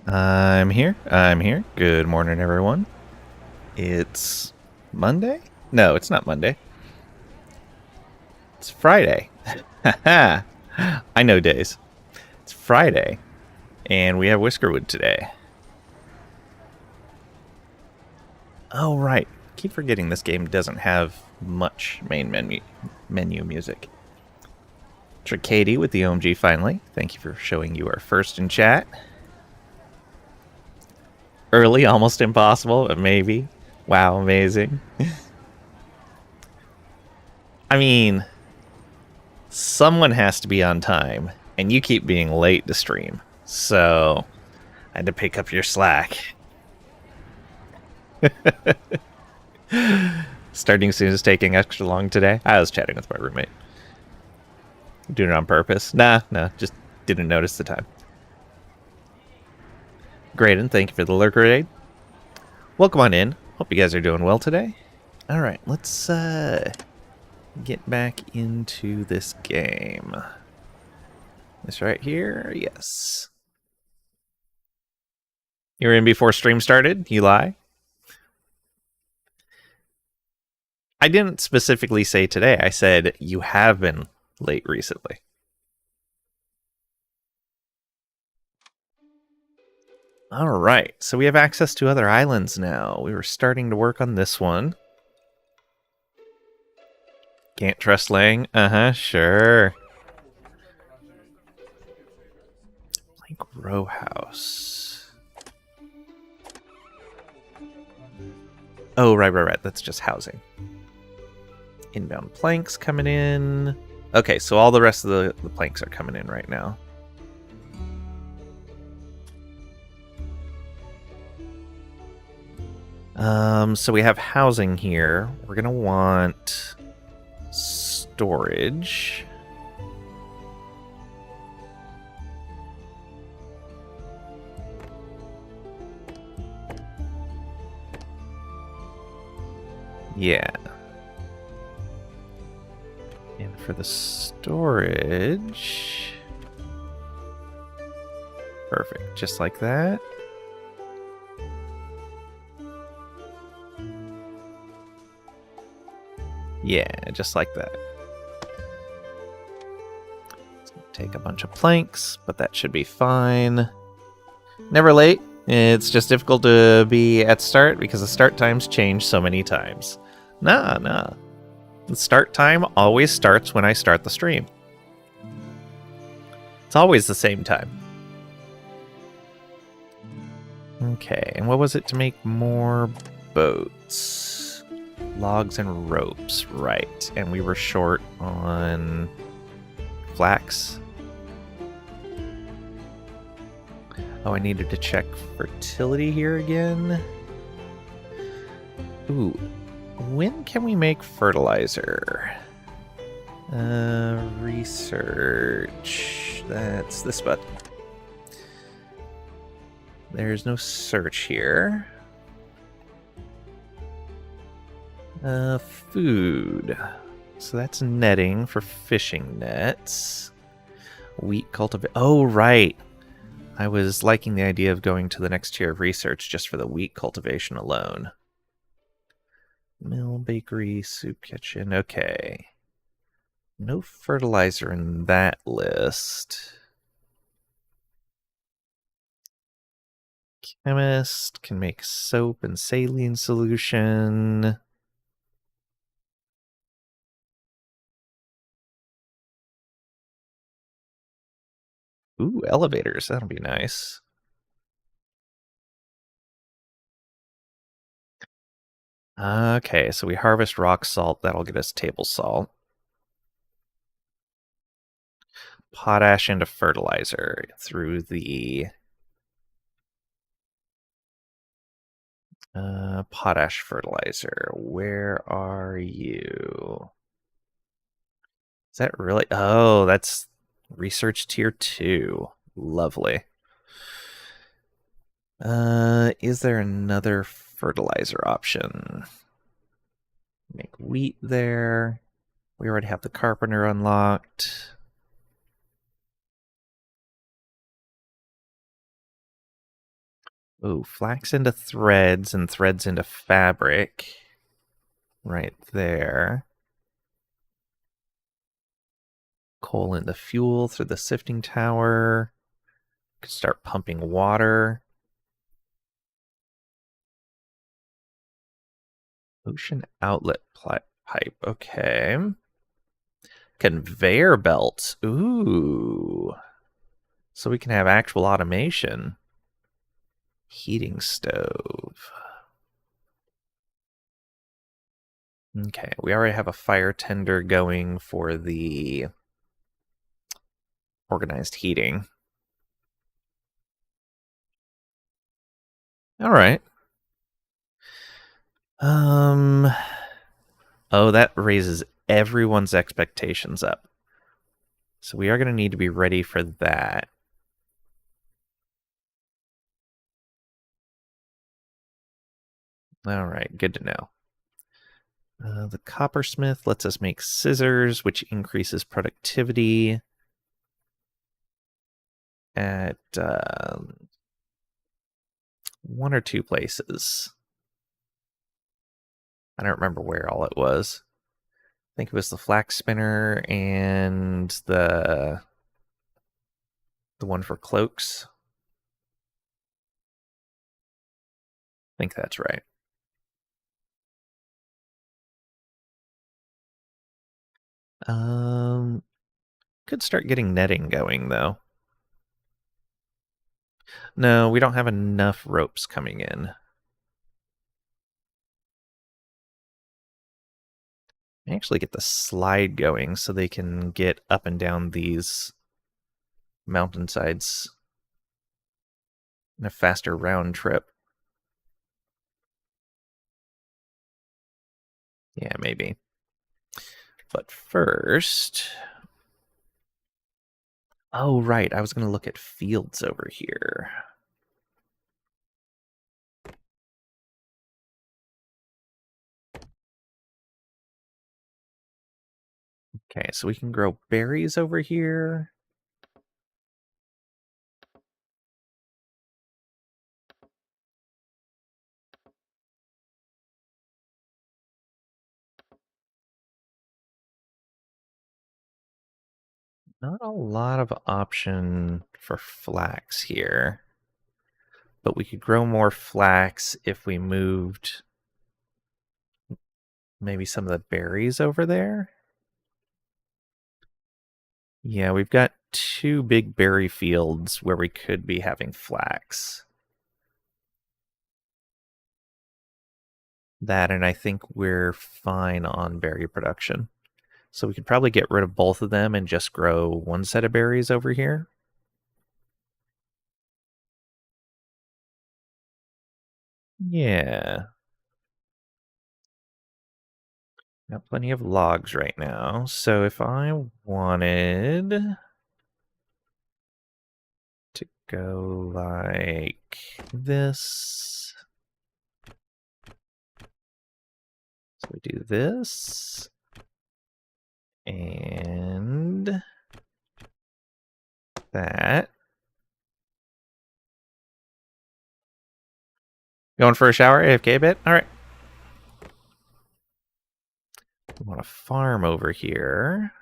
I'm here. I'm here. Good morning, everyone. It's Monday? No, it's not Monday. It's Friday. Haha. I know days. It's Friday, and we have Whiskerwood today. Oh, right. Keep forgetting this game doesn't have much main menu music. Tricady with the OMG finally. Thank you for showing you are first in chat. Early, almost impossible, but maybe. Wow, amazing. I mean, someone has to be on time, and you keep being late to stream. So, I had to pick up your slack. Starting soon is taking extra long today. I was chatting with my roommate. Doing it on purpose. Nah, just didn't notice the time. Graydon, thank you for the lurker aid. Welcome on in. Hope you guys are doing well today. Alright, let's get back into this game. This right here, yes. You were in before stream started? You lie? I didn't specifically say today. I said you have been late recently. All right, so we have access to other islands now. We were starting to work on this one. Can't trust Lang? Uh-huh, sure. Plank row house. Oh, right. That's just housing. Inbound planks coming in. Okay, so all the rest of the planks are coming in right now. So we have housing here. We're gonna want storage. Yeah. And for the storage... Perfect, just like that. Yeah, just like that. It's gonna take a bunch of planks, but that should be fine. Never late. It's just difficult to be at start because the start times change so many times. Nah. The start time always starts when I start the stream. It's always the same time. Okay, and what was it to make more boats? Logs and ropes, right. And we were short on flax. Oh, I needed to check fertility here again. Ooh, when can we make fertilizer? Research. That's this button. There's no search here. Food. So that's netting for fishing nets. Wheat cultivate. Oh, right. I was liking the idea of going to the next tier of research just for the wheat cultivation alone. Mill, bakery, soup kitchen. Okay. No fertilizer in that list. Chemist can make soap and saline solution. Ooh, elevators. That'll be nice. Okay, so we harvest rock salt. That'll get us table salt. Potash into fertilizer through the potash fertilizer. Where are you? Is that really? Oh, that's research tier 2. Lovely. Is there another fertilizer option? Make wheat there. We already have the carpenter unlocked. Ooh, flax into threads and threads into fabric. Right there. Coal into fuel through the sifting tower. Could start pumping water. Ocean outlet pipe. Okay. Conveyor belts. Ooh. So we can have actual automation. Heating stove. Okay, we already have a fire tender going for the organized heating. All right. Oh, that raises everyone's expectations up. So we are going to need to be ready for that. All right, good to know. The coppersmith lets us make scissors, which increases productivity at one or two places. I don't remember where all it was. I think it was the flax spinner and the one for cloaks. I think that's right. Could start getting netting going though. No, we don't have enough ropes coming in. Actually get the slide going so they can get up and down these mountainsides in a faster round trip. Yeah, maybe. But first... Oh, right. I was going to look at fields over here. Okay, so we can grow berries over here. Not a lot of option for flax here. But we could grow more flax if we moved maybe some of the berries over there. Yeah, we've got two big berry fields where we could be having flax. That, and I think we're fine on berry production. So we could probably get rid of both of them and just grow one set of berries over here. Yeah. Got plenty of logs right now. So if I wanted to go like this, so we do this and that. Going for a shower, AFK bit? All right. We want to farm over here.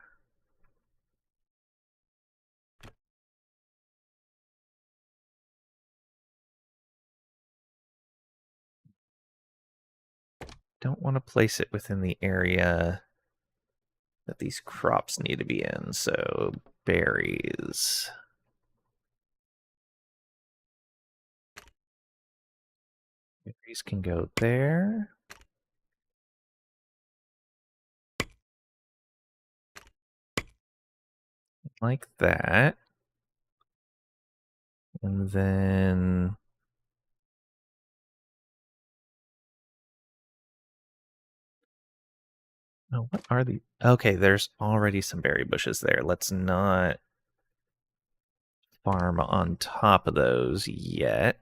Don't want to place it within the area that these crops need to be in. So berries. Berries can go there. Like that. And then... Oh, what are the... Okay, there's already some berry bushes there. Let's not farm on top of those yet.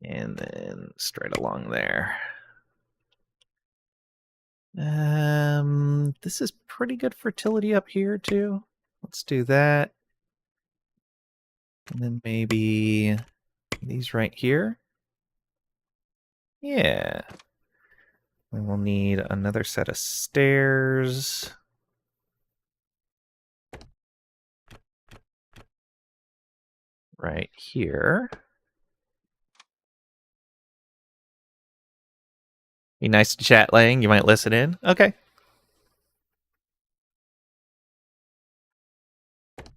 And then straight along there. This is pretty good fertility up here too. Let's do that. And then maybe these right here. Yeah. And we'll need another set of stairs. Right here. Be nice to chat, Lang. You might listen in. Okay.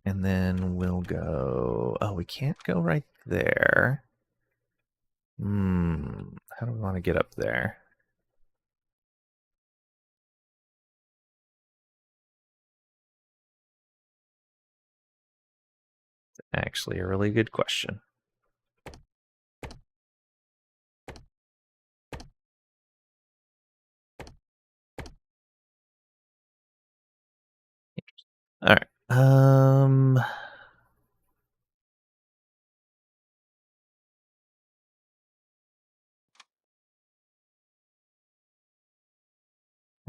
And then we'll go... Oh, we can't go right there. How do we want to get up there? Actually, a really good question. All right.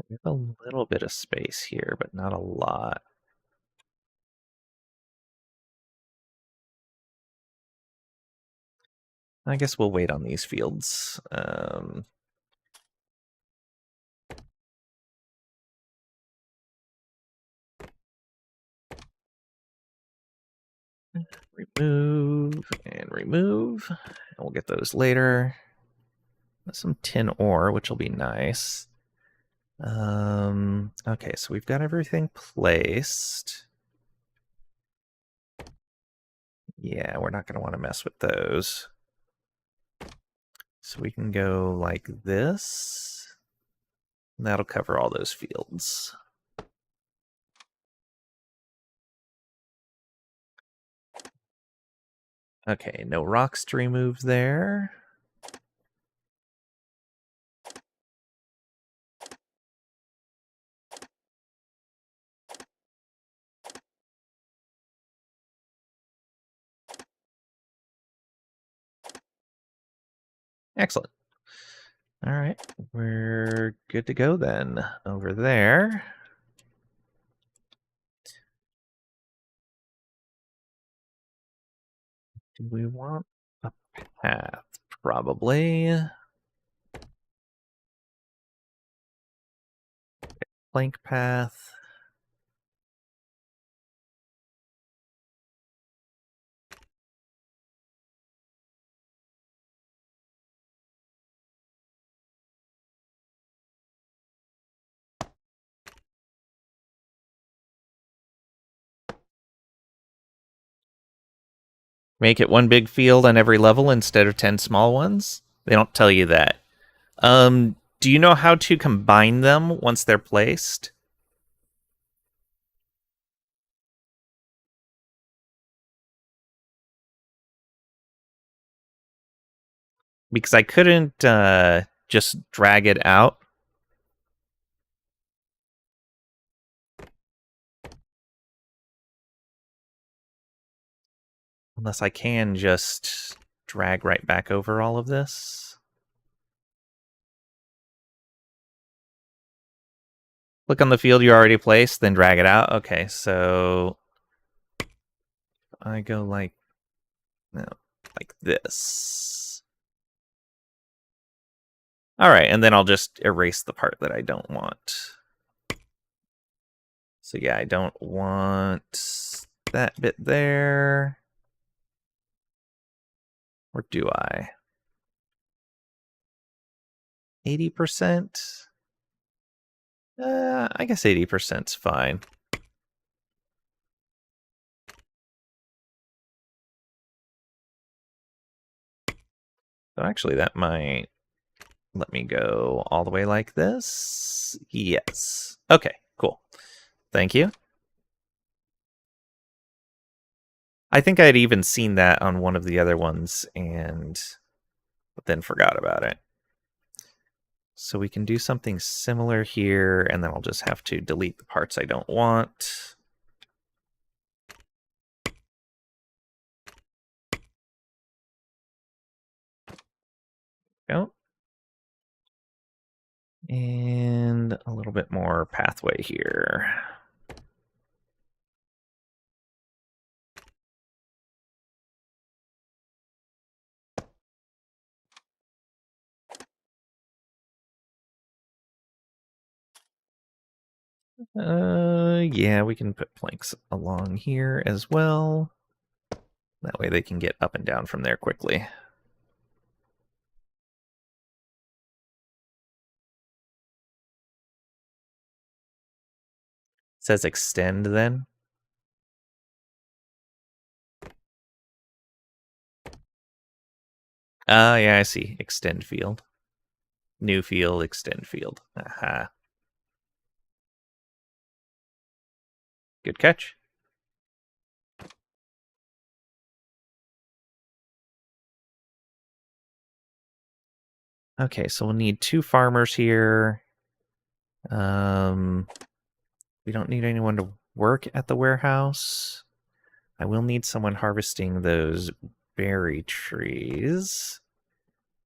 We have a little bit of space here, but not a lot. I guess we'll wait on these fields. Remove and remove. And we'll get those later. Some tin ore, which will be nice. Okay, so we've got everything placed. Yeah, we're not going to want to mess with those. So we can go like this. And that'll cover all those fields. Okay, no rocks to remove there. Excellent. All right, we're good to go then. Over there. Do we want a path? Probably. Plank path. Make it one big field on every level instead of 10 small ones? They don't tell you that. Do you know how to combine them once they're placed? Because I couldn't just drag it out. Unless I can just drag right back over all of this. Click on the field you already placed, then drag it out. Okay, so I go like this. All right, and then I'll just erase the part that I don't want. So yeah, I don't want that bit there. Or do I? 80%? I guess 80%'s fine. So actually, that might let me go all the way like this. Yes. Okay, cool. Thank you. I think I'd even seen that on one of the other ones and then forgot about it. So we can do something similar here, and then I'll just have to delete the parts I don't want. Go. And a little bit more pathway here. Yeah, we can put planks along here as well. That way they can get up and down from there quickly. It says extend then. Yeah, I see. Extend field. New field, extend field. Aha. Good catch. Okay, so we'll need 2 farmers here. We don't need anyone to work at the warehouse. I will need someone harvesting those berry trees.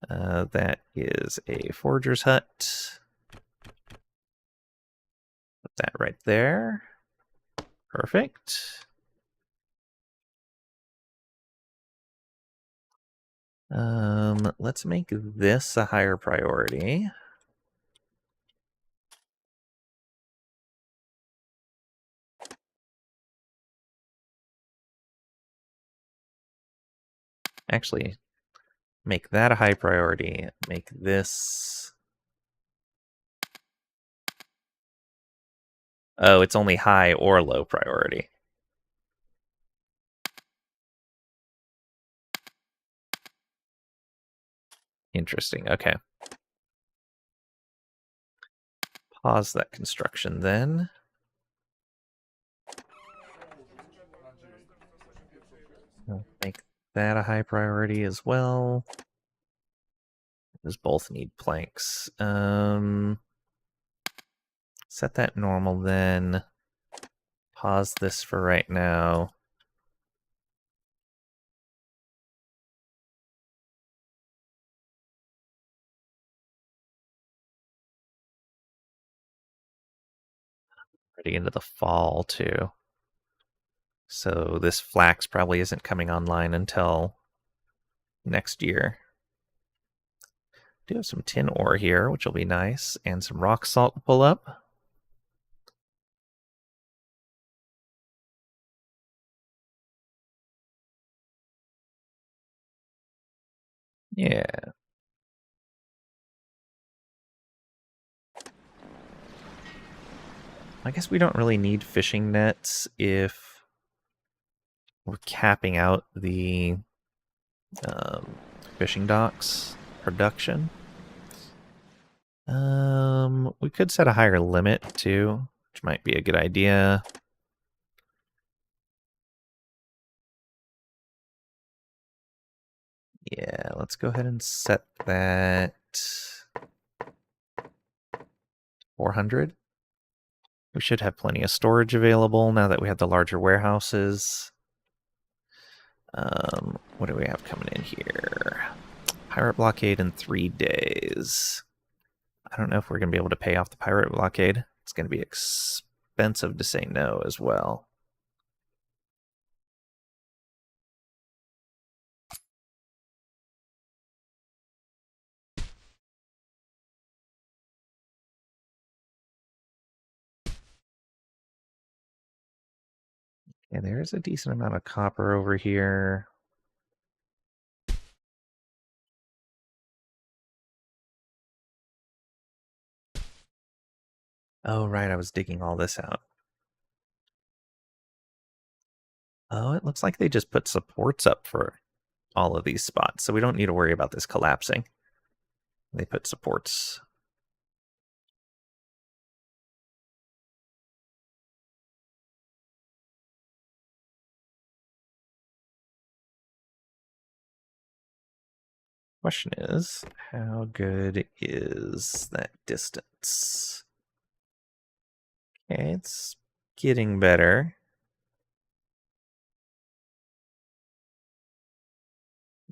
That is a forager's hut. Put that right there. Perfect. Let's make this a higher priority. Actually, make that a high priority. Make this... Oh, it's only high or low priority. Interesting, okay. Pause that construction then. I'll make that a high priority as well. Those both need planks. Set that normal then. Pause this for right now. Ready into the fall too. So this flax probably isn't coming online until next year. Do have some tin ore here, which will be nice, and some rock salt to pull up. Yeah. I guess we don't really need fishing nets if we're capping out the fishing docks production. We could set a higher limit too, which might be a good idea. Yeah, let's go ahead and set that 400. We should have plenty of storage available now that we have the larger warehouses. What do we have coming in here? Pirate blockade in 3 days. I don't know if we're going to be able to pay off the pirate blockade. It's going to be expensive to say no as well. Yeah, there's a decent amount of copper over here. Oh, right, I was digging all this out. Oh, it looks like they just put supports up for all of these spots, so we don't need to worry about this collapsing. They put supports. Question is, how good is that distance? Okay, it's getting better.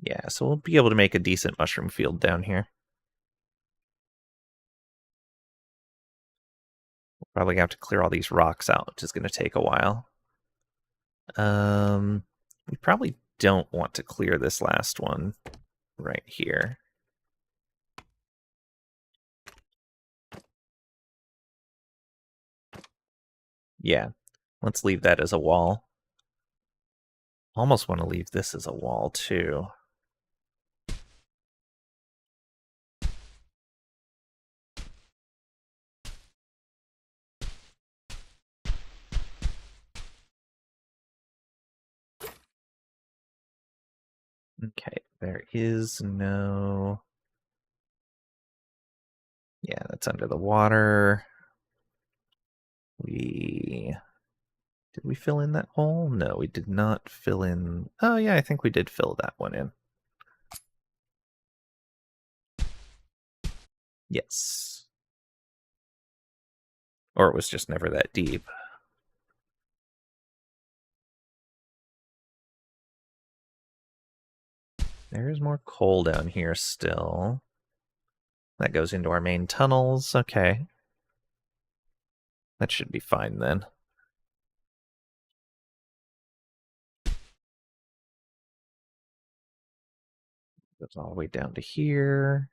Yeah, so we'll be able to make a decent mushroom field down here. Probably have to clear all these rocks out, which is going to take a while. We probably don't want to clear this last one right here. Yeah, let's leave that as a wall. Almost want to leave this as a wall, too. Okay, there is no... Yeah, that's under the water. Did we fill in that hole? No, we did not fill in... Oh, yeah, I think we did fill that one in. Yes. Or it was just never that deep. There's more coal down here still. That goes into our main tunnels. Okay. That should be fine then. Goes all the way down to here.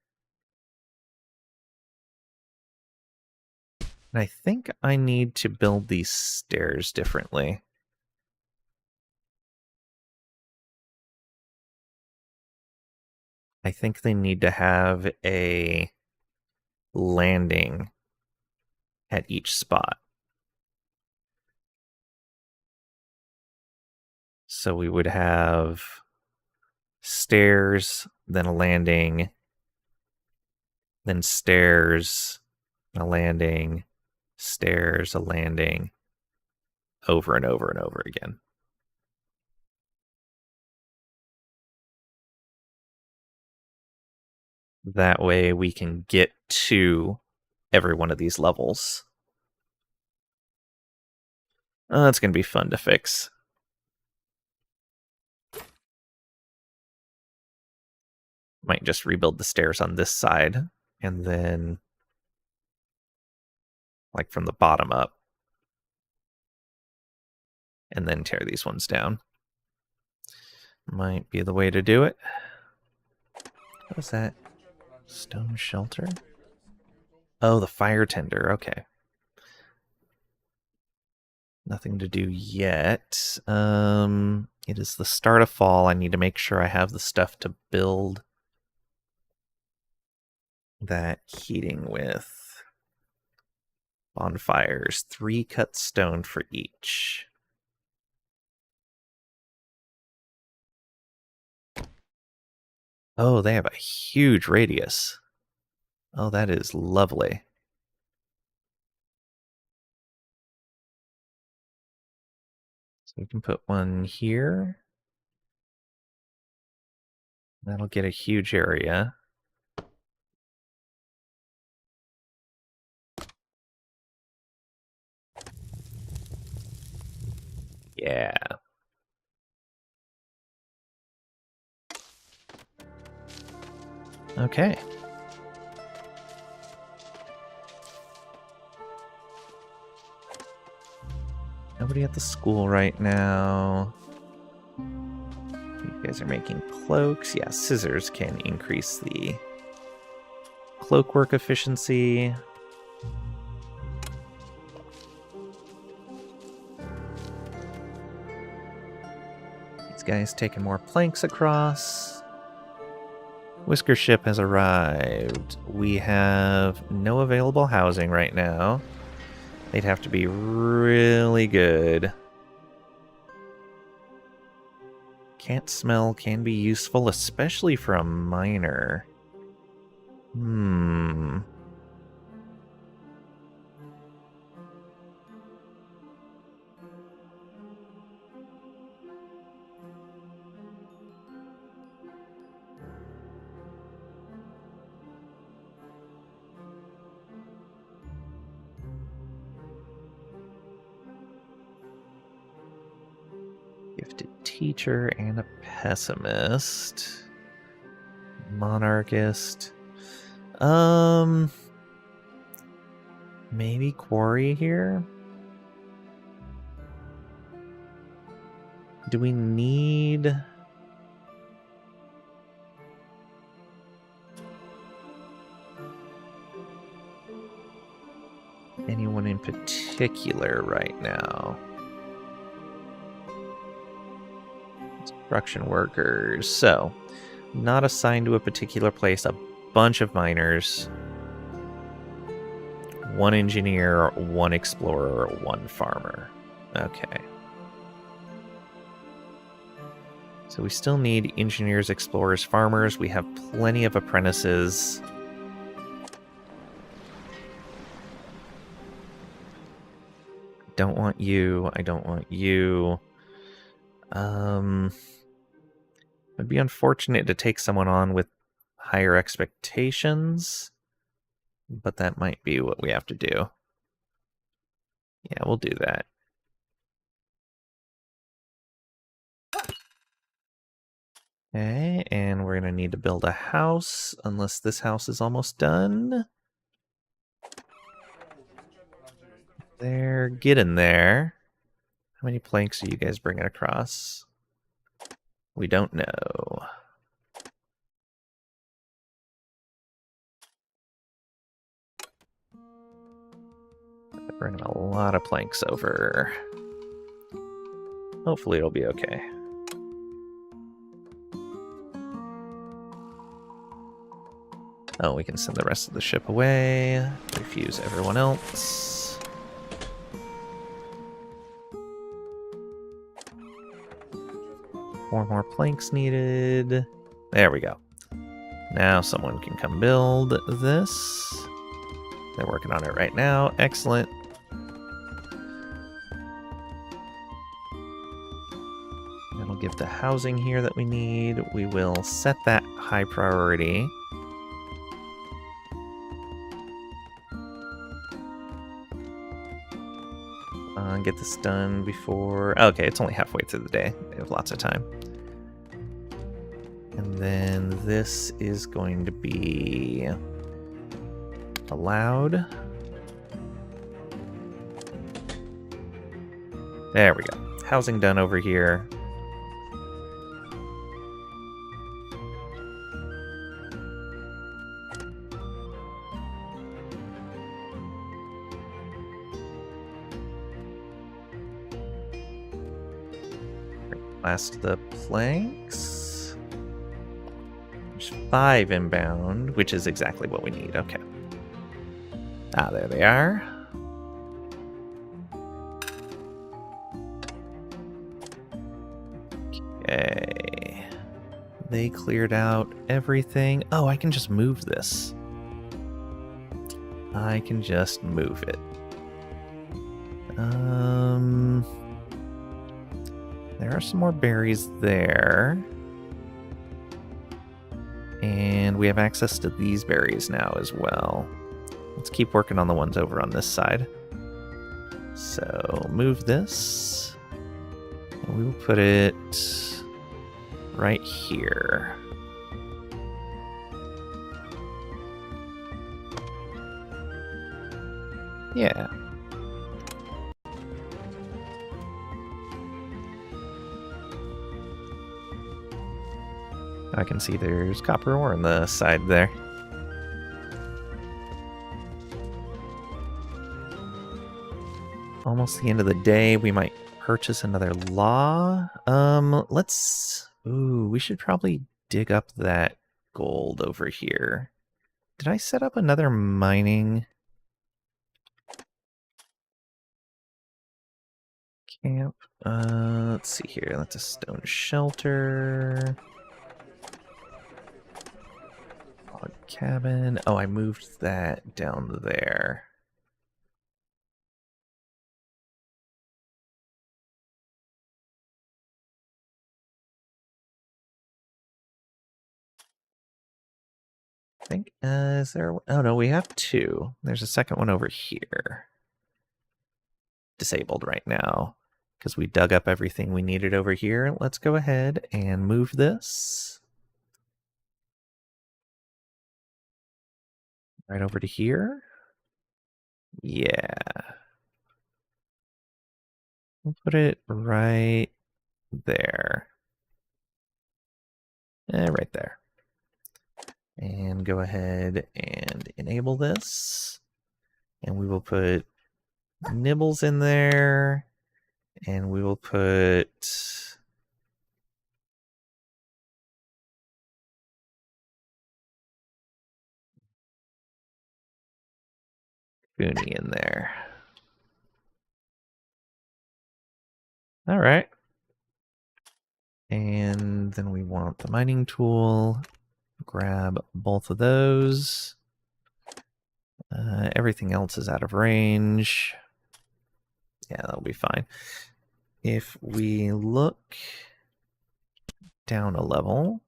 And I think I need to build these stairs differently. I think they need to have a landing at each spot. So we would have stairs, then a landing, then stairs, a landing, stairs, a landing, over and over and over again. That way we can get to every one of these levels. That's going to be fun to fix. Might just rebuild the stairs on this side, and then, like from the bottom up, and then tear these ones down. Might be the way to do it. What was that? Stone shelter? Oh, the fire tender. Okay. Nothing to do yet. It is the start of fall. I need to make sure I have the stuff to build that heating with. Bonfires. 3 cut stone for each. Oh, they have a huge radius. Oh, that is lovely. So we can put one here. That'll get a huge area. Yeah. Okay. Nobody at the school right now. You guys are making cloaks. Yeah, scissors can increase the cloakwork efficiency. These guys taking more planks across. Whisker ship has arrived. We have no available housing right now. They'd have to be really good. Can't smell can be useful, especially for a miner. Gifted teacher and a pessimist. Monarchist. Maybe quarry here? Do we need... anyone in particular right now? Construction workers. So, not assigned to a particular place. A bunch of miners. One engineer, one explorer, one farmer. Okay. So we still need engineers, explorers, farmers. We have plenty of apprentices. Don't want you. I don't want you. It'd be unfortunate to take someone on with higher expectations, but that might be what we have to do. Yeah, we'll do that. Okay, and we're going to need to build a house, unless this house is almost done. There, get in there. How many planks are you guys bringing across? We don't know. Bringing a lot of planks over. Hopefully it'll be okay. Oh, we can send the rest of the ship away. Refuse everyone else. Four more planks needed. There we go. Now someone can come build this. They're working on it right now. Excellent. That'll give the housing here that we need. We will set that high priority. Get this done before... okay, it's only halfway through the day. We have lots of time. And then this is going to be allowed. There we go. Housing done over here. Last the planks. There's 5 inbound, which is exactly what we need. Okay. Ah, there they are. Okay. They cleared out everything. Oh, I can just move this. I can just move it. There are some more berries there. And we have access to these berries now as well. Let's keep working on the ones over on this side. So move this. And we will put it right here. Yeah. I can see there's copper ore on the side there. Almost the end of the day. We might purchase another law. Let's... ooh, we should probably dig up that gold over here. Did I set up another mining camp? Let's see here. That's a stone shelter. Log cabin. Oh, I moved that down there. I think, is there... oh no, we have 2. There's a second one over here. Disabled right now because we dug up everything we needed over here. Let's go ahead and move this right over to here. Yeah. We'll put it right there. Right there. And go ahead and enable this. And we will put nibbles in there. And we will put Goonie in there. All right. And then we want the mining tool. Grab both of those. Everything else is out of range. Yeah, that'll be fine. If we look down a level.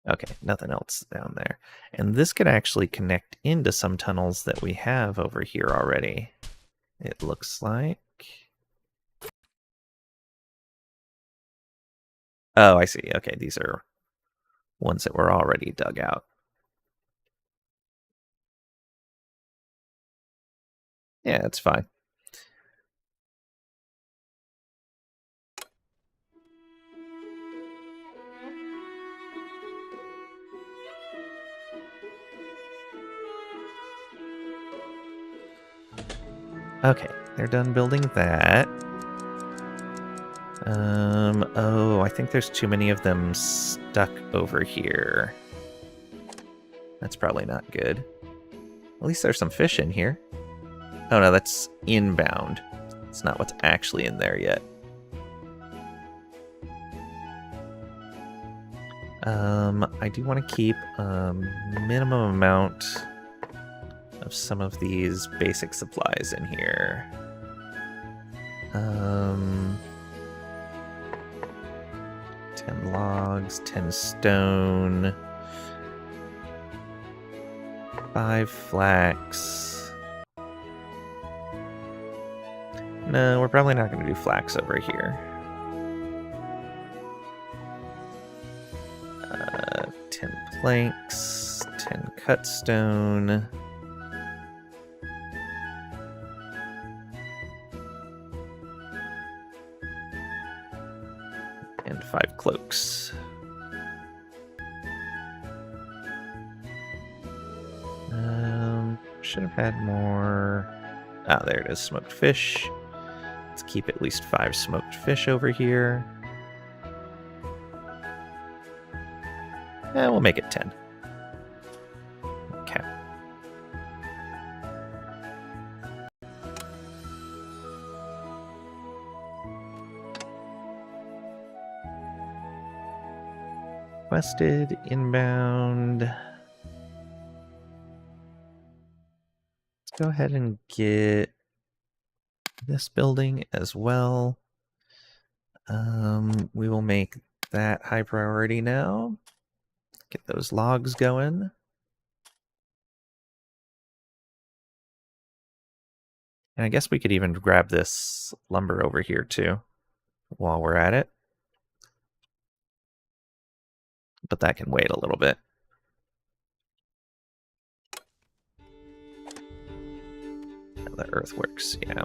Okay, nothing else down there. And this could actually connect into some tunnels that we have over here already. It looks like. Oh, I see. Okay, these are ones that were already dug out. Yeah, it's fine. Okay, they're done building that. Oh, I think there's too many of them stuck over here. That's probably not good. At least there's some fish in here. Oh no, that's inbound. It's not what's actually in there yet. I do want to keep a minimum amount of some of these basic supplies in here. 10 logs, 10 stone, 5 flax. No, we're probably not going to do flax over here. 10 planks, 10 cut stone. And 5 cloaks. Should have had more. Ah, there it is, smoked fish. Let's keep at least 5 smoked fish over here. We'll make it 10. Okay. Requested inbound. Let's go ahead and get this building as well. We will make that high priority now. Get those logs going. And I guess we could even grab this lumber over here too while we're at it. But that can wait a little bit. The earthworks, yeah.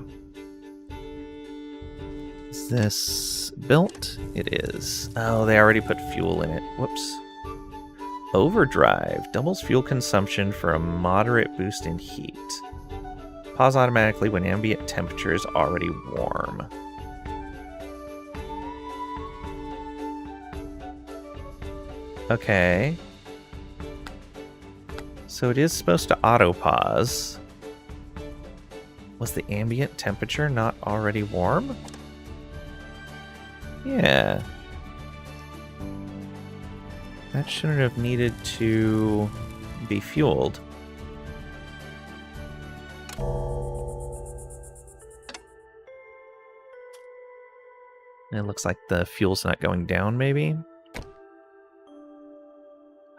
Is this built? It is. Oh, they already put fuel in it. Whoops. Overdrive doubles fuel consumption for a moderate boost in heat. Pause automatically when ambient temperature is already warm. Okay. So it is supposed to auto pause. Was the ambient temperature not already warm? Yeah. That shouldn't have needed to be fueled. And it looks like the fuel's not going down, maybe?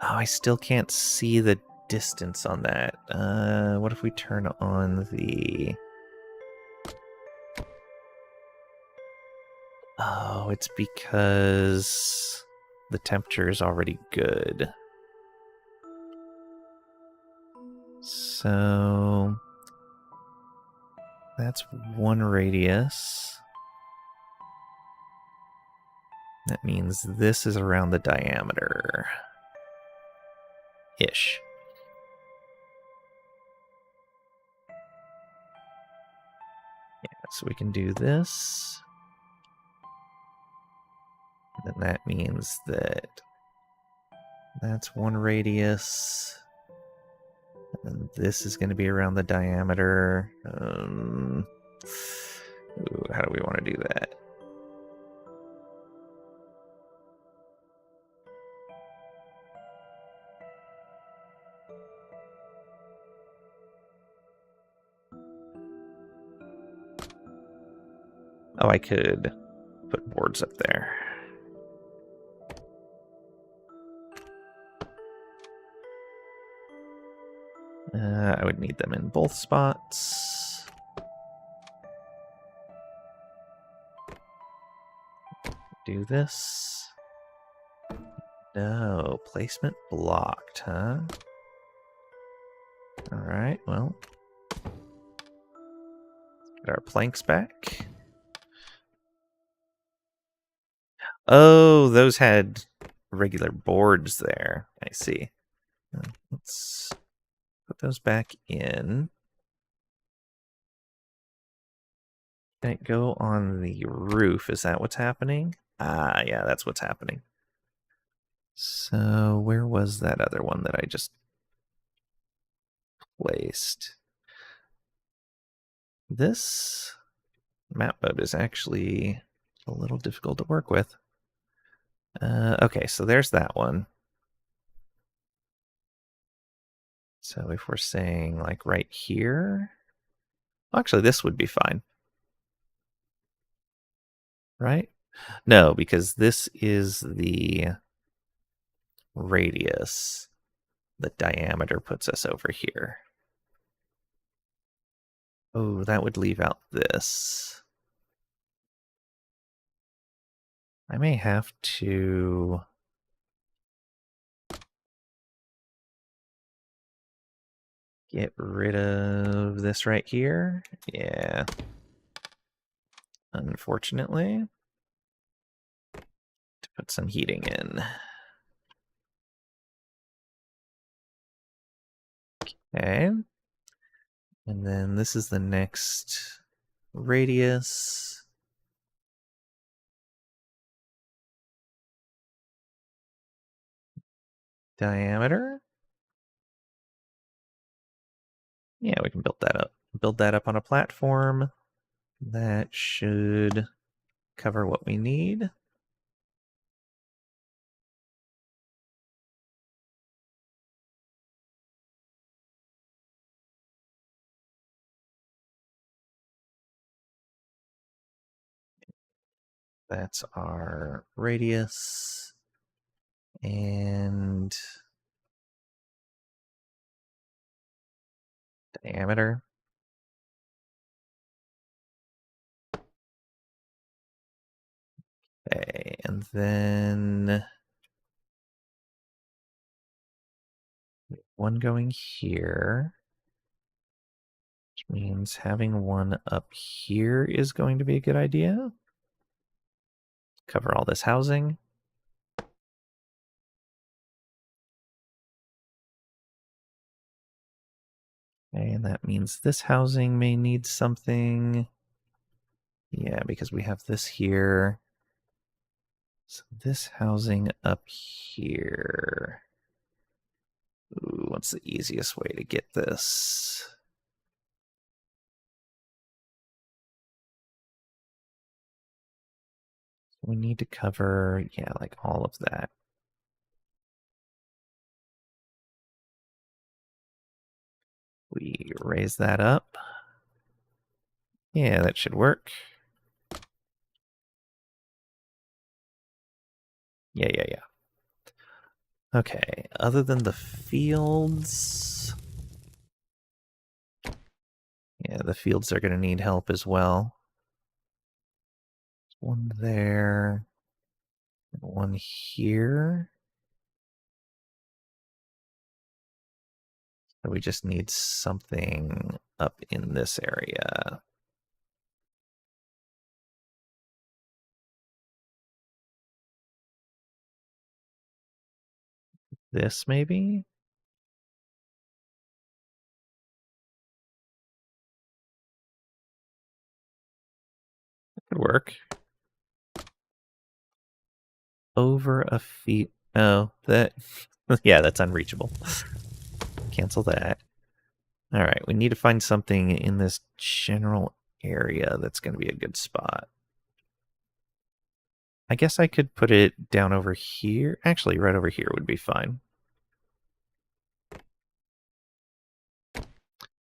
Oh, I still can't see the distance on that. What if we turn on the... Oh, it's because the temperature is already good. So that's one radius. That means this is around the diameter. Ish. Yeah, so we can do this. And then that means that that's one radius. And this is going to be around the diameter. Ooh, how do we want to do that? Oh, I could put boards up there. I would need them in both spots. Do this. No, placement blocked, huh? Alright, well. Get our planks back. Oh, those had regular boards there. I see. Let's put those back in. Can it go on the roof? Is that what's happening? Ah, yeah, that's what's happening. So where was that other one that I just placed? This map mode is actually a little difficult to work with. Okay, so there's that one. So if we're saying like right here, actually this would be fine. Right? No, because this is the radius. The diameter puts us over here. Oh, that would leave out this. I may have to get rid of this right here. Yeah. Unfortunately. To put some heating in. Okay. And then this is the next radius. Diameter. Yeah, we can build that up. Build that up on a platform. That should cover what we need. That's our radius and diameter. Okay, and then one going here, which means having one up here is going to be a good idea. Cover all this housing. Okay, and that means this housing may need something. Yeah, because we have this here. So this housing up here. Ooh, what's the easiest way to get this? We need to cover, yeah, like all of that. We raise that up. Yeah, that should work. Yeah. Okay, other than the fields... Yeah, the fields are going to need help as well. One there. One here. So we just need something up in this area. This maybe? Could work. Over a feet. Oh, that. Yeah, that's unreachable. Cancel that. All right, we need to find something in this general area that's going to be a good spot. I guess I could put it down over here. Actually, right over here would be fine.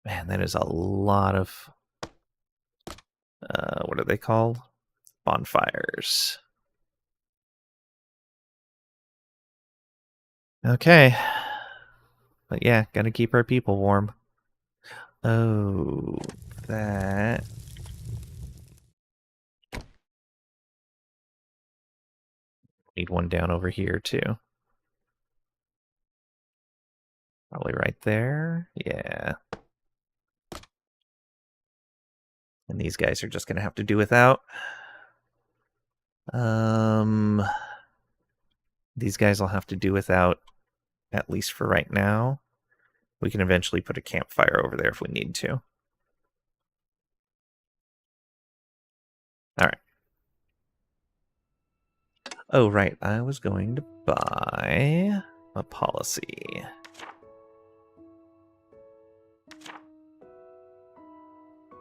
Man, that is a lot of... what are they called? Bonfires. Okay. But yeah, gotta keep our people warm. Oh, that... Need one down over here, too. Probably right there. Yeah. And these guys are just gonna have to do without. These guys will have to do without, at least for right now. We can eventually put a campfire over there if we need to. All right. Oh, right. I was going to buy a policy.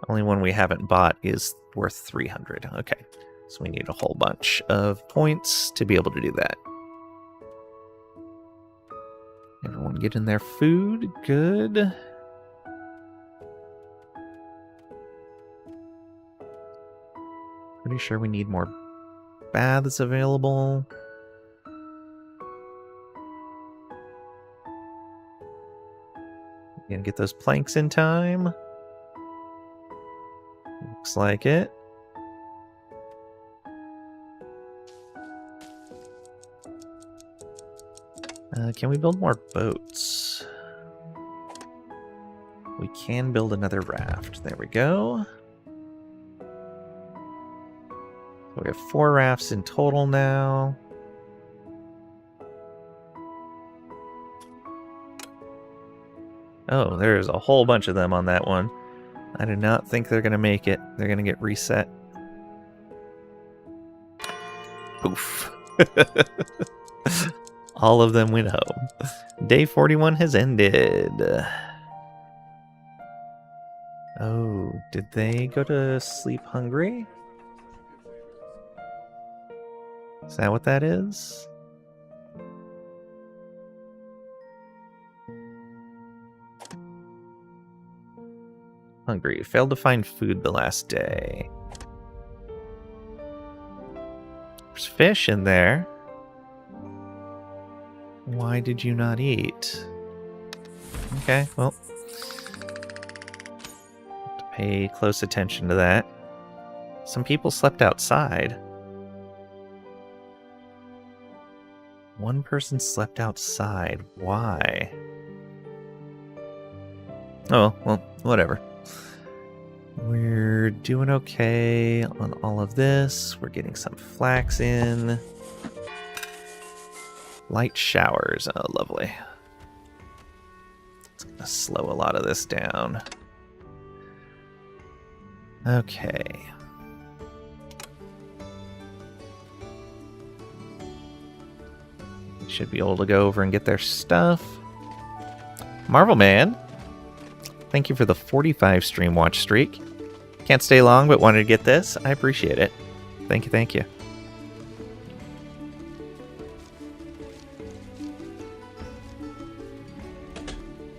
Only one we haven't bought is worth 300. Okay. So we need a whole bunch of points to be able to do that. Everyone getting their food. Good. Pretty sure we need more baths available. Gonna get those planks in time. Looks like it. Can we build more boats? We can build another raft. There we go. We have 4 rafts in total now. Oh, there's a whole bunch of them on that one. I do not think they're going to make it. They're going to get reset. Poof. All of them went home. Day 41 has ended. Oh, did they go to sleep hungry? Is that what that is? Hungry. Failed to find food the last day. There's fish in there. Why did you not eat? Okay, well. Have to pay close attention to that. Some people slept outside. One person slept outside. Why? Oh, well, whatever. We're doing okay on all of this. We're getting some flax in. Light showers. Oh, lovely. It's gonna slow a lot of this down. Okay. Should be able to go over and get their stuff. Marvel Man, thank you for the 45 stream watch streak. Can't stay long, but wanted to get this. I appreciate it. Thank you, thank you.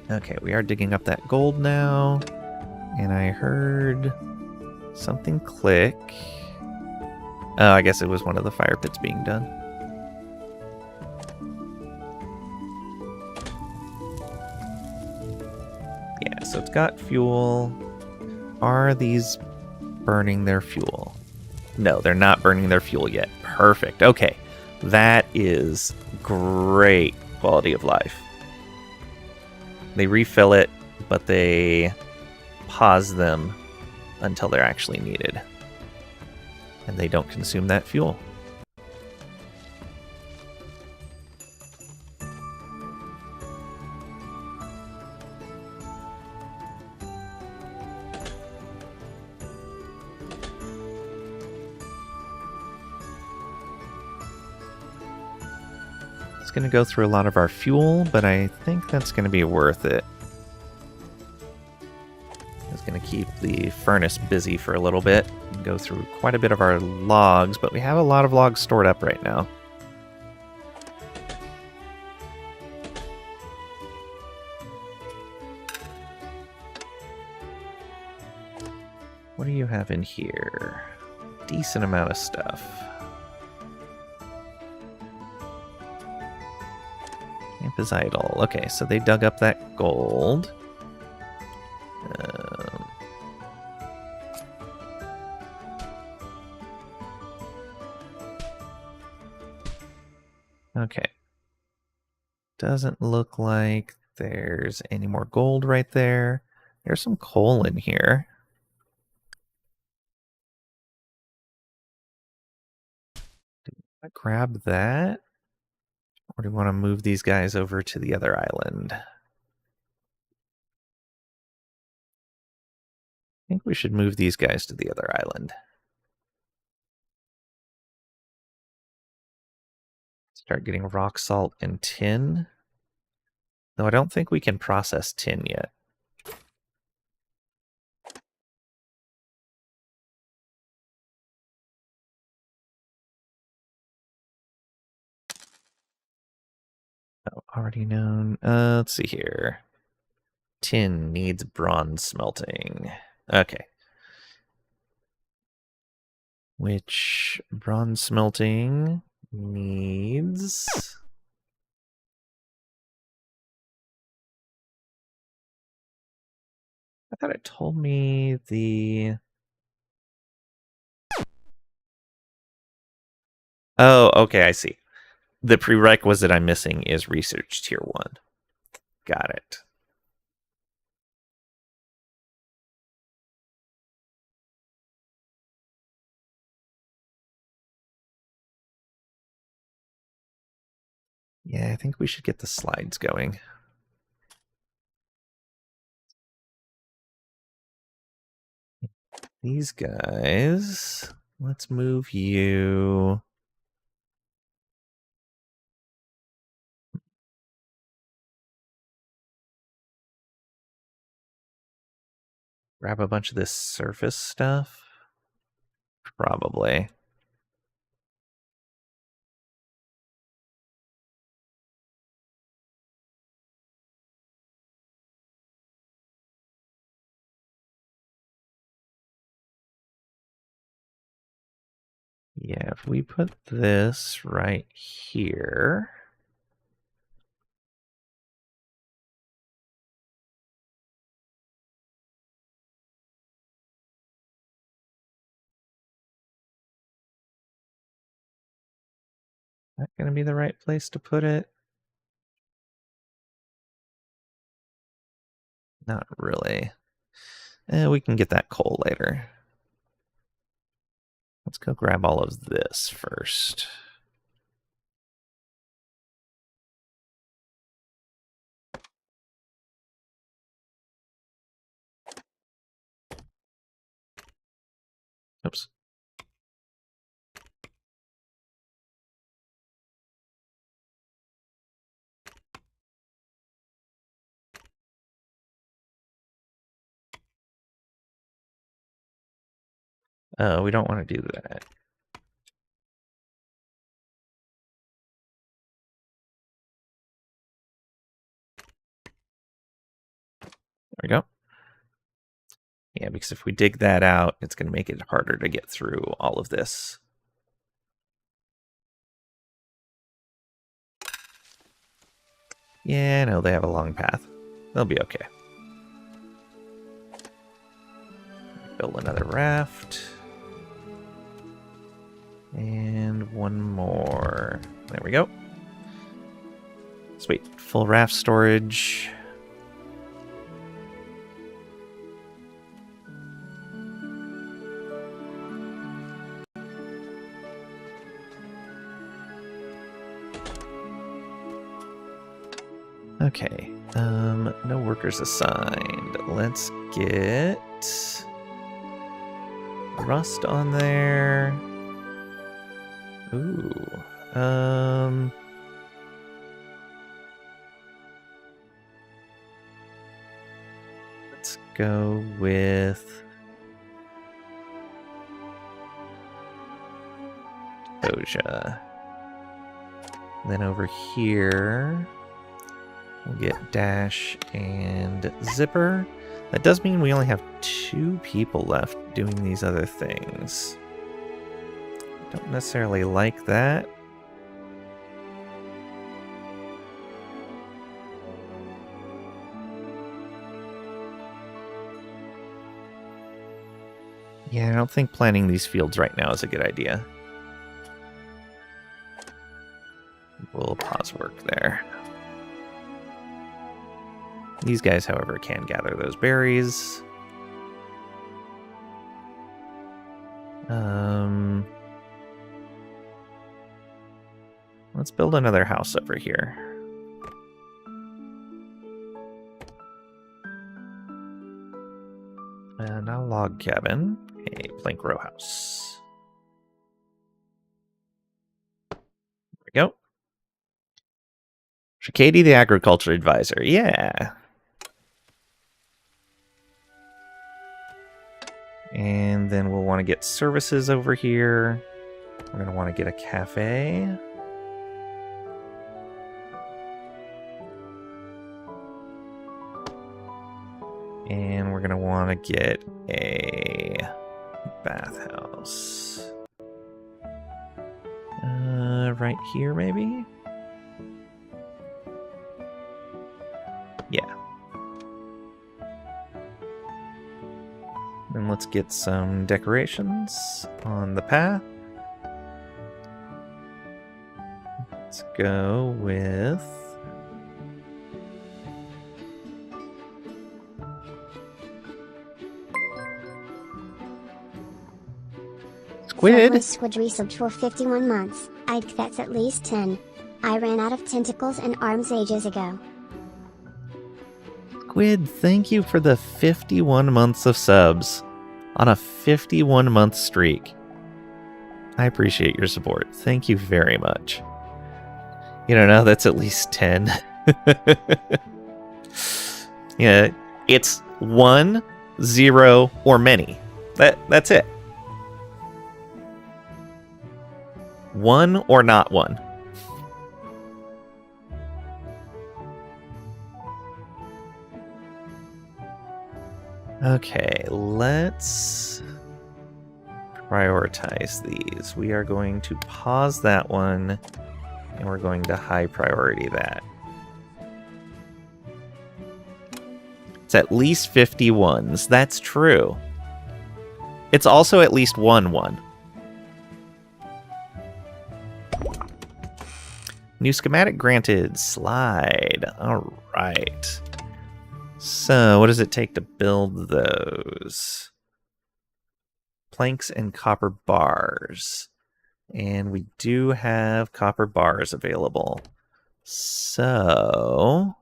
Okay, we are digging up that gold now. And I heard something click. Oh, I guess it was one of the fire pits being done. Yeah, so it's got fuel. Are these burning their fuel? No, they're not burning their fuel yet. Perfect. Okay. That is great quality of life. They refill it, but they pause them until they're actually needed. And they don't consume that fuel. It's going to go through a lot of our fuel, but I think that's going to be worth it. It's going to keep the furnace busy for a little bit and go through quite a bit of our logs, but we have a lot of logs stored up right now. What do you have in here? Decent amount of stuff. Camp is idle. Okay, so they dug up that gold. Okay. Doesn't look like there's any more gold right there. There's some coal in here. Do I grab that? Or do we want to move these guys over to the other island? I think we should move these guys to the other island. Start getting rock salt and tin. Though I don't think we can process tin yet. Oh, already known. Let's see here. Tin needs bronze smelting. Okay. Which bronze smelting needs... I thought it told me the... Oh, okay, I see. The prerequisite I'm missing is research tier 1. Got it. Yeah, I think we should get the slides going. These guys, let's move you. Grab a bunch of this surface stuff. Probably. Yeah, if we put this right here. Is that going to be the right place to put it? Not really. We can get that coal later. Let's go grab all of this first. Oops. We don't want to do that. There we go. Yeah, because if we dig that out, it's going to make it harder to get through all of this. Yeah, no, they have a long path. They'll be okay. Build another raft. And one more. There we go. Sweet. Full raft storage. Okay, no workers assigned. Let's get rust on there. Ooh, let's go with Doja. Then over here, we'll get Dash and Zipper. That does mean we only have 2 people left doing these other things. Don't necessarily like that. Yeah, I don't think planting these fields right now is a good idea. We'll pause work there. These guys, however, can gather those berries. Let's build another house over here. And not a log cabin, a plank row house. There we go. Shakady, the agriculture advisor. Yeah. And then we'll want to get services over here. We're going to want to get a cafe. And we're going to want to get a bathhouse. Right here, maybe? Yeah. And let's get some decorations on the path. Let's go with... Squid? Squid resubbed for 51 months. I think that's at least 10. I ran out of tentacles and arms ages ago. Squid, thank you for the 51 months of subs on a 51-month streak. I appreciate your support. Thank you very much. You don't know, that's at least 10. Yeah, it's 1, 0, or many. That's it. 1 or not 1. Okay, let's prioritize these. We are going to pause that one, and we're going to high priority that. It's at least 51s. That's true. It's also at least 1-1. New schematic granted. Slide. All right. So, what does it take to build those? Planks and copper bars. And we do have copper bars available. So,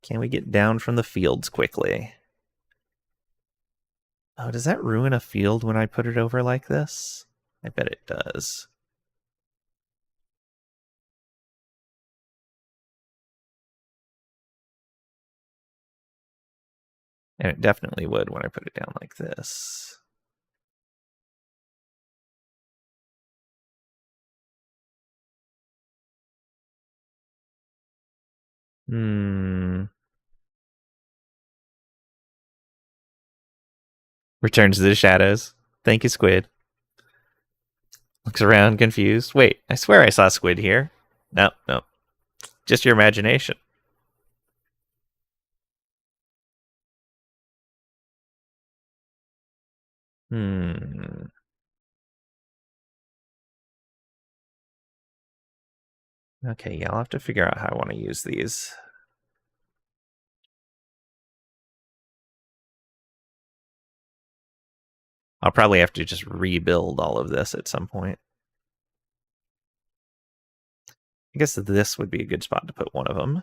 can we get down from the fields quickly? Oh, does that ruin a field when I put it over like this? I bet it does. And it definitely would when I put it down like this. Returns to the shadows. Thank you, Squid. Looks around confused. Wait, I swear I saw Squid here. No. Just your imagination. Okay, yeah, I'll have to figure out how I want to use these. I'll probably have to just rebuild all of this at some point. I guess this would be a good spot to put one of them.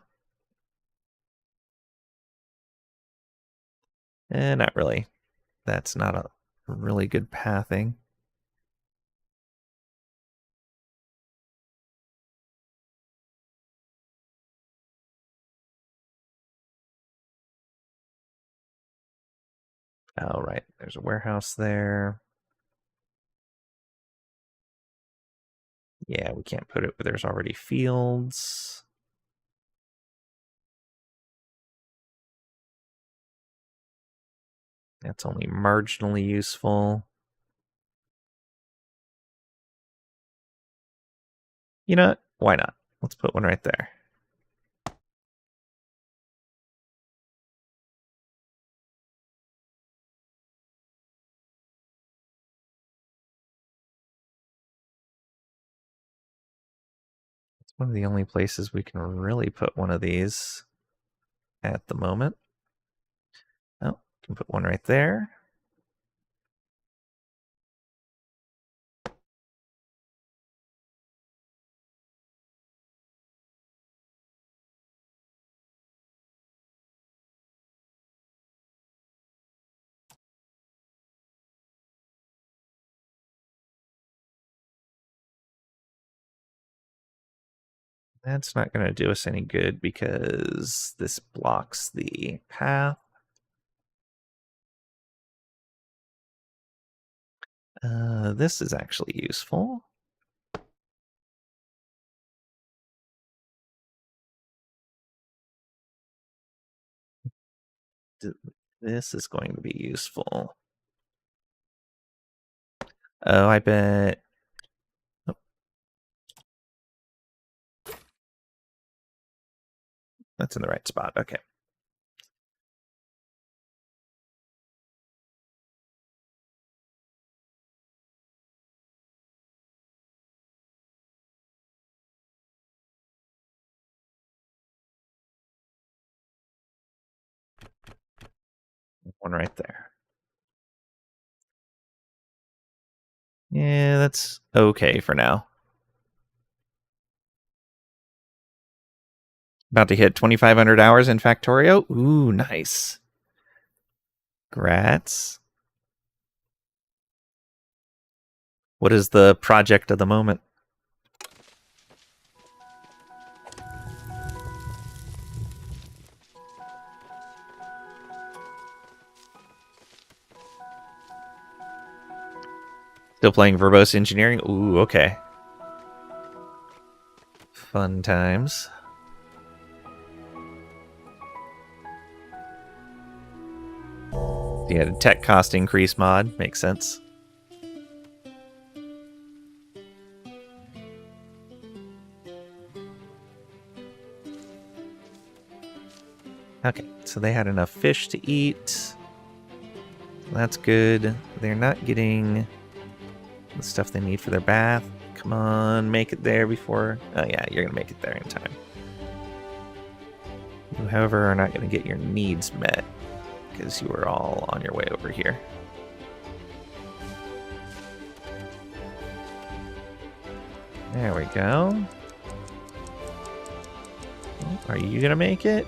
Not really. That's not a really good pathing. Oh, right. There's a warehouse there. Yeah, we can't put it where there's already fields. That's only marginally useful. You know what? Why not? Let's put one right there. It's one of the only places we can really put one of these at the moment. Oh, can put one right there. That's not going to do us any good because this blocks the path. This is actually useful. This is going to be useful. Oh, I bet. Oh. That's in the right spot. Okay. One right there. Yeah, that's okay for now. About to hit 2,500 hours in Factorio. Ooh, nice. Grats. What is the project of the moment? Still playing verbose engineering? Ooh, okay. Fun times. Yeah, the tech cost increase mod makes sense. Okay, so they had enough fish to eat. That's good. They're not getting the stuff they need for their bath. Come on, make it there before... Oh yeah, you're going to make it there in time. You, however, are not going to get your needs met because you are all on your way over here. There we go. Are you going to make it?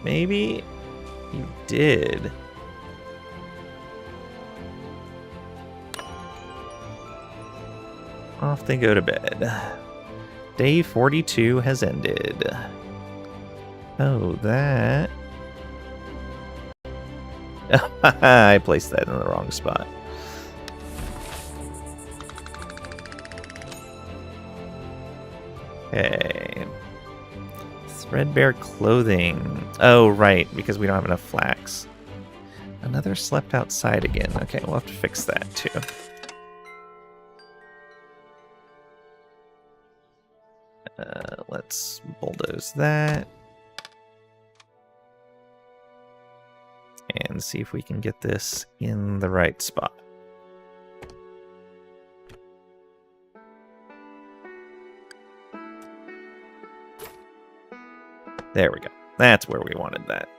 Maybe? You did. Off they go to bed. Day 42 has ended. Oh, that... I placed that in the wrong spot. Okay. Threadbare clothing. Oh, right, because we don't have enough flax. Another slept outside again. Okay, we'll have to fix that too. Let's bulldoze that. And see if we can get this in the right spot. There we go. That's where we wanted that.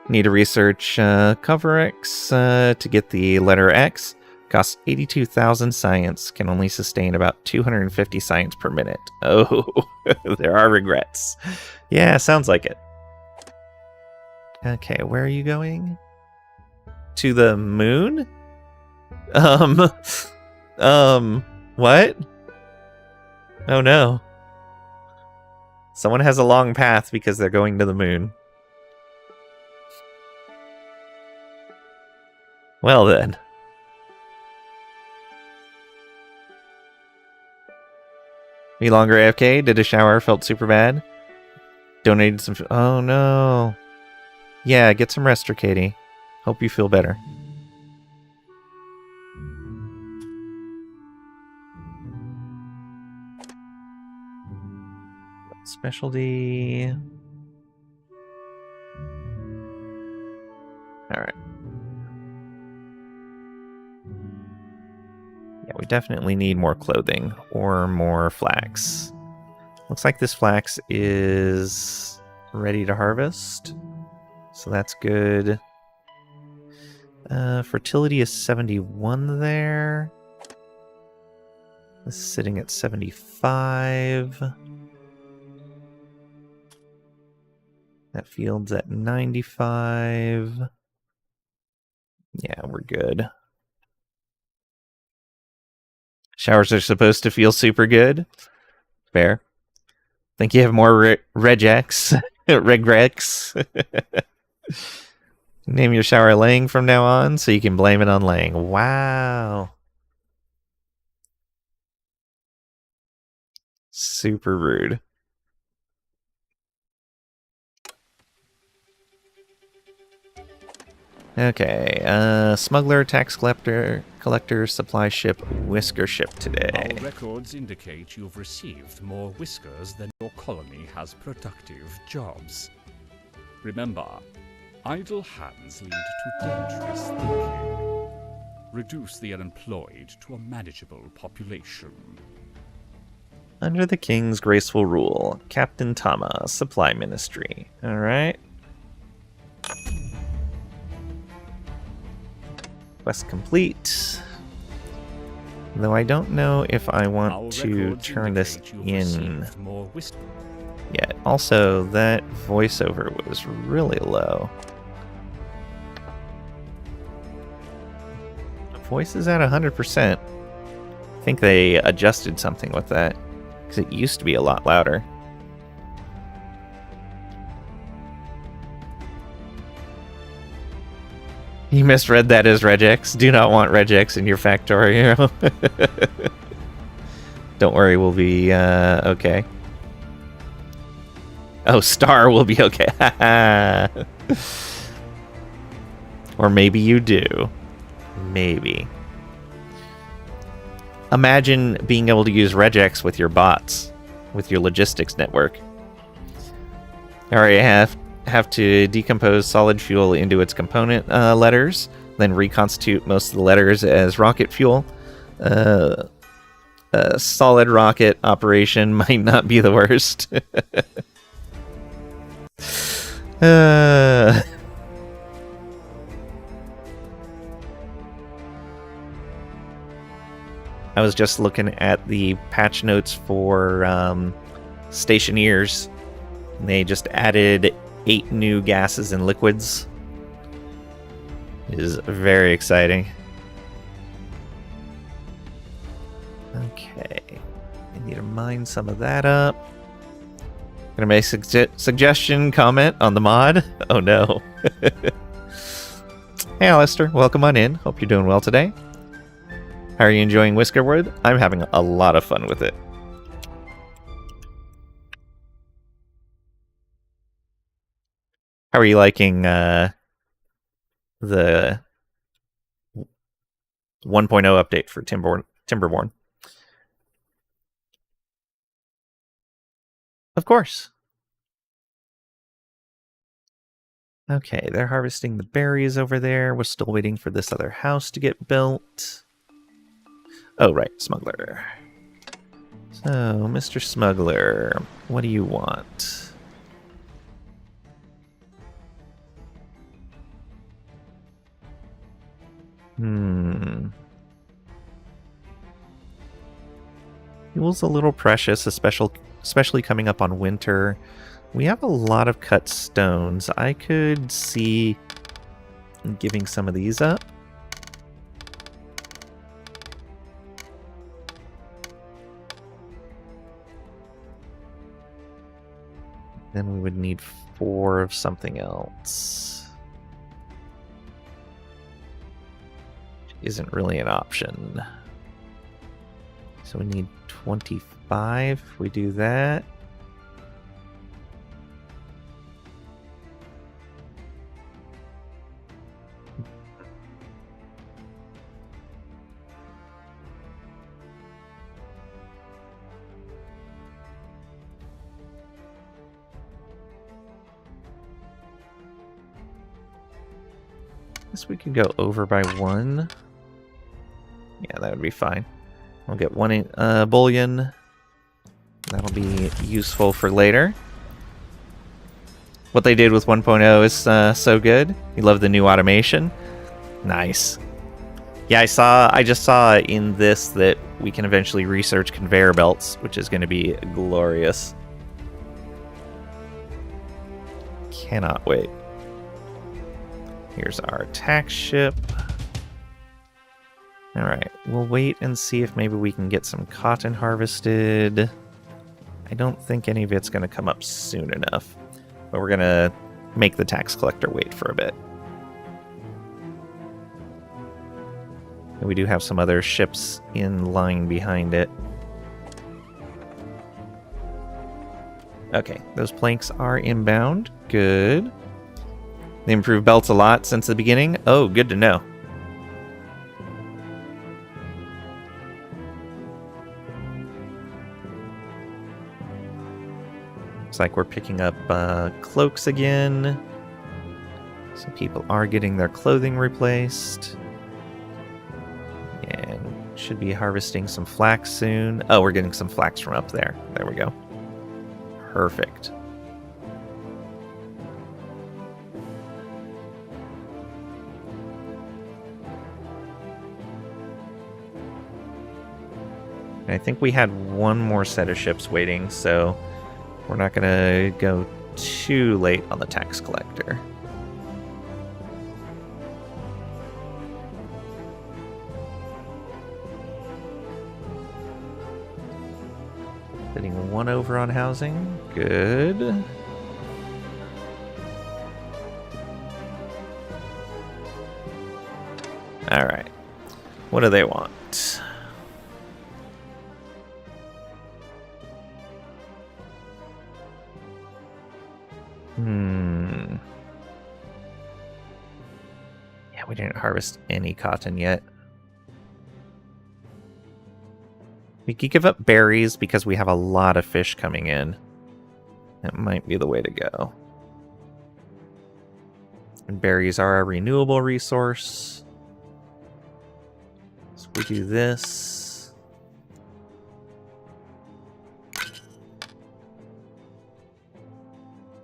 Need to research CoverX to get the letter X. Costs 82,000 science, can only sustain about 250 science per minute. Oh, there are regrets. Yeah, sounds like it. Okay, where are you going? To the moon? What? Oh no. Someone has a long path because they're going to the moon. Well then. Me longer AFK? Did a shower, felt super bad. Donated some... Oh no. Yeah, get some rest, Katie. Hope you feel better. Specialty... Alright. Yeah, we definitely need more clothing or more flax. Looks like this flax is ready to harvest. So that's good. Fertility is 71 there. This is sitting at 75. That field's at 95. Yeah, we're good. Showers are supposed to feel super good. Fair. Think you have more regex? Regrex? Name your shower laying from now on, so you can blame it on laying. Wow. Super rude. Okay, smuggler, tax collector, supply ship, whisker ship today. Our records indicate you've received more whiskers than your colony has productive jobs. Remember, idle hands lead to dangerous thinking. Reduce the unemployed to a manageable population. Under the king's graceful rule, Captain Tama, Supply Ministry. Alright. Quest complete. Though I don't know if I want to turn this in yet. Also, that voiceover was really low. The voice is at 100%. I think they adjusted something with that, because it used to be a lot louder. You misread that as regex. Do not want regex in your factorio. Don't worry, we'll be okay. Oh, Star will be okay. Or maybe you do. Maybe. Imagine being able to use regex with your bots, with your logistics network. Alright, have to decompose solid fuel into its component letters, then reconstitute most of the letters as rocket fuel. A solid rocket operation might not be the worst. I was just looking at the patch notes for Stationeers. They just added 8 new gases and liquids. It is very exciting. Okay. I need to mine some of that up. Gonna make a suggestion comment on the mod. Oh no. Hey Alistair, welcome on in. Hope you're doing well today. How are you enjoying Whiskerwood? I'm having a lot of fun with it. How are you liking the 1.0 update for Timberborn? Of course. Okay, they're harvesting the berries over there. We're still waiting for this other house to get built. Oh, right, smuggler. So, Mr. Smuggler, what do you want? Fuel's a little precious, especially coming up on winter. We have a lot of cut stones. I could see giving some of these up. Then we would need 4 of something else. Isn't really an option. So we need 25 if we do that. Guess we could go over by 1. Yeah, that would be fine. We'll get 1 bullion. That'll be useful for later. What they did with 1.0 is so good. You love the new automation. Nice. Yeah, I just saw in this that we can eventually research conveyor belts, which is going to be glorious. Cannot wait. Here's our tax ship. Alright, we'll wait and see if maybe we can get some cotton harvested. I don't think any of it's going to come up soon enough, but we're going to make the tax collector wait for a bit. And we do have some other ships in line behind it. Okay, those planks are inbound. Good. They improved belts a lot since the beginning. Oh, good to know. Looks like we're picking up cloaks again. So people are getting their clothing replaced. And should be harvesting some flax soon. Oh, we're getting some flax from up there. There we go. Perfect. I think we had one more set of ships waiting, so we're not going to go too late on the tax collector. Getting 1 over on housing. Good. All right. What do they want? Yeah, we didn't harvest any cotton yet. We could give up berries because we have a lot of fish coming in. That might be the way to go. And berries are a renewable resource. So we do this.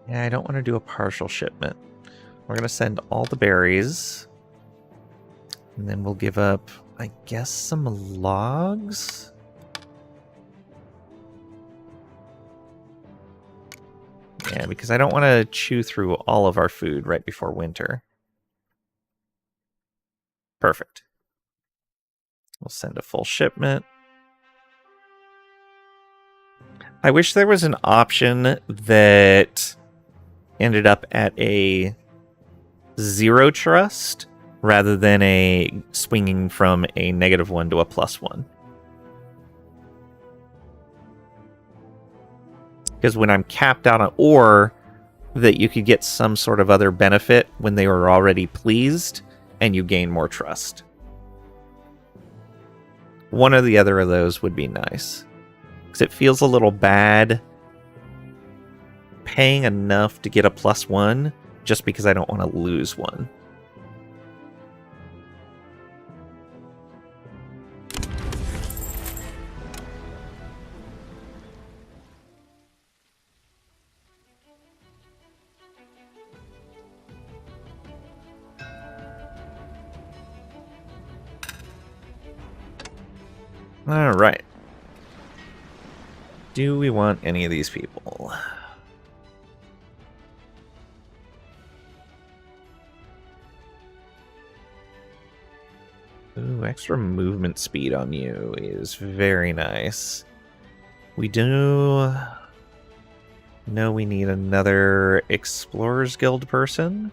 Yeah, I don't want to do a partial shipment. We're going to send all the berries. And then we'll give up, I guess, some logs. Yeah, because I don't want to chew through all of our food right before winter. Perfect. We'll send a full shipment. I wish there was an option that ended up at a 0 trust rather than a swinging from a -1 to a +1. Because when I'm capped out on, or that you could get some sort of other benefit when they were already pleased and you gain more trust. One or the other of those would be nice. Because it feels a little bad paying enough to get a +1 just because I don't want to lose one. All right. Do we want any of these people? Ooh, extra movement speed on you is very nice. We do know we need another Explorers Guild person.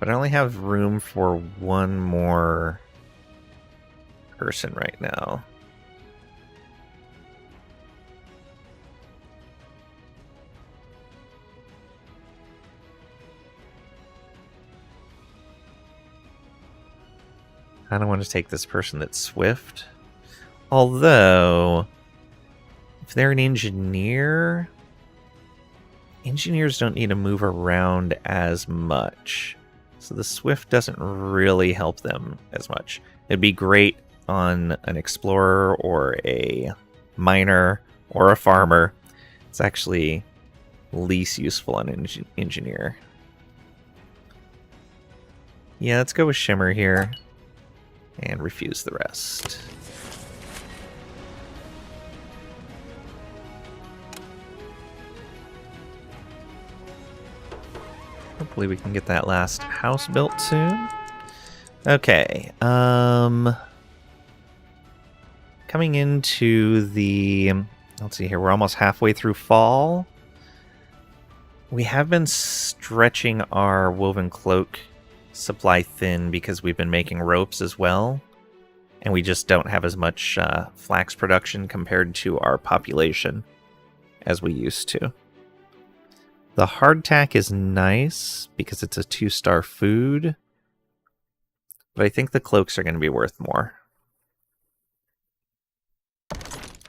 But I only have room for one more person right now. I don't want to take this person that's swift. Although, if they're an engineer, engineers don't need to move around as much. So the swift doesn't really help them as much. It'd be great on an explorer or a miner or a farmer. It's actually least useful on an engineer. Yeah, let's go with Shimmer here. And refuse the rest. Hopefully we can get that last house built soon. Okay, coming into the... Let's see here, we're almost halfway through fall. We have been stretching our woven cloak supply thin because we've been making ropes as well, and we just don't have as much flax production compared to our population as we used to. The hardtack is nice because it's a 2-star food, but I think the cloaks are going to be worth more.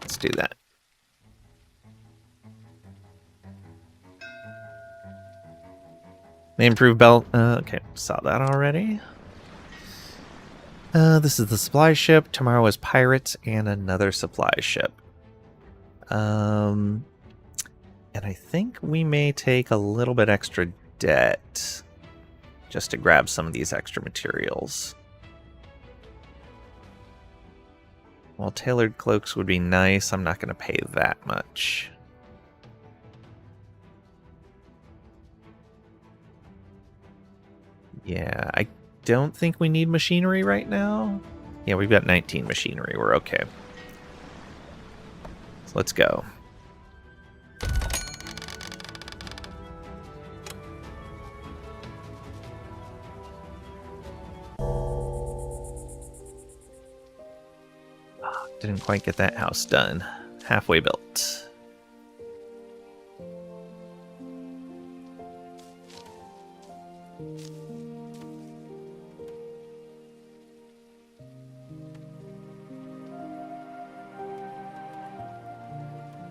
Let's do that. The improved belt. Okay, saw that already. This is the supply ship. Tomorrow is pirates and another supply ship. And I think we may take a little bit extra debt just to grab some of these extra materials. While tailored cloaks would be nice, I'm not going to pay that much. Yeah, I don't think we need machinery right now. Yeah, we've got 19 machinery. We're okay. So let's go. Didn't quite get that house done. Halfway built.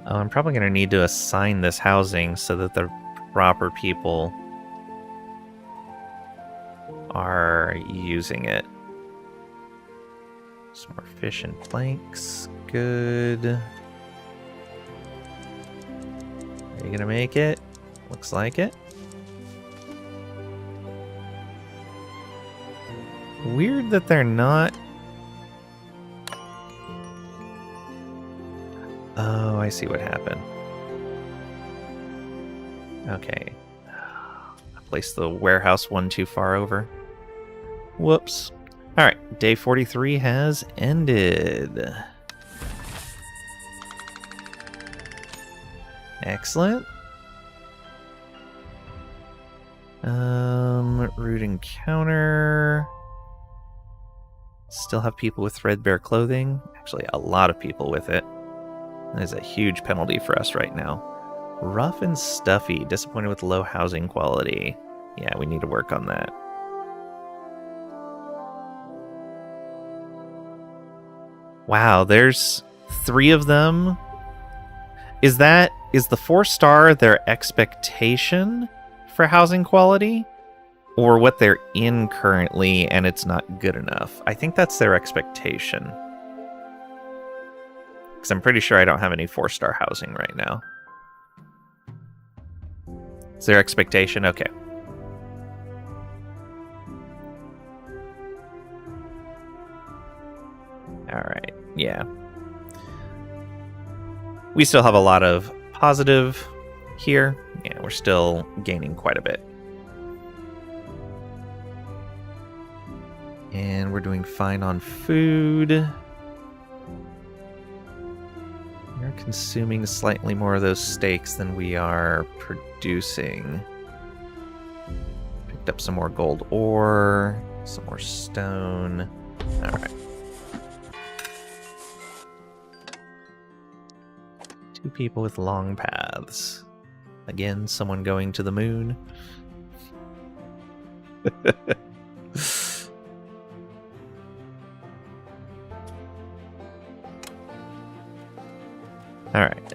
Oh, I'm probably going to need to assign this housing so that the proper people are using it. Some more fish and planks. Good. Are you going to make it? Looks like it. Weird that they're not. Oh, I see what happened. Okay. I placed the warehouse one too far over. Whoops. Alright, day 43 has ended. Excellent. Route encounter. Still have people with threadbare clothing. Actually, a lot of people with it. That is a huge penalty for us right now. Rough and stuffy. Disappointed with low housing quality. Yeah, we need to work on that. Wow, there's 3 of them. Is the 4-star their expectation for housing quality? Or what they're in currently and it's not good enough? I think that's their expectation. Because I'm pretty sure I don't have any 4-star housing right now. It's their expectation? Okay. Alright, yeah. We still have a lot of positive here. Yeah, we're still gaining quite a bit. And we're doing fine on food. We're consuming slightly more of those steaks than we are producing. Picked up some more gold ore, some more stone. Alright. 2 people with long paths. Again, someone going to the moon. Alright,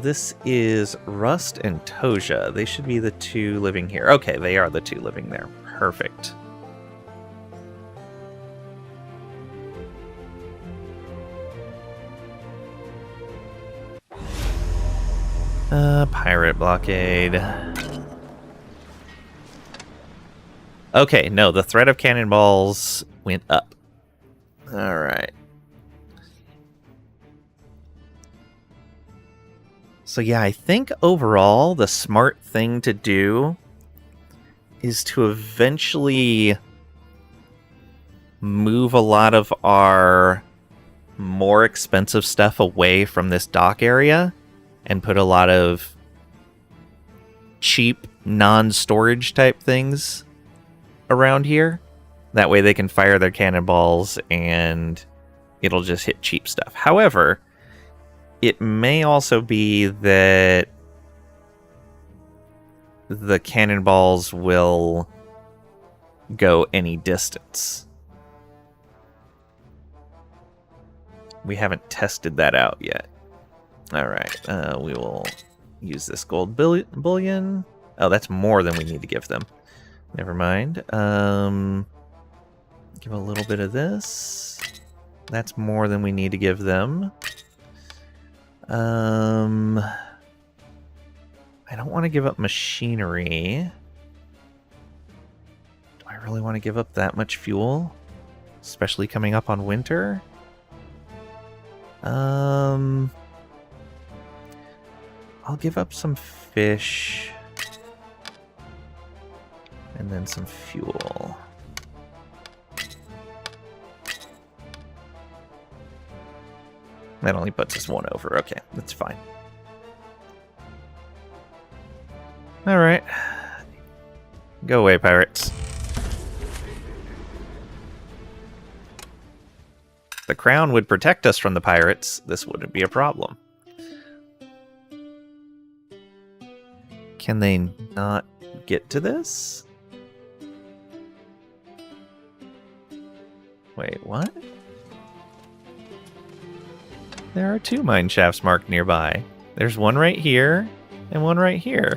this is Rust and Toja. They should be the 2 living here. Okay, they are the 2 living there. Perfect. Pirate blockade. Okay, no, the threat of cannonballs went up. Alright. So yeah, I think overall the smart thing to do is to eventually move a lot of our more expensive stuff away from this dock area and put a lot of cheap non-storage type things around here. That way they can fire their cannonballs and it'll just hit cheap stuff. However, it may also be that the cannonballs will go any distance. We haven't tested that out yet. Alright, we will use this gold bullion. Oh, that's more than we need to give them. Never mind. Give a little bit of this. That's more than we need to give them. I don't want to give up machinery. Do I really want to give up that much fuel? Especially coming up on winter? I'll give up some fish. And then some fuel. That only puts us 1 over. Okay, that's fine. Alright. Go away, pirates. The crown would protect us from the pirates. This wouldn't be a problem. Can they not get to this? Wait, what? There are 2 mine shafts marked nearby. There's one right here, and one right here.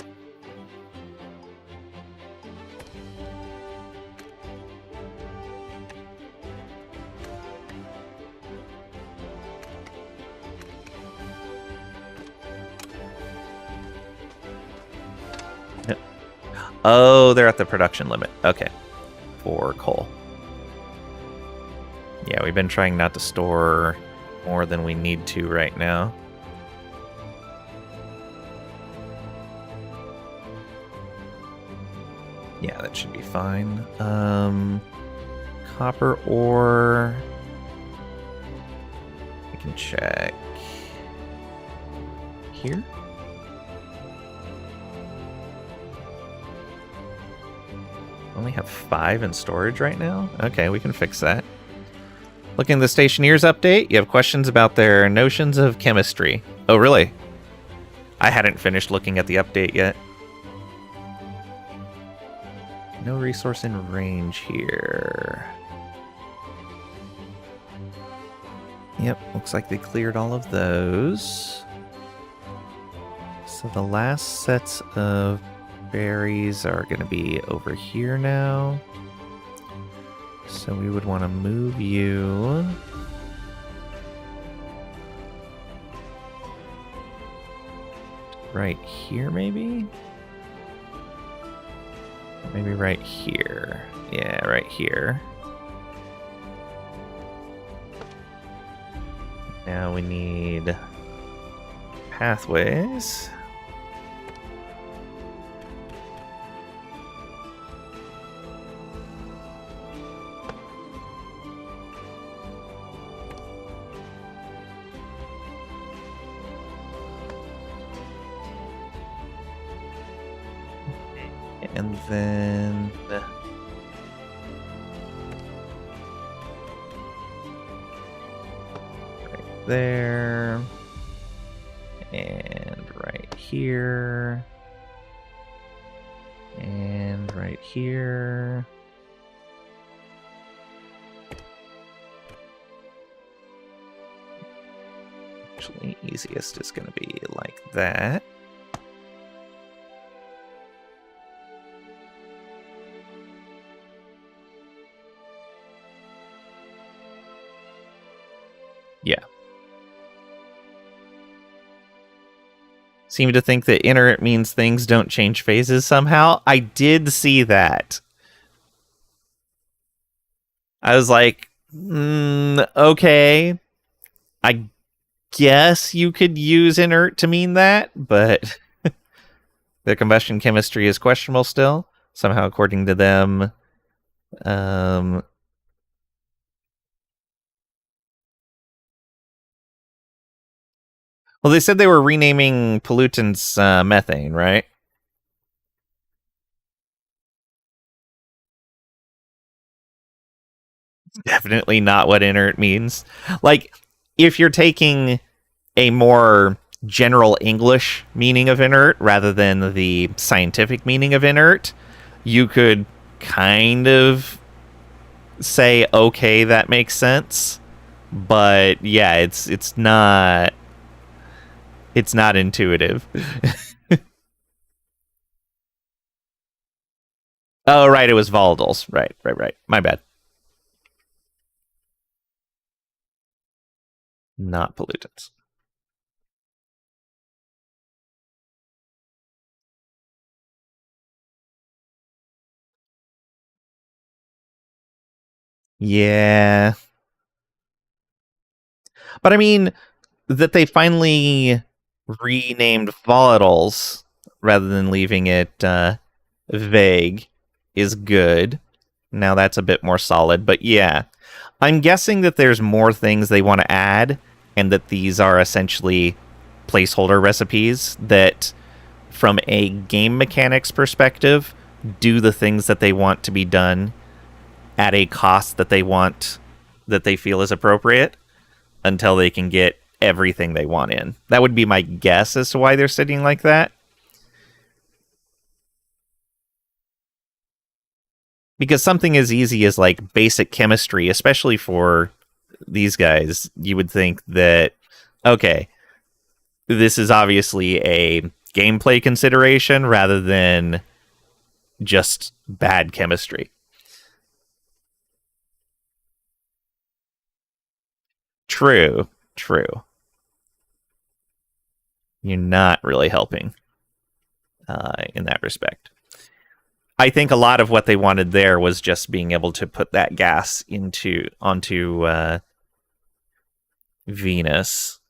Yep. Oh, they're at the production limit. Okay. For coal. Yeah, we've been trying not to store more than we need to right now. Yeah, that should be fine. Copper ore. I can check here. Only have 5 in storage right now? Okay, we can fix that. Looking at the Stationeers update, you have questions about their notions of chemistry. Oh, really? I hadn't finished looking at the update yet. No resource in range here. Yep, looks like they cleared all of those. So the last sets of berries are going to be over here now. So we would want to move you right here, maybe? Maybe right here. Yeah, right here. Now we need pathways. And then right there, and right here, and right here. Actually, easiest is going to be like that. Yeah. Seem to think that inert means things don't change phases somehow. I did see that. I was like, okay. I guess you could use inert to mean that, but the combustion chemistry is questionable still. Somehow, according to them, well, they said they were renaming pollutants methane, right? Definitely not what inert means. Like, if you're taking a more general English meaning of inert rather than the scientific meaning of inert, you could kind of say, okay, that makes sense. But yeah, it's not intuitive. Oh, right, it was volatiles. Right. My bad. Not pollutants. Yeah. But I mean, that they finally renamed volatiles rather than leaving it vague is good. Now that's a bit more solid. But yeah, I'm guessing that there's more things they want to add, and that these are essentially placeholder recipes that, from a game mechanics perspective, do the things that they want to be done at a cost that they feel is appropriate until they can get everything they want in. That would be my guess as to why they're sitting like that. Because something as easy as like basic chemistry, especially for these guys, you would think that, okay, this is obviously a gameplay consideration rather than just bad chemistry. True. You're not really helping in that respect. I think a lot of what they wanted there was just being able to put that gas onto Venus,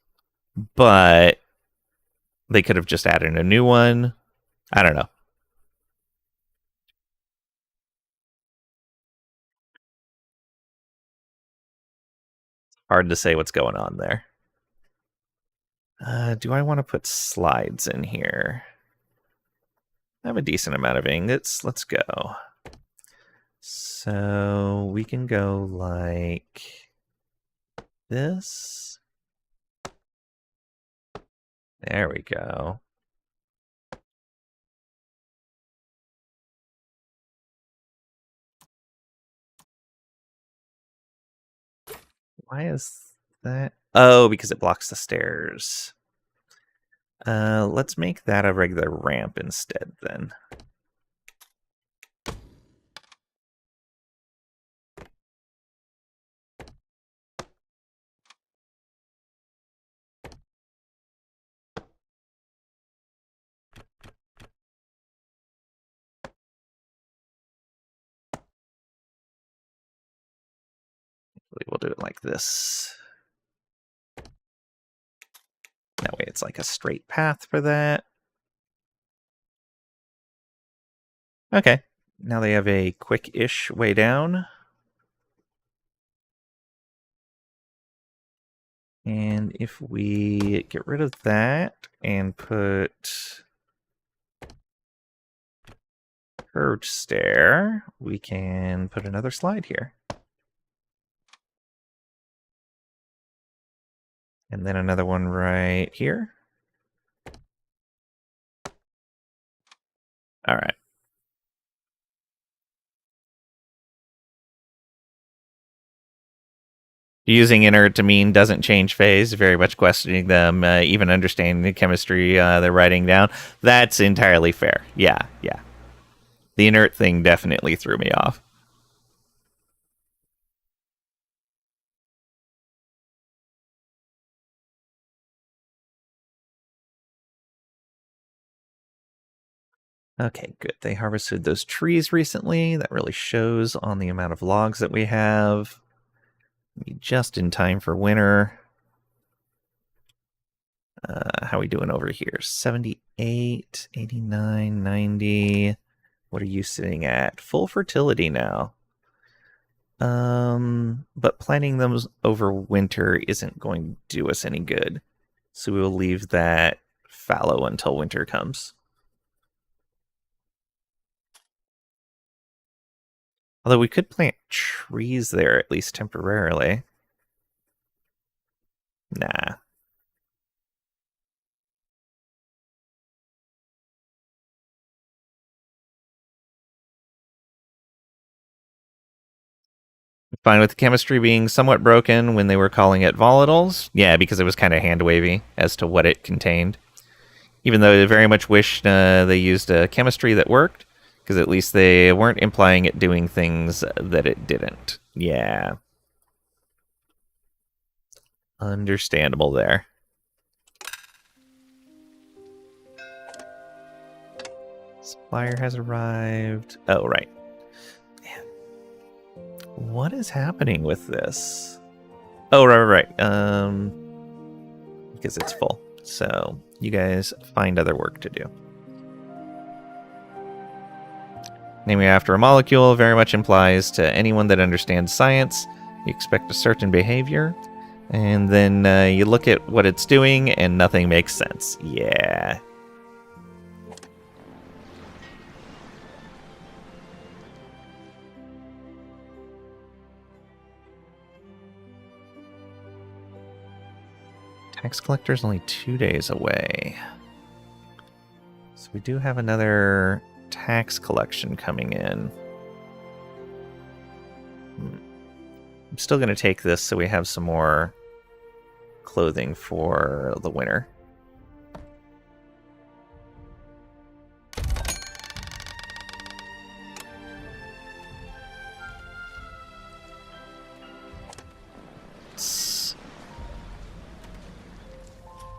but they could have just added a new one. I don't know. Hard to say what's going on there. Do I want to put slides in here? I have a decent amount of ingots. Let's go. So we can go like this. There we go. Why is that? Oh, because it blocks the stairs. Let's make that a regular ramp instead then. We'll do it like this. That way it's like a straight path for that. Okay, now they have a quick-ish way down. And if we get rid of that and put curved stair, we can put another slide here. And then another one right here. All right. Using inert to mean doesn't change phase, very much questioning them, even understanding the chemistry they're writing down. That's entirely fair. Yeah. The inert thing definitely threw me off. Okay, good. They harvested those trees recently. That really shows on the amount of logs that we have. Just in time for winter. How are we doing over here? 78, 89, 90. What are you sitting at? Full fertility now. But planting them over winter isn't going to do us any good. So we will leave that fallow until winter comes. Although we could plant trees there, at least temporarily. Nah. Fine with the chemistry being somewhat broken when they were calling it volatiles. Yeah, because it was kind of hand-wavy as to what it contained. Even though I very much wished they used a chemistry that worked, because at least they weren't implying it doing things that it didn't. Yeah. Understandable there. Supplier has arrived. Oh, right. Man. What is happening with this? Oh, right. Because it's full. So you guys find other work to do. Naming after a molecule very much implies to anyone that understands science, you expect a certain behavior, and then you look at what it's doing and nothing makes sense. Yeah. Tax collector's only 2 days away. So we do have another tax collection coming in. I'm still going to take this so we have some more clothing for the winter.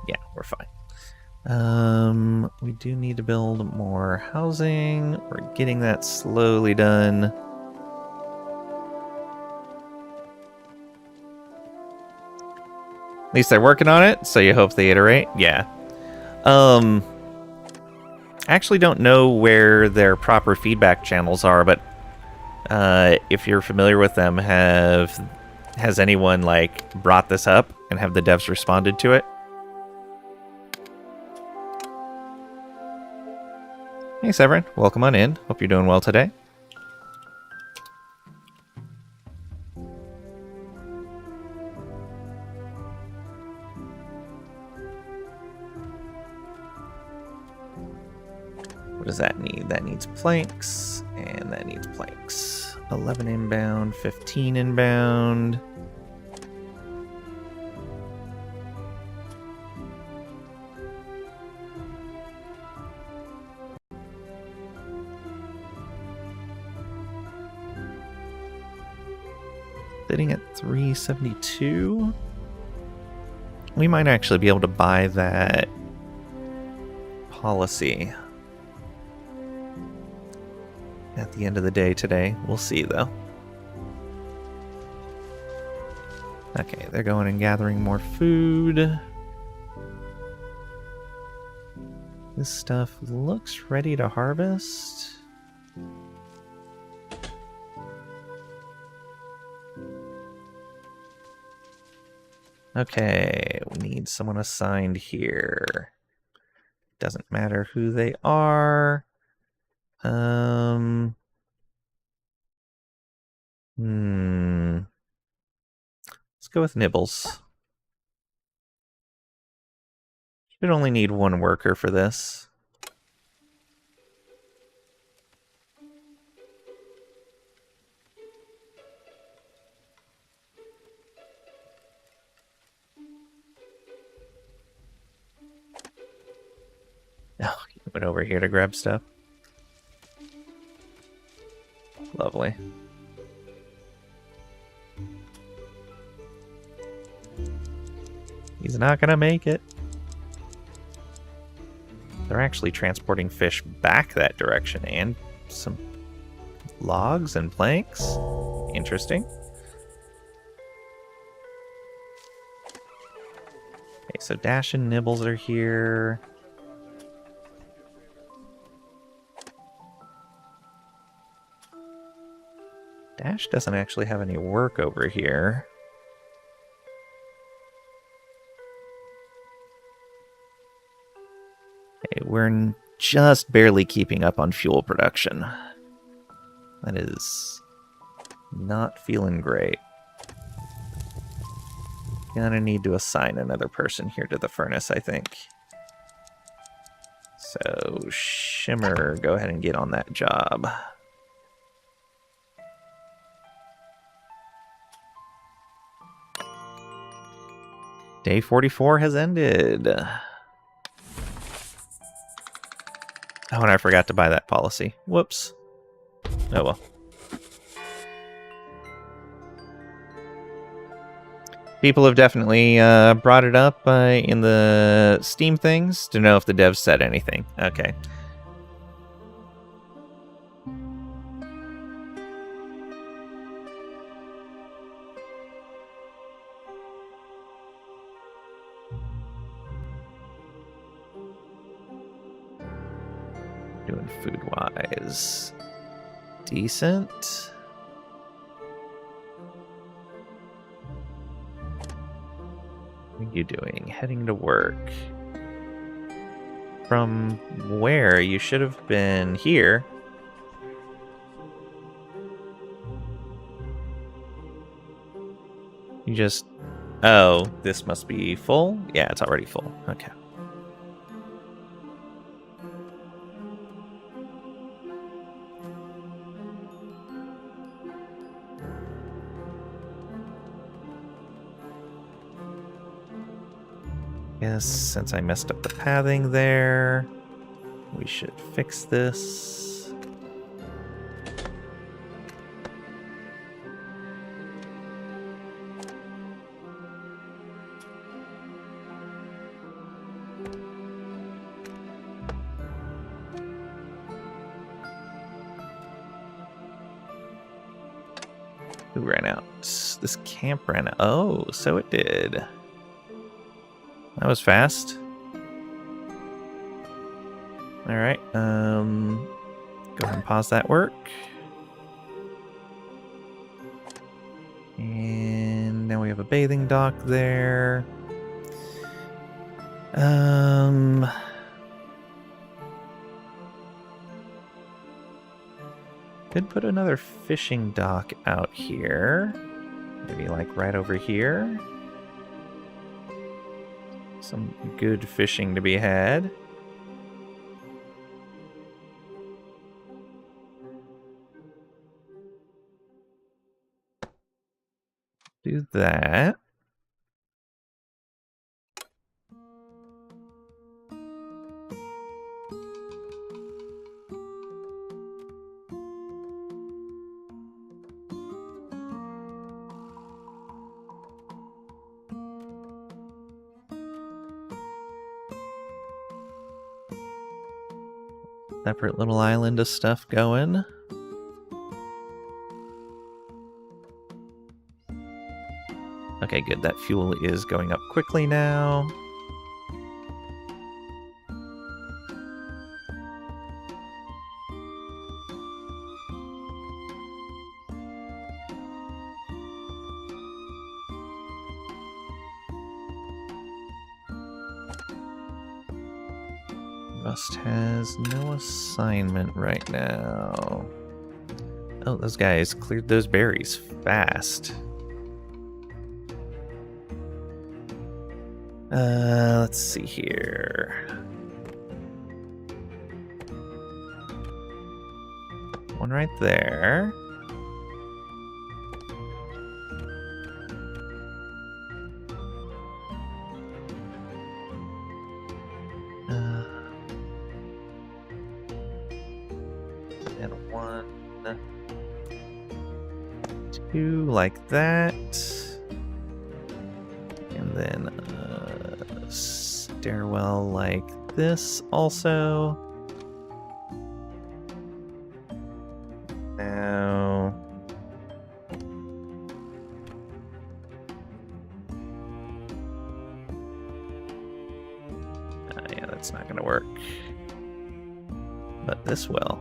Yeah, we're fine. We do need to build more housing. We're getting that slowly done. At least they're working on it, so you hope they iterate. Yeah. I actually don't know where their proper feedback channels are, but if you're familiar with them, has anyone like brought this up and have the devs responded to it? Hey Severin, welcome on in. Hope you're doing well today. What does that need? That needs planks, and that needs planks. 11 inbound, 15 inbound. Sitting at 372. We might actually be able to buy that policy at the end of the day today. We'll see, though. Okay, they're going and gathering more food. This stuff looks ready to harvest. Okay, we need someone assigned here. Doesn't matter who they are. Let's go with Nibbles. Should only need one worker for this. Oh, he went over here to grab stuff. Lovely. He's not gonna make it. They're actually transporting fish back that direction and some logs and planks. Interesting. Okay, so Dash and Nibbles are here. Dash doesn't actually have any work over here. Okay, we're just barely keeping up on fuel production. That is not feeling great. Gonna need to assign another person here to the furnace, I think. So, Shimmer, go ahead and get on that job. Day 44 has ended. Oh, and I forgot to buy that policy. Whoops. Oh well. People have definitely brought it up in the Steam things to know if the devs said anything. Okay. Doing food-wise. Decent. What are you doing? Heading to work. From where? You should have been here. You just... Oh, this must be full? Yeah, it's already full. Okay. Yes, since I messed up the pathing there, we should fix this. Who ran out? This camp ran out. Oh, so it did. That was fast. Alright, go ahead and pause that work. And now we have a bathing dock there. Could put another fishing dock out here. Maybe like right over here. Some good fishing to be had. Do that. Separate little island of stuff going. Okay, good. That fuel is going up quickly now. Rust has no assignment right now. Oh, those guys cleared those berries fast. Let's see here. One right there. And one, two like that. And then a stairwell like this also. Now, yeah, that's not going to work. But this will.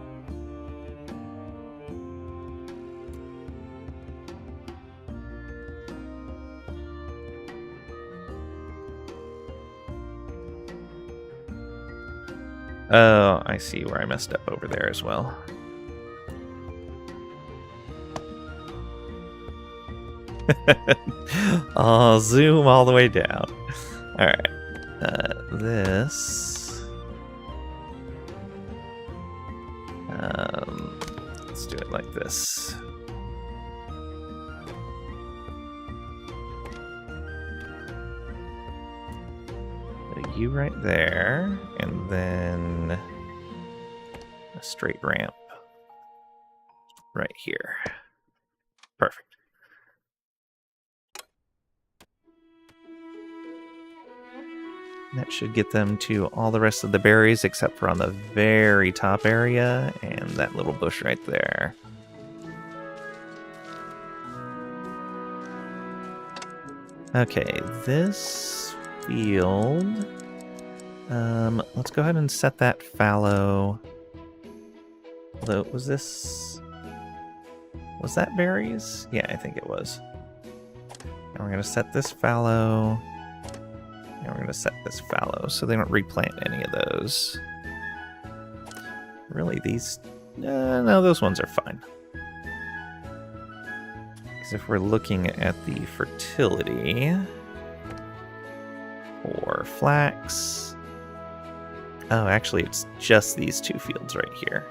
Oh, I see where I messed up over there as well. I'll zoom all the way down. Alright. This. Let's do it like this. Put you right there, and then a straight ramp right here. Perfect. That should get them to all the rest of the berries except for on the very top area and that little bush right there. Okay, this field. Let's go ahead and set that fallow. Although, was that berries? Yeah, I think it was. And we're going to set this fallow. And we're going to set this fallow so they don't replant any of those. Really, these... no, those ones are fine. Because if we're looking at the fertility for flax... Oh, actually, it's just these two fields right here.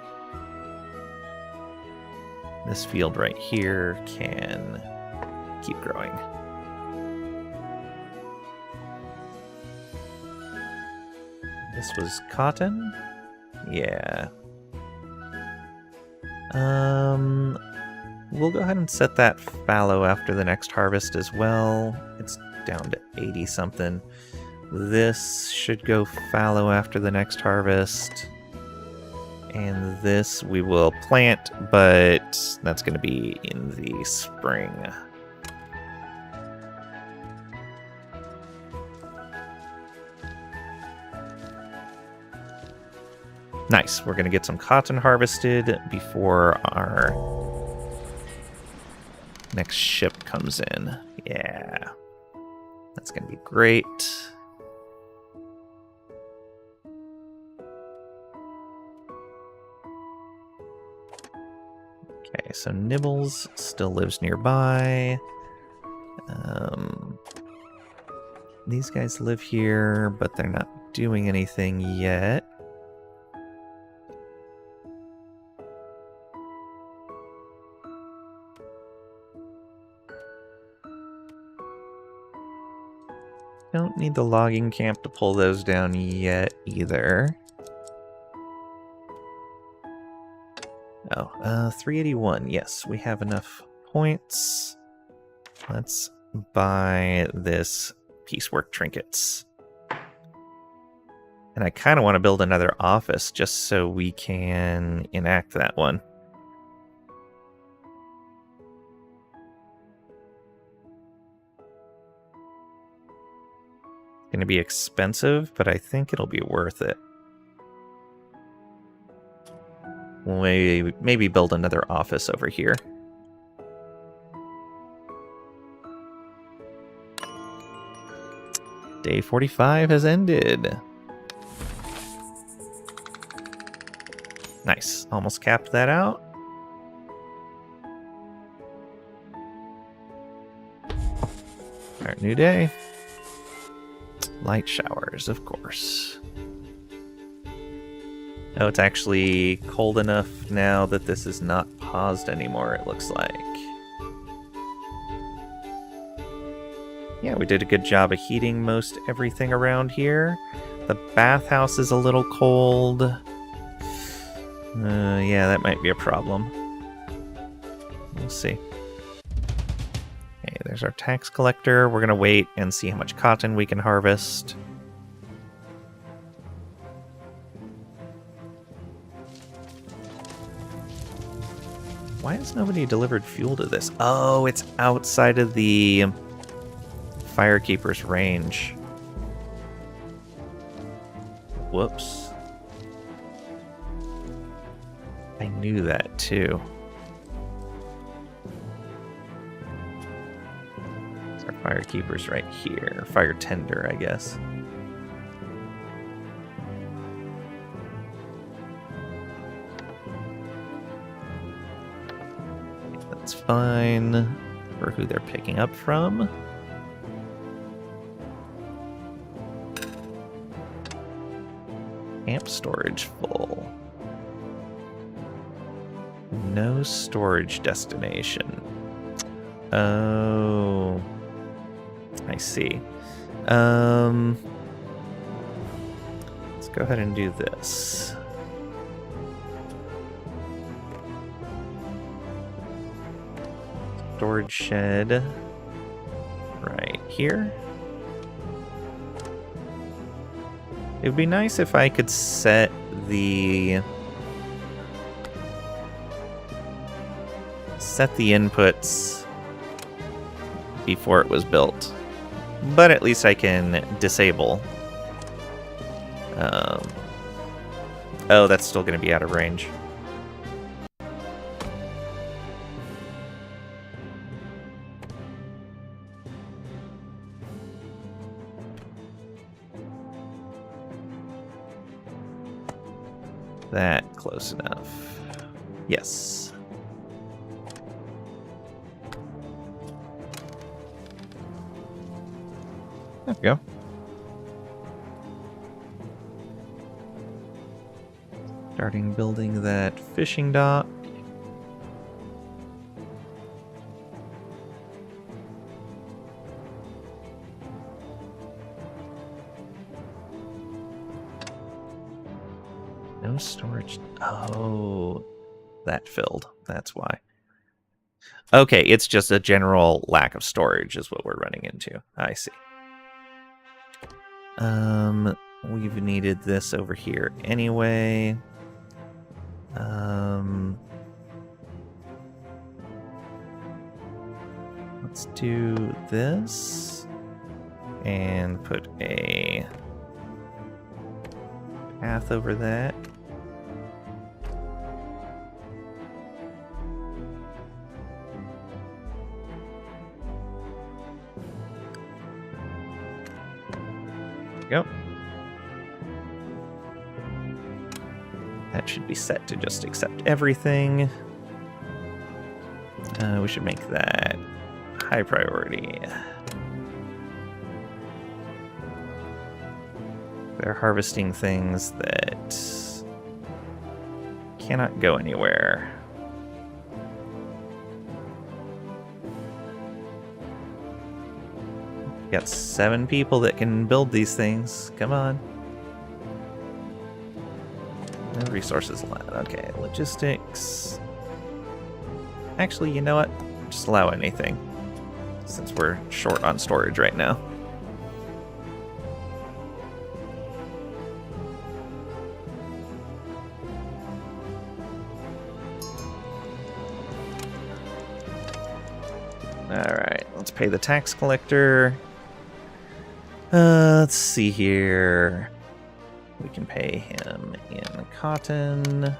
This field right here can keep growing. This was cotton? Yeah. We'll go ahead and set that fallow after the next harvest as well. It's down to 80 something. This should go fallow after the next harvest. And this we will plant, but that's going to be in the spring. Nice. We're going to get some cotton harvested before our next ship comes in. Yeah. That's going to be great. Okay, so Nibbles still lives nearby. These guys live here, but they're not doing anything yet. Don't need the logging camp to pull those down yet either. Oh, 381. Yes, we have enough points. Let's buy this piecework trinkets. And I kind of want to build another office just so we can enact that one. Going to be expensive, but I think it'll be worth it. We'll maybe build another office over here. Day 45 has ended. Nice. Almost capped that out. Alright, new day. Light showers, of course. Oh, it's actually cold enough now that this is not paused anymore, it looks like. Yeah, we did a good job of heating most everything around here. The bathhouse is a little cold. Yeah, that might be a problem. We'll see. Okay, there's our tax collector. We're gonna wait and see how much cotton we can harvest. Why has nobody delivered fuel to this? Oh, it's outside of the Firekeeper's range. Whoops. I knew that too. So our Firekeeper's right here. Fire tender, I guess. That's fine for who they're picking up from. Camp storage full. No storage destination. Oh, I see. Let's go ahead and do this. Storage shed right here. It would be nice if I could set the inputs before it was built, but at least I can disable. Oh, that's still going to be out of range. That close enough. Yes. There we go. Starting building that fishing dock. No storage. Oh, that filled. That's why. Okay, it's just a general lack of storage is what we're running into. I see. We've needed this over here anyway. Let's do this and put a path over that. Go. That should be set to just accept everything. We should make that high priority. They're harvesting things that cannot go anywhere. Got 7 people that can build these things. Come on. No resources allowed. Okay, logistics. Actually, you know what? Just allow anything, since we're short on storage right now. Alright, let's pay the tax collector. Let's see here. We can pay him in cotton.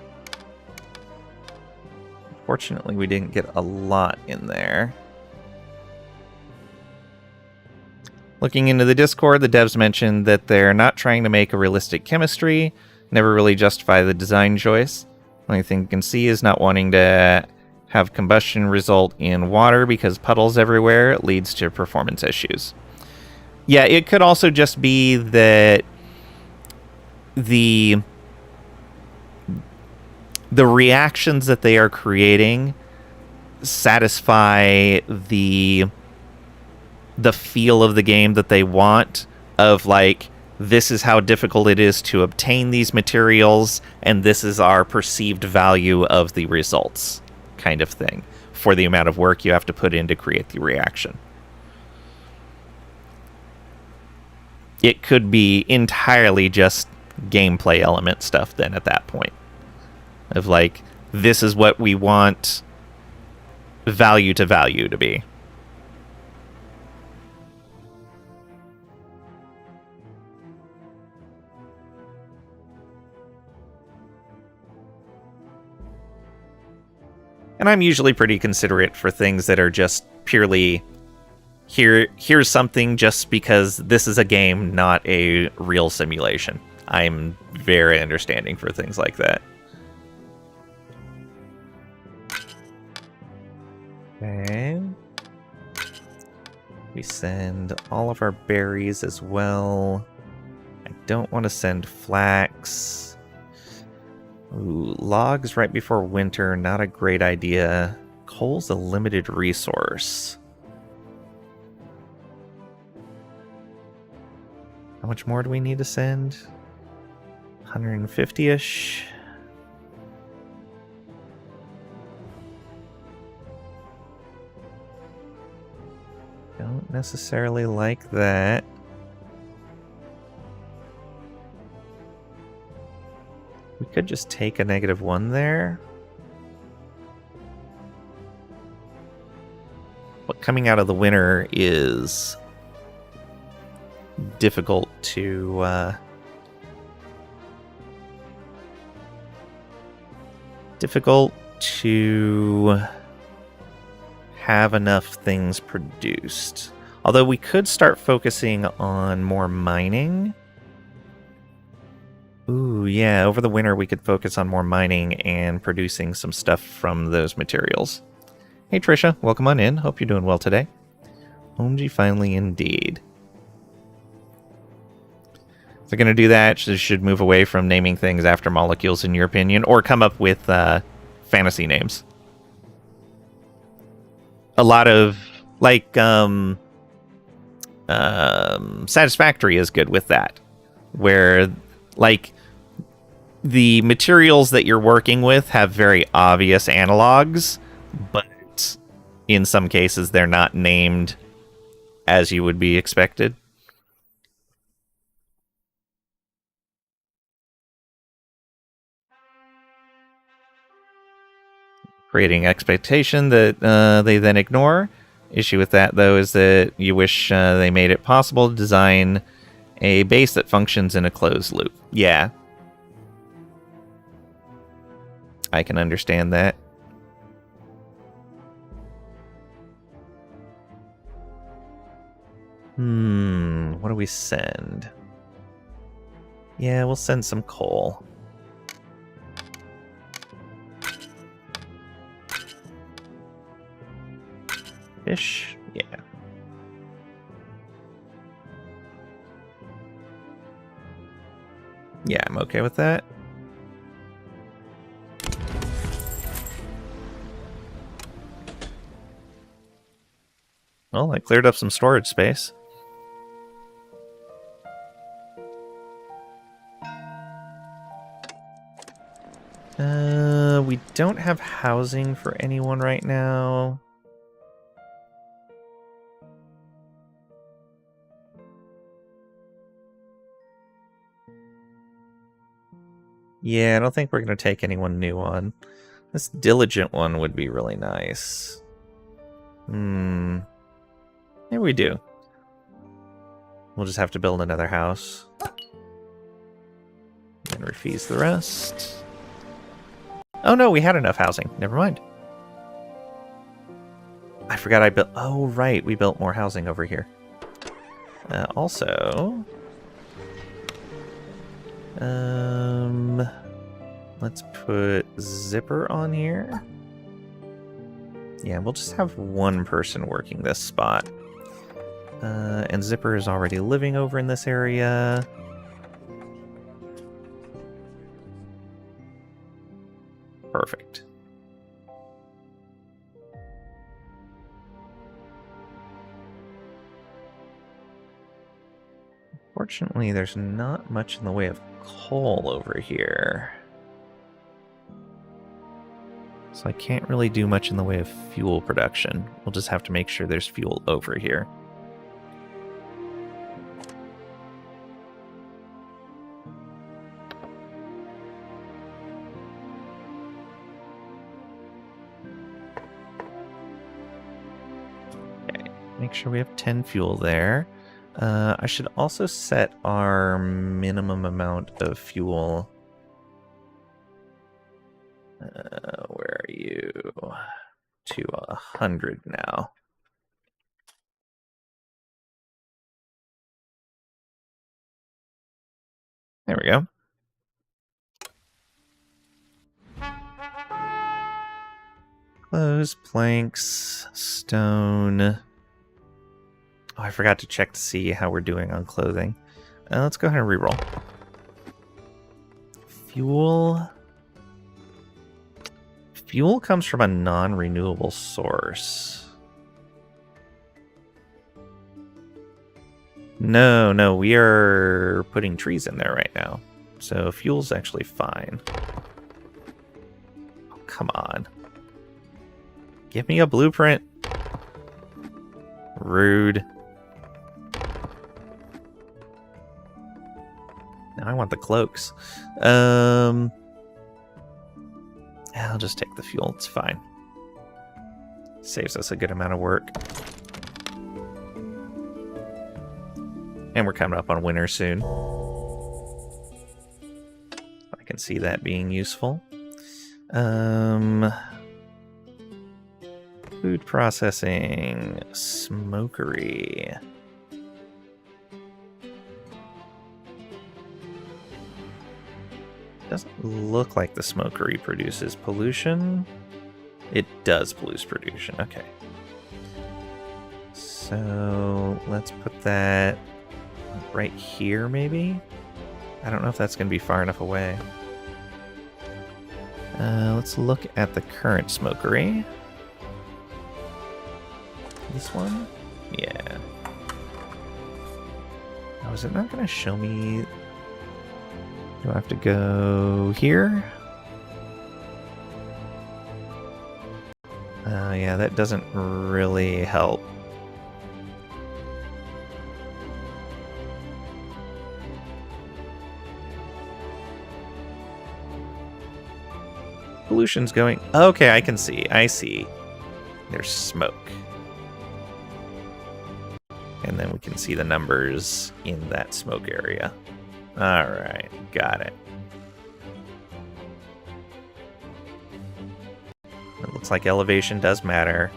Fortunately, we didn't get a lot in there. Looking into the Discord, the devs mentioned that they're not trying to make a realistic chemistry, never really justify the design choice. Only thing you can see is not wanting to have combustion result in water because puddles everywhere leads to performance issues. Yeah, it could also just be that the reactions that they are creating satisfy the feel of the game that they want, of like, this is how difficult it is to obtain these materials, and this is our perceived value of the results, kind of thing, for the amount of work you have to put in to create the reaction. It could be entirely just gameplay element stuff then at that point. Of like, this is what we want value to value to be. And I'm usually pretty considerate for things that are just purely, here's something just because this is a game, not a real simulation. I'm very understanding for things like that. Okay. We send all of our berries as well. I don't want to send flax. Ooh, logs right before winter, not a great idea. Coal's a limited resource. How much more do we need to send? 150-ish. Don't necessarily like that. We could just take a -1 there. But coming out of the winter is difficult to have enough things produced. Although we could start focusing on more mining. Ooh, yeah, over the winter we could focus on more mining and producing some stuff from those materials. Hey Trisha, welcome on in. Hope you're doing well today. OMG finally indeed. If they're going to do that, they should move away from naming things after molecules, in your opinion, or come up with fantasy names. A lot of, like, Satisfactory is good with that. Where, like, the materials that you're working with have very obvious analogs, but in some cases they're not named as you would be expected. Creating expectation that they then ignore. Issue with that, though, is that you wish they made it possible to design a base that functions in a closed loop. Yeah. I can understand that. What do we send? Yeah, we'll send some coal. Fish? Yeah. Yeah, I'm okay with that. Well, I cleared up some storage space. We don't have housing for anyone right now. Yeah, I don't think we're going to take anyone new on. This diligent one would be really nice. Maybe we do. We'll just have to build another house. And refees the rest. Oh no, we had enough housing. Never mind. I forgot I built... Oh, right. We built more housing over here. Also... Let's put Zipper on here. Yeah, we'll just have one person working this spot. And Zipper is already living over in this area. Perfect. Fortunately, there's not much in the way of coal over here. So I can't really do much in the way of fuel production. We'll just have to make sure there's fuel over here. Okay, make sure we have 10 fuel there. I should also set our minimum amount of fuel. Where are you? To 100 now. There we go. Clothes, planks, stone. Oh, I forgot to check to see how we're doing on clothing. Let's go ahead and reroll. Fuel. Fuel comes from a non-renewable source. No, we are putting trees in there right now. So fuel's actually fine. Oh, come on. Give me a blueprint. Rude. Now I want the cloaks. I'll just take the fuel. It's fine. Saves us a good amount of work. And we're coming up on winter soon. I can see that being useful. Food processing. Smokery. Doesn't look like the smokery produces pollution. It does produce pollution. Okay. So let's put that right here, maybe? I don't know if that's going to be far enough away. Let's look at the current smokery. This one? Yeah. Oh, is it not going to show me? Do I have to go here? Yeah, that doesn't really help. Pollution's going... Okay, I can see. I see. There's smoke. And then we can see the numbers in that smoke area. Alright, got it. It looks like elevation does matter.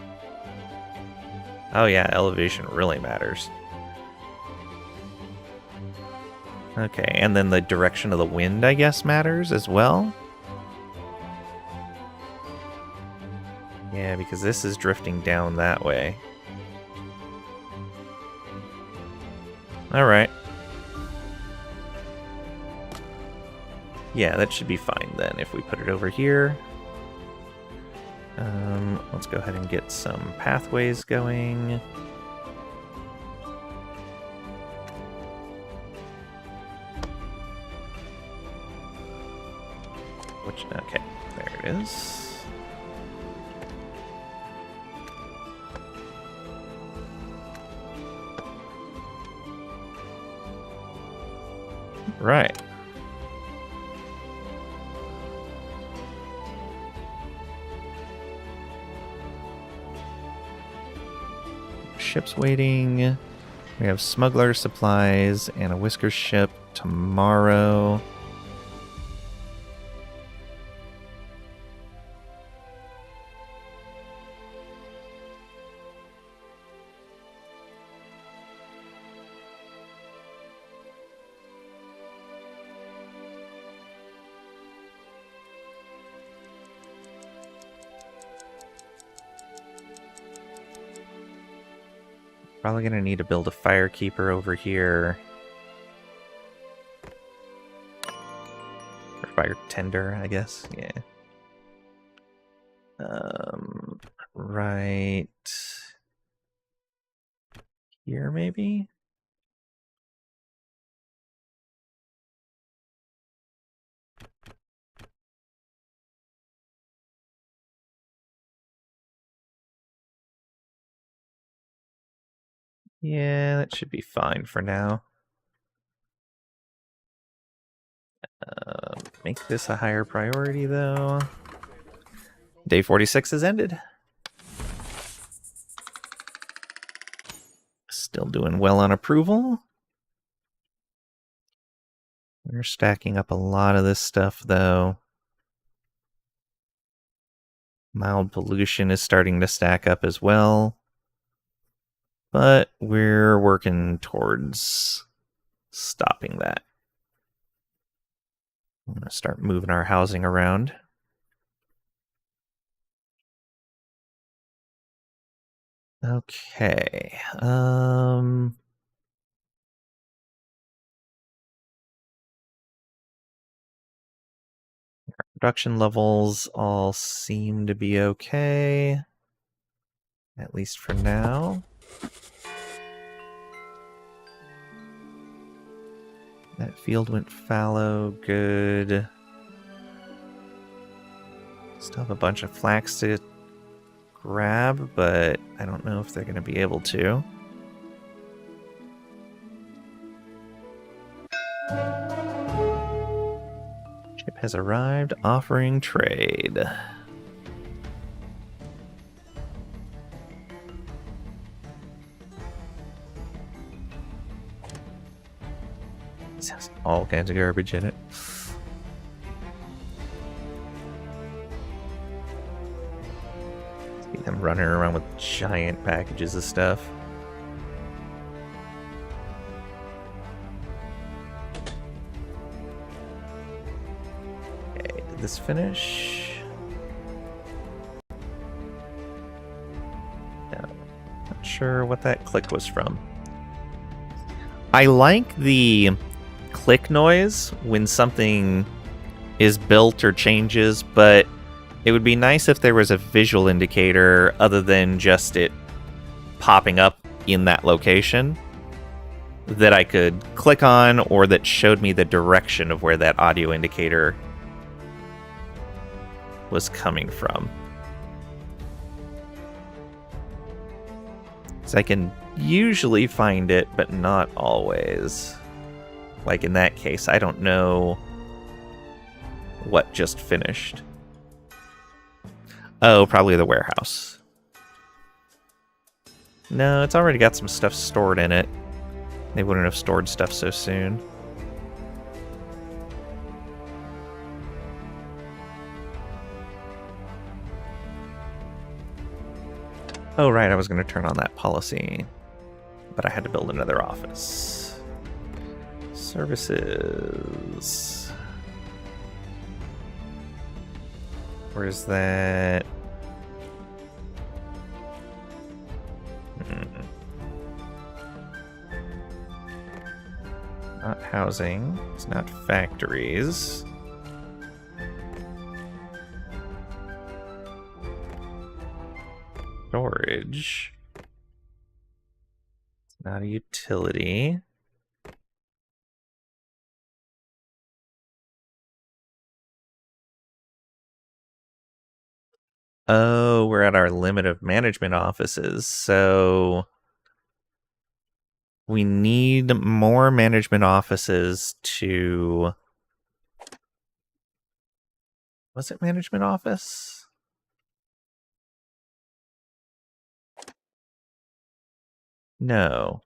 Oh yeah, elevation really matters. Okay, and then the direction of the wind, I guess, matters as well. Yeah, because this is drifting down that way. Alright. Yeah, that should be fine then if we put it over here. Let's go ahead and get some pathways going. Okay, there it is. Right. Ships waiting. We have smuggler supplies and a Whisker ship tomorrow. Probably gonna need to build a firekeeper over here. Or bartender, I guess. Yeah. Right here, maybe? Yeah, that should be fine for now. Make this a higher priority, though. Day 46 has ended. Still doing well on approval. We're stacking up a lot of this stuff, though. Mild pollution is starting to stack up as well. But we're working towards stopping that. I'm going to start moving our housing around. Okay. Production levels all seem to be okay. At least for now. That field went fallow. Good. Still have a bunch of flax to grab, but I don't know if they're going to be able to. Ship has arrived, offering trade. This has all kinds of garbage in it. See them running around with giant packages of stuff. Okay, did this finish? No. Not sure what that click was from. I like the click noise when something is built or changes, but it would be nice if there was a visual indicator other than just it popping up in that location that I could click on or that showed me the direction of where that audio indicator was coming from. So I can usually find it, but not always. Like in that case, I don't know what just finished. Oh, probably the warehouse. No, it's already got some stuff stored in it. They wouldn't have stored stuff so soon. Oh, right, I was going to turn on that policy, but I had to build another office. Services. Where's that? Not housing. It's not factories. Storage. It's not a utility. Oh, we're at our limit of management offices, so we need more management offices to... Was it management office? No.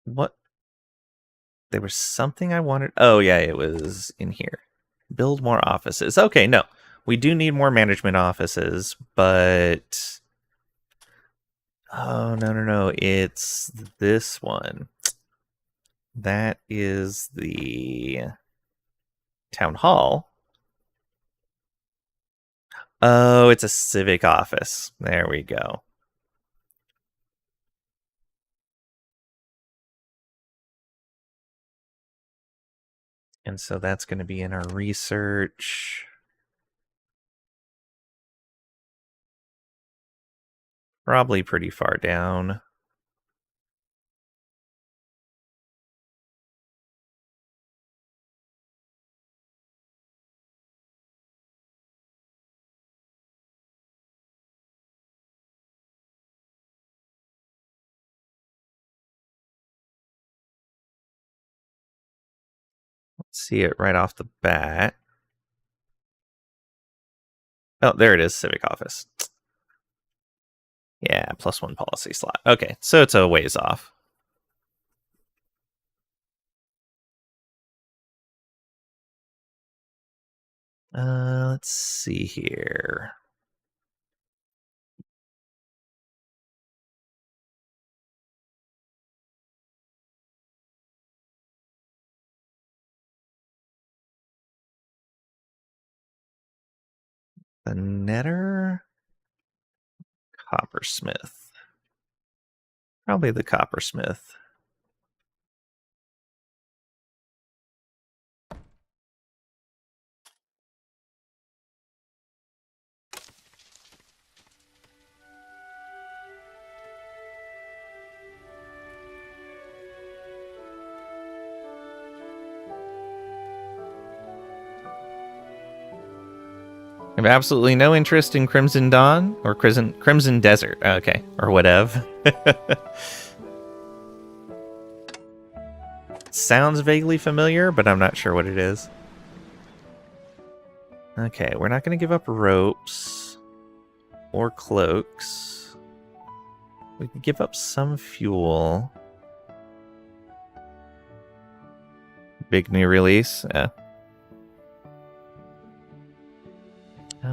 What? There was something I wanted. Oh, yeah, it was in here. Build more offices. Okay, no. We do need more management offices, but... Oh, no. It's this one. That is the town hall. Oh, it's a civic office. There we go. And so that's going to be in our research. Probably pretty far down. Let's see it right off the bat. Oh, there it is, Civic Office. Yeah, +1 policy slot. Okay, so it's a ways off. Let's see here. The Netter? Coppersmith. Probably the Coppersmith. I have absolutely no interest in Crimson Dawn or Crimson Desert. Okay, or whatever. Sounds vaguely familiar, but I'm not sure what it is. Okay, we're not going to give up ropes or cloaks. We can give up some fuel. Big new release. Yeah.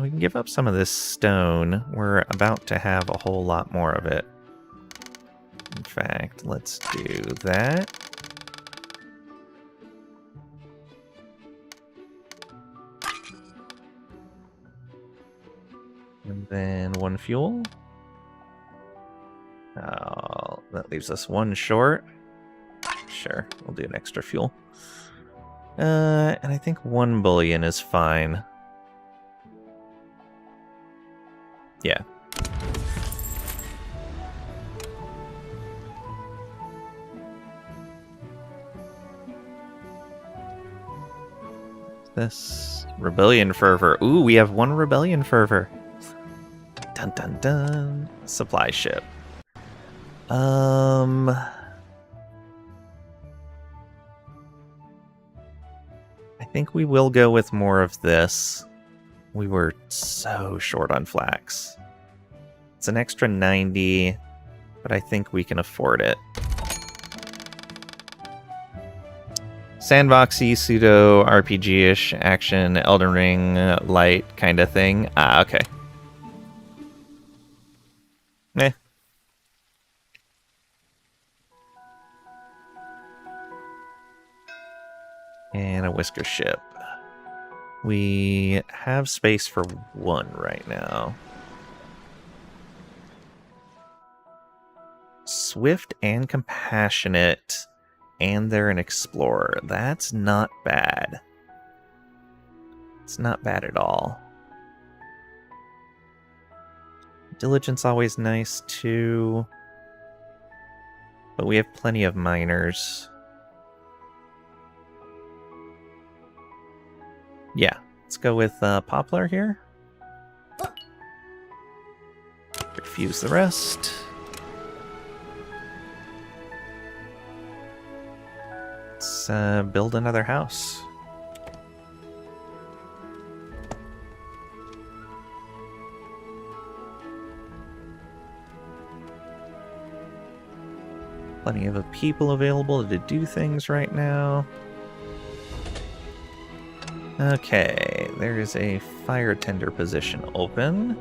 We can give up some of this stone. We're about to have a whole lot more of it. In fact, let's do that. And then 1 fuel. Oh, that leaves us 1 short. Sure, we'll do an extra fuel. And I think 1 bullion is fine. Yeah. This rebellion fervor. Ooh, we have 1 rebellion fervor. Dun dun dun. Supply ship. I think we will go with more of this. We were so short on flax. It's an extra 90, but I think we can afford it. Sandboxy, pseudo RPG-ish action, Elden Ring light kind of thing. Ah, okay. Eh. And a whisker ship. We have space for 1 right now. Swift and compassionate, and they're an explorer. That's not bad. It's not bad at all. Diligence always nice too, but we have plenty of miners. Yeah, let's go with Poplar here. Refuse the rest. Let's build another house. Plenty of people available to do things right now. Okay, there is a fire tender position open.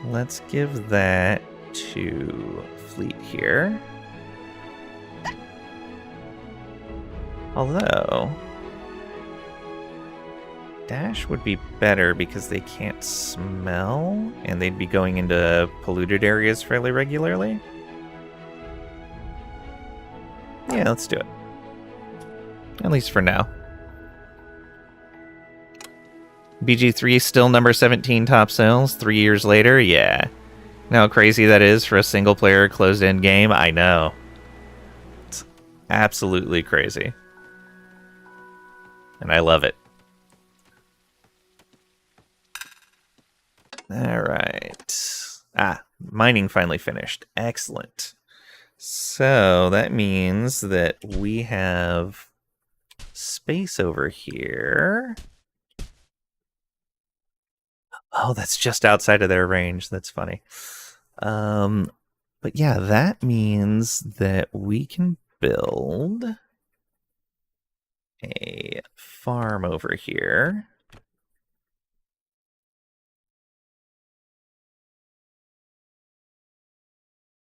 Let's give that to Fleet here. Although, Dash would be better because they can't smell, and they'd be going into polluted areas fairly regularly. Yeah, let's do it. At least for now. BG3 still number 17 top sales 3 years later? Yeah. You know how crazy that is for a single player closed-end game? I know. It's absolutely crazy. And I love it. Alright. Mining finally finished. Excellent. So that means that we have space over here. Oh, that's just outside of their range. That's funny. But yeah, that means that we can build a farm over here.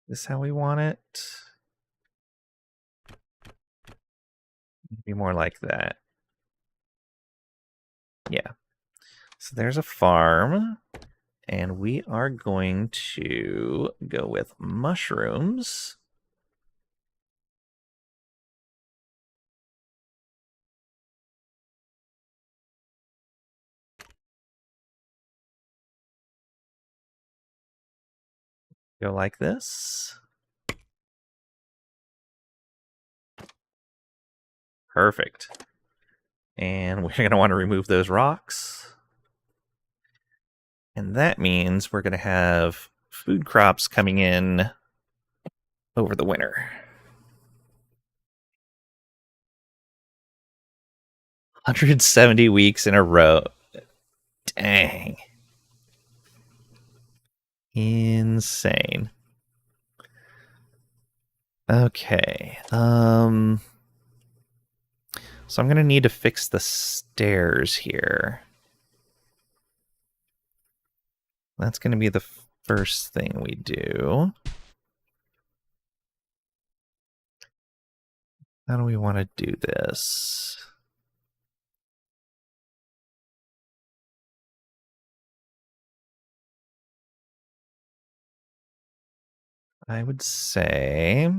Is this how we want it? Maybe more like that. Yeah. So there's a farm. And we are going to go with mushrooms. Go like this. Perfect. And we're going to want to remove those rocks. And that means we're going to have food crops coming in over the winter. 170 weeks in a row. Dang. Insane. Okay. So I'm going to need to fix the stairs here. That's going to be the first thing we do. How do we want to do this? I would say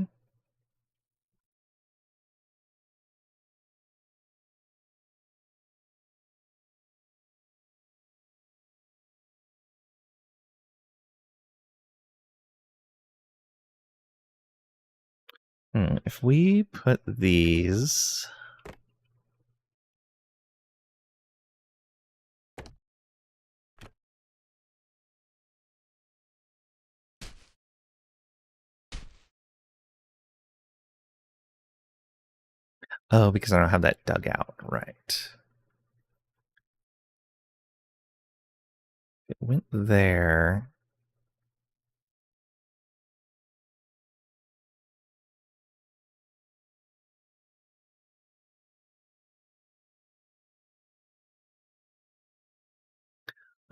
if we put these oh, because I don't have that dug out, right. It went there.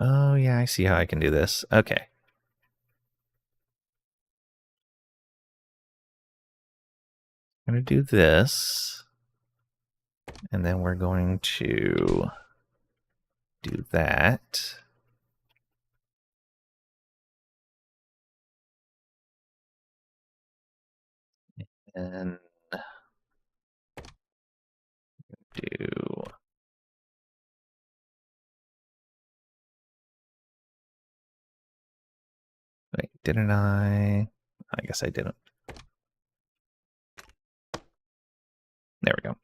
Oh, yeah, I see how I can do this. Okay. I'm going to do this. And then we're going to do that. And do... Wait, didn't I? I guess I didn't. There we go.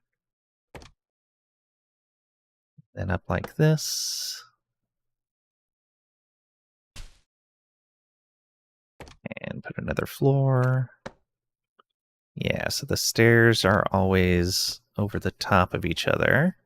Then up like this. And put another floor. Yeah, so the stairs are always over the top of each other.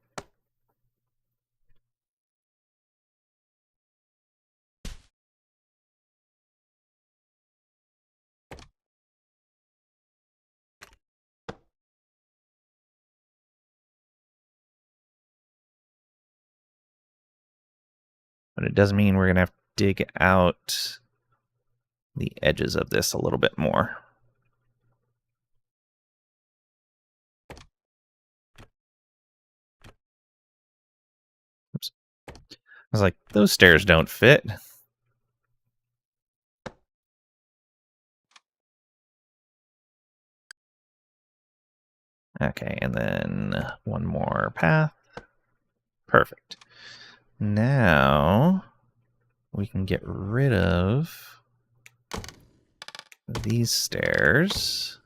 But it does mean we're going to have to dig out the edges of this a little bit more. Oops. I was like, those stairs don't fit. Okay, and then one more path. Perfect. Now we can get rid of these stairs.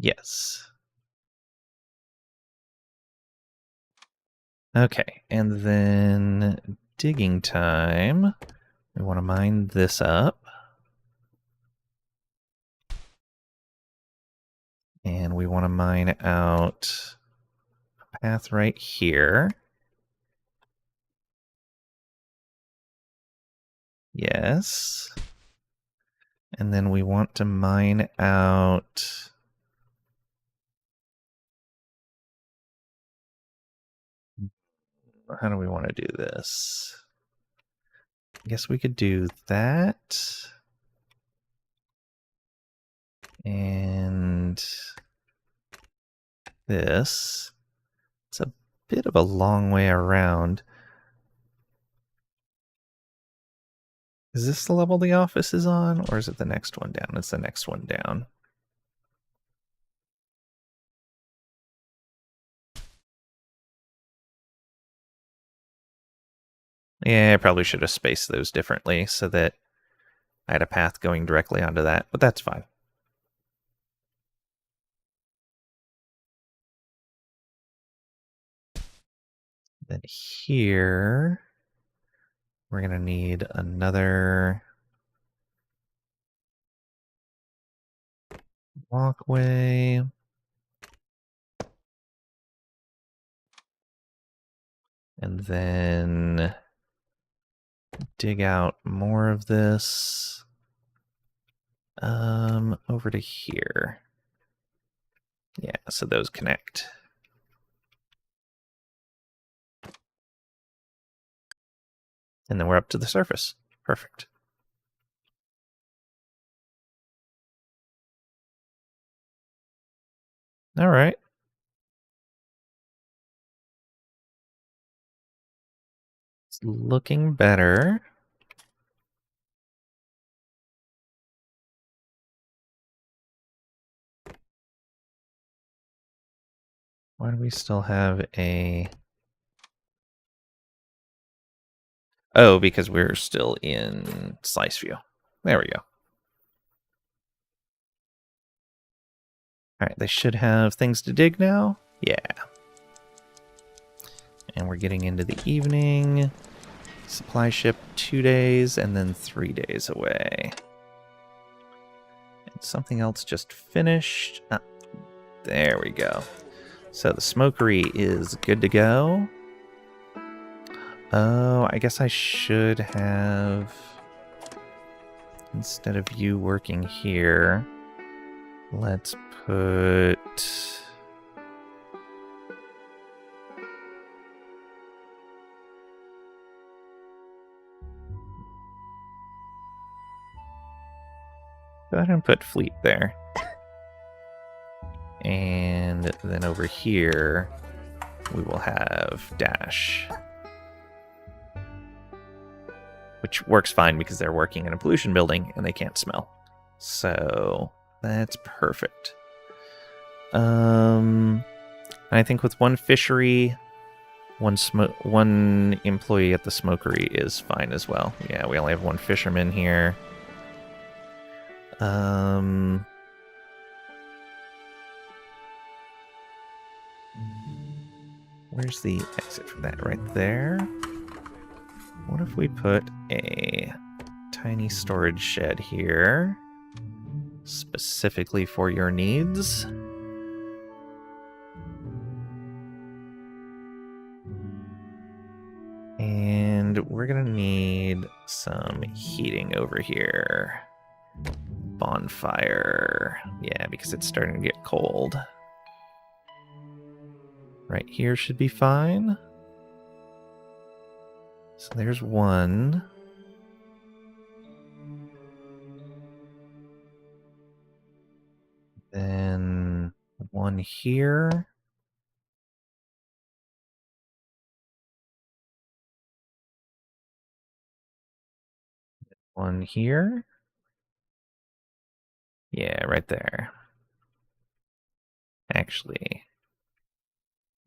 Yes. Okay, and then digging time. We want to mine this up. And we want to mine out a path right here. Yes. And then we want to mine out... How do we want to do this? I guess we could do that. And this. It's a bit of a long way around. Is this the level the office is on, or is it the next one down? It's the next one down. Yeah, I probably should have spaced those differently so that I had a path going directly onto that, but that's fine. Then here, we're going to need another walkway. And then dig out more of this over to here. Yeah, so those connect. And then we're up to the surface. Perfect. All right. It's looking better. Why do we still have a... Oh, because we're still in slice view. There we go. All right, they should have things to dig now. Yeah. And we're getting into the evening. Supply ship 2 days and then 3 days away. And something else just finished. Ah, there we go. So the smokery is good to go. Oh, I guess I should have, instead of you working here, let's put... Go ahead and put Fleet there. And then over here, we will have Dash. Which works fine because they're working in a pollution building and they can't smell. So that's perfect. I think with one fishery, one employee at the smokery is fine as well. Yeah, we only have one fisherman here. Where's the exit for that? Right there. What if we put a tiny storage shed here, specifically for your needs? And we're gonna need some heating over here. Bonfire. Yeah, because it's starting to get cold. Right here should be fine. So there's one. Then one here. One here. Yeah, right there. Actually,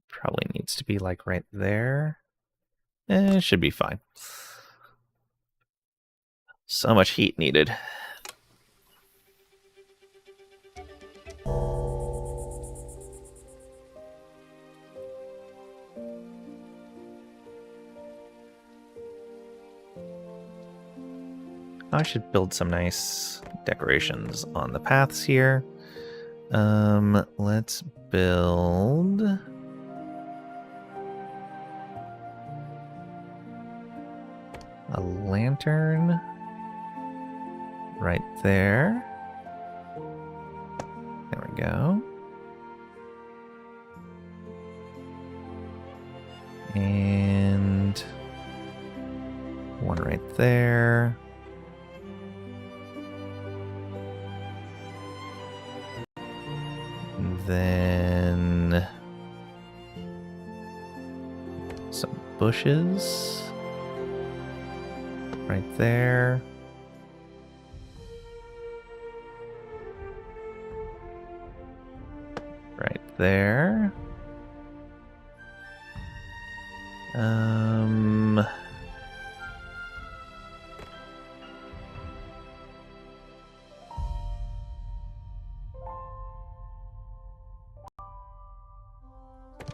probably needs to be like right there. It should be fine. So much heat needed. I should build some nice decorations on the paths here. Let's build a lantern right there. There we go. And one right there. And then some bushes right there. Right there.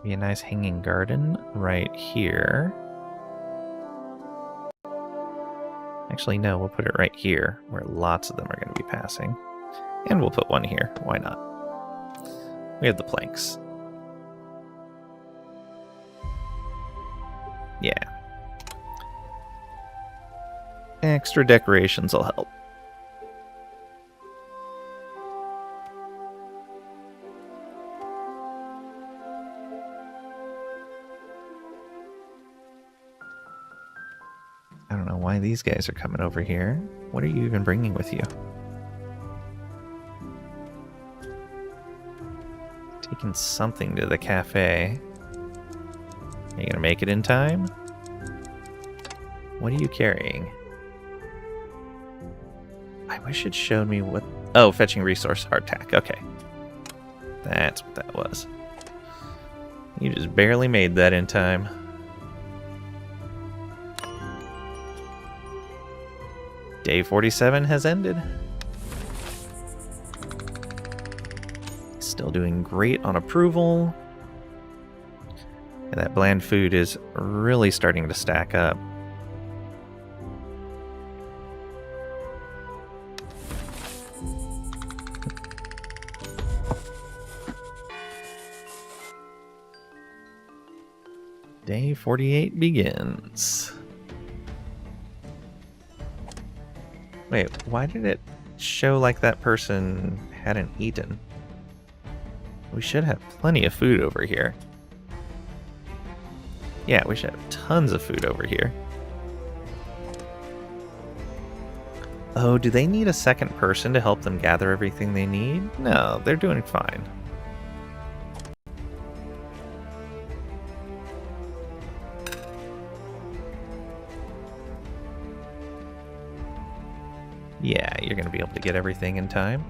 Be a nice hanging garden right here. Actually, no, we'll put it right here, where lots of them are going to be passing. And we'll put one here. Why not? We have the planks. Yeah. Extra decorations will help. I don't know why these guys are coming over here. What are you even bringing with you? Taking something to the cafe. Are you gonna make it in time? What are you carrying? I wish it showed me what... Oh, fetching resource hardtack. Okay. That's what that was. You just barely made that in time. Day 47 has ended. Still doing great on approval. And that bland food is really starting to stack up. Day 48 begins. Wait, why did it show like that person hadn't eaten? We should have plenty of food over here. Yeah, we should have tons of food over here. Oh, do they need a second person to help them gather everything they need? No, they're doing fine. Yeah, you're going to be able to get everything in time.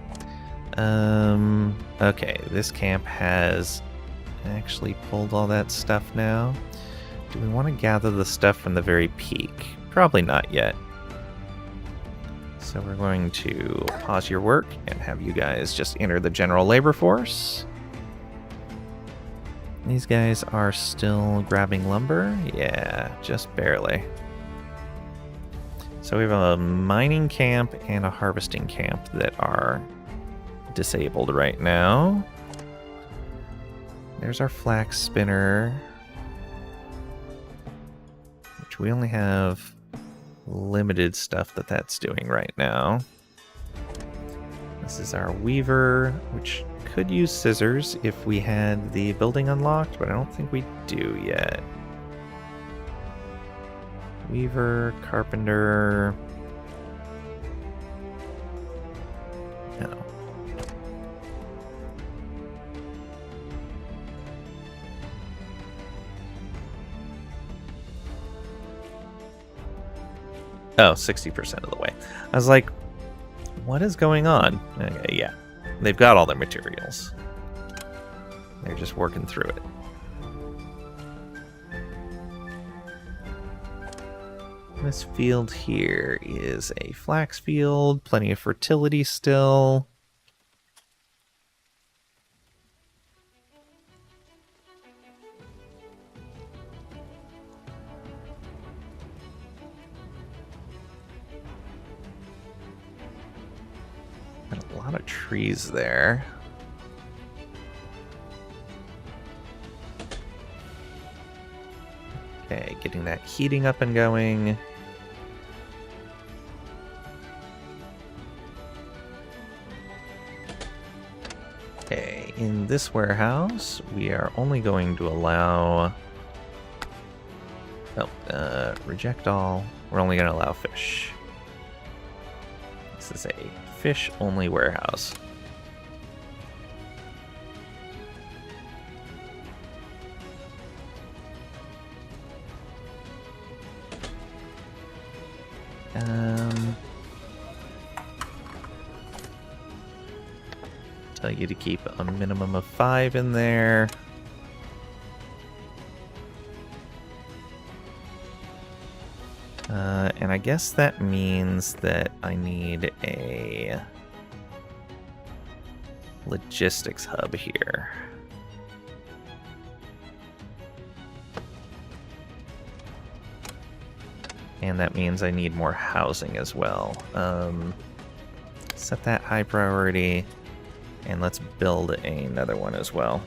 Okay, this camp has actually pulled all that stuff now. Do we want to gather the stuff from the very peak? Probably not yet. So we're going to pause your work and have you guys just enter the general labor force. These guys are still grabbing lumber? Yeah, just barely. So we have a mining camp and a harvesting camp that are disabled right now. There's our flax spinner, which we only have limited stuff that's doing right now. This is our weaver, which could use scissors if we had the building unlocked, but I don't think we do yet. Weaver, carpenter. No. Oh, 60% of the way. I was like, what is going on? Okay, yeah. They've got all their materials. They're just working through it. This field here is a flax field. Plenty of fertility still. Got a lot of trees there. Okay, getting that heating up and going. Okay, in this warehouse, we are only going to allow... Oh, reject all. We're only going to allow fish. This is a fish-only warehouse. Tell you to keep a minimum of 5 in there. And I guess that means that I need a logistics hub here. And that means I need more housing as well. Set that high priority, and let's build another one as well.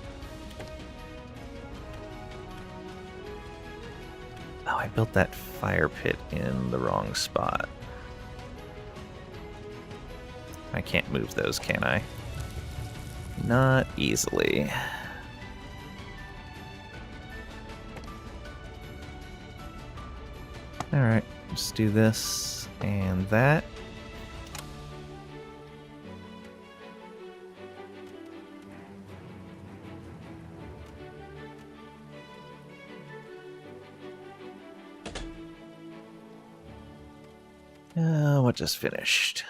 Oh, I built that fire pit in the wrong spot. I can't move those, can I? Not easily. Alright, let's do this and that. What just finished?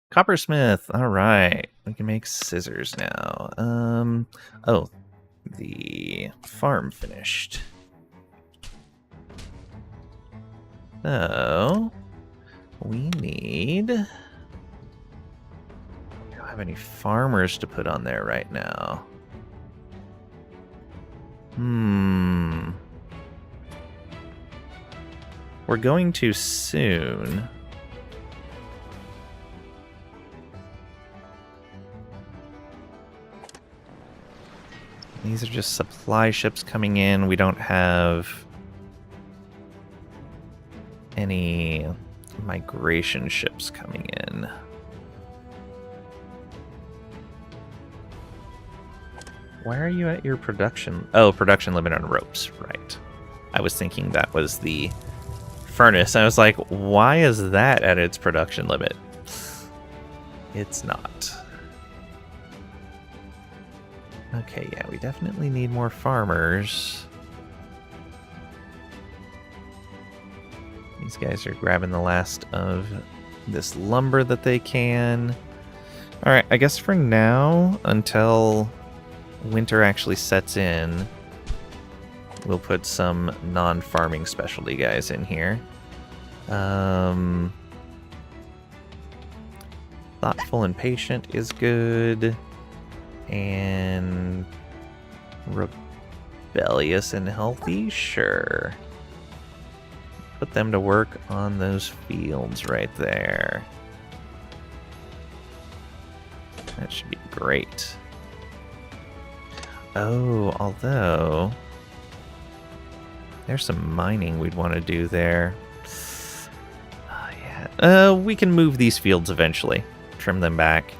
Coppersmith. All right, we can make scissors now. Oh, the farm finished. So we need... I don't have any farmers to put on there right now. We're going to soon. These are just supply ships coming in. We don't have any migration ships coming in. Why are you at your production? Oh, production limit on ropes, right. I was thinking that was the furnace. I was like, why is that at its production limit? It's not. Okay, yeah, we definitely need more farmers. These guys are grabbing the last of this lumber that they can. Alright, I guess for now, until winter actually sets in, we'll put some non-farming specialty guys in here. Thoughtful and patient is good. And rebellious and healthy? Sure. Put them to work on those fields right there. That should be great. Oh, although there's some mining we'd want to do there. Oh, yeah. We can move these fields eventually. Trim them back.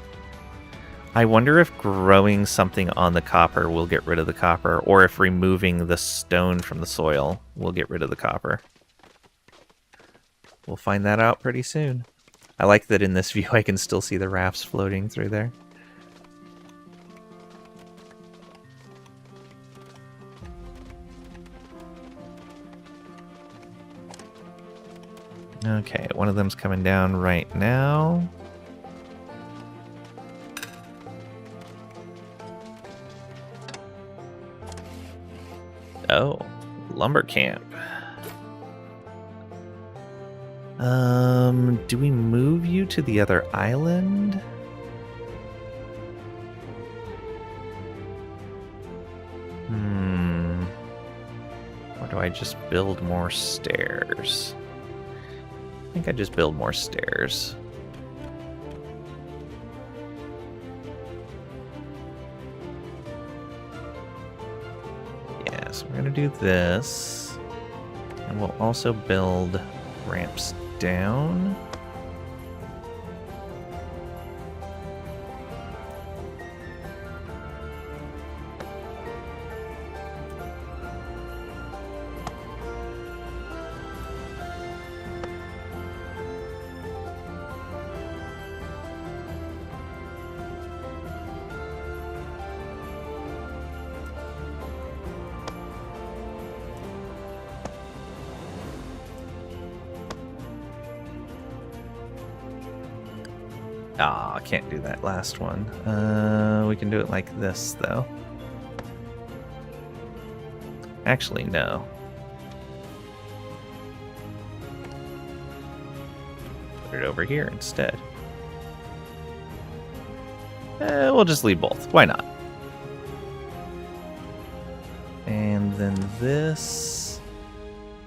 I wonder if growing something on the copper will get rid of the copper, or if removing the stone from the soil will get rid of the copper. We'll find that out pretty soon. I like that in this view I can still see the rafts floating through there. Okay, one of them's coming down right now. Oh, lumber camp. Do we move you to the other island? Or do I just build more stairs? I think I just build more stairs. Yeah, so we're gonna do this. And we'll also build ramps down. Ah, can't do that last one. We can do it like this, though. Actually, no. Put it over here instead. We'll just leave both. Why not? And then this...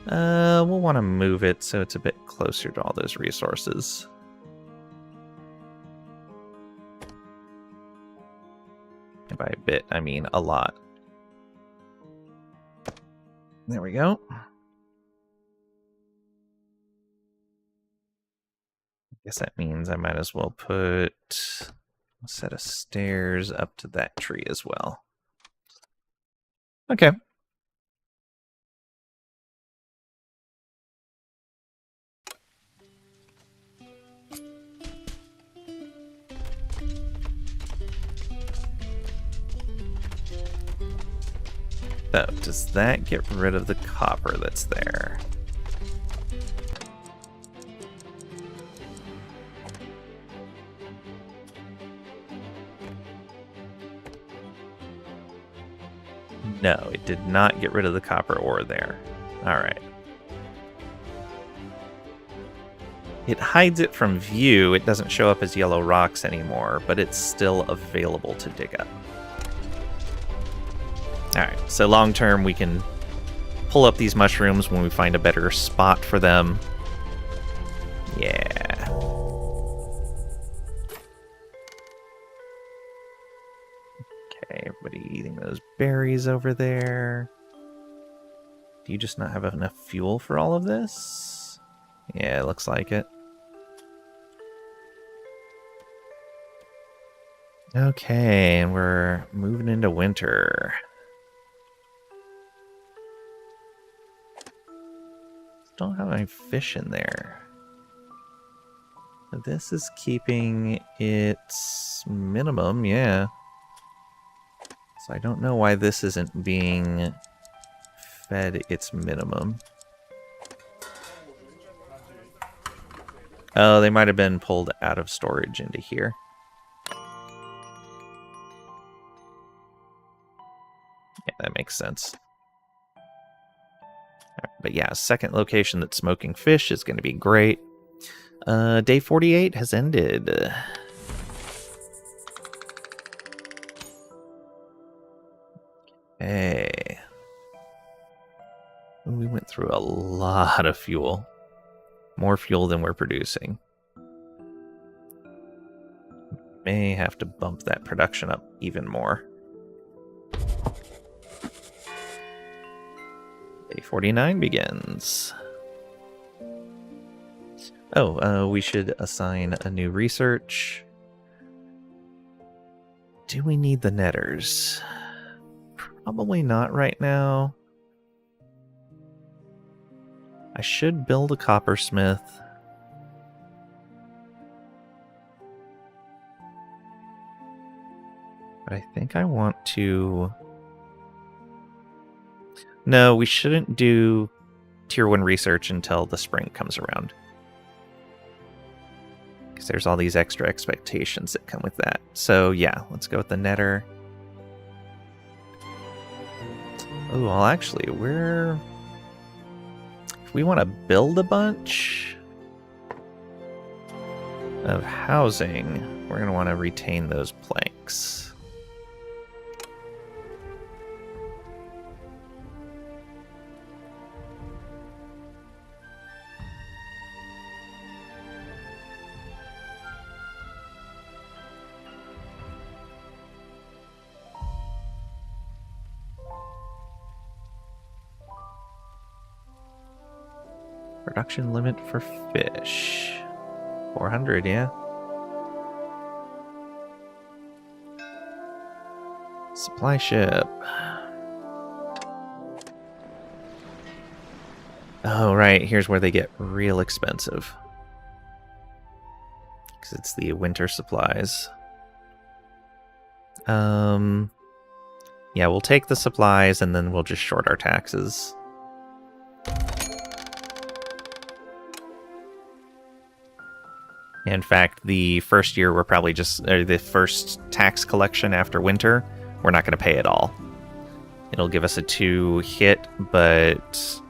we'll want to move it so it's a bit closer to all those resources. And by a bit, I mean a lot. There we go. Guess that means I might as well put a set of stairs up to that tree as well. Okay. So, does that get rid of the copper that's there? No, it did not get rid of the copper ore there. Alright. It hides it from view. It doesn't show up as yellow rocks anymore, but it's still available to dig up. Alright, so long term we can pull up these mushrooms when we find a better spot for them. Yeah. Okay, everybody eating those berries over there. Do you just not have enough fuel for all of this? Yeah, it looks like it. Okay, and we're moving into winter. Don't have any fish in there. This is keeping its minimum, yeah. So I don't know why this isn't being fed its minimum. Oh, they might have been pulled out of storage into here. Yeah, that makes sense. But yeah, second location that's smoking fish is going to be great. Day 48 has ended. Hey. We went through a lot of fuel. More fuel than we're producing. May have to bump that production up even more. Day 49 begins. Oh, we should assign a new research. Do we need the netters? Probably not right now. I should build a coppersmith. But I think I want to... No, we shouldn't do tier 1 research until the spring comes around. there's all these extra expectations that come with that. So yeah, let's go with the netter. Oh, well, actually, if we want to build a bunch of housing, we're going to want to retain those planks. Production limit for fish. 400, yeah. Supply ship. Oh, right. Here's where they get real expensive. Because it's the winter supplies. Yeah, we'll take the supplies and then we'll just short our taxes. In fact, the first year we're probably just, or the first tax collection after winter, we're not going to pay at all. It'll give us a 2 hit, but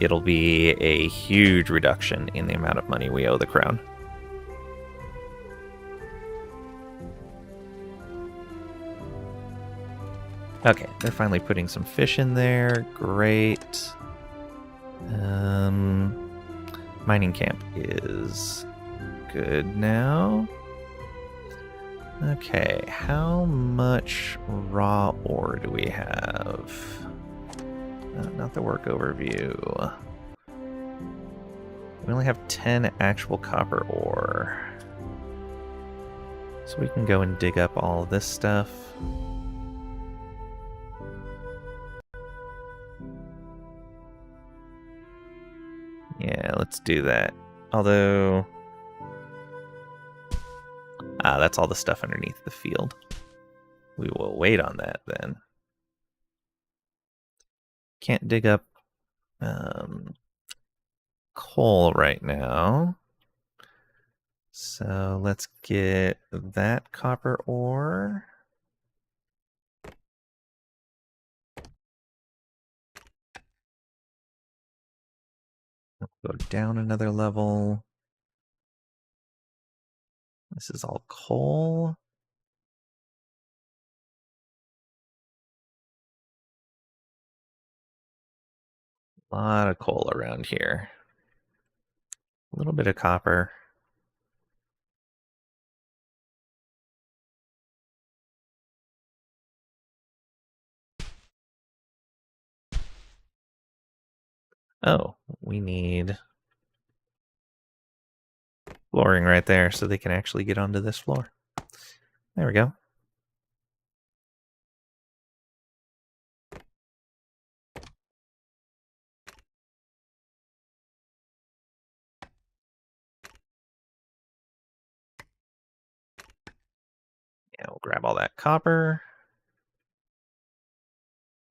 it'll be a huge reduction in the amount of money we owe the crown. Okay, they're finally putting some fish in there. Great. Mining camp is good now. Okay, how much raw ore do we have? Not the work overview. We only have 10 actual copper ore. So we can go and dig up all this stuff. Yeah, let's do that. Although... that's all the stuff underneath the field. We will wait on that then. Can't dig up coal right now. So let's get that copper ore. Go down another level. This is all coal. A lot of coal around here. A little bit of copper. Oh, we need flooring right there so they can actually get onto this floor. There we go. Yeah, we'll grab all that copper.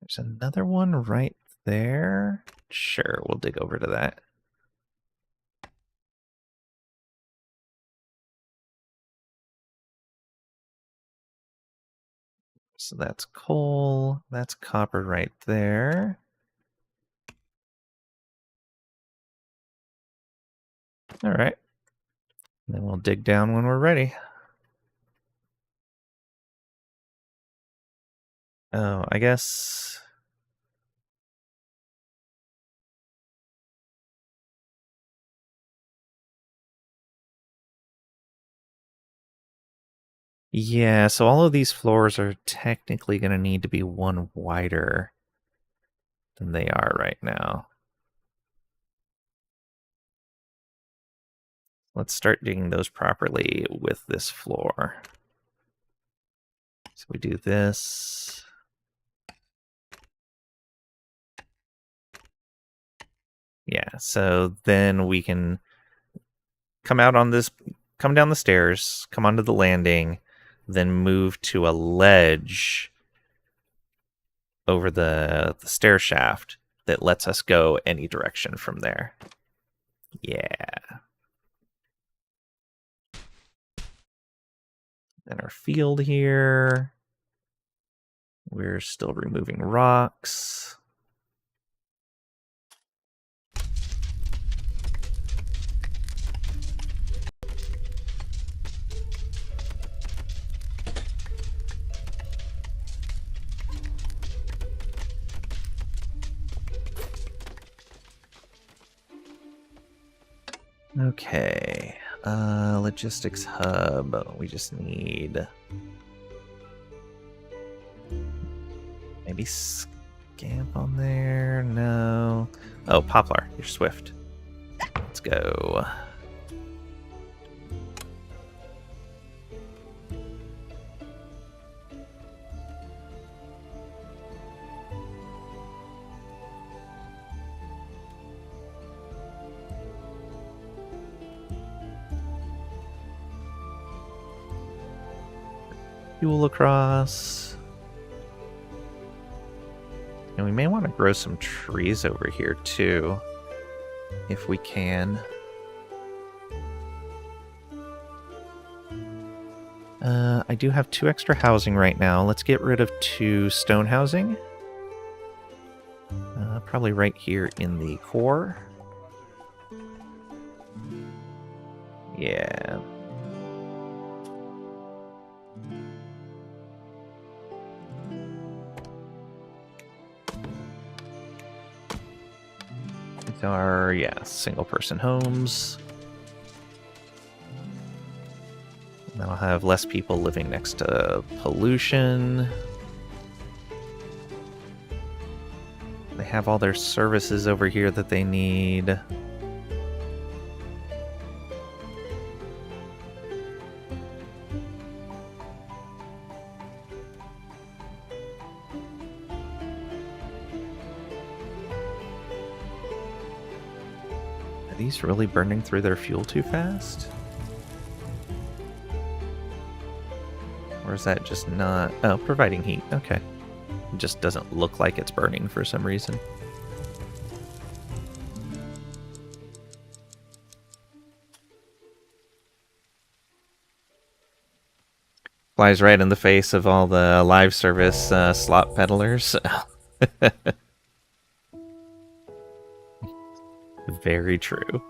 There's another one right there. Sure, we'll dig over to that. So that's coal. That's copper right there. All right. Then we'll dig down when we're ready. Oh, I guess... Yeah, so all of these floors are technically going to need to be one wider than they are right now. Let's start digging those properly with this floor. So we do this. Yeah, so then we can come out on this, come down the stairs, come onto the landing, then move to a ledge over the stair shaft that lets us go any direction from there. Yeah. And our field here. We're still removing rocks. Okay, logistics hub. We just need maybe scamp on there. No. Oh, Poplar, you're swift. Let's go. Fuel across. And we may want to grow some trees over here too, if we can. I do have 2 extra housing right now. Let's get rid of 2 stone housing. Probably right here in the core. Yeah. These are, yeah, single-person homes. That'll have less people living next to pollution. They have all their services over here that they need. Are these really burning through their fuel too fast? Or is that just not... Oh, providing heat. Okay. It just doesn't look like it's burning for some reason. Flies right in the face of all the live service slot peddlers. Very true.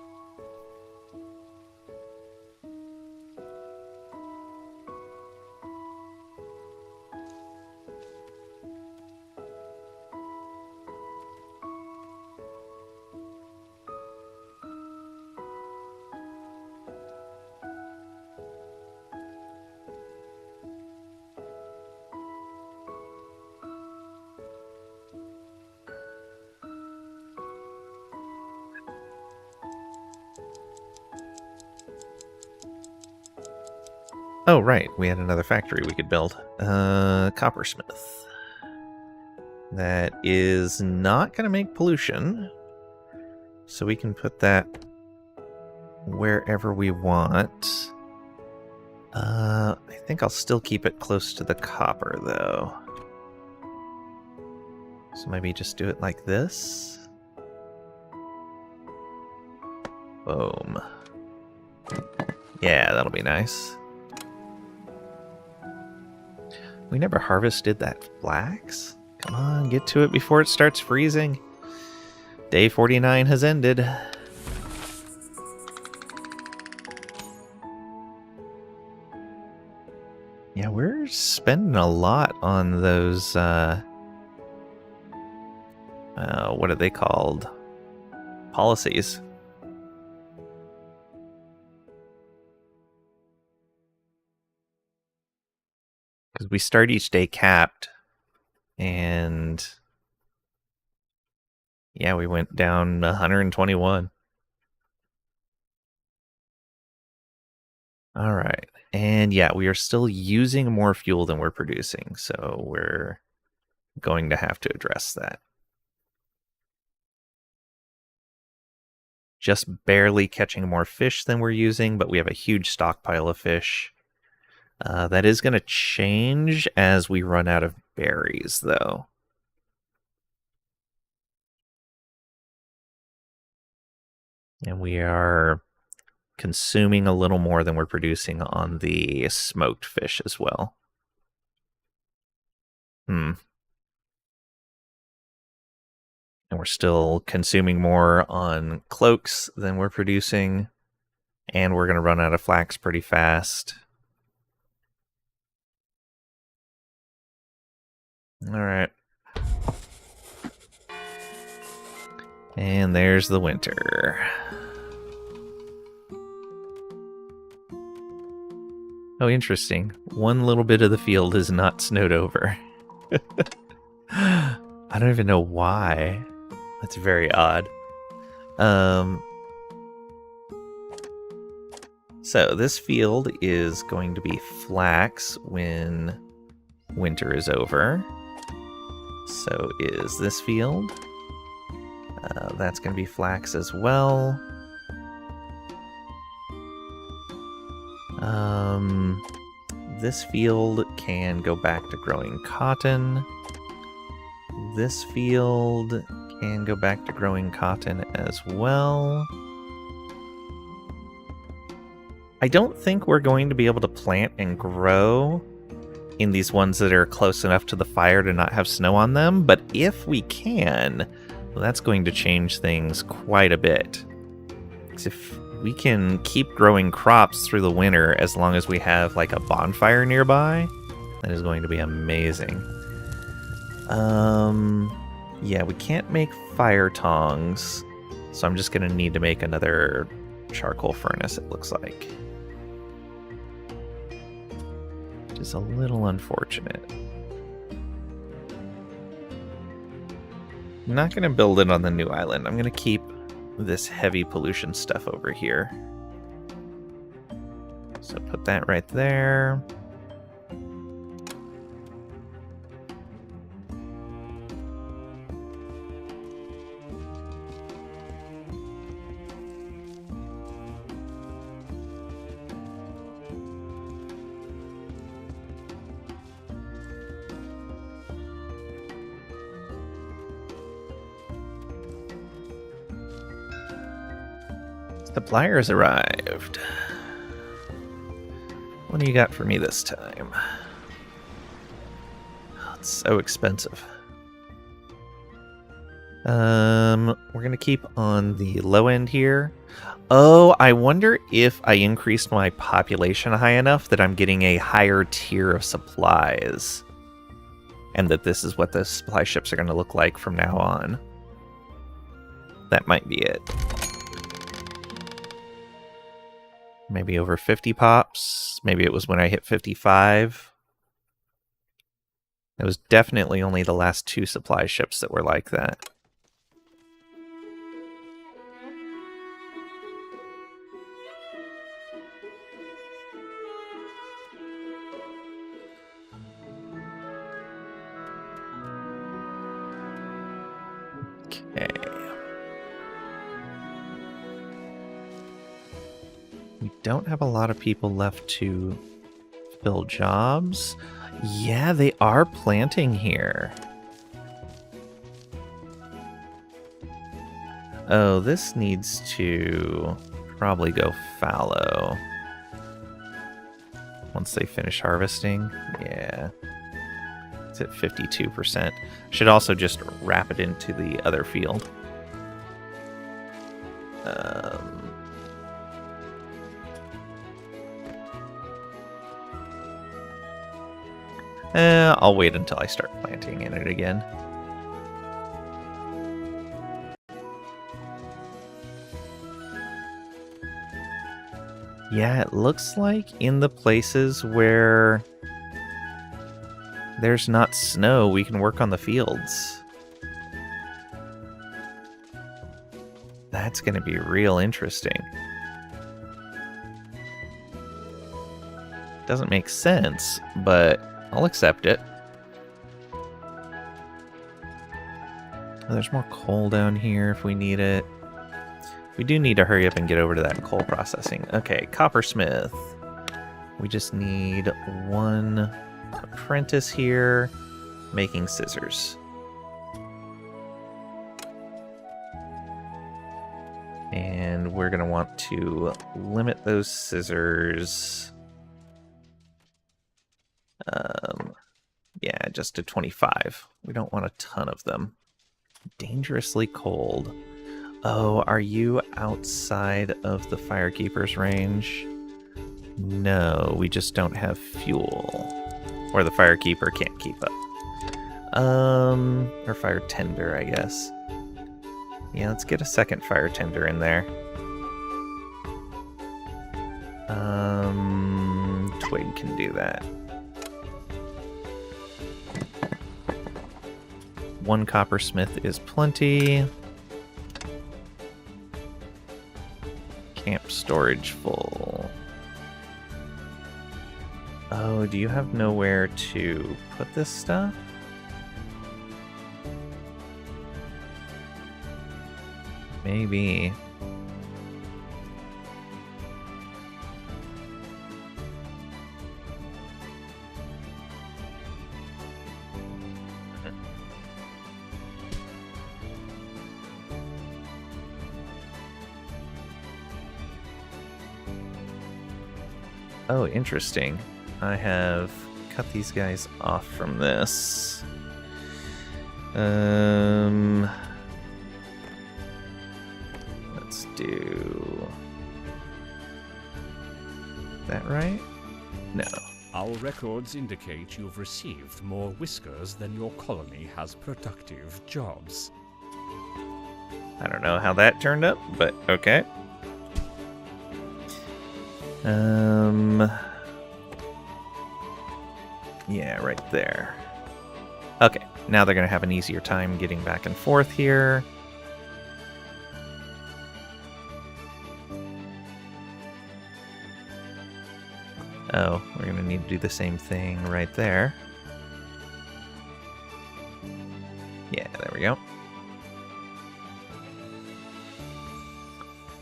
Oh, right. We had another factory we could build. Coppersmith. That is not going to make pollution. So we can put that wherever we want. I think I'll still keep it close to the copper, though. So maybe just do it like this. Boom. Yeah, that'll be nice. We never harvested that flax? Come on, get to it before it starts freezing. Day 49 has ended. Yeah, we're spending a lot on those, what are they called? Policies. Because we start each day capped, and yeah, we went down 121. All right. And yeah, we are still using more fuel than we're producing, so we're going to have to address that. Just barely catching more fish than we're using, but we have a huge stockpile of fish. That is going to change as we run out of berries, though. And we are consuming a little more than we're producing on the smoked fish as well. And we're still consuming more on cloaks than we're producing. And we're going to run out of flax pretty fast. All right. And there's the winter. Oh, interesting. One little bit of the field is not snowed over. I don't even know why. That's very odd. So this field is going to be flax when winter is over. So is this field. That's going to be flax as well. This field can go back to growing cotton. This field can go back to growing cotton as well. I don't think we're going to be able to plant and grow in these ones that are close enough to the fire to not have snow on them, but if we can, well, that's going to change things quite a bit. Because if we can keep growing crops through the winter as long as we have like a bonfire nearby, that is going to be amazing. Yeah, we can't make fire tongs, so I'm just going to need to make another charcoal furnace, it looks like. Which is a little unfortunate. I'm not going to build it on the new island. I'm going to keep this heavy pollution stuff over here. So put that right there. Suppliers arrived. What do you got for me this time? Oh, it's so expensive. We're gonna keep on the low end here. Oh, I wonder if I increased my population high enough that I'm getting a higher tier of supplies. And that this is what the supply ships are gonna look like from now on. That might be it. Maybe over 50 pops. Maybe it was when I hit 55. It was definitely only the last 2 supply ships that were like that. Okay. We don't have a lot of people left to fill jobs. Yeah, they are planting here. Oh, this needs to probably go fallow. Once they finish harvesting. Yeah. It's at 52%. Should also just wrap it into the other field. I'll wait until I start planting in it again. Yeah, it looks like in the places where there's not snow, we can work on the fields. That's going to be real interesting. Doesn't make sense, but I'll accept it. Oh, there's more coal down here if we need it. We do need to hurry up and get over to that coal processing. Okay, coppersmith. We just need 1 apprentice here making scissors. And And we're going to want to limit those scissors. Yeah, just to 25. We don't want a ton of them. Dangerously cold. Oh, are you outside of the Firekeeper's range? No, we just don't have fuel. Or the Firekeeper can't keep up. Or Fire Tender, I guess. Yeah, let's get a second Fire Tender in there. Twig can do that. 1 coppersmith is plenty. Camp storage full. Oh, do you have nowhere to put this stuff? Maybe. Oh, interesting. I have cut these guys off from this. Let's do that, right? No. Our records indicate you've received more whiskers than your colony has productive jobs. I don't know how that turned up, but okay. Yeah, right there. Okay, now they're going to have an easier time getting back and forth here. Oh, we're going to need to do the same thing right there. Yeah, there we go.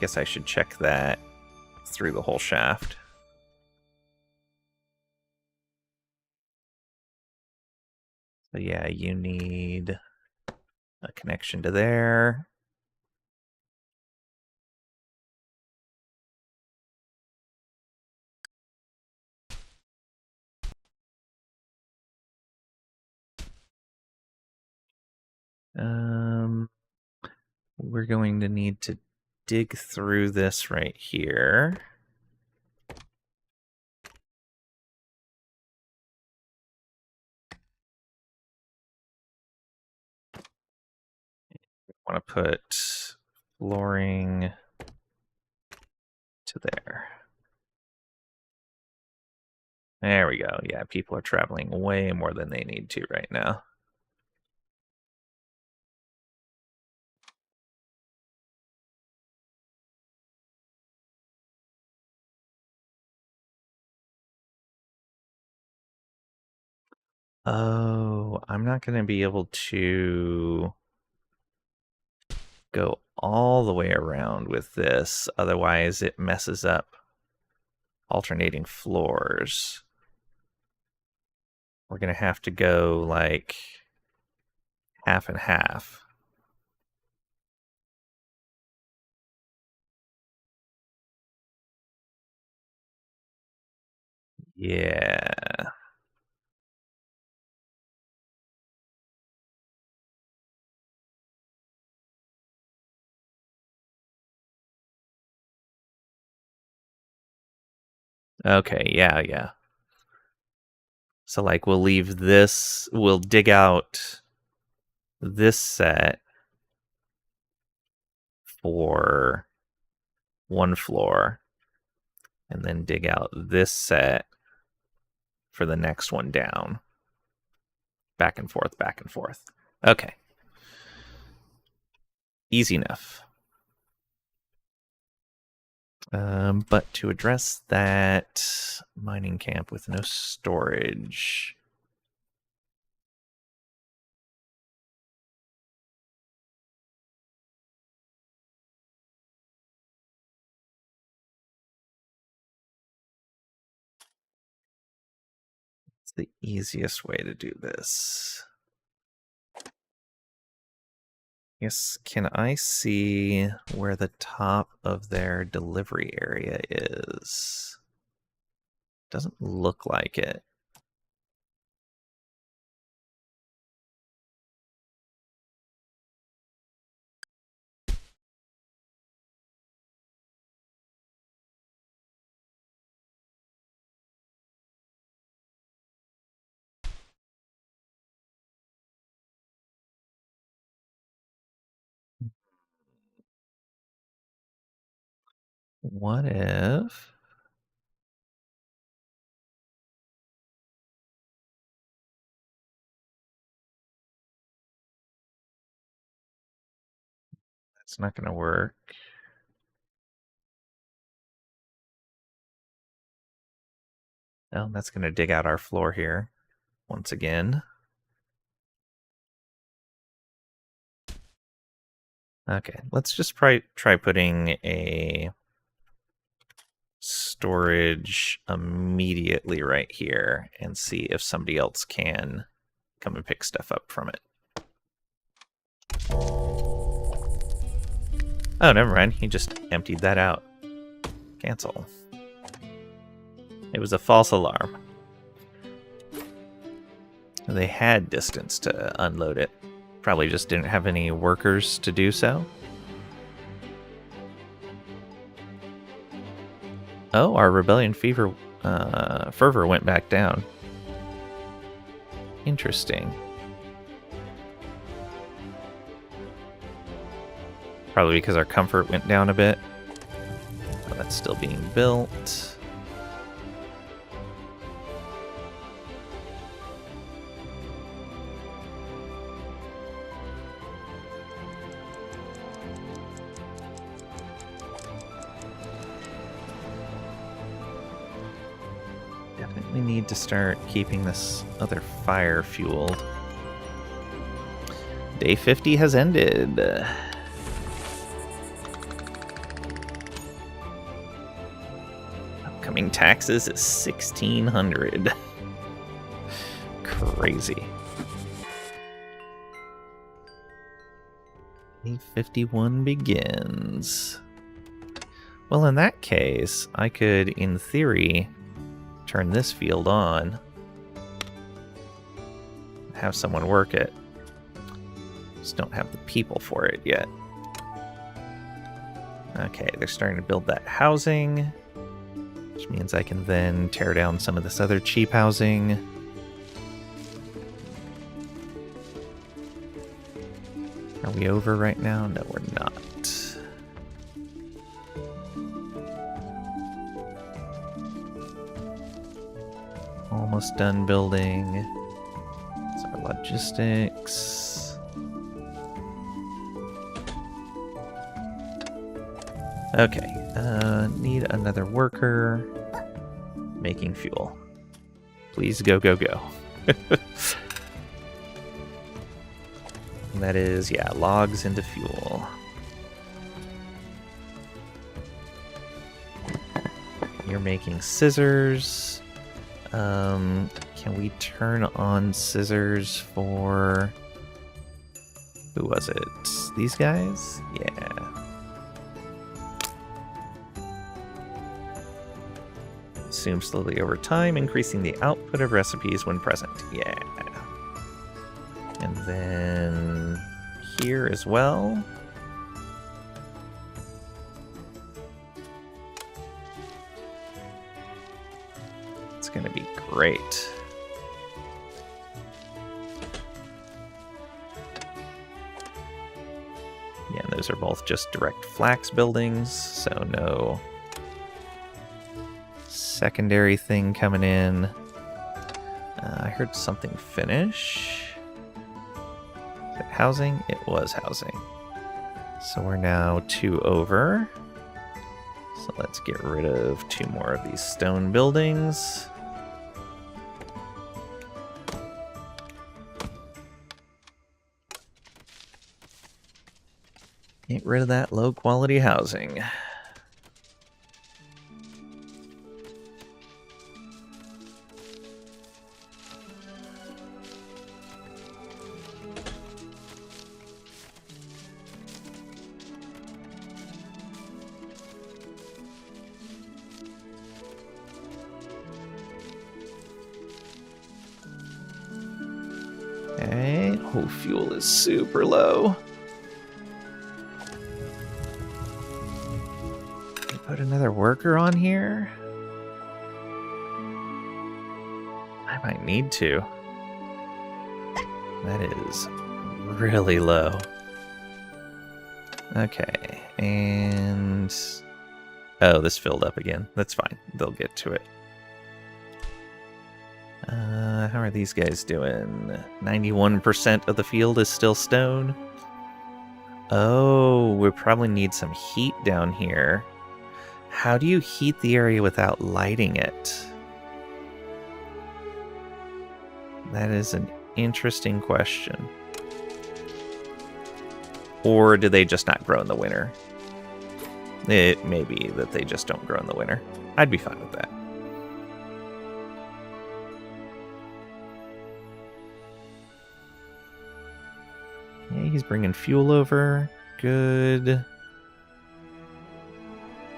Guess I should check that through the whole shaft. So yeah, you need a connection to there. We're going to need to dig through this right here. I want to put flooring to there. There we go. Yeah, people are traveling way more than they need to right now. Oh, I'm not going to be able to go all the way around with this. Otherwise, it messes up alternating floors. We're going to have to go like half and half. Yeah. Okay, yeah. So like we'll leave this, we'll dig out this set for one floor and then dig out this set for the next one down. Back and forth, back and forth. Okay. Easy enough. But to address that mining camp with no storage, it's the easiest way to do this. Yes, can I see where the top of their delivery area is? Doesn't look like it. What if... That's not going to work. No, that's going to dig out our floor here once again. Okay, let's just try putting a storage immediately right here and see if somebody else can come and pick stuff up from it. Oh, never mind. He just emptied that out. Cancel. It was a false alarm. They had distance to unload it. Probably just didn't have any workers to do so. Oh, our rebellion fervor went back down. Interesting. Probably because our comfort went down a bit. Oh, that's still being built. Definitely need to start keeping this other fire fueled. Day 50 has ended. Upcoming taxes is 1,600. Crazy. Day 51 begins. Well, in that case, I could, in theory, turn this field on. Have someone work it. Just don't have the people for it yet. Okay, they're starting to build that housing, which means I can then tear down some of this other cheap housing. Are we over right now? No, we're not. Almost done building. It's our logistics. Okay, need another worker. Making fuel. Please go, go, go. And that is, yeah, logs into fuel. You're making scissors. Can we turn on scissors for... Who was it? These guys? Yeah. Consume slowly over time, increasing the output of recipes when present. Yeah. And then here as well. It's gonna be great. Yeah, and those are both just direct flax buildings, so no secondary thing coming in. I heard something finish. Is it housing? It was housing. So we're now 2 over. So let's get rid of 2 more of these stone buildings. Get rid of that low quality housing. Oh, fuel is super low. Can we put another worker on here? I might need to. That is really low. Okay, and... Oh, this filled up again. That's fine. They'll get to it. How are these guys doing? 91% of the field is still stone. Oh, we probably need some heat down here. How do you heat the area without lighting it? That is an interesting question. Or do they just not grow in the winter? It may be that they just don't grow in the winter. I'd be fine with that. Yeah, he's bringing fuel over. Good.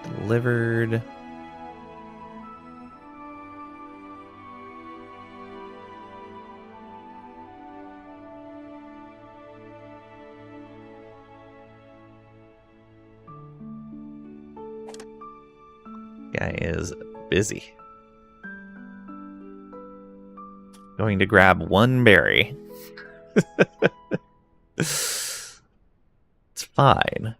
Delivered. Guy is busy. Going to grab one berry. It's fine.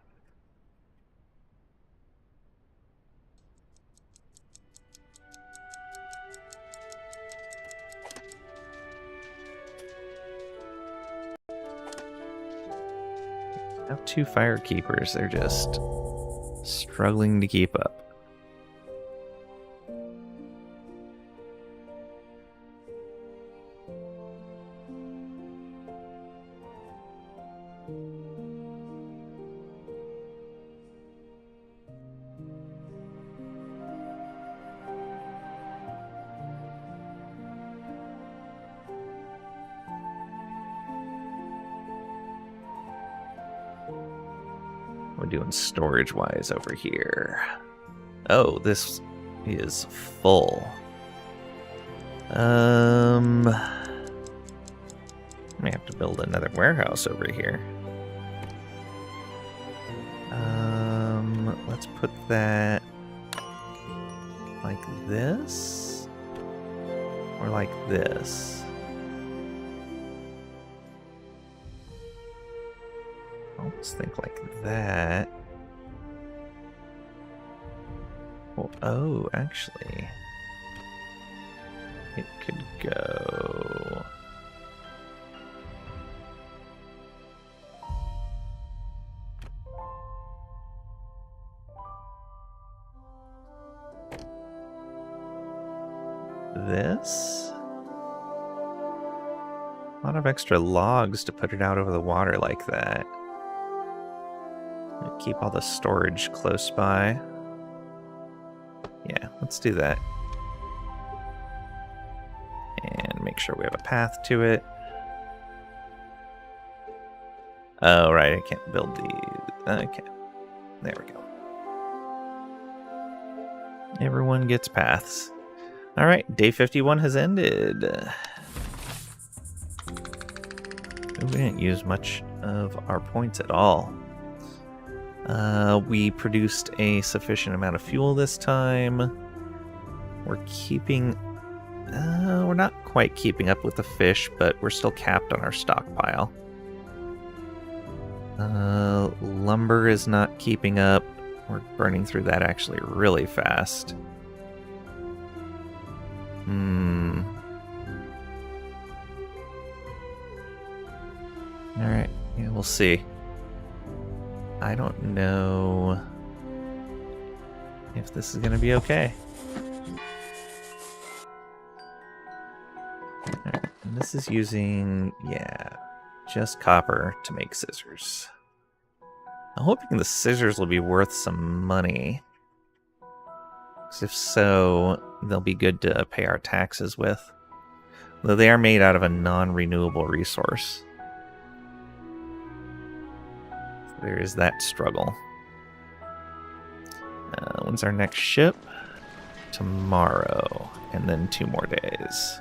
I have 2 firekeepers. They're just struggling to keep up. We're doing storage-wise over here. Oh, this is full. May have to build another warehouse over here. Let's put that like this, or like this. Let's think like that. Oh, actually, it could go. This? A lot of extra logs to put it out over the water like that. Keep all the storage close by. Yeah, let's do that. And make sure we have a path to it. Oh, right, I can't build these. Okay, there we go. Everyone gets paths. All right, day 51 has ended. We didn't use much of our points at all. We produced a sufficient amount of fuel this time. We're keeping... we're not quite keeping up with the fish, but we're still capped on our stockpile. Lumber is not keeping up. We're burning through that actually really fast. Alright, yeah, we'll see. I don't know if this is going to be okay. Right, and this is using, yeah, just copper to make scissors. I'm hoping the scissors will be worth some money. Because if so, they'll be good to pay our taxes with. Though they are made out of a non-renewable resource. There is that struggle. When's our next ship? Tomorrow. And then 2 more days.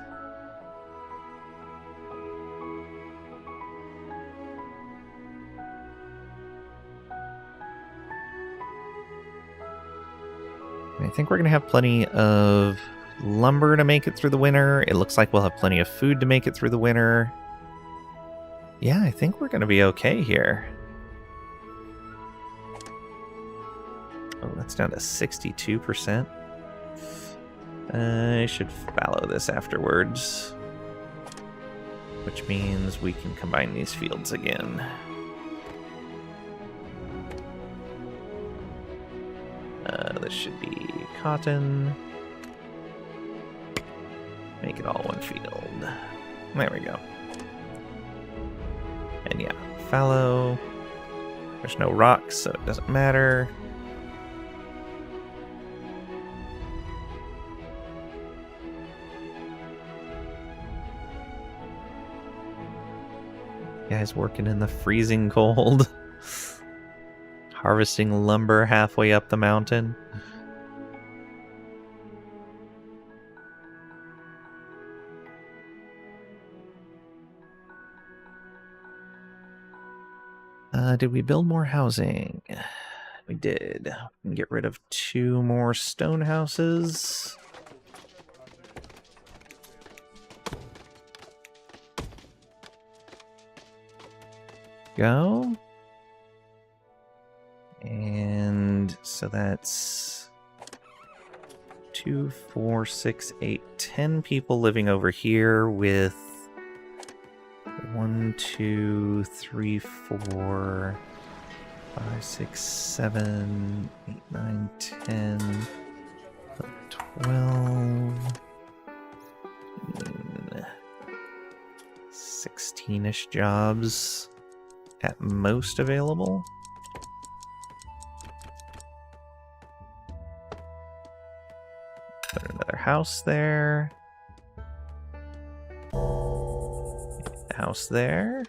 I think we're going to have plenty of lumber to make it through the winter. It looks like we'll have plenty of food to make it through the winter. Yeah, I think we're going to be okay here. Oh, that's down to 62%. I should fallow this afterwards, which means we can combine these fields again. This should be cotton. Make it all one field. There we go. And yeah, fallow. There's no rocks, so it doesn't matter. Guys working in the freezing cold. Harvesting lumber halfway up the mountain. Did we build more housing? We did. Get rid of 2 more stone houses. Go. And so that's 2, 4, 6, 8, 10 people living over here with 1, 2, 3, 4, 5, 6, 7, 8, 9, 10, 12, 16-ish jobs at most available. Put another house there. House there.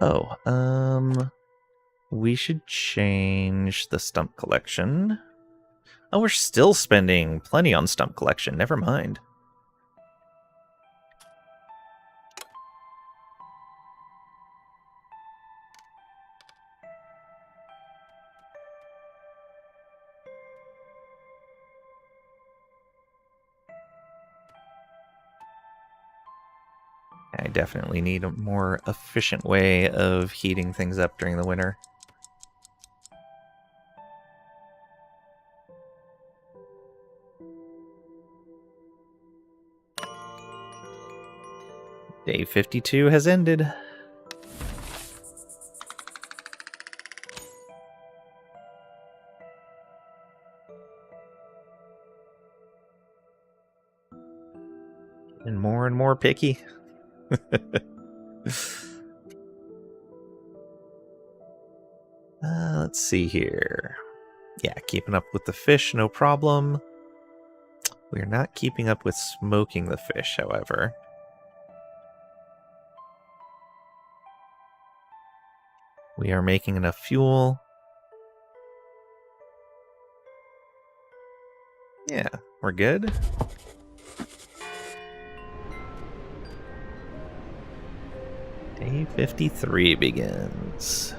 Oh, we should change the stump collection. Oh, we're still spending plenty on stump collection. Never mind. I definitely need a more efficient way of heating things up during the winter. Day 52 has ended. And more picky. Let's see here. Yeah, keeping up with the fish, no problem. We are not keeping up with smoking the fish, however. We are making enough fuel. Yeah, we're good. Day 53 begins.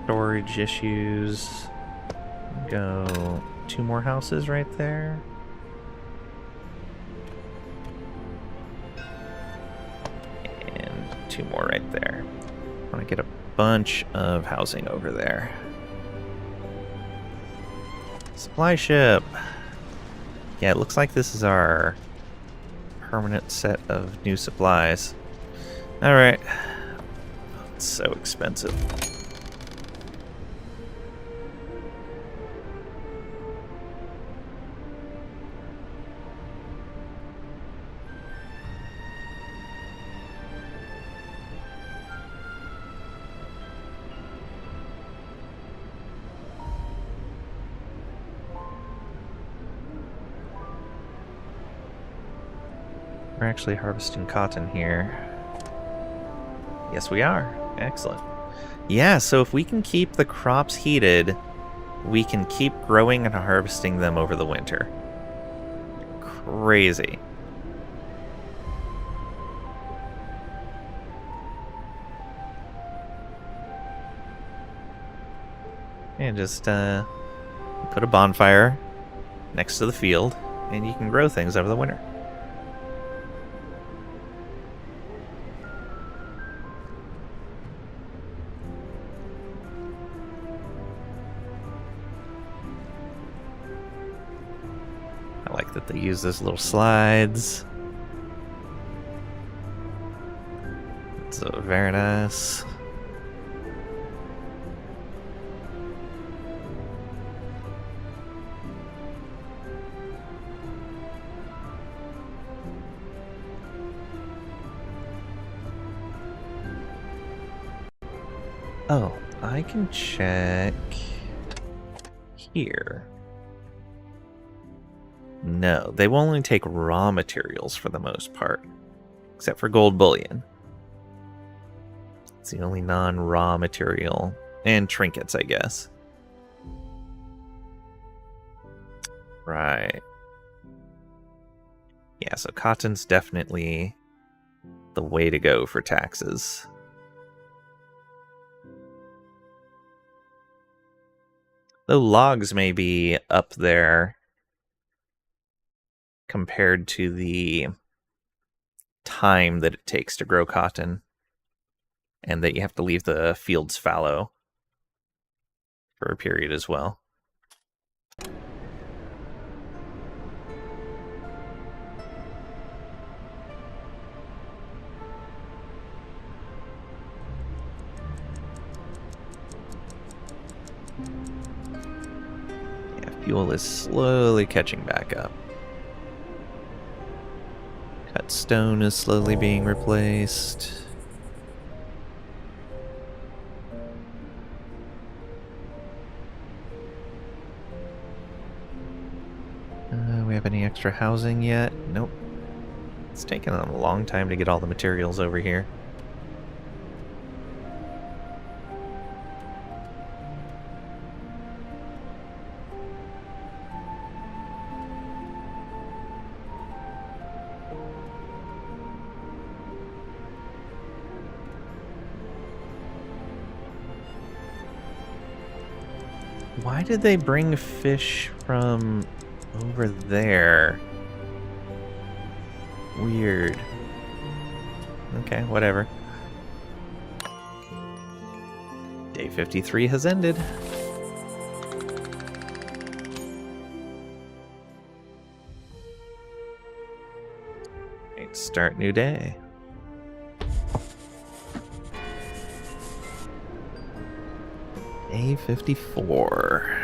Storage issues. Go 2 more houses right there. And 2 more right there. I want to get a bunch of housing over there. Supply ship. Yeah, it looks like this is our permanent set of new supplies. Alright. It's so expensive. We're actually harvesting cotton here. Yes, we are. Excellent. Yeah, so if we can keep the crops heated, we can keep growing and harvesting them over the winter. Crazy. And just put a bonfire next to the field, and you can grow things over the winter. I like that they use those little slides. It's very nice. Oh, I can check here. No, they will only take raw materials for the most part, except for gold bullion. It's the only non-raw material, and trinkets, I guess. Right. Yeah, so cotton's definitely the way to go for taxes. Though logs may be up there compared to the time that it takes to grow cotton, and that you have to leave the fields fallow for a period as well. Fuel is slowly catching back up. Cut stone is slowly being replaced. We have any extra housing yet? Nope. It's taken them a long time to get all the materials over here. Why did they bring fish from over there? Weird. Okay, whatever. Day 53 has ended. Let's start new day. Day 54.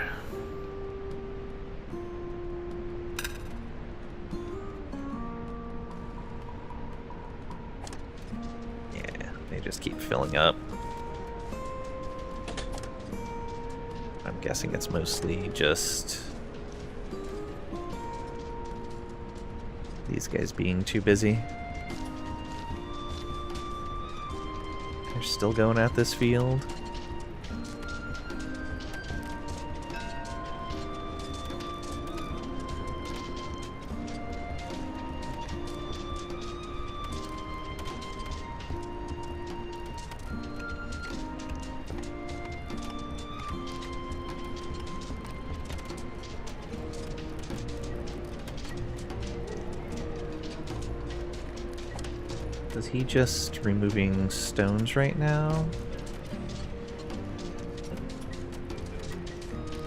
Yeah, they just keep filling up. I'm guessing it's mostly just these guys being too busy. They're still going at this field. Is he just removing stones right now?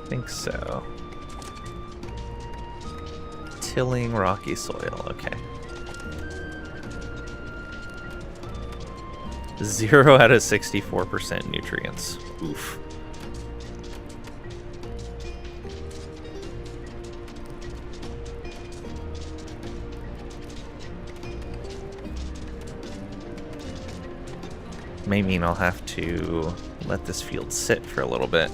I think so. Tilling rocky soil, okay. 0 out of 64% nutrients. Oof. May mean I'll have to let this field sit for a little bit.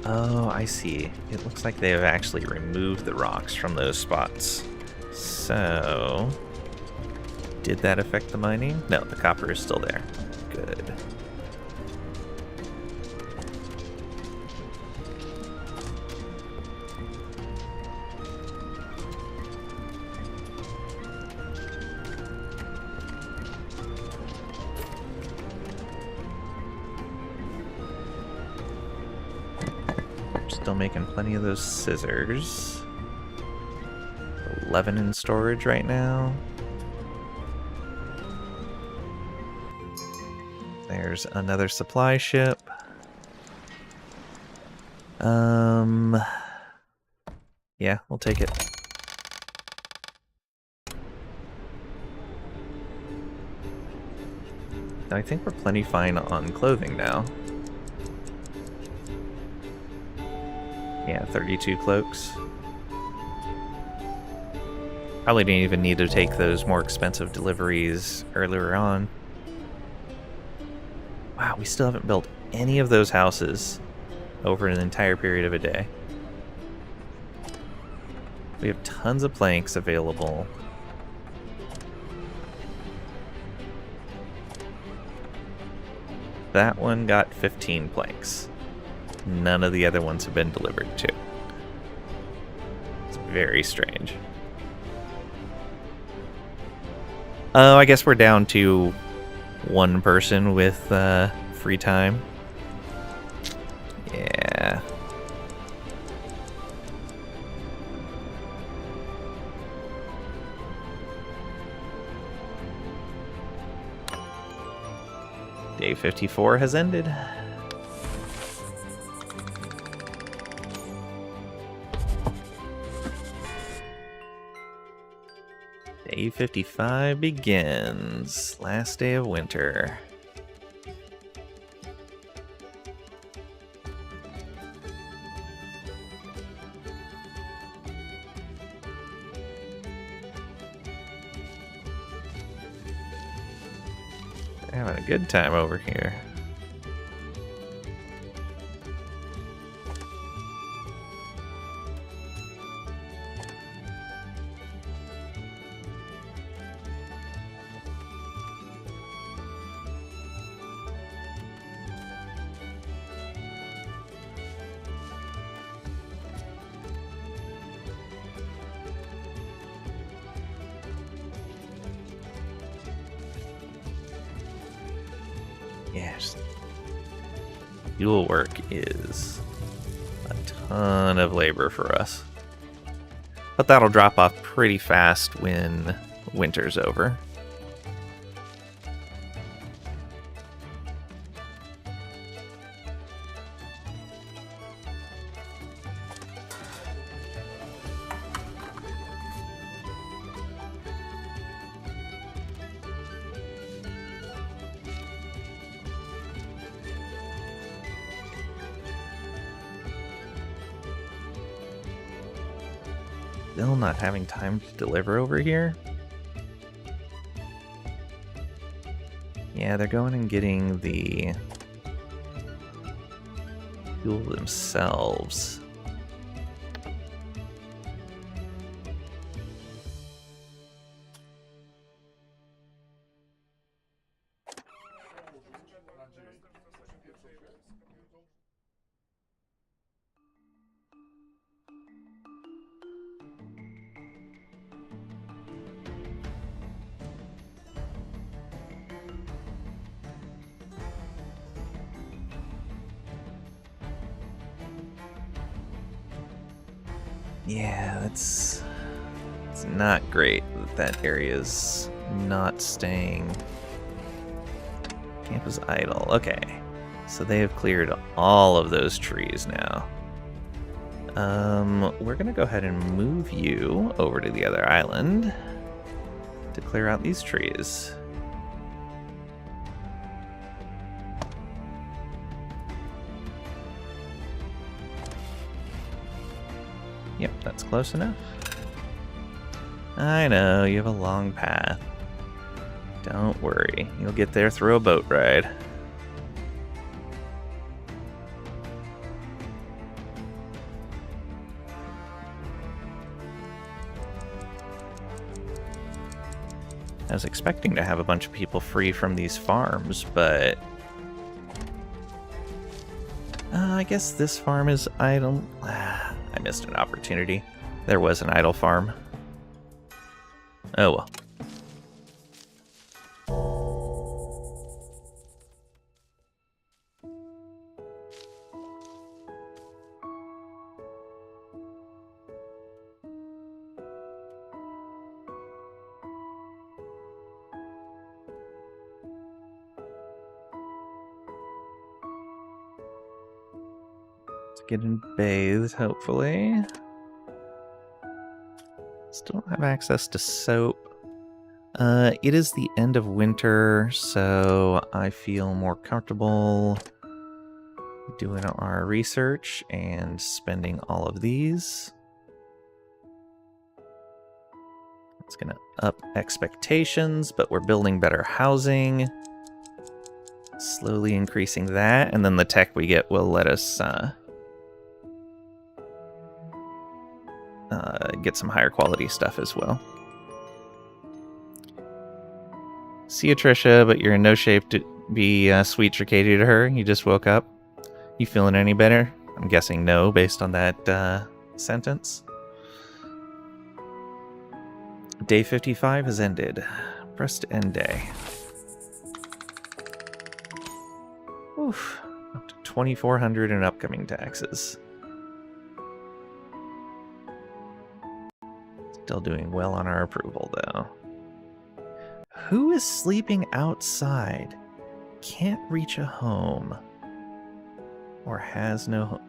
Oh, I see. It looks like they have actually removed the rocks from those spots. So, did that affect the mining? No, the copper is still there. Good. Still making plenty of those scissors. 11 in storage right now. There's another supply ship. Yeah, we'll take it. I think we're plenty fine on clothing now. Yeah, 32 cloaks. Probably didn't even need to take those more expensive deliveries earlier on. Wow, we still haven't built any of those houses over an entire period of a day. We have tons of planks available. That one got 15 planks. None of the other ones have been delivered to. It's very strange. Oh, I guess we're down to one person with free time. Yeah. Day 54 has ended. Day 55 begins. Last day of winter. They're having a good time over here. Yes. Fuel work is a ton of labor for us. But that'll drop off pretty fast when winter's over. Still not having time to deliver over here? Yeah, they're going and getting the fuel themselves. Yeah, it's not great that that area's not staying. Camp is idle. Okay, so they have cleared all of those trees now. We're gonna go ahead and move you over to the other island to clear out these trees. Yep, that's close enough. I know, you have a long path. Don't worry, you'll get there through a boat ride. I was expecting to have a bunch of people free from these farms, but... I guess this farm is idle. I missed an opportunity. There was an idle farm. Oh well. Getting bathed, hopefully. Still don't have access to soap. It is the end of winter, so I feel more comfortable doing our research and spending all of these. It's gonna up expectations, but we're building better housing. Slowly increasing that, and then the tech we get will let us get some higher quality stuff as well. See you, Trisha, but you're in no shape to be sweet Tricady to her. You just woke up. You feeling any better? I'm guessing no, based on that sentence. Day 55 has ended. Press to end day. Oof. Up to 2,400 in upcoming taxes. Still doing well on our approval, though. Who is sleeping outside? Can't reach a home. Or has no home.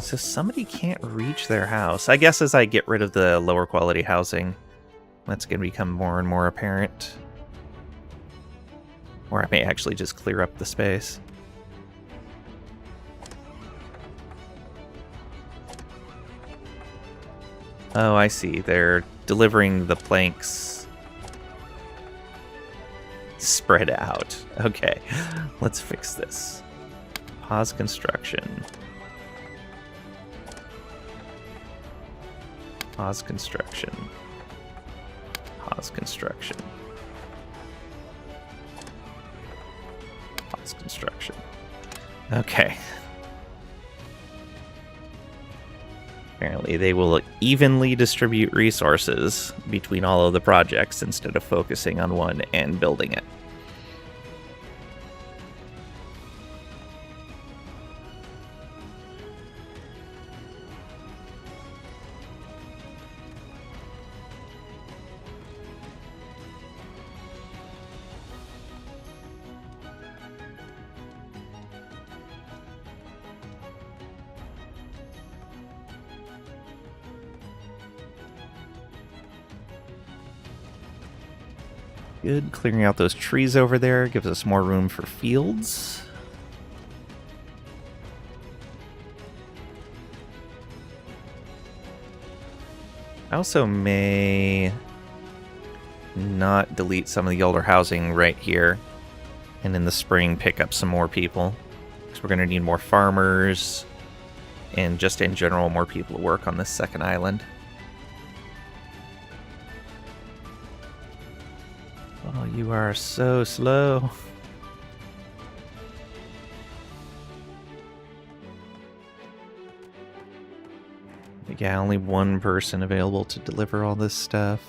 So somebody can't reach their house. I guess as I get rid of the lower quality housing, that's going to become more and more apparent. Or I may actually just clear up the space. Oh, I see. They're delivering the planks spread out. Okay, let's fix this. Pause construction. Pause construction. Pause construction. Pause construction. Okay. Apparently they will evenly distribute resources between all of the projects instead of focusing on one and building it. Good. Clearing out those trees over there gives us more room for fields. I also may not delete some of the older housing right here, and in the spring pick up some more people, because we're going to need more farmers and just in general more people to work on this second island. Oh, you are so slow. Yeah, only one person available to deliver all this stuff.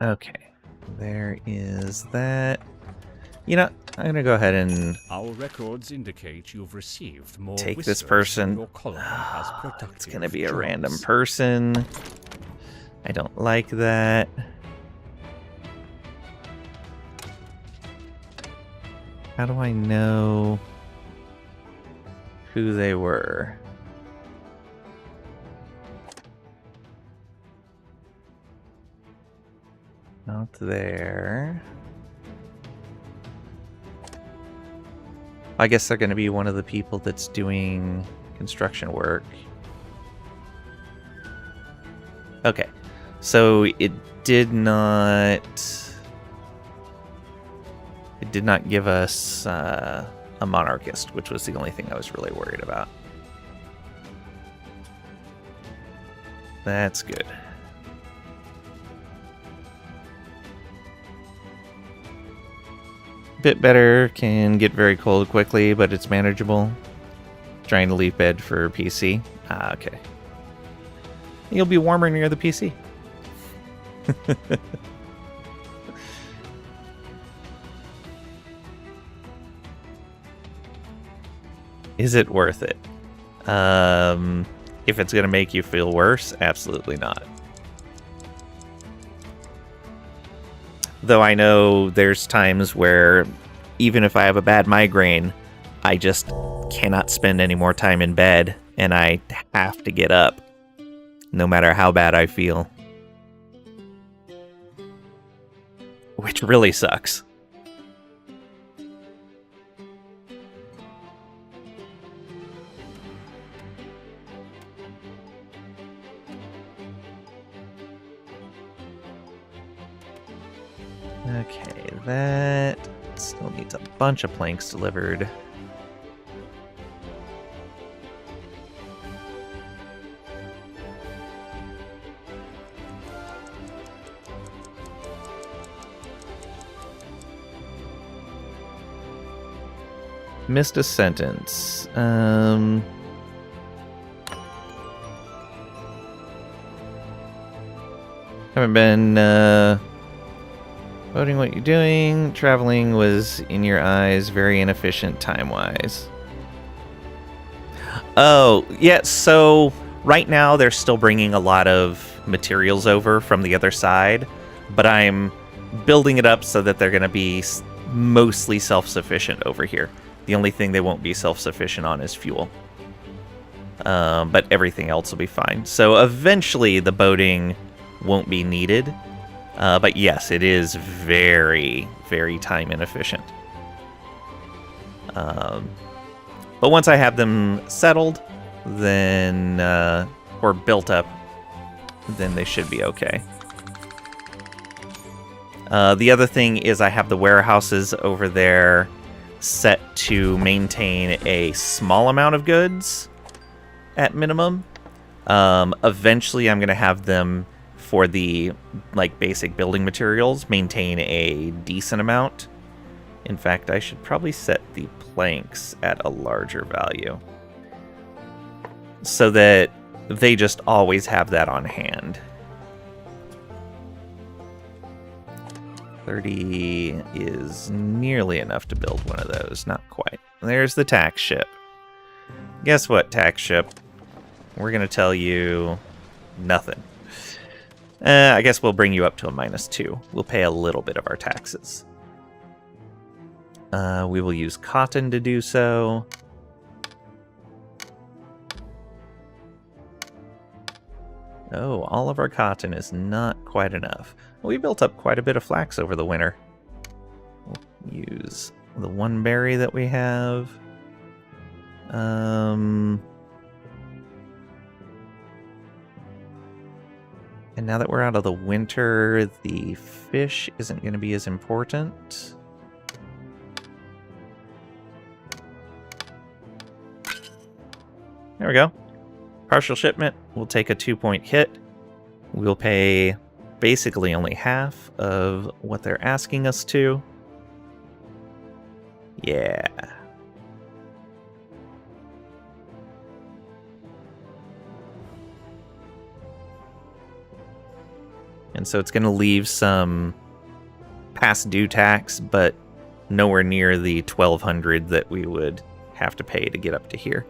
Okay, there is that. You know, I'm gonna go ahead and Our records indicate you've received more take whiskers this than person. your colony has productive It's gonna be a jobs. random person. I don't like that. How do I know who they were? Not there. I guess they're going to be one of the people that's doing construction work. Okay, so it did not give us a monarchist, which was the only thing I was really worried about. That's good. Bit better, can get very cold quickly, but it's manageable. Trying to leave bed for PC. Ah, okay. You'll be warmer near the PC. Is it worth it? If it's going to make you feel worse, absolutely not. Though I know there's times where even if I have a bad migraine, I just cannot spend any more time in bed, and I have to get up, no matter how bad I feel. Which really sucks. Okay, that still needs a bunch of planks delivered. Missed a sentence. Haven't been voting what you're doing. Traveling was, in your eyes, very inefficient time-wise. Oh, yeah, so right now they're still bringing a lot of materials over from the other side, but I'm building it up so that they're going to be mostly self-sufficient over here. The only thing they won't be self-sufficient on is fuel. But everything else will be fine. So eventually the boating won't be needed. But yes, it is very, very time inefficient. But once I have them settled, then, or built up, then they should be okay. The other thing is I have the warehouses over there set to maintain a small amount of goods at minimum. Eventually I'm going to have them, for the basic building materials, maintain a decent amount. In fact, I should probably set the planks at a larger value so that they just always have that on hand. 30 is nearly enough to build one of those. Not quite. There's the tax ship. Guess what, tax ship? We're going to tell you nothing. I guess we'll bring you up to a -2. We'll pay a little bit of our taxes. We will use cotton to do so. Oh, all of our cotton is not quite enough. Well, we built up quite a bit of flax over the winter. We'll use the one berry that we have. And now that we're out of the winter, the fish isn't going to be as important. There we go. Partial shipment. We'll take a 2-point hit. We'll pay basically only half of what they're asking us to. Yeah. And so it's going to leave some past due tax, but nowhere near the 1,200 that we would have to pay to get up to here.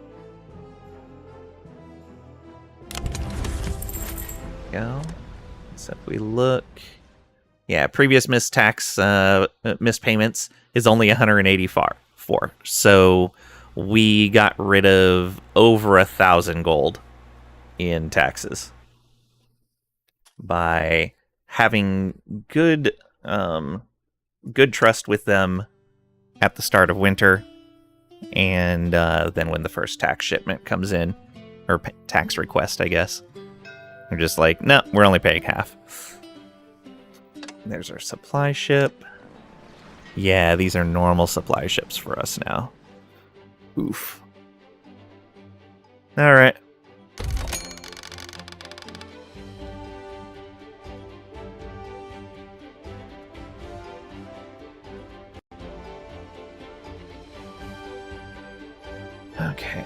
Go. So if we look, yeah, previous missed tax, missed payments is only 184. So we got rid of over 1,000 gold in taxes by having good trust with them at the start of winter, and then when the first tax shipment comes in, or tax request, I guess, they're just like, no, we're only paying half. There's our supply ship. Yeah, these are normal supply ships for us now. Oof. Alright. Okay.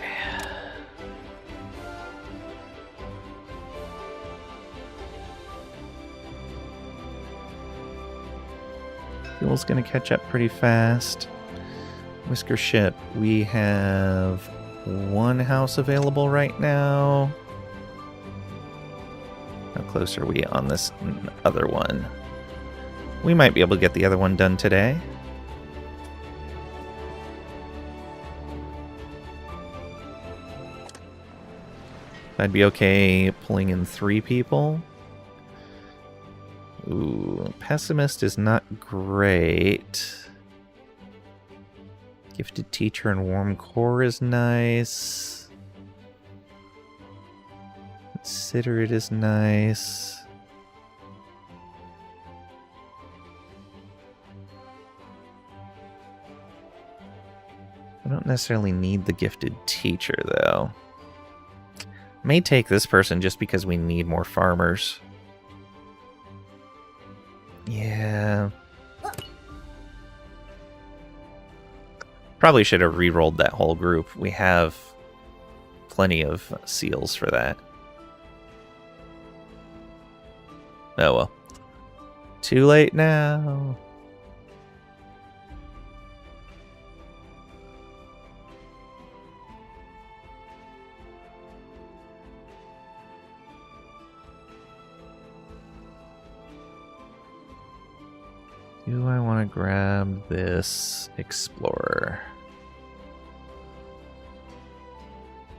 Fuel's gonna catch up pretty fast. Whisker ship, we have one house available right now. How close are we on this other one? We might be able to get the other one done today. I'd be okay pulling in 3 people. Ooh, pessimist is not great. Gifted teacher and warm core is nice. Considerate is nice. I don't necessarily need the gifted teacher, though. May take this person just because we need more farmers. Yeah. Probably should have re-rolled that whole group. We have plenty of seals for that. Oh well. Too late now. Do I want to grab this explorer?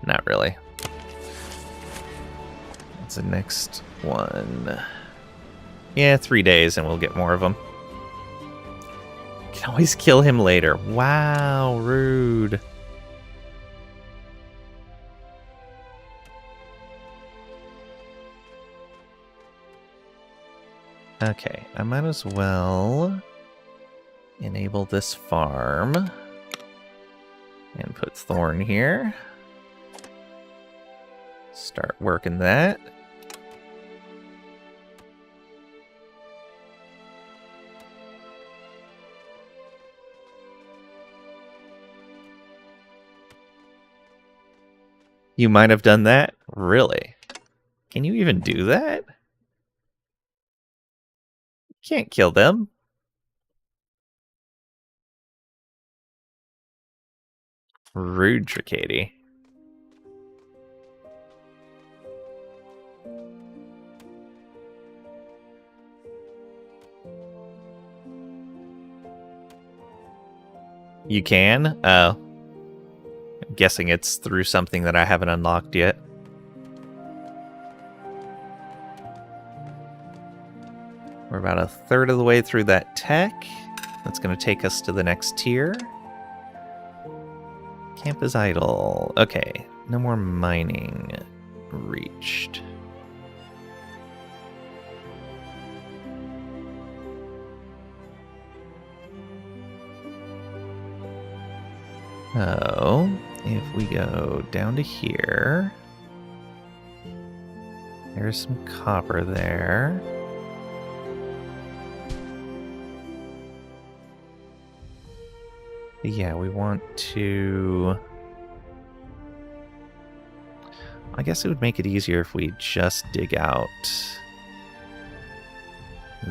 Not really. What's the next one? Yeah, 3 days and we'll get more of them. Can always kill him later. Wow, rude. Okay, I might as well enable this farm and put Thorn here. Start working that. You might have done that? Really? Can you even do that? Can't kill them. Rude, Tricady. You can? Oh. I'm guessing it's through something that I haven't unlocked yet. We're about a third of the way through that tech. That's going to take us to the next tier. Camp is idle. Okay, no more mining reached. Oh, if we go down to here, there's some copper there. Yeah, we want to... I guess it would make it easier if we just dig out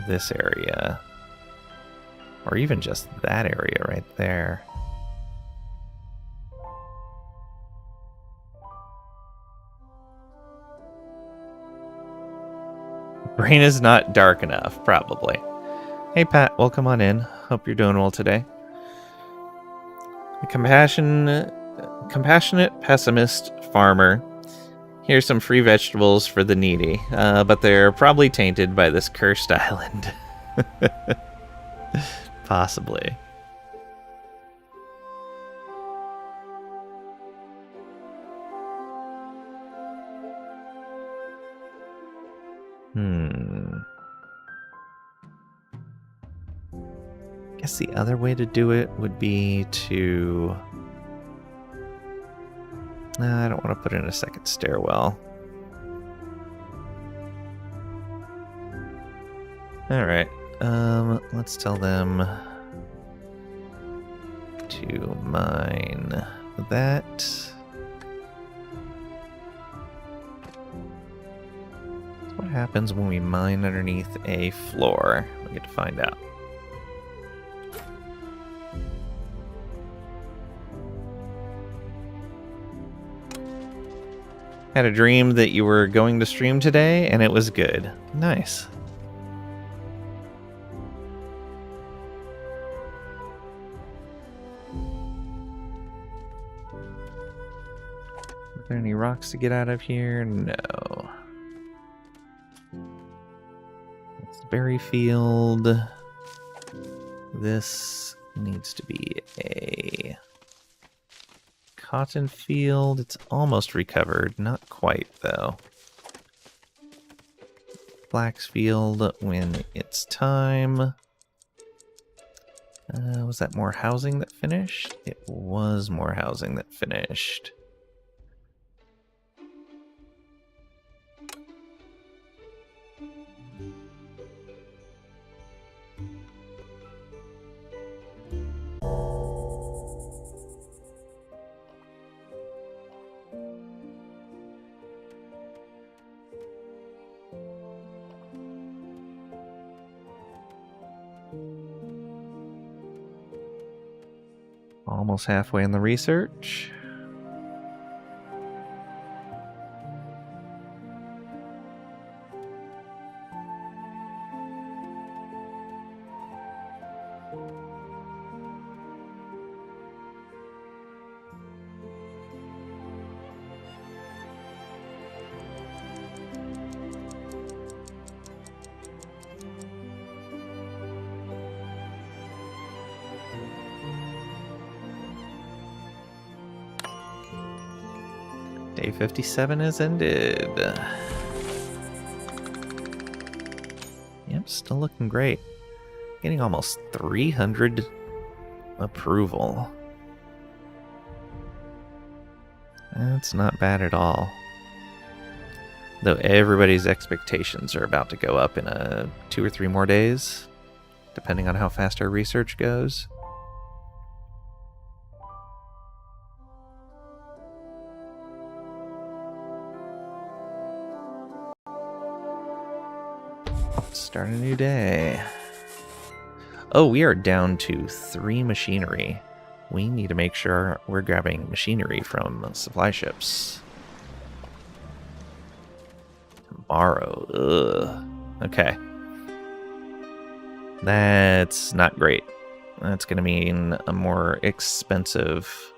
this area. Or even just that area right there. Brain is not dark enough, probably. Hey Pat, welcome on in. Hope you're doing well today. A compassionate pessimist farmer. Here's some free vegetables for the needy, but they're probably tainted by this cursed island. Possibly. guess the other way to do it would be to... Nah, I don't want to put in a second stairwell. Alright, let's tell them to mine that. What happens when we mine underneath a floor? We get to find out. Had a dream that you were going to stream today, and it was good. Nice. Are there any rocks to get out of here? No. It's the berry field. This needs to be a cotton field. It's almost recovered. Not quite, though. Flax field when it's time. Was that more housing that finished? It was more housing that finished. Almost halfway in the research. Day 57 is ended. Yep, still looking great. Getting almost 300 approval. That's not bad at all. Though everybody's expectations are about to go up in 2 or 3 more days, depending on how fast our research goes. Start a new day. Oh, we are down to 3 machinery. We need to make sure we're grabbing machinery from supply ships. Tomorrow. Ugh. Okay. That's not great. That's going to mean a more expensive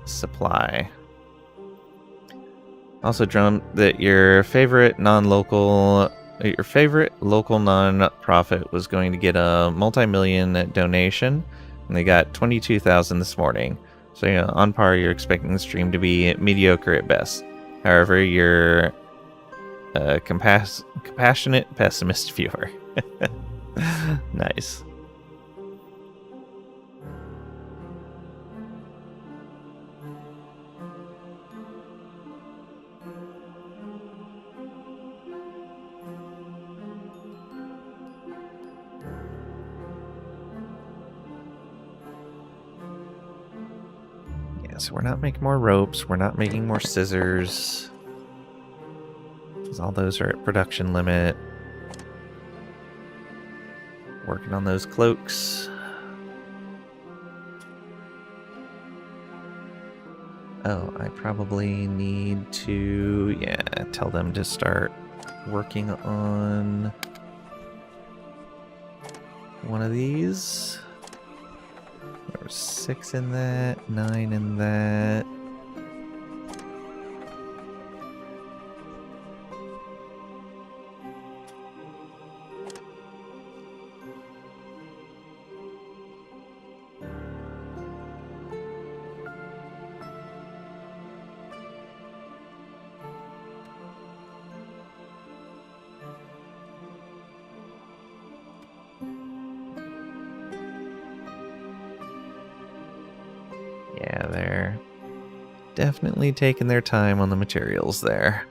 supply. Also dreamt that your favorite local non-profit was going to get a multi-million donation, and they got 22,000 this morning. So on par, you're expecting the stream to be mediocre at best. However, you're a compassionate pessimist viewer. Nice. So we're not making more ropes, we're not making more scissors, because all those are at production limit. Working on those cloaks. Oh, I probably need to, tell them to start working on one of these. There was 6 in that, 9 in that. Definitely taking their time on the materials there.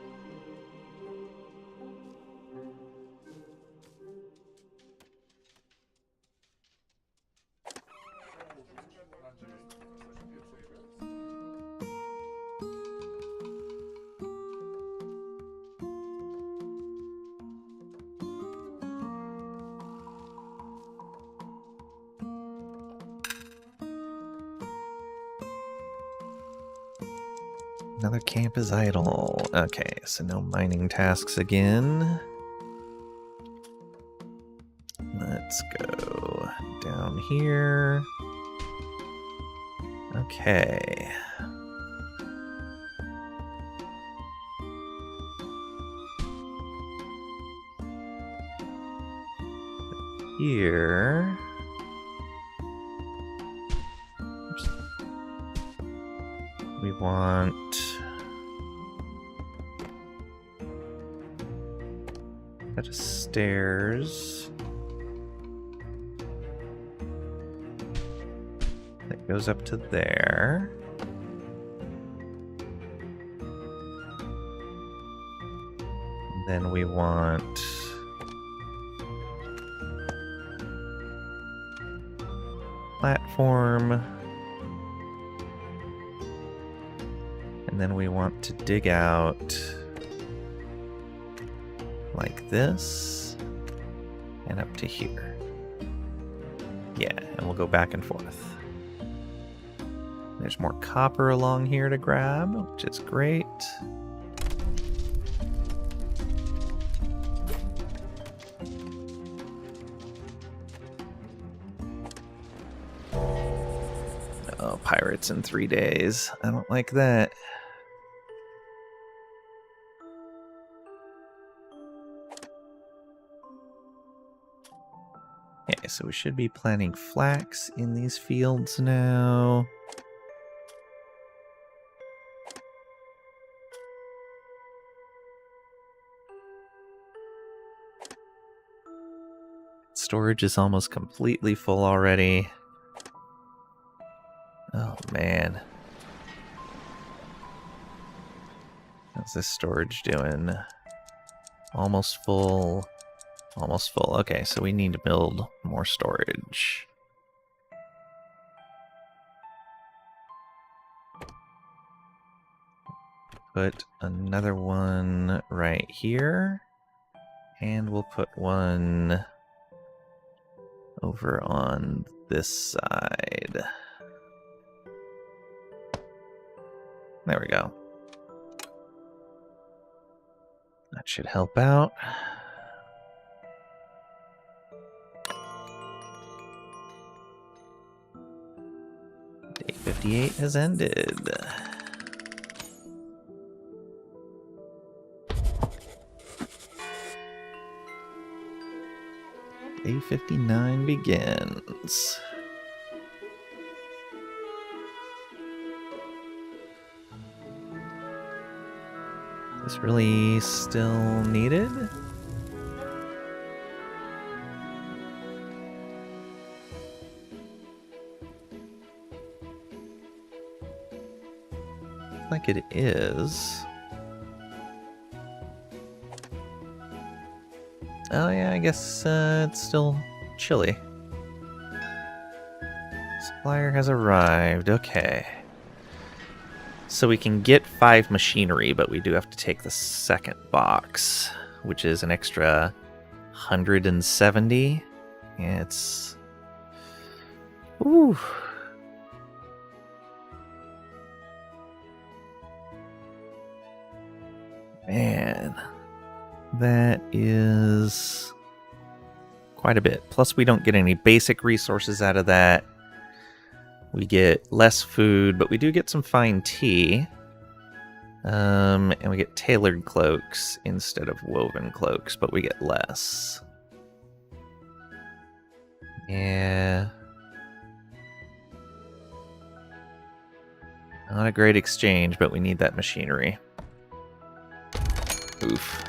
Another camp is idle. Okay, so no mining tasks again. Let's go down here. Okay. Here. Oops. We want a set of stairs that goes up to there. And then we want platform. And then we want to dig out like this and up to here. Yeah, and we'll go back and forth. There's more copper along here to grab, which is great. Oh, pirates in 3 days. I don't like that. Okay, so we should be planting flax in these fields now. Storage is almost completely full already. Oh man. How's this storage doing? Almost full. Almost full. Okay, so we need to build more storage. Put another one right here. And we'll put one over on this side. There we go. That should help out. Day 58 has ended. Day 59 begins. Is this really still needed? Like it is. Oh yeah, I guess it's still chilly. Supplier has arrived. Okay. So we can get 5 machinery, but we do have to take the second box, which is an extra 170. Yeah, it's... Ooh. Man. That is quite a bit. Plus we don't get any basic resources out of that. We get less food, but we do get some fine tea. And we get tailored cloaks instead of woven cloaks, but we get less. Yeah. Not a great exchange, but we need that machinery. Oof.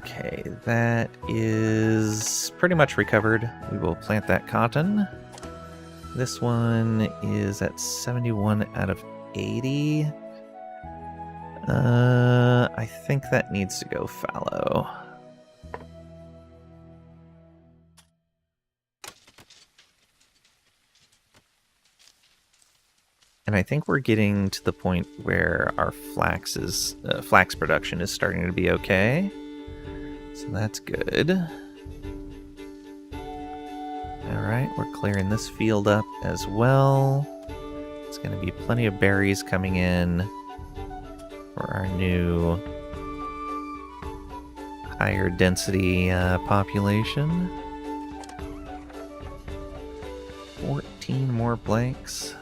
Okay, that is pretty much recovered. We will plant that cotton. This one is at 71 out of 80. I think that needs to go fallow. And I think we're getting to the point where our flax production is starting to be okay. So that's good. Alright, we're clearing this field up as well. It's going to be plenty of berries coming in for our new higher density population. 14 more blanks.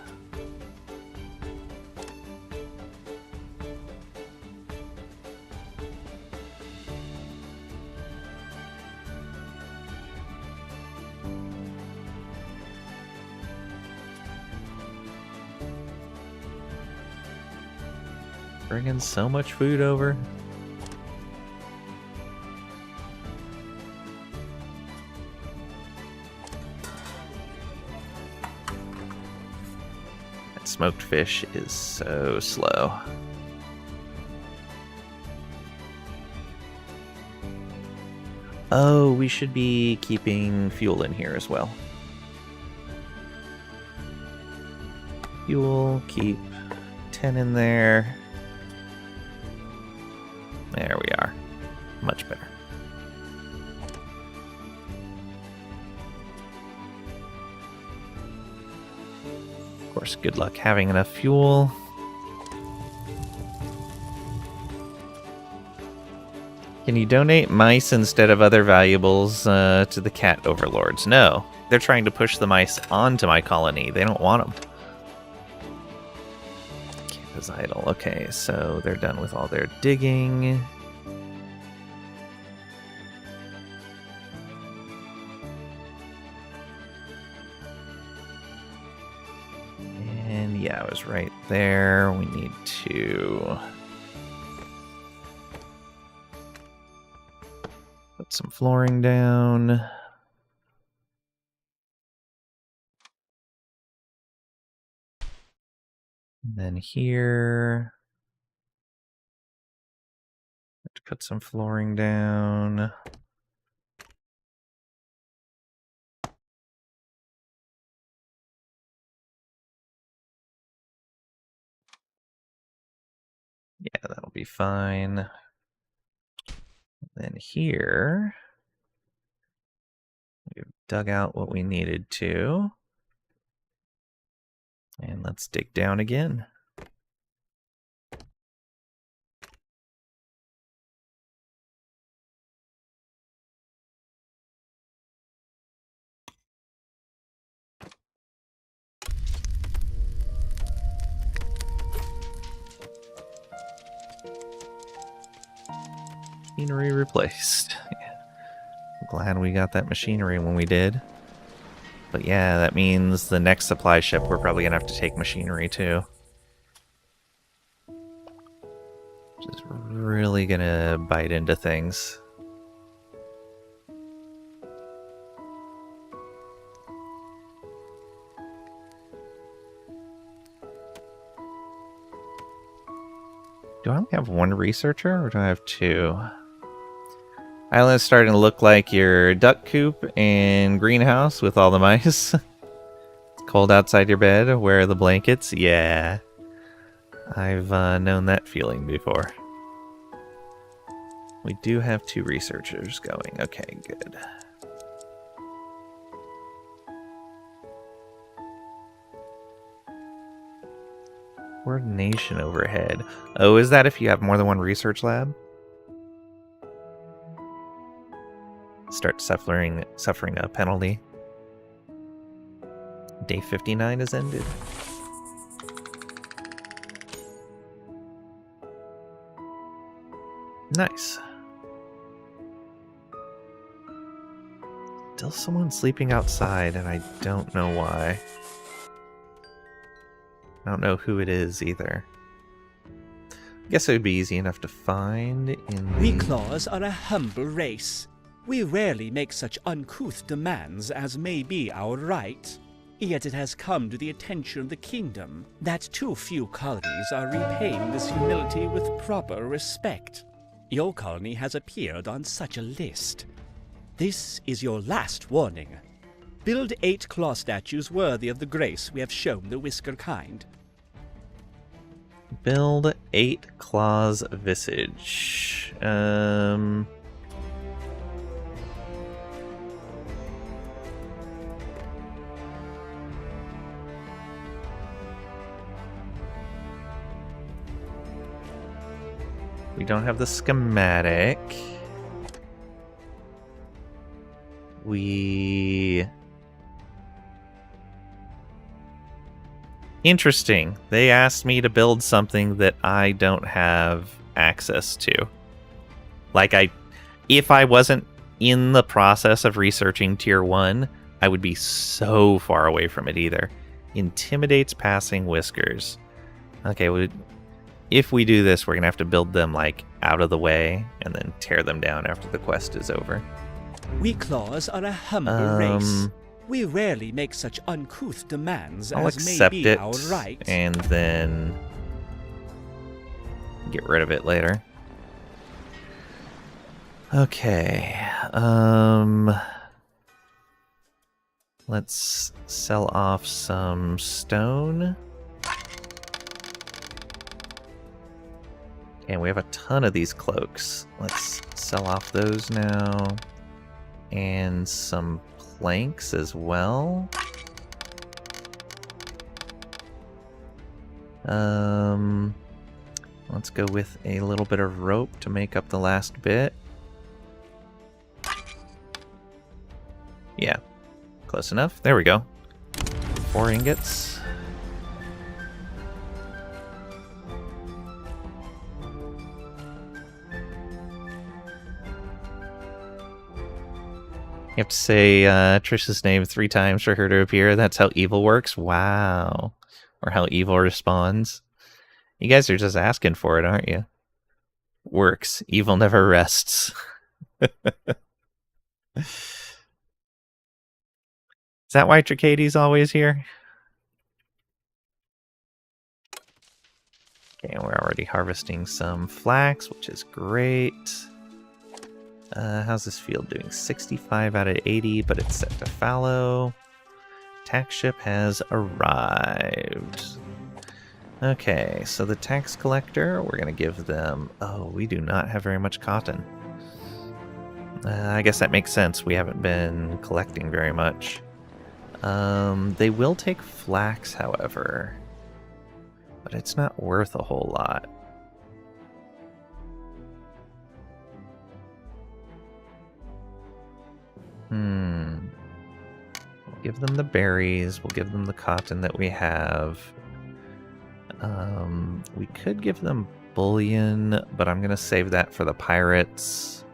Bringing so much food over. That smoked fish is so slow. Oh, we should be keeping fuel in here as well. Fuel, keep 10 in there. There we are. Much better. Of course, good luck having enough fuel. Can you donate mice instead of other valuables to the cat overlords? No. They're trying to push the mice onto my colony. They don't want them. Camp is idle. Okay, so they're done with all their digging. And yeah, I was right there. We need to put some flooring down. And then here, have to put some flooring down. Yeah, that'll be fine. Then here, we've dug out what we needed to. And let's dig down again. Machinery replaced. Yeah. I'm glad we got that machinery when we did. But yeah, that means the next supply ship we're probably gonna have to take machinery too. Which is really gonna bite into things. Do I only have one researcher, or do I have two? Island is starting to look like your duck coop and greenhouse with all the mice. It's cold outside your bed. Where are the blankets? Yeah. I've known that feeling before. We do have two researchers going. Okay, good. Coordination overhead. Oh, is that if you have more than one research lab? Start suffering a penalty. Day 59 has ended. Nice. Still someone sleeping outside, and I don't know why. I don't know who it is either. Guess it would be easy enough to find in We the... claws are a humble race. We rarely make such uncouth demands as may be our right. Yet it has come to the attention of the kingdom that too few colonies are repaying this humility with proper respect. Your colony has appeared on such a list. This is your last warning. Build 8 claw statues worthy of the grace we have shown the Whisker kind. Build 8 claws visage. We don't have the schematic. Interesting. They asked me to build something that I don't have access to. If I wasn't in the process of researching tier 1, I would be so far away from it either. Intimidates passing whiskers. Okay, if we do this, we're going to have to build them, out of the way, and then tear them down after the quest is over. We claws are a humble race. We rarely make such uncouth demands I'll as may accept be it, our right. and then get rid of it later. Okay, let's sell off some stone. And we have a ton of these cloaks. Let's sell off those now. And some planks as well. Let's go with a little bit of rope to make up the last bit. Yeah, close enough. There we go. 4 ingots. You have to say Trish's name 3 times for her to appear. That's how evil works? Wow. Or how evil responds. You guys are just asking for it, aren't you? Works. Evil never rests. Is that why Tricades always here? Okay, we're already harvesting some flax, which is great. How's this field doing? 65 out of 80, but it's set to fallow. Tax ship has arrived. Okay, so the tax collector, we're going to give them... Oh, we do not have very much cotton. I guess that makes sense. We haven't been collecting very much. They will take flax, however. But it's not worth a whole lot. We'll give them the berries. We'll give them the cotton that we have. We could give them bullion, but I'm going to save that for the pirates.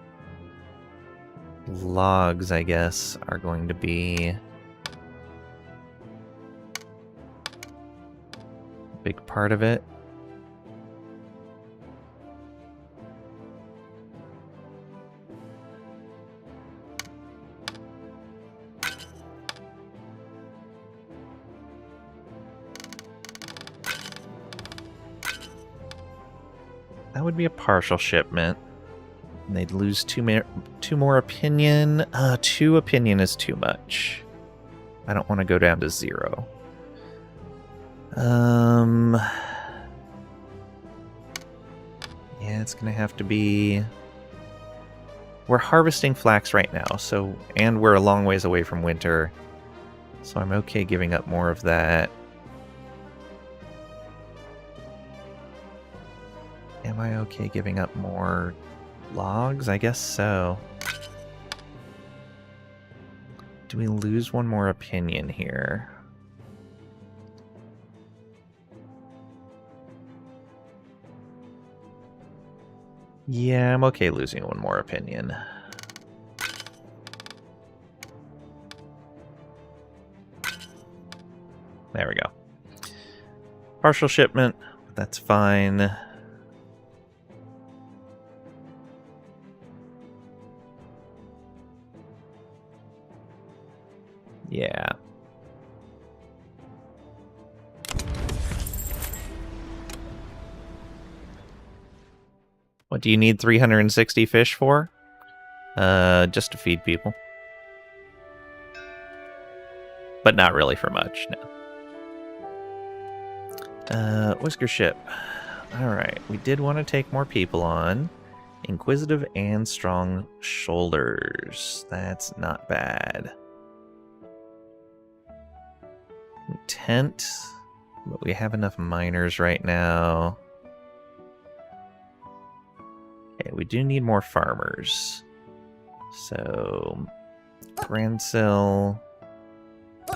Logs, I guess, are going to be a big part of it. That would be a partial shipment. And they'd lose two more opinion. 2 opinion is too much. I don't want to go down to 0. Yeah, it's gonna have to be... We're harvesting flax right now, and we're a long ways away from winter. So I'm okay giving up more of that. Am I okay giving up more logs? I guess so. Do we lose 1 more opinion here? Yeah, I'm okay losing 1 more opinion. There we go. Partial shipment, that's fine. Yeah. What do you need 360 fish for? Just to feed people. But not really for much, no. Whisker ship. Alright, we did want to take more people on. Inquisitive and strong shoulders. That's not bad. Intent. But we have enough miners right now. Okay, we do need more farmers. So, Gransil,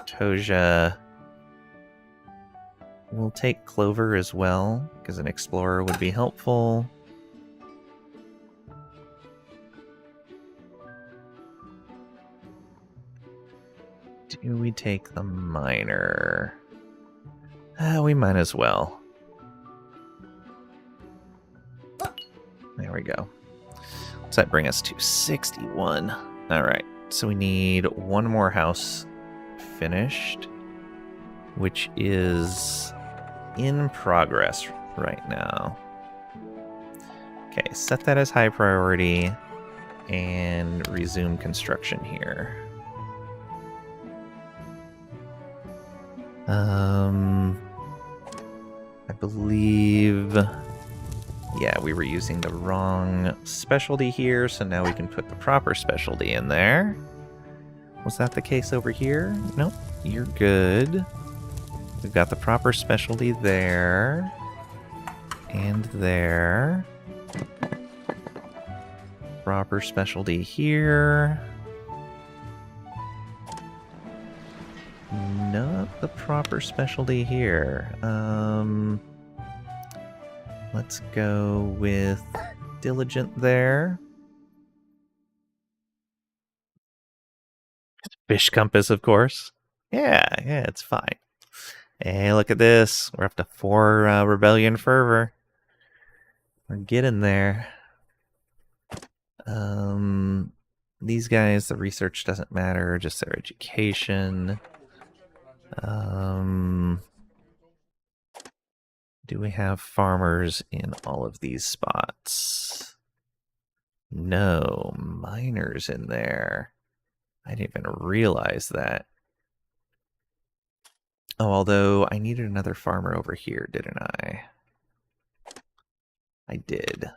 Toja. We'll take Clover as well, because an explorer would be helpful. Do we take the miner? We might as well. There we go. Does that bring us to 61? Alright, so we need one more house finished, which is in progress right now. Okay, set that as high priority and resume construction here. I believe... Yeah, we were using the wrong specialty here, so now we can put the proper specialty in there. Was that the case over here? Nope, you're good. We've got the proper specialty there. And there. Proper specialty here. Not the proper specialty here. Let's go with Diligent there. Fish Compass, of course. Yeah, it's fine. Hey, look at this. We're up to 4 Rebellion Fervor. We're getting there. These guys, the research doesn't matter, just their education. Do we have farmers in all of these spots? No, miners in there. I didn't even realize that. Oh, although I needed another farmer over here, didn't I? I did.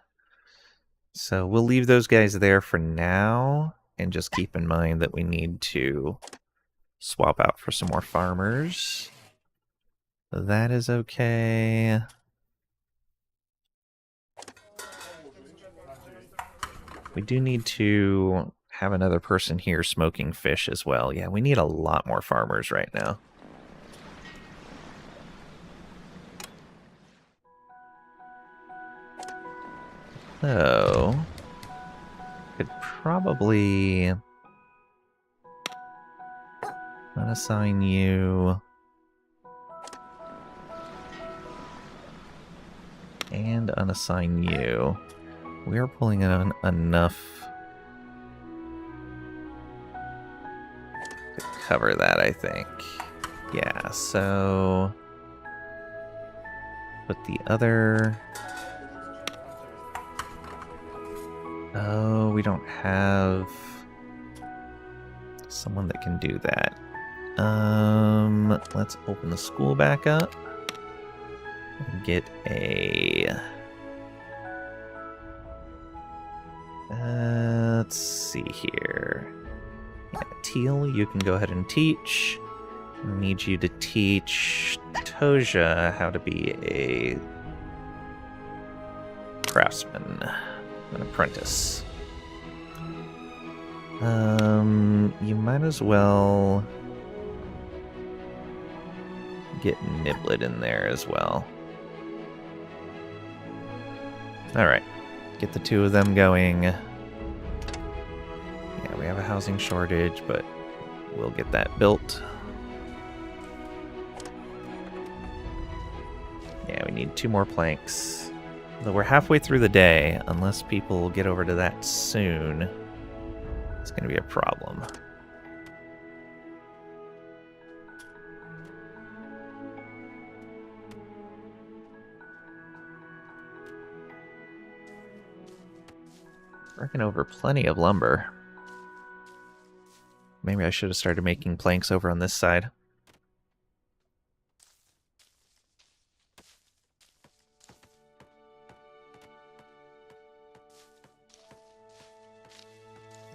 So we'll leave those guys there for now, and just keep in mind that we need to swap out for some more farmers. That is okay. We do need to have another person here smoking fish as well. Yeah, we need a lot more farmers right now. So, could probably unassign you and unassign you. We are pulling in enough to cover that, I think. Yeah, so put the other... Oh, we don't have someone that can do that. Let's open the school back up and get a... let's see here. Yeah, Teal, you can go ahead and teach. I need you to teach Toja how to be a craftsman, an apprentice. You might as well get Niblet in there as well. Alright, get the two of them going. Yeah, we have a housing shortage, but we'll get that built. Yeah, we need 2 more planks. Though we're halfway through the day, unless people get over to that soon, it's going to be a problem. Working over plenty of lumber. Maybe I should have started making planks over on this side.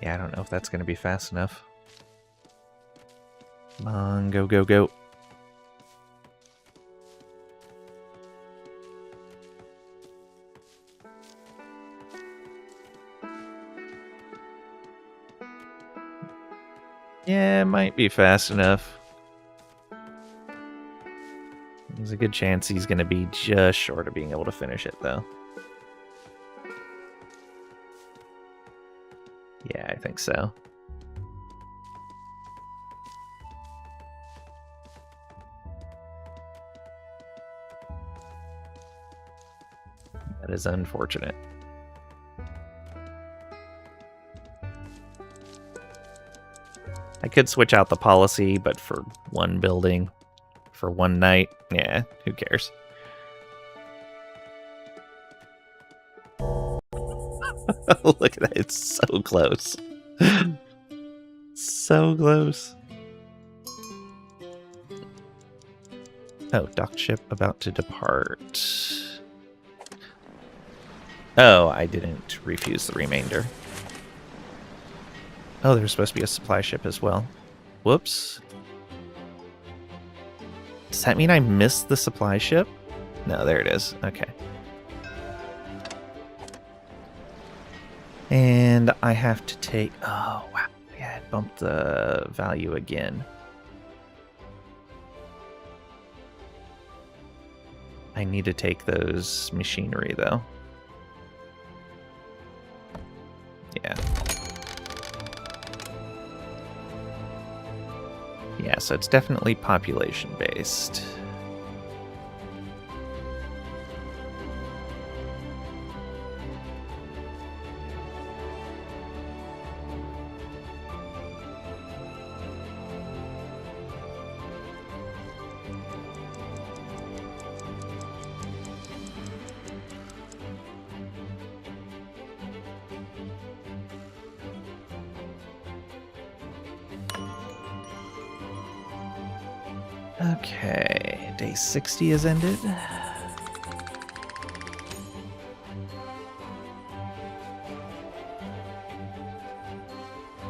Yeah, I don't know if that's going to be fast enough. Come on, go, go, go. Yeah, it might be fast enough. There's a good chance he's going to be just short of being able to finish it, though. Yeah, I think so. That is unfortunate. I could switch out the policy, but for one building, for one night, yeah, who cares? Look at that, it's so close. So close. Oh, docked ship about to depart. Oh, I didn't refuse the remainder. Oh, there's supposed to be a supply ship as well. Whoops. Does that mean I missed the supply ship? No, there it is. Okay. And I have to take... Oh, wow. Yeah, it bumped the value again. I need to take those machinery, though. Yeah. Yeah, so it's definitely population-based. Okay, day 60 has ended. Yeah,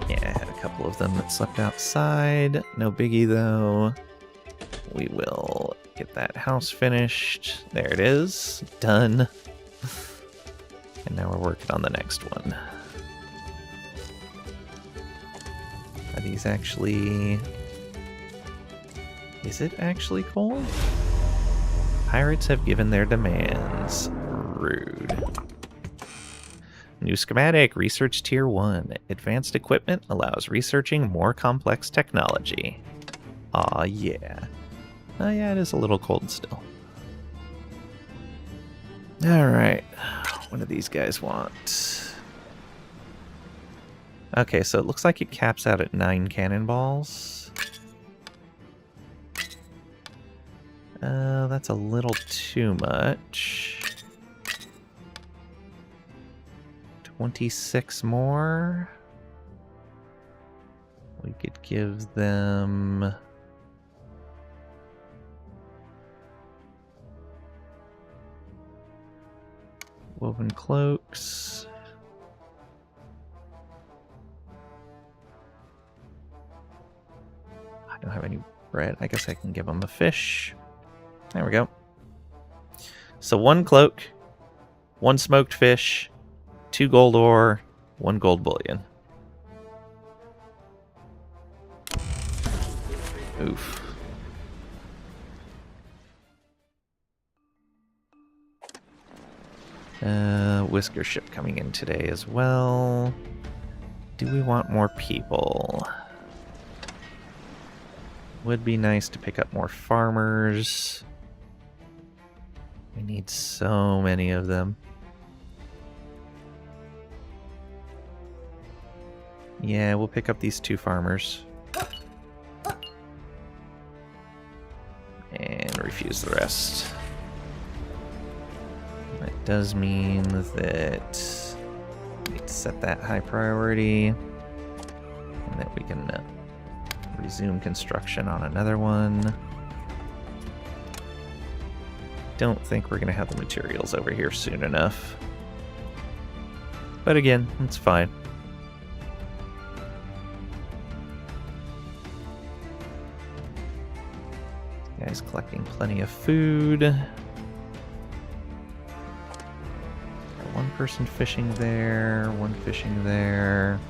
I had a couple of them that slept outside. No biggie though. We will get that house finished. There it is. Done. And now we're working on the next one. Are these actually... Is it actually coal? Pirates have given their demands. Rude. New schematic, research tier 1. Advanced equipment allows researching more complex technology. Aw, yeah. Oh yeah, it is a little cold still. Alright. What do these guys want? Okay, so it looks like it caps out at 9 cannonballs. That's a little too much. 26 more. We could give them... woven cloaks. I don't have any bread. I guess I can give them a fish. There we go. So 1 cloak, 1 smoked fish, 2 gold ore, 1 gold bullion. Oof. Whisker ship coming in today as well. Do we want more people? Would be nice to pick up more farmers. We need so many of them. Yeah, we'll pick up these 2 farmers. And refuse the rest. That does mean that we set that high priority. And then we can resume construction on another one. Don't think we're going to have the materials over here soon enough. But again, it's fine. Guy's collecting plenty of food. Got one person fishing there, one fishing there,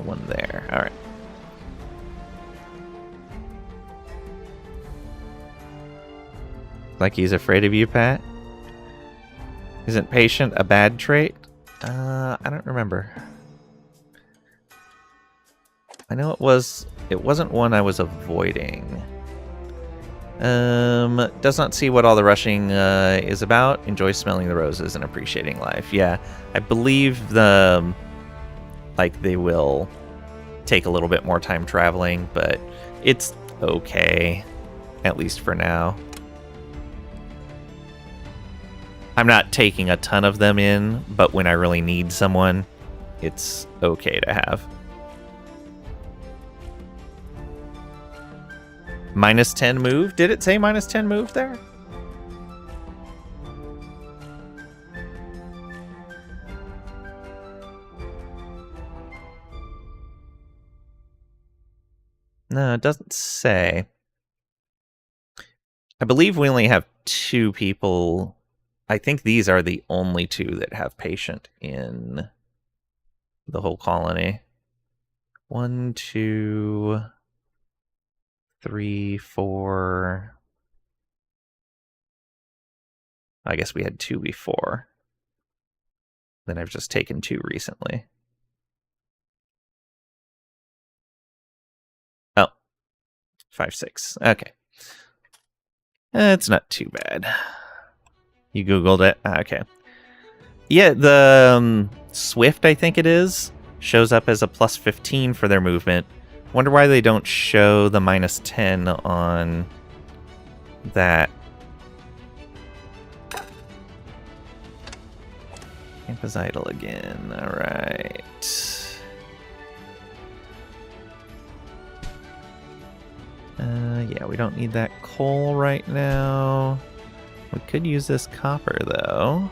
one there. All right. Like he's afraid of you, Pat? Isn't patient a bad trait? I don't remember. I know it wasn't one I was avoiding. Does not see what all the rushing is about. Enjoys smelling the roses and appreciating life. Yeah, I believe they will take a little bit more time traveling, but it's okay, at least for now. I'm not taking a ton of them in, but when I really need someone, it's okay to have. -10 move? Did it say -10 move there? No, it doesn't say. I believe we only have 2 people. I think these are the only 2 that have patient in the whole colony. 1, 2, 3, 4. I guess we had 2 before. Then I've just taken 2 recently. Oh. 5, 6. Okay. It's not too bad. You Googled it? Okay. Yeah, the Swift, I think it is, shows up as a +15 for their movement. Wonder why they don't show the -10 on that. Campus idle again. Alright. Yeah, we don't need that coal right now. We could use this copper, though.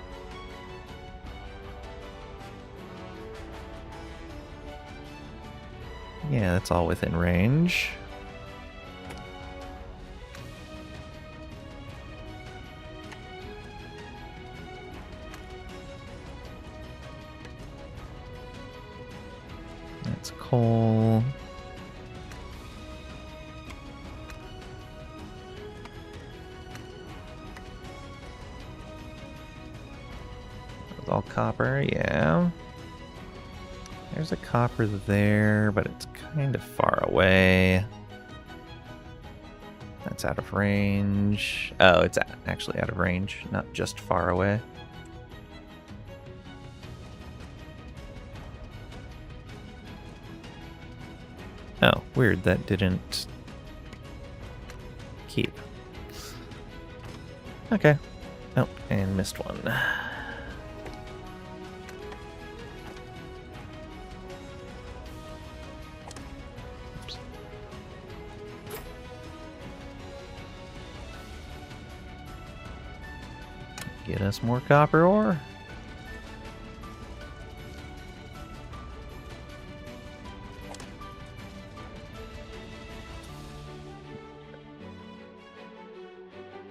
Yeah, that's all within range. That's coal. It's all copper, yeah. There's a copper there, but it's kind of far away. That's out of range. Oh, it's actually out of range, not just far away. Oh, weird, that didn't keep. Okay. Oh, and missed one. Get us more copper ore.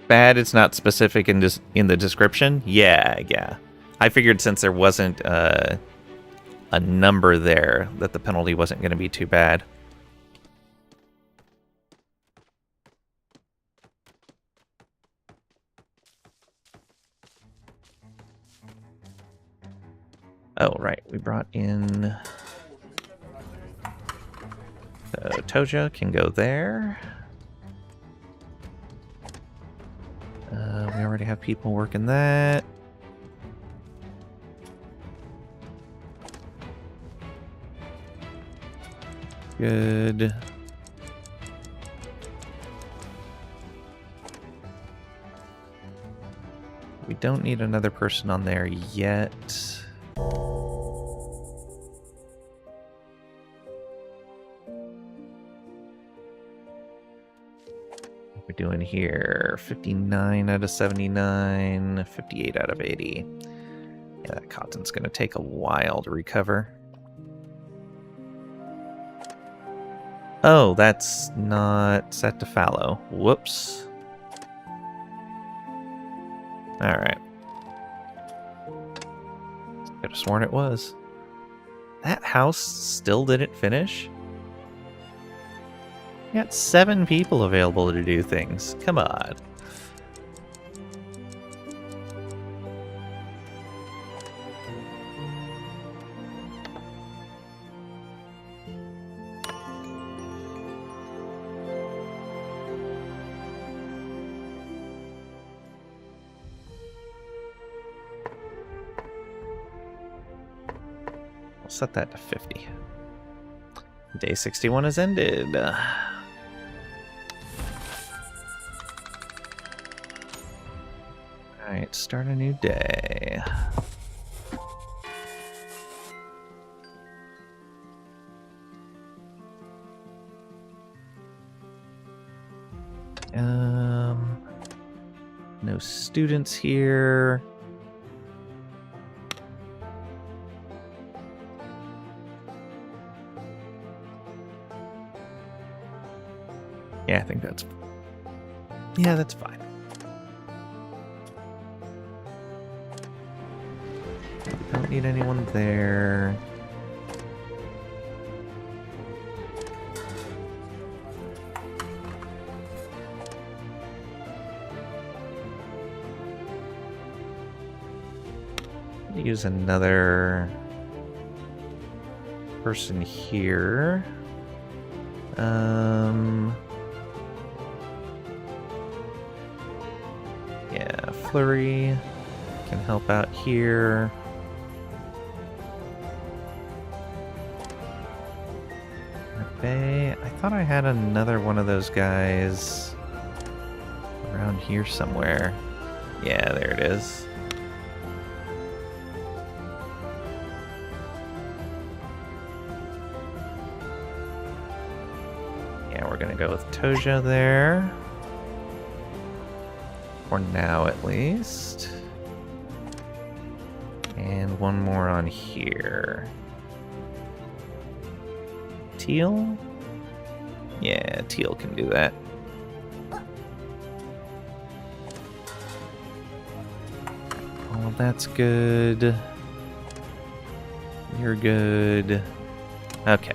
Bad it's not specific in the description? Yeah. I figured since there wasn't a number there that the penalty wasn't going to be too bad. Oh, right. We brought in... So Toja can go there. We already have people working that. Good. We don't need another person on there yet. we're doing here? 59 out of 79, 58 out of 80. Yeah, that cotton's going to take a while to recover. Oh, that's not set to fallow. Whoops. Alright. Could have sworn it was. That house still didn't finish? You got 7 people available to do things. Come on. We'll set that to 50. Day 61 has ended. Alright, start a new day. No students here. Yeah, I think that's... Yeah, that's fine. Don't need anyone there. Use another person here. Yeah, Flurry can help out here. Bay, I thought I had another one of those guys around here somewhere. Yeah, there it is. Yeah, we're gonna go with Toja there. For now, at least. And one more on here. Teal? Yeah, Teal can do that. All of that's good. You're good. Okay.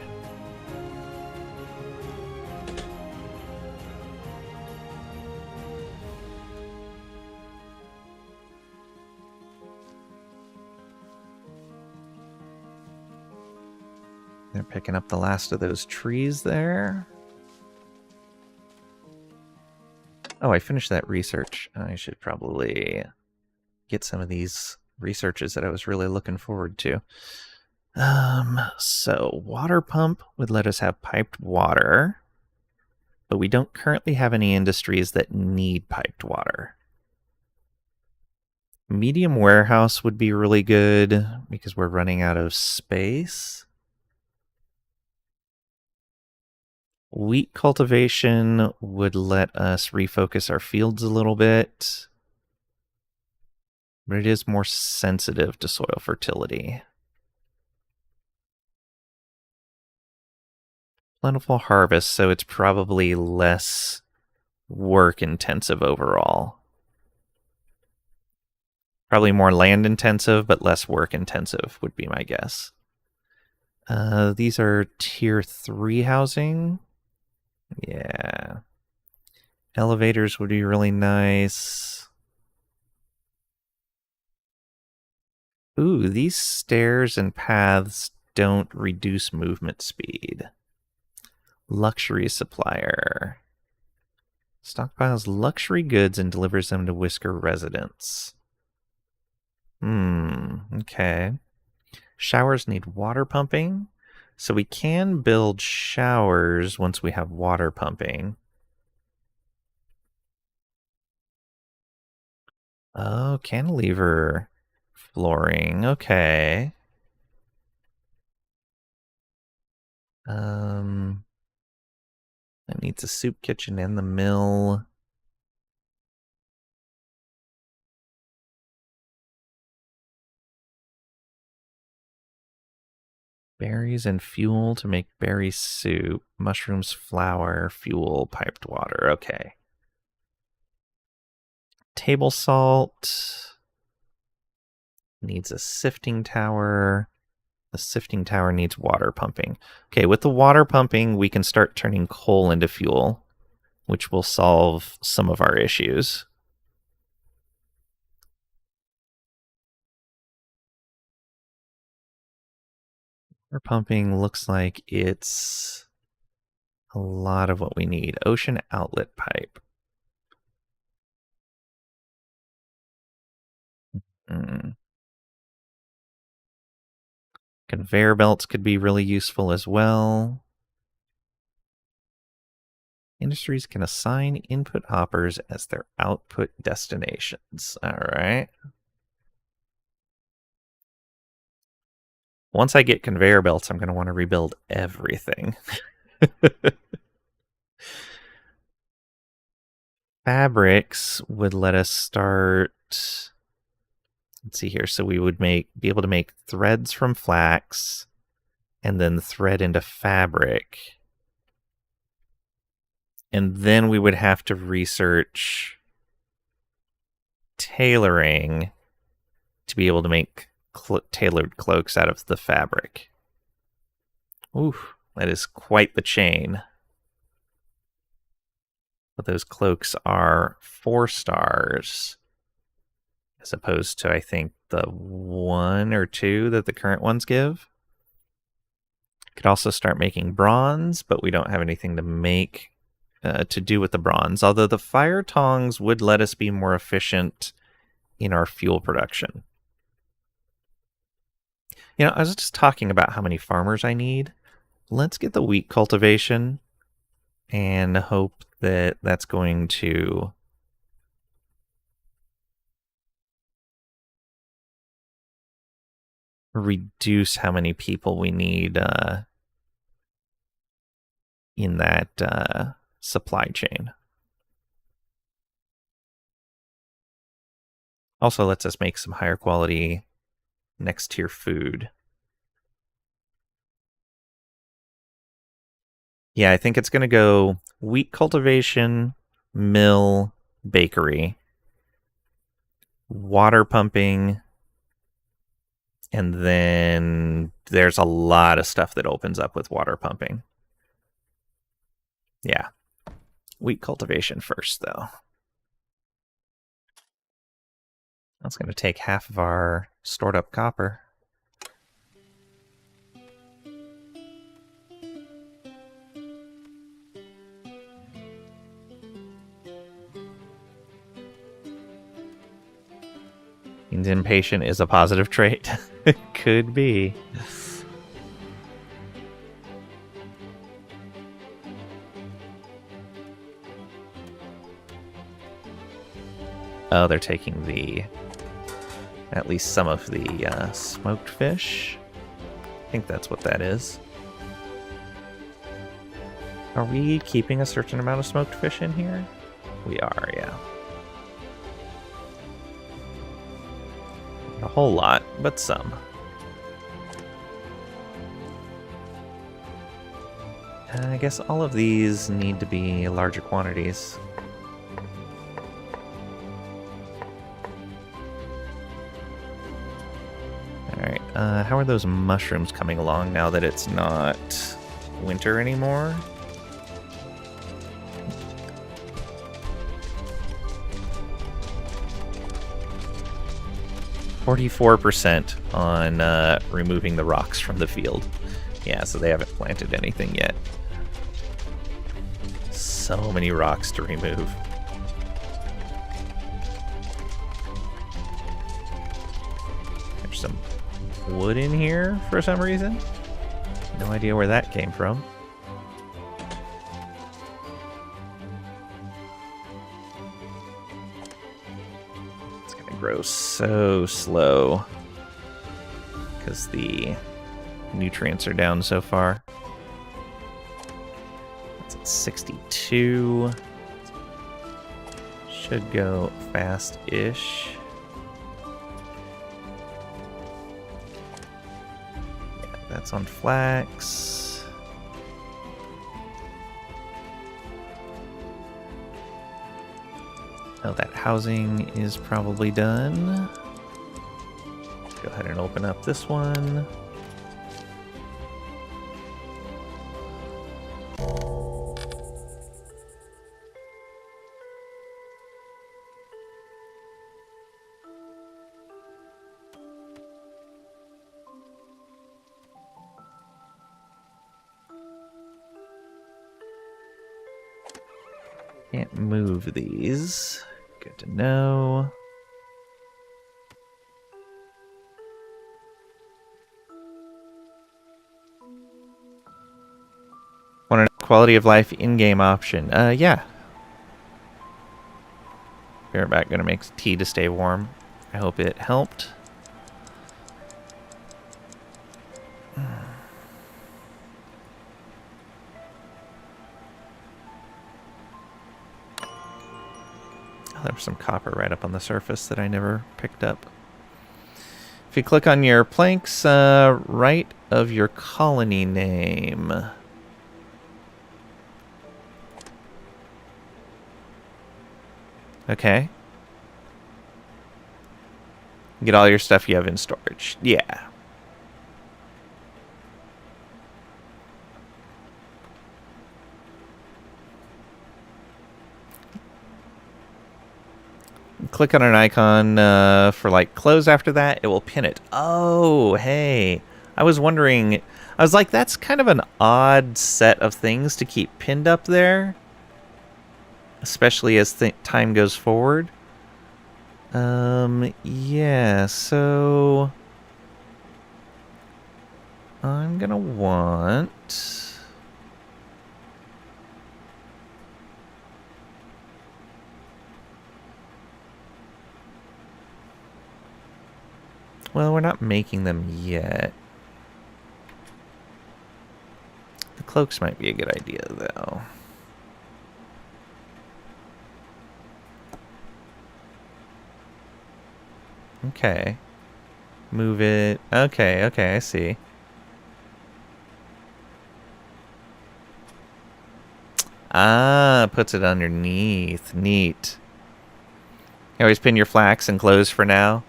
They're picking up the last of those trees there. Oh, I finished that research. I should probably get some of these researches that I was really looking forward to. So water pump would let us have piped water, but we don't currently have any industries that need piped water. Medium warehouse would be really good because we're running out of space. Wheat cultivation would let us refocus our fields a little bit, but it is more sensitive to soil fertility. Plentiful harvest, so it's probably less work intensive overall. Probably more land intensive, but less work intensive would be my guess. These are tier 3 housing. Yeah. Elevators would be really nice. Ooh, these stairs and paths don't reduce movement speed. Luxury supplier. Stockpiles luxury goods and delivers them to Whisker residents. Okay. Showers need water pumping. So we can build showers once we have water pumping. Oh, cantilever flooring. Okay. That needs a soup kitchen and the mill. Berries and fuel to make berry soup. Mushrooms, flour, fuel, piped water. Okay. Table salt. Needs a sifting tower. The sifting tower needs water pumping. Okay, with the water pumping, we can start turning coal into fuel, which will solve some of our issues. Water pumping looks like it's a lot of what we need. Ocean outlet pipe. Conveyor belts could be really useful as well. Industries can assign input hoppers as their output destinations. All right. Once I get conveyor belts, I'm going to want to rebuild everything. Fabrics would let us start. Let's see here. So we would be able to make threads from flax and then thread into fabric. And then we would have to research tailoring to be able to make tailored cloaks out of the fabric. Ooh, that is quite the chain. But those cloaks are 4 stars, as opposed to, I think, the 1 or 2 that the current ones give. Could also start making bronze, but we don't have anything to make to do with the bronze, although the fire tongs would let us be more efficient in our fuel production. You know, I was just talking about how many farmers I need. Let's get the wheat cultivation and hope that that's going to reduce how many people we need in that supply chain. Also lets us make some higher quality next tier food. Yeah, I think it's going to go wheat cultivation, mill, bakery, water pumping, and then there's a lot of stuff that opens up with water pumping. Yeah. Wheat cultivation first, though. That's going to take half of our stored up copper. Means impatient is a positive trait. Could be. Oh, they're taking at least some of the smoked fish. I think that's what that is. Are we keeping a certain amount of smoked fish in here? We are, yeah. Not a whole lot, but some. I guess all of these need to be larger quantities. Alright, how are those mushrooms coming along now that it's not winter anymore? %, on removing the rocks from the field. Yeah, so they haven't planted anything yet. So many rocks to remove. There's some wood in here for some reason. No idea where that came from. It's gonna grow so slow because the nutrients are down so far. It's at 62. Should go fast-ish. Yeah, That's on flax. Oh, that housing is probably done. Go ahead and open up this one. Can't move these. Good to know. Want a quality of life in-game option? Yeah. Bareback gonna make tea to stay warm. I hope it helped. Oh, there was some copper right up on the surface that I never picked up. If you click on your planks, right of your colony name. Okay. Get all your stuff you have in storage. Yeah. Click on an icon for like close after that, it will pin it. Oh, hey. I was wondering, I was like, that's kind of an odd set of things to keep pinned up there. Especially as time goes forward. Yeah, so I'm gonna want... Well, we're not making them yet. The cloaks might be a good idea, though. Okay. Move it. Okay, okay, I see. Ah, puts it underneath. Neat. You always pin your flax and clothes for now.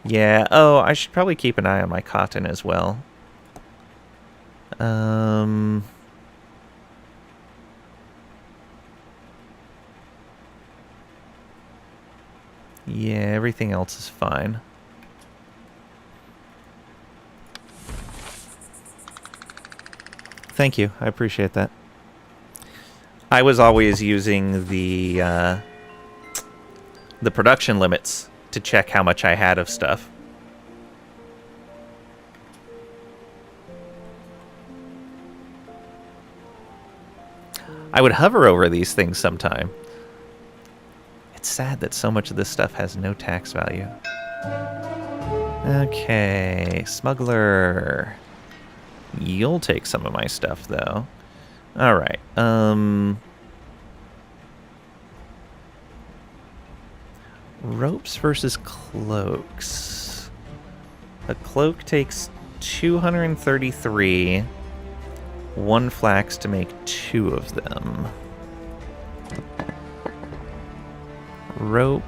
Yeah, oh, I should probably keep an eye on my cotton as well. Yeah, everything else is fine. Thank you, I appreciate that. I was always using the production limits to check how much I had of stuff. I would hover over these things sometime. It's sad that so much of this stuff has no tax value. Okay, smuggler. You'll take some of my stuff, though. Alright, ropes versus cloaks. A cloak takes 233. 1 flax to make 2 of them. Rope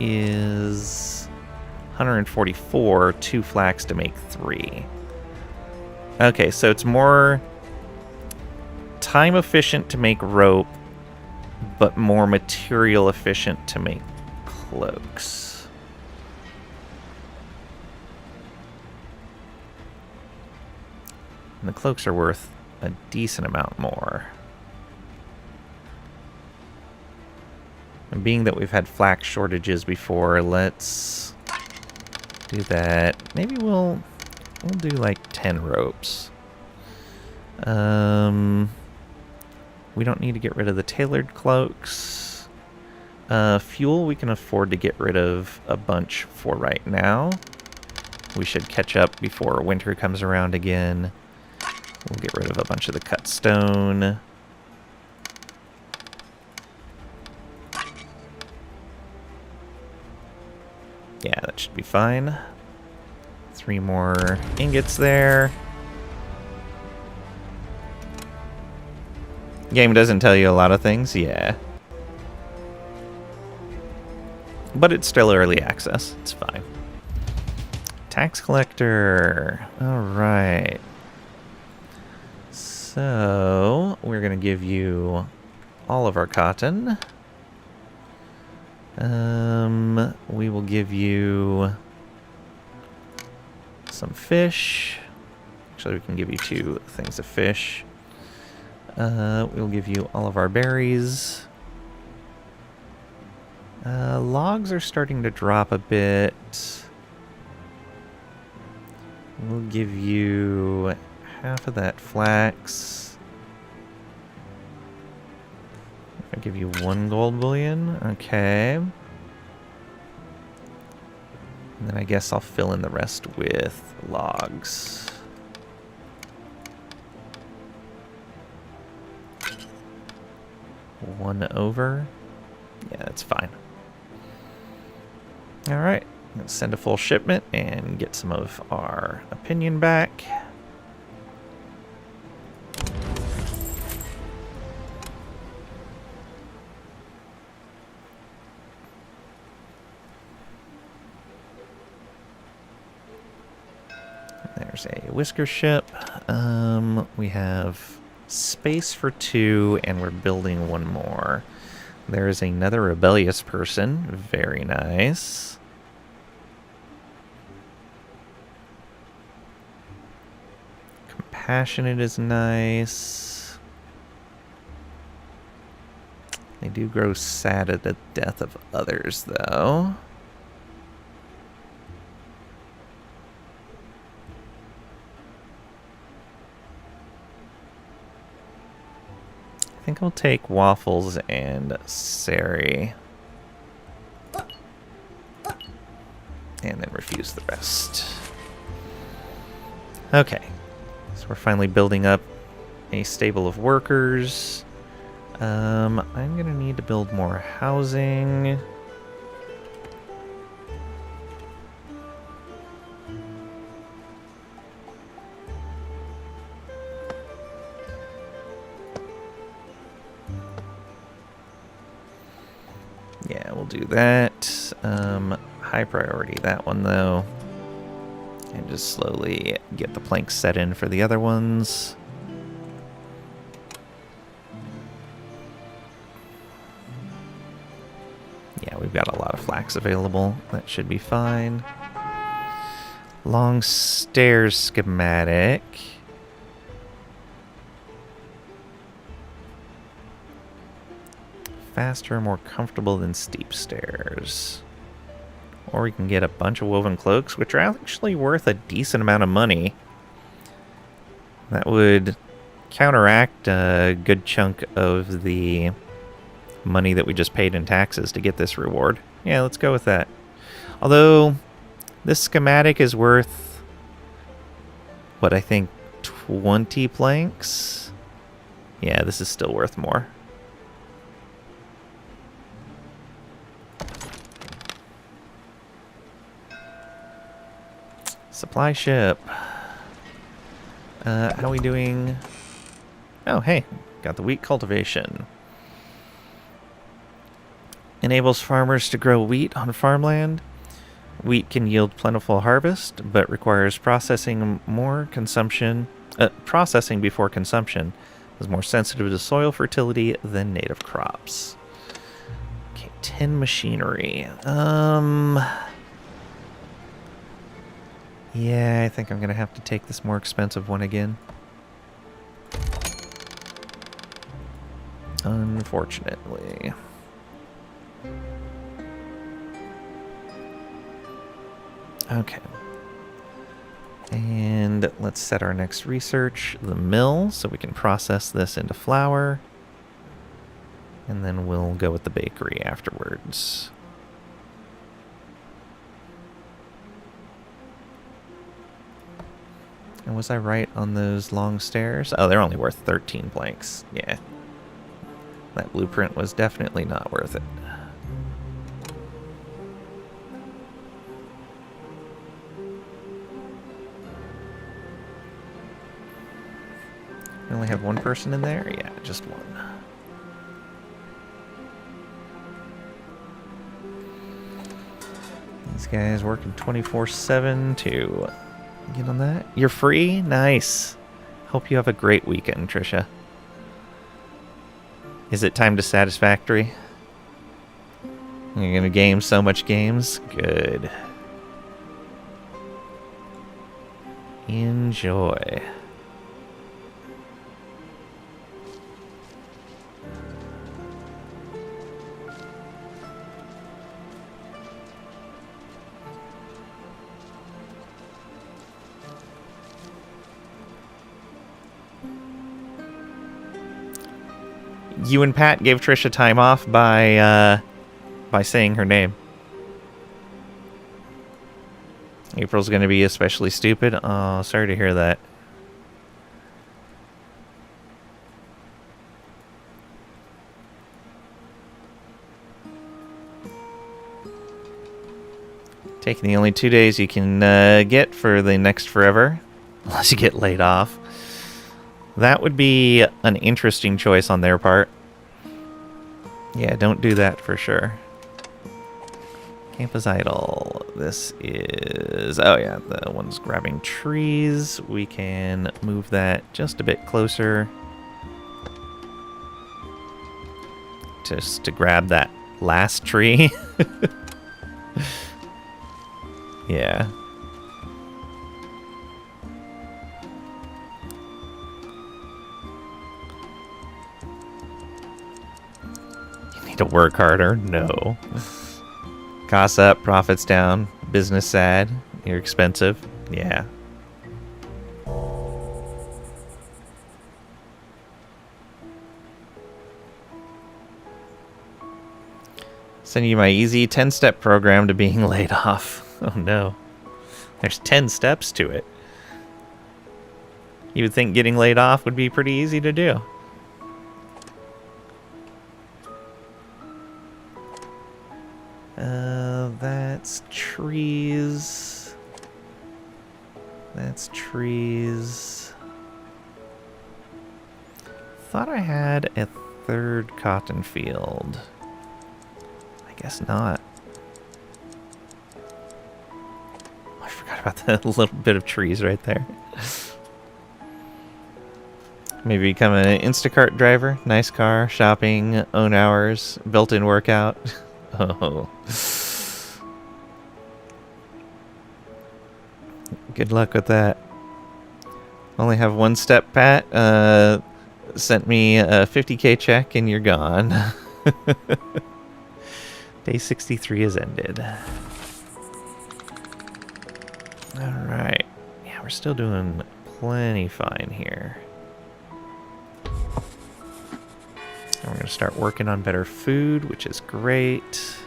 is 144. 2 flax to make 3. Okay, so it's more time efficient to make rope, but more material efficient to make cloaks. And the cloaks are worth a decent amount more. And being that we've had flax shortages before, let's do that. Maybe we'll do like 10 ropes. We don't need to get rid of the tailored cloaks. Fuel we can afford to get rid of a bunch for right now. We should catch up before winter comes around again. We'll get rid of a bunch of the cut stone. Yeah, that should be fine. 3 more ingots there. Game doesn't tell you a lot of things, yeah. But it's still early access. It's fine. Tax collector. Alright. So, we're going to give you all of our cotton. We will give you some fish. Actually, we can give you 2 things of fish. We'll give you all of our berries. Logs are starting to drop a bit. We'll give you half of that flax. I'll give you 1 gold bullion. Okay. And then I guess I'll fill in the rest with logs. One over. Yeah, that's fine. Alright, let's send a full shipment and get some of our opinion back. There's a whisker ship. We have space for 2, and we're building 1 more. There is another rebellious person. Very nice. Compassionate is nice. They do grow sad at the death of others, though. I think I'll take Waffles and Sari. And then refuse the rest. Okay. So we're finally building up a stable of workers. I'm going to need to build more housing. Yeah, we'll do that. High priority, that one, though. And just slowly get the planks set in for the other ones. Yeah, we've got a lot of flax available. That should be fine. Long stairs schematic. Faster, more comfortable than steep stairs. Or we can get a bunch of woven cloaks, which are actually worth a decent amount of money. That would counteract a good chunk of the money that we just paid in taxes to get this reward. Yeah, let's go with that. Although, this schematic is worth, what, I think 20 planks? Yeah, this is still worth more. Supply ship. How are we doing? Oh, hey, got the wheat cultivation. Enables farmers to grow wheat on farmland. Wheat can yield plentiful harvest, but requires processing before consumption. Is more sensitive to soil fertility than native crops. Okay, 10 machinery. Yeah, I think I'm going to have to take this more expensive one again. Unfortunately. Okay. And let's set our next research, the mill, so we can process this into flour. And then we'll go with the bakery afterwards. And was I right on those long stairs? Oh, they're only worth 13 planks. Yeah. That blueprint was definitely not worth it. only have one person in there? Yeah, just one. These guys working 24/7 to get on that. You're free? Nice. Hope you have a great weekend, Trisha. Is it time to Satisfactory? You're gonna game so much games? Good. Enjoy. You and Pat gave Trisha time off by saying her name. April's gonna be especially stupid. Oh, sorry to hear that. Taking the only 2 days you can get for the next forever, unless you get laid off. That would be an interesting choice on their part. Yeah, don't do that for sure. Camp is idle. This is... Oh yeah, the one's grabbing trees. We can move that just a bit closer. Just to grab that last tree. Yeah. You need to work harder? No. Costs up, profits down, business sad, you're expensive. Yeah. Sending you my easy 10-step program to being laid off. Oh no. There's 10 steps to it. You would think getting laid off would be pretty easy to do. That's trees. That's trees. Thought I had a third cotton field. I guess not. I forgot about that little bit of trees right there. Maybe become an Instacart driver. Nice car, shopping, own hours, built-in workout. Oh. Good luck with that. Only have one step, Pat. Sent me a 50K check and you're gone. Day 63 has ended. Alright. Yeah, we're still doing plenty fine here. And we're going to start working on better food, which is great.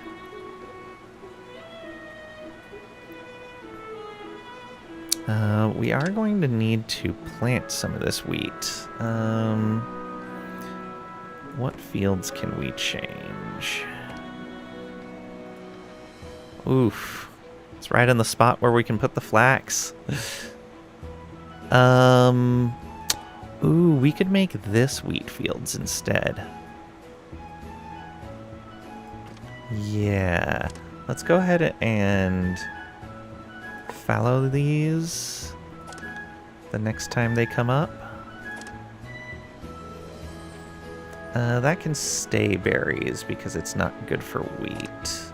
We are going to need to plant some of this wheat. What fields can we change? Oof. It's right in the spot where we can put the flax. Ooh, we could make this wheat fields instead. Yeah. Let's go ahead and fallow these the next time they come up. That can stay berries because it's not good for wheat.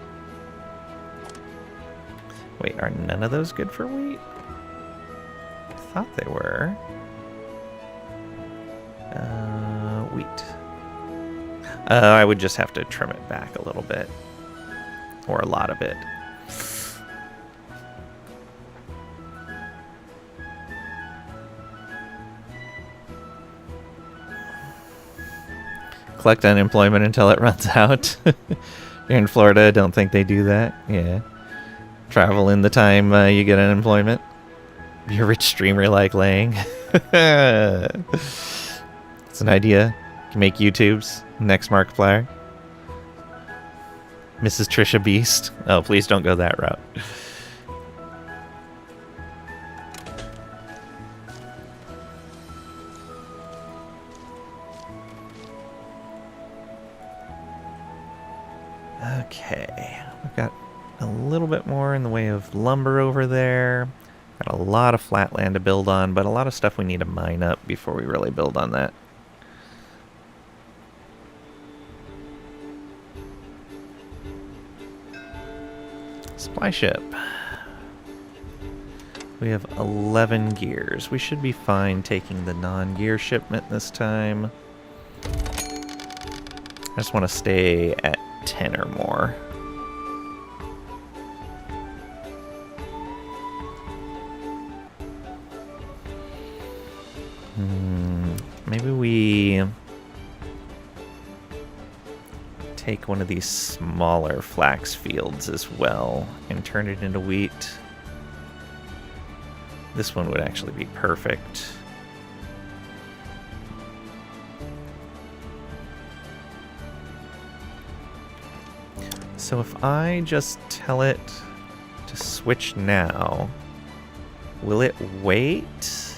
Wait, are none of those good for wheat? I thought they were. Wheat. I would just have to trim it back a little bit. Or a lot of it. Collect unemployment until it runs out. You're in Florida, don't think they do that. Yeah. Travel in the time you get unemployment. Be a rich streamer like Lang. It's an idea. You can make YouTubes. Next Markiplier. Mrs. Trisha Beast. Oh, please don't go that route. Okay, we've got a little bit more in the way of lumber over there. Got a lot of flat land to build on, but a lot of stuff we need to mine up before we really build on that. Supply ship. We have 11 gears. We should be fine taking the non-gear shipment this time. I just want to stay at 10 or more. Maybe we take one of these smaller flax fields as well and turn it into wheat. This one would actually be perfect. So if I just tell it to switch now, will it wait?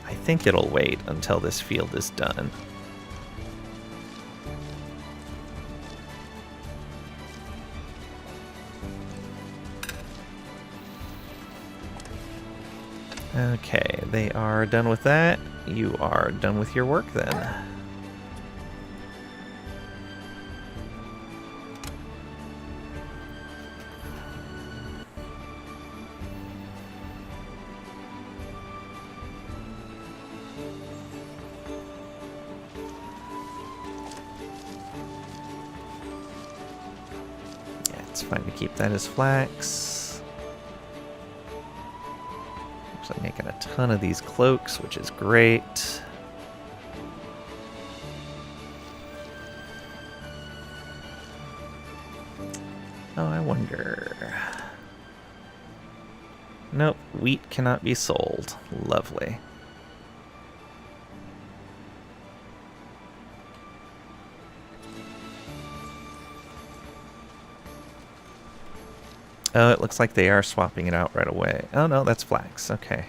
I think it'll wait until this field is done. Okay, they are done with that. You are done with your work then. Yeah, it's fine to keep that as flax. I'm making a ton of these cloaks, which is great. Oh, I wonder. Nope, wheat cannot be sold. Lovely. Oh, it looks like they are swapping it out right away. Oh no, that's flax. Okay.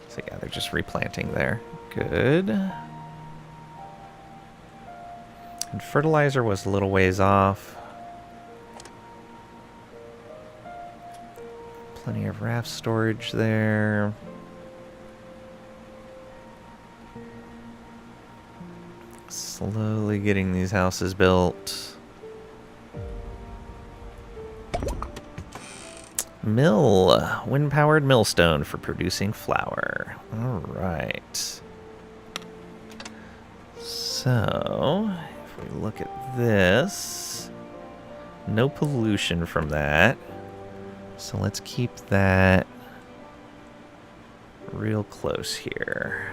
So yeah, they're just replanting there. Good. And fertilizer was a little ways off. Plenty of raft storage there. Slowly getting these houses built. Mill. Wind-powered millstone for producing flour. Alright. So, if we look at this, no pollution from that. So let's keep that real close here.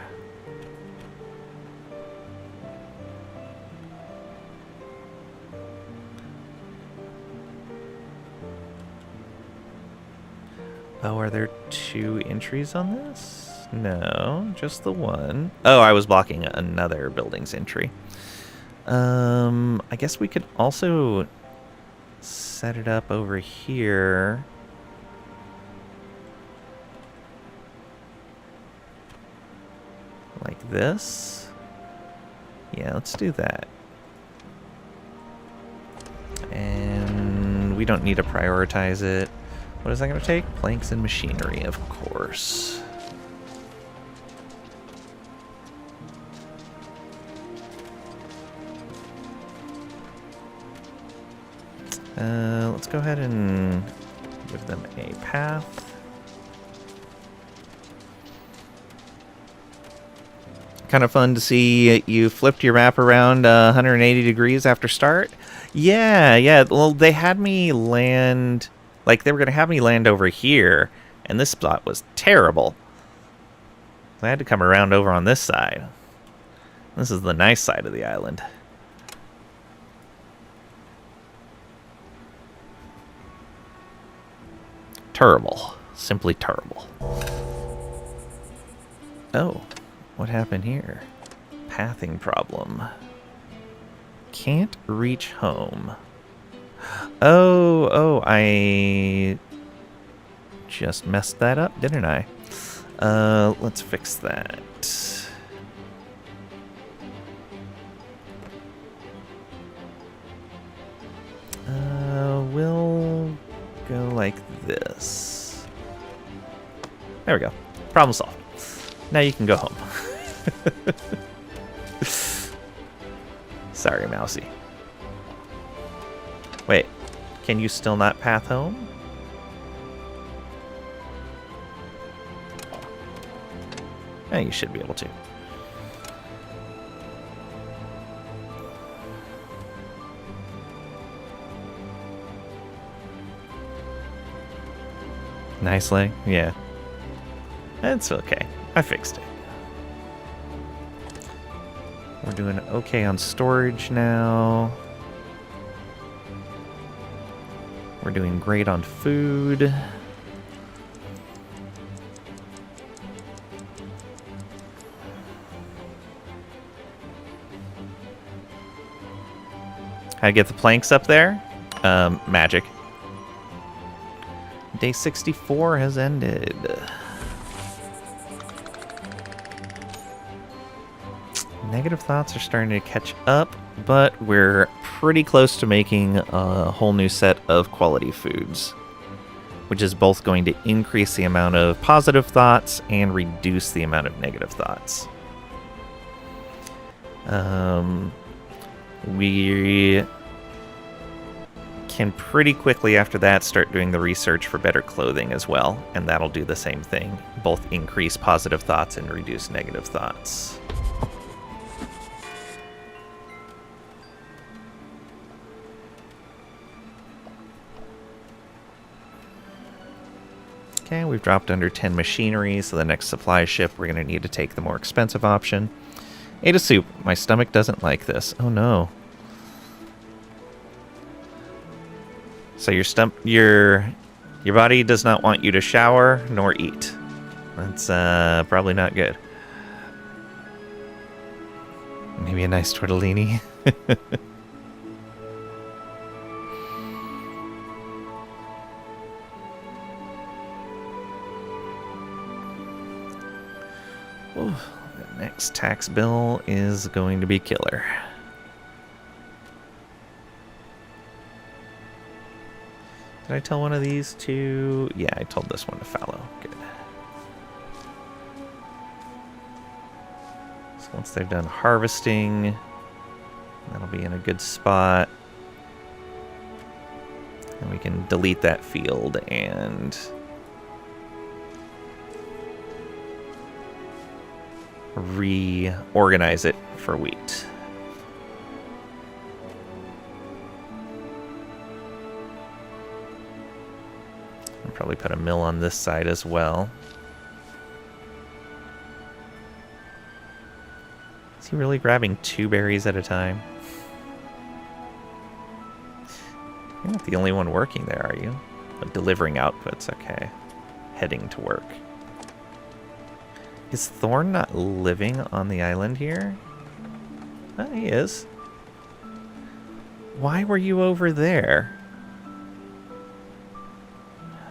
Oh, are there 2 entries on this? No, just the one. Oh, I was blocking another building's entry. I guess we could also set it up over here. Like this. Yeah, let's do that. And we don't need to prioritize it. What is that going to take? Planks and machinery, of course. Let's go ahead and give them a path. Kind of fun to see you flipped your map around 180 degrees after start. Yeah. Well, they had me land... Like, they were going to have me land over here, and this spot was terrible. So I had to come around over on this side. This is the nice side of the island. Terrible. Simply terrible. Oh, what happened here? Pathing problem. Can't reach home. Oh, I just messed that up, didn't I? Let's fix that. We'll go like this. There we go. Problem solved. Now you can go home. Sorry, Mousy. Wait, can you still not path home? Yeah, you should be able to. Nice leg? Yeah. It's okay. I fixed it. We're doing okay on storage now. We're doing great on food. How to get the planks up there? Magic. Day 64 has ended. Negative thoughts are starting to catch up, but we're pretty close to making a whole new set of quality foods, which is both going to increase the amount of positive thoughts and reduce the amount of negative thoughts. We can pretty quickly after that start doing the research for better clothing as well, and that'll do the same thing, both increase positive thoughts and reduce negative thoughts. Okay, we've dropped under 10 machinery, so the next supply ship we're going to need to take the more expensive option. Ate a soup. My stomach doesn't like this. Oh no. So your body does not want you to shower nor eat. That's probably not good. Maybe a nice tortellini. Ooh, the next tax bill is going to be killer. Did I tell one of these to... Yeah, I told this one to fallow. Good. So once they're done harvesting, that'll be in a good spot. And we can delete that field and... reorganize it for wheat. I'll probably put a mill on this side as well. Is he really grabbing 2 berries at a time? You're not the only one working there, are you? Delivering outputs, okay. Heading to work. Is Thorn not living on the island here? Oh, he is. Why were you over there?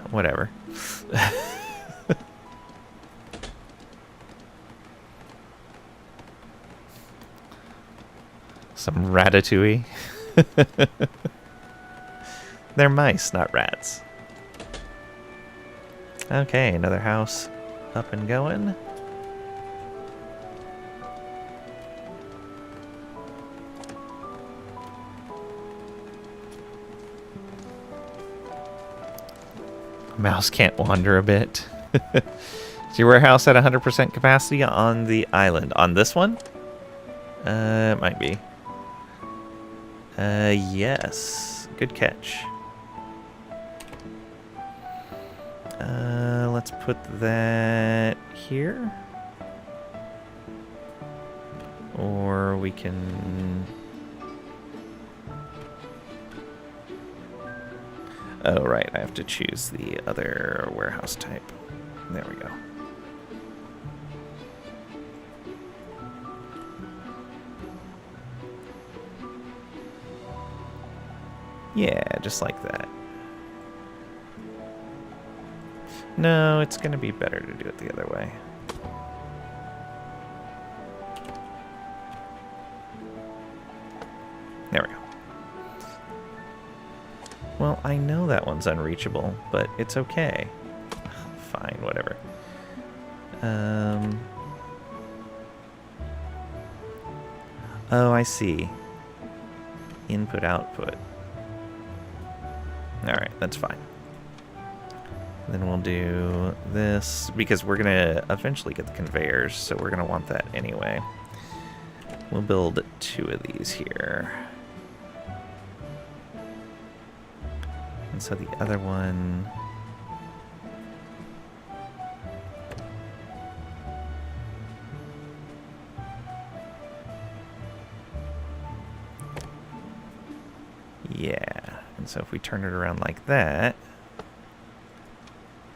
Whatever. Some ratatouille. They're mice, not rats. Okay, another house up and going. Mouse can't wander a bit. Is your warehouse at 100% capacity on the island? On this one? It might be. Yes. Good catch. Let's put that here. Or we can... Oh, right, I have to choose the other warehouse type. There we go. Yeah, just like that. No, it's going to be better to do it the other way. There we go. Well, I know that one's unreachable, but it's okay. Fine, whatever. Oh, I see. Input, output. Alright, that's fine. Then we'll do this, because we're going to eventually get the conveyors, so we're going to want that anyway. We'll build 2 of these here. And so the other one... Yeah, and so if we turn it around like that,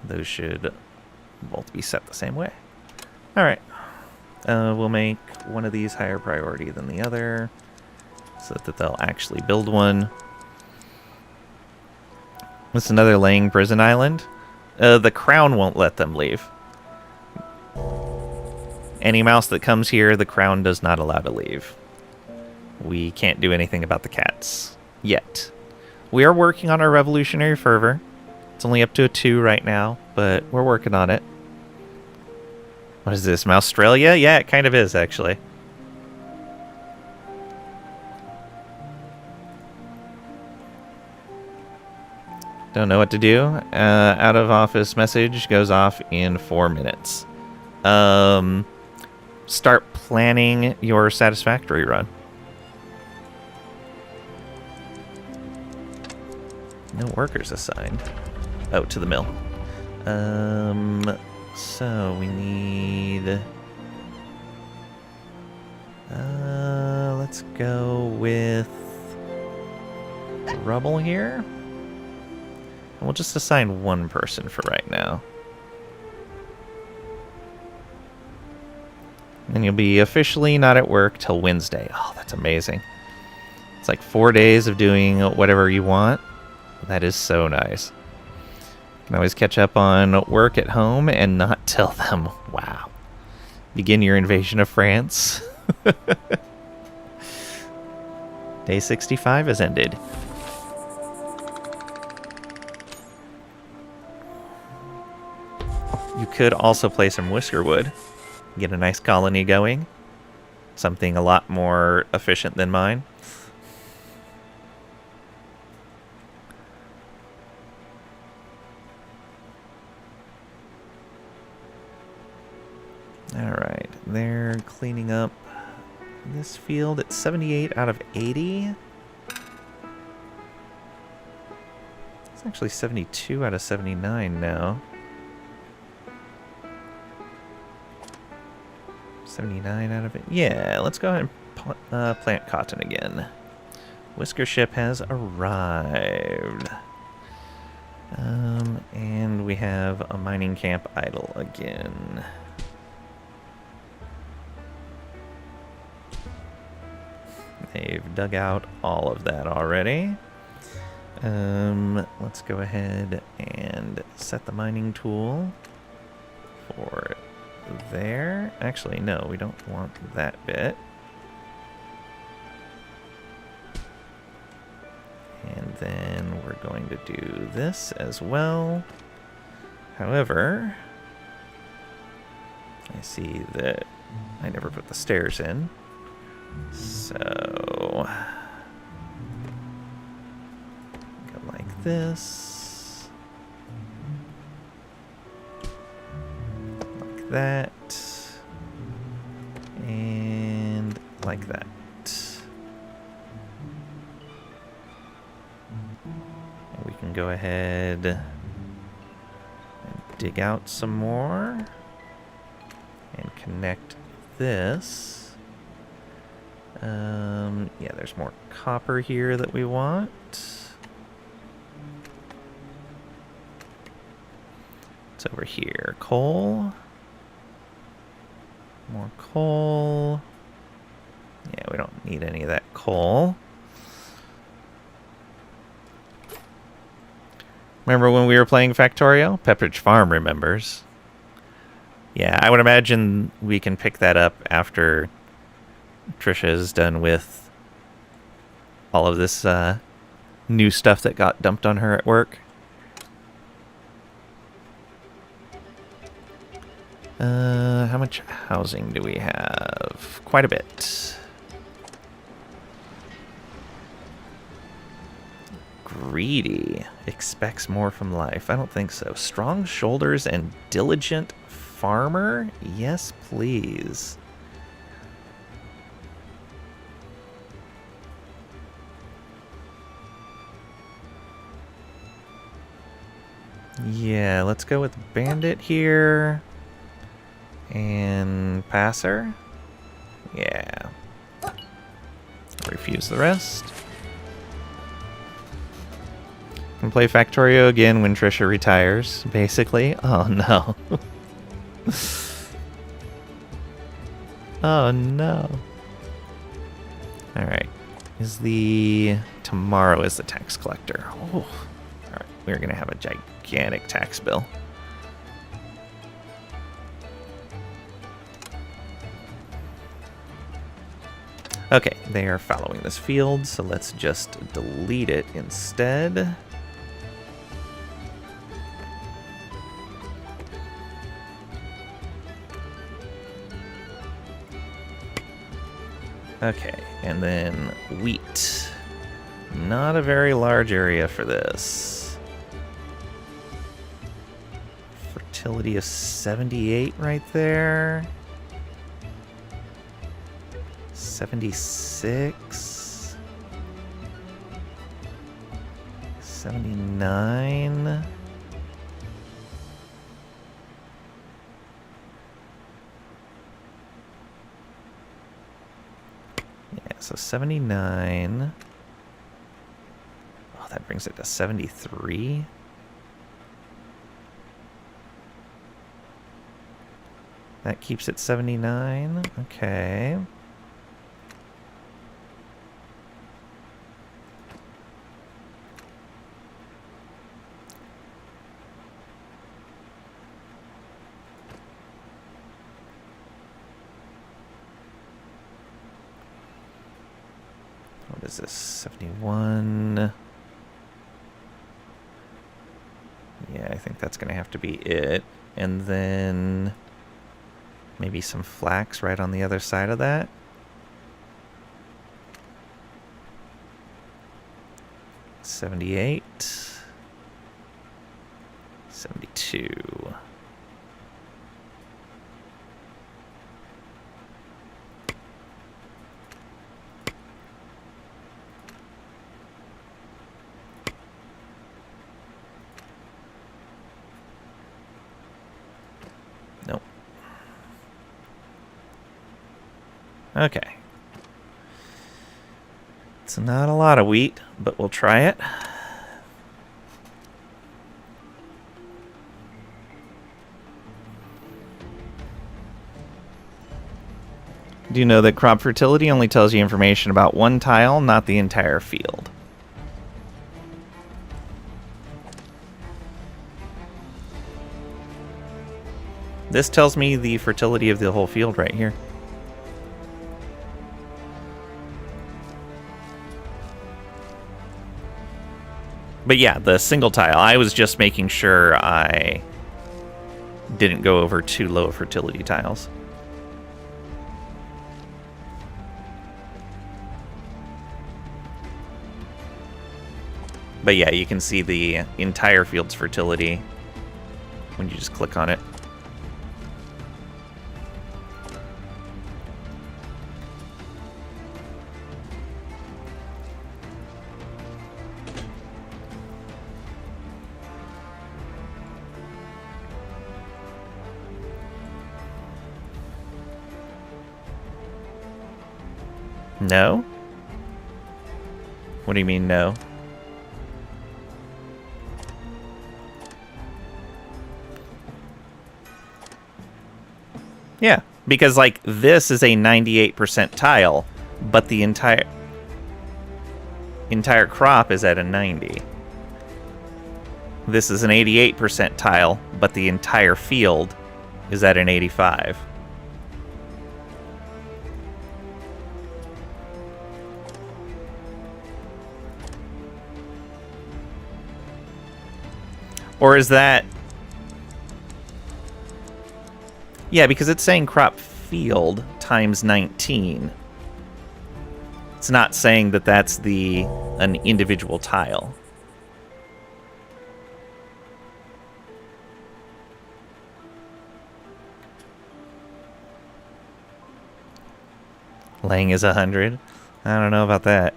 those should both be set the same way. Alright, we'll make one of these higher priority than the other, so that they'll actually build one. It's another laying prison island. The crown won't let them leave. Any mouse that comes here, the crown does not allow to leave. We can't do anything about the cats. Yet. We are working on our revolutionary fervor. It's only up to a 2 right now, but we're working on it. What is this, Mousestralia? Yeah, it kind of is, actually. Don't know what to do. Out of office message goes off in 4 minutes. Start planning your satisfactory run. No workers assigned. Oh, to the mill. So we need... let's go with rubble here. And we'll just assign 1 person for right now. And you'll be officially not at work till Wednesday. Oh, that's amazing. It's like 4 days of doing whatever you want. That is so nice. You can always catch up on work at home and not tell them. Wow. Begin your invasion of France. Day 65 has ended. You could also play some Whiskerwood. Get a nice colony going. Something a lot more efficient than mine. Alright, they're cleaning up this field at 78 out of 80. It's actually 72 out of 79 now. 79 out of it. Yeah, let's go ahead and plant cotton again. Whisker ship has arrived. And we have a mining camp idle again. They've dug out all of that already. Let's go ahead and set the mining tool for there. Actually, no, we don't want that bit. And then we're going to do this as well. However, I see that I never put the stairs in. So, go like this. Like that. And like that. And we can go ahead and dig out some more. And connect this. Yeah, there's more copper here that we want. It's over here. Coal. More coal. Yeah, we don't need any of that coal. Remember when we were playing Factorio? Pepperidge Farm remembers. Yeah, I would imagine we can pick that up after Trisha is done with all of this new stuff that got dumped on her at work. How much housing do we have? Quite a bit. Greedy. Expects more from life. I don't think so. Strong shoulders and diligent farmer? Yes, please. Yeah, let's go with bandit here. And passer. Yeah. Refuse the rest. Can play Factorio again when Trisha retires, basically. Oh no. Oh no. Alright. Tomorrow is the tax collector. Oh. Alright, we're gonna have a gigantic tax bill. Okay, they are following this field, so let's just delete it instead. Okay, and then wheat. Not a very large area for this. Fertility of 78 right there. 76. 79. Yeah, so 79. Oh, that brings it to 73. That keeps it 79. Okay. What is this? 71. Yeah, I think that's going to have to be it. And then maybe some flax right on the other side of that. 78. 72. Nope. Okay. It's not a lot of wheat, but we'll try it. Do you know that crop fertility only tells you information about one tile, not the entire field? This tells me the fertility of the whole field right here. But yeah, the single tile, I was just making sure I didn't go over too low fertility tiles. But yeah, you can see the entire field's fertility when you just click on it. No? What do you mean, no? Yeah, because, like, this is a 98% tile, but the entire crop is at a 90. This is an 88% tile, but the entire field is at an 85. Or is that... Yeah, because it's saying crop field times 19. It's not saying that that's an individual tile. Laying is 100. I don't know about that.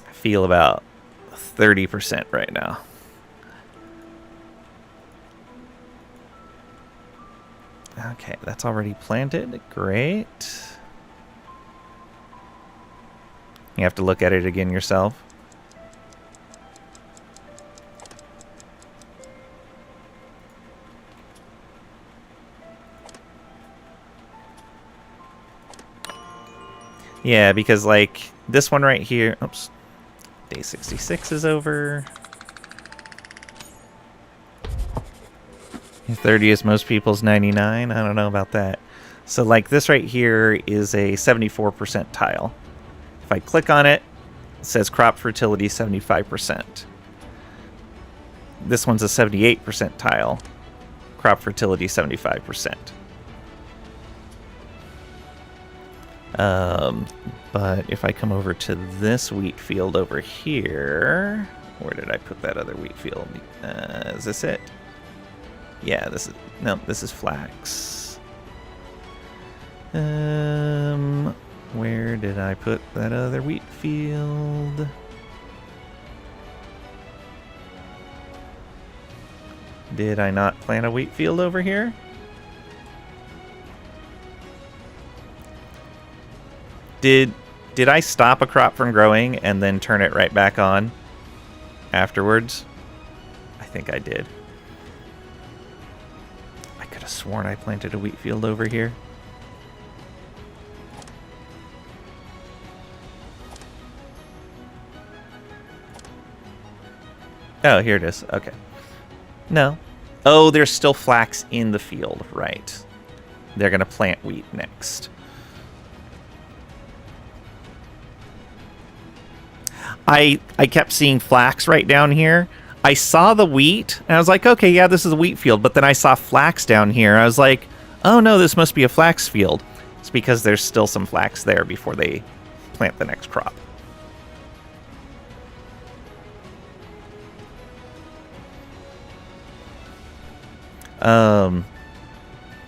I feel about 30% right now. Okay, that's already planted. Great. You have to look at it again yourself. Yeah, because like this one right here, oops, day 66 is over. 30 is most people's 99. I don't know about that. So like this right here is a 74% tile. If I click on it, it says crop fertility 75%. This one's a 78% tile. Crop fertility 75%. But if I come over to this wheat field over here, where did I put that other wheat field? Is this it? Yeah, this is flax. Where did I put that other wheat field? Did I not plant a wheat field over here? Did I stop a crop from growing and then turn it right back on afterwards? I think I did. I could have sworn I planted a wheat field over here. Oh, here it is. Okay. No. Oh, there's still flax in the field. Right. They're going to plant wheat next. I kept seeing flax right down here. I saw the wheat, and I was like, okay, yeah, this is a wheat field. But then I saw flax down here. I was like, oh, no, this must be a flax field. It's because there's still some flax there before they plant the next crop.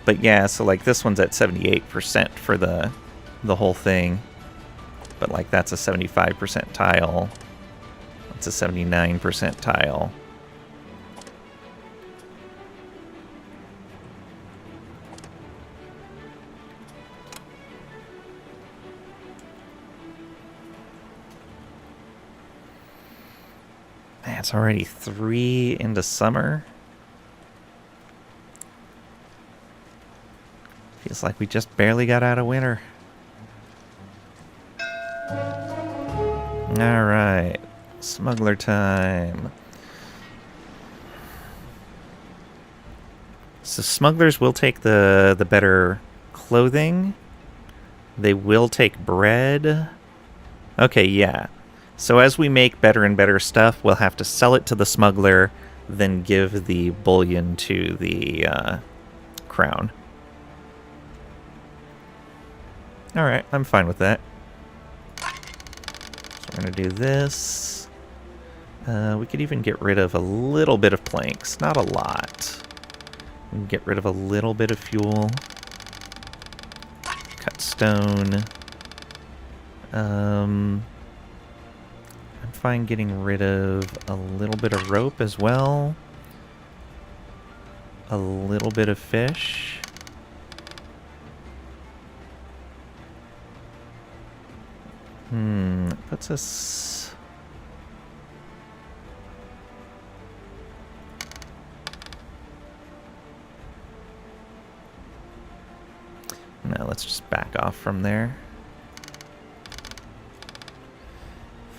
But yeah, so like this one's at 78% for the whole thing. But like that's a 75% tile. It's a 79% tile. Man, it's already 3 into summer. Feels like we just barely got out of winter. Alright. Smuggler time. So smugglers will take the better clothing. They will take bread. Okay, yeah. So as we make better and better stuff, we'll have to sell it to the smuggler, then give the bullion to the crown. Alright, I'm fine with that. So we're going to do this. We could even get rid of a little bit of planks. Not a lot. We can get rid of a little bit of fuel. Cut stone. I'm fine getting rid of a little bit of rope as well. A little bit of fish. Puts us... No, let's just back off from there.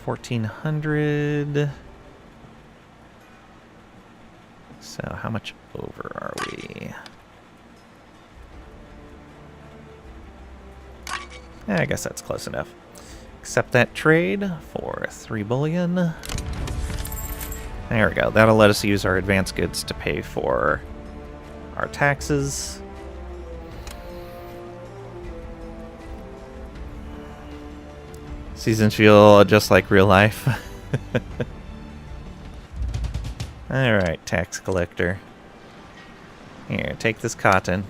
1,400. So how much over are we? I guess that's close enough. accept that trade for 3 bullion. There we go. That'll let us use our advanced goods to pay for our taxes. Seasons feel just like real life. Alright, tax collector. Here, take this cotton.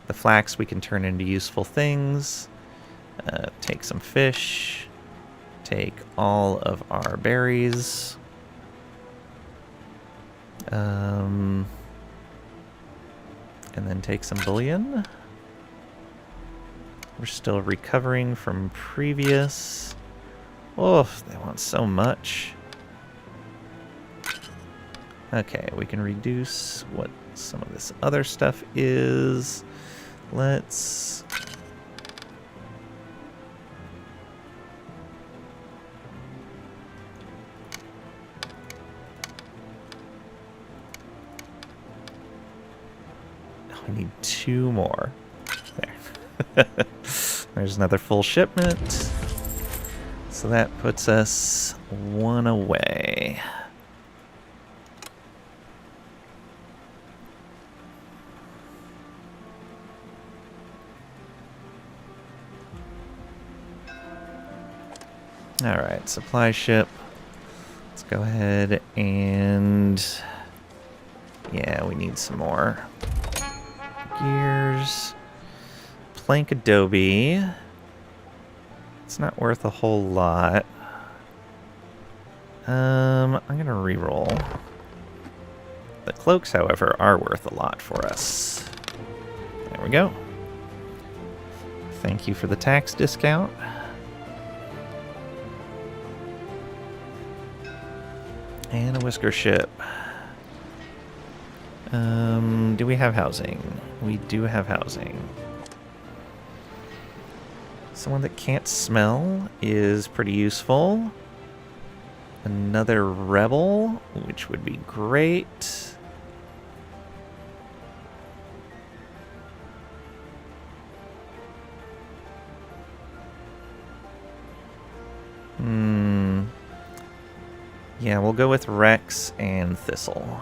The flax we can turn into useful things. Take some fish. Take all of our berries. And then take some bullion. We're still recovering from previous. Oh, they want so much. Okay, we can reduce what some of this other stuff is. Let's... We need 2 more. There. There's another full shipment. So that puts us 1 away. Alright, supply ship. Let's go ahead and... Yeah, we need some more gears. Plank adobe. It's not worth a whole lot. I'm gonna reroll. The cloaks, however, are worth a lot for us. There we go. Thank you for the tax discount. And a whisker ship. Do we have housing? We do have housing. Someone that can't smell is pretty useful. Another rebel, which would be great. Yeah, we'll go with Rex and Thistle.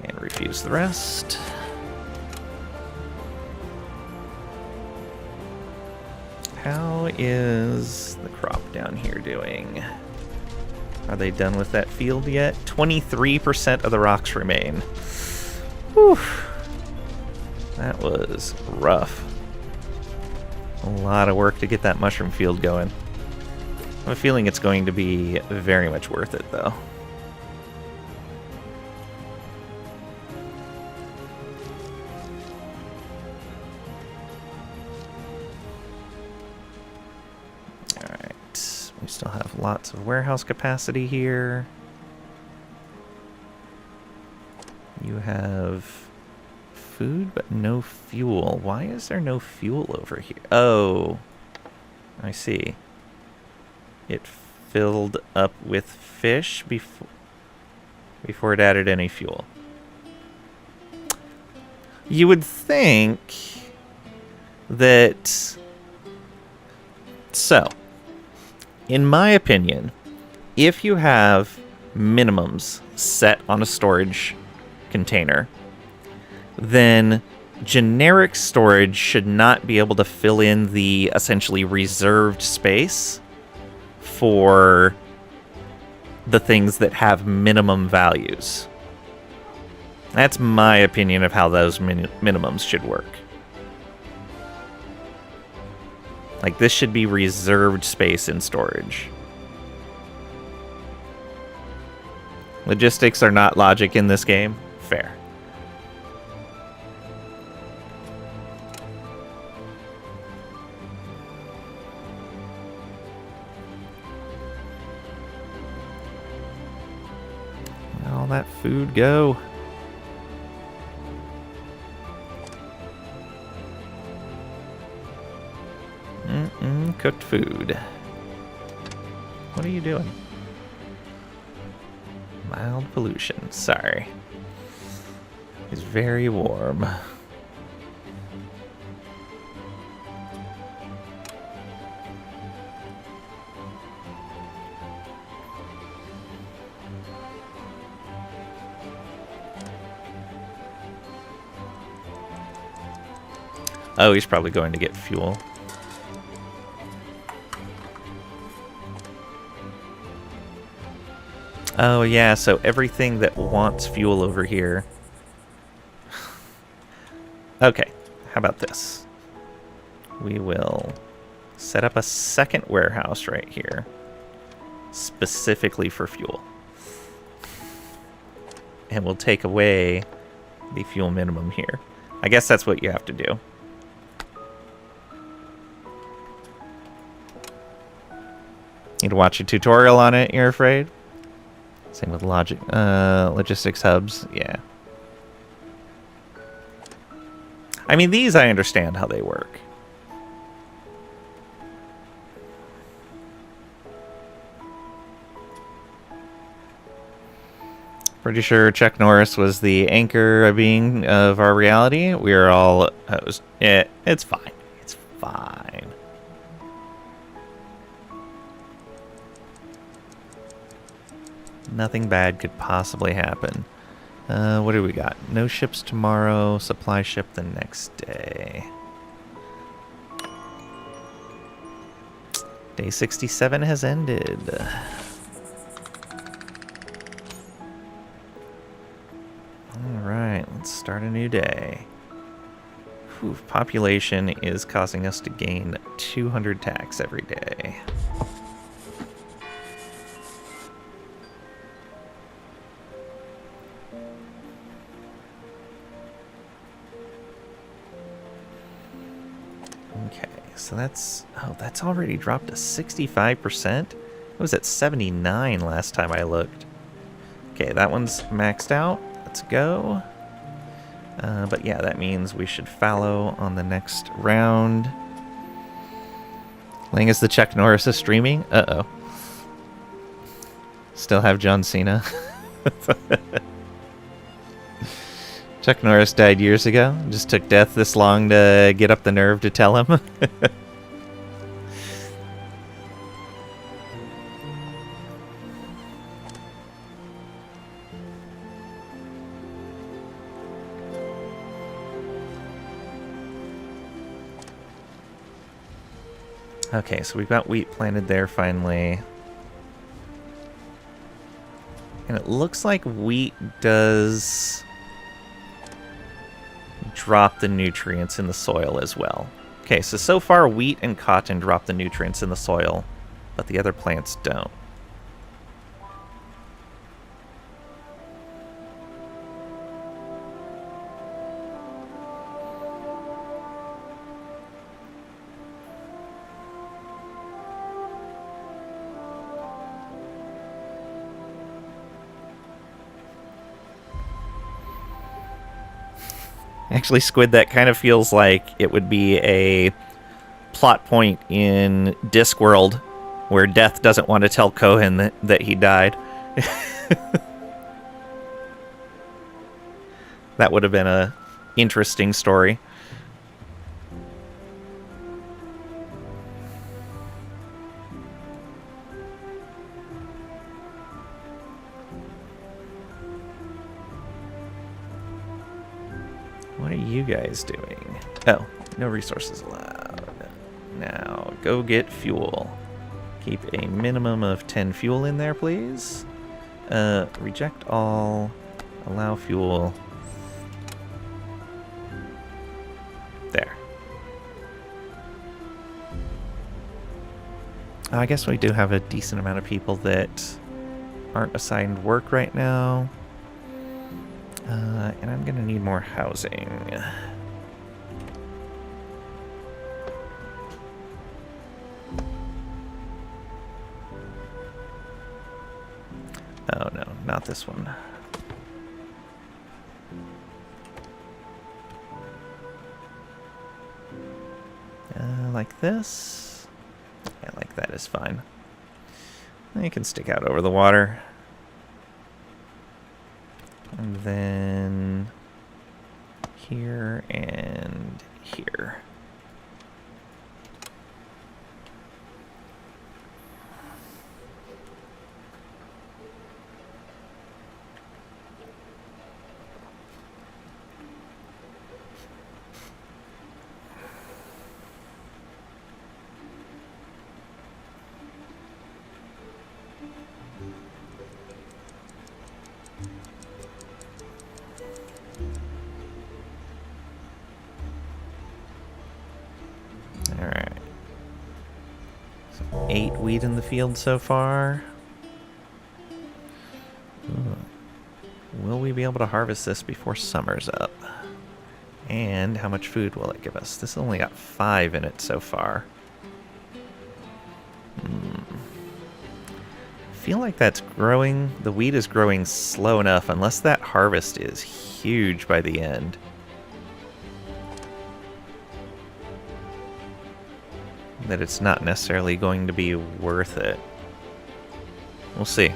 And refuse the rest. How is the crop down here doing? Are they done with that field yet? 23% of the rocks remain. Whew. That was rough. A lot of work to get that mushroom field going. I have a feeling it's going to be very much worth it, though. Alright, we still have lots of warehouse capacity here. You have food, but no fuel. Why is there no fuel over here? Oh, I see. It filled up with fish before it added any fuel. You would think that... So, in my opinion, if you have minimums set on a storage container, then generic storage should not be able to fill in the essentially reserved space for the things that have minimum values. That's my opinion of how those minimums should work. Like, this should be reserved space in storage. Logistics are not logic in this game. Fair. All that food go. Cooked food. What are you doing? Mild pollution. Sorry. It's very warm. Oh, he's probably going to get fuel. Oh, yeah, so everything that wants fuel over here. Okay, how about this? We will set up a second warehouse right here, specifically for fuel. And we'll take away the fuel minimum here. I guess that's what you have to do. Need to watch a tutorial on it, you're afraid? Same with logistics hubs, yeah. I mean, these I understand how they work. Pretty sure Chuck Norris was the anchor of our reality. We are all host. Yeah, it's fine. It's fine. Nothing bad could possibly happen. What do we got? No ships tomorrow. Supply ship the next day. Day 67 has ended. Alright, let's start a new day. Whew, population is causing us to gain 200 tax every day. Okay, so that's already dropped to 65%. It was at 79 last time I looked. Okay, that one's maxed out. Let's go. But yeah, that means we should fallow on the next round. Lang is the Chuck Norris is streaming? Uh-oh. Still have John Cena. Chuck Norris died years ago. Just took death this long to get up the nerve to tell him. Okay, so we've got wheat planted there finally. And it looks like wheat does drop the nutrients in the soil as well. Okay, so far wheat and cotton drop the nutrients in the soil, but the other plants don't. Actually, Squid, that kind of feels like it would be a plot point in Discworld where Death doesn't want to tell Cohen that he died. That would have been a interesting story. What are you guys doing? Oh, no resources allowed. Now, go get fuel. Keep a minimum of 10 fuel in there, please. Reject all. Allow fuel. There. I guess we do have a decent amount of people that aren't assigned work right now. And I'm gonna need more housing. Oh no, not this one. Like this? Yeah, like that is fine. You can stick out over the water. And then here and here. 8 wheat in the field so far. Ooh. Will we be able to harvest this before summer's up? And how much food will it give us? This only got 5 in it so far. I feel like that's growing. The wheat is growing slow enough, unless that harvest is huge by the end. That it's not necessarily going to be worth it. We'll see.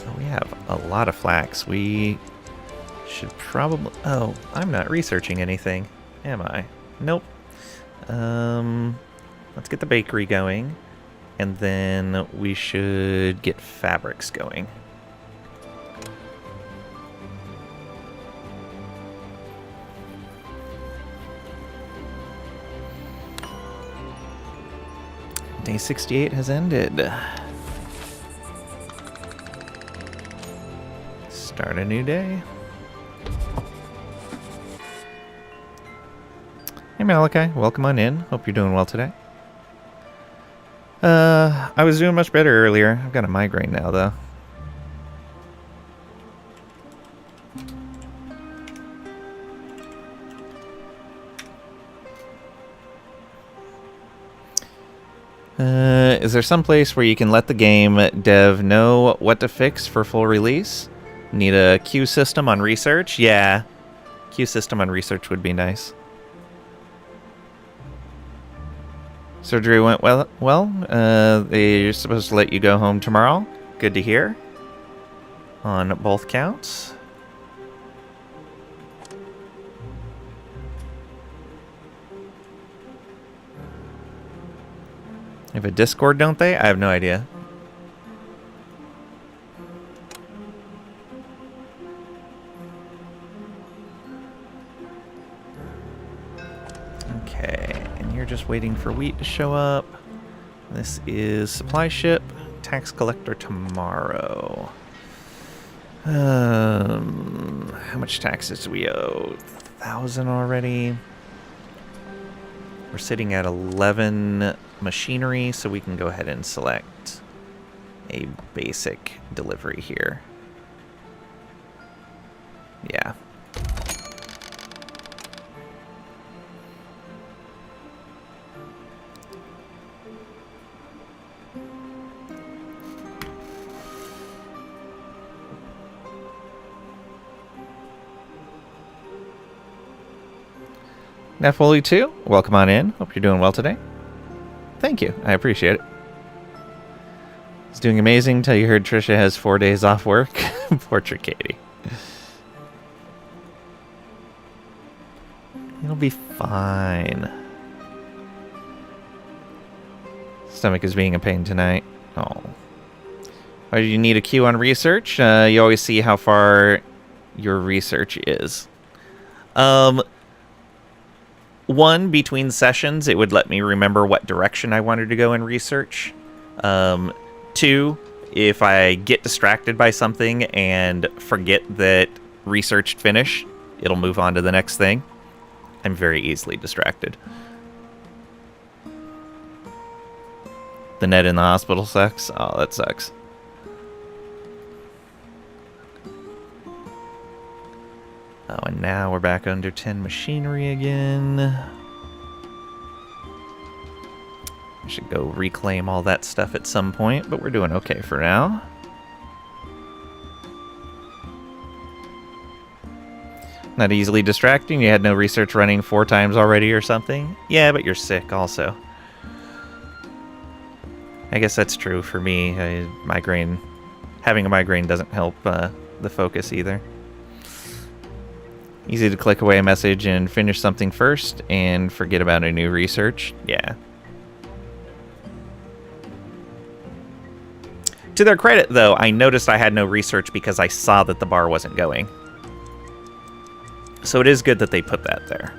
Oh, we have a lot of flax. We should probably... Oh, I'm not researching anything, am I? Nope. Let's get the bakery going, and then we should get fabrics going. Day 68 has ended. Start a new day. Hey Malachi, welcome on in. Hope you're doing well today. I was doing much better earlier. I've got a migraine now, though. Is there some place where you can let the game dev know what to fix for full release? Need a queue system on research? Yeah. Queue system on research would be nice. Surgery went well. They're supposed to let you go home tomorrow. Good to hear. On both counts. They have a Discord, don't they? I have no idea. Okay, and you're just waiting for wheat to show up. This is supply ship, tax collector tomorrow. How much taxes do we owe? 1,000 already. We're sitting at 11 machinery, so we can go ahead and select a basic delivery here. Yeah. Nefoli 2, welcome on in. Hope you're doing well today. Thank you. I appreciate it. It's doing amazing until you heard Trisha has 4 days off work. Portrait Katie. It'll be fine. Stomach is being a pain tonight. Oh. Why do you need a queue on research? You always see how far your research is. One, between sessions, it would let me remember what direction I wanted to go in research. Two, if I get distracted by something and forget that research finished, it'll move on to the next thing. I'm very easily distracted. The net in the hospital sucks? Oh, that sucks. Oh, and now we're back under 10 machinery again. I should go reclaim all that stuff at some point, but we're doing okay for now. Not easily distracting? You had no research running 4 times already or something? Yeah, but you're sick also. I guess that's true for me. Having a migraine doesn't help the focus either. Easy to click away a message and finish something first and forget about a new research. Yeah. To their credit, though, I noticed I had no research because I saw that the bar wasn't going. So it is good that they put that there.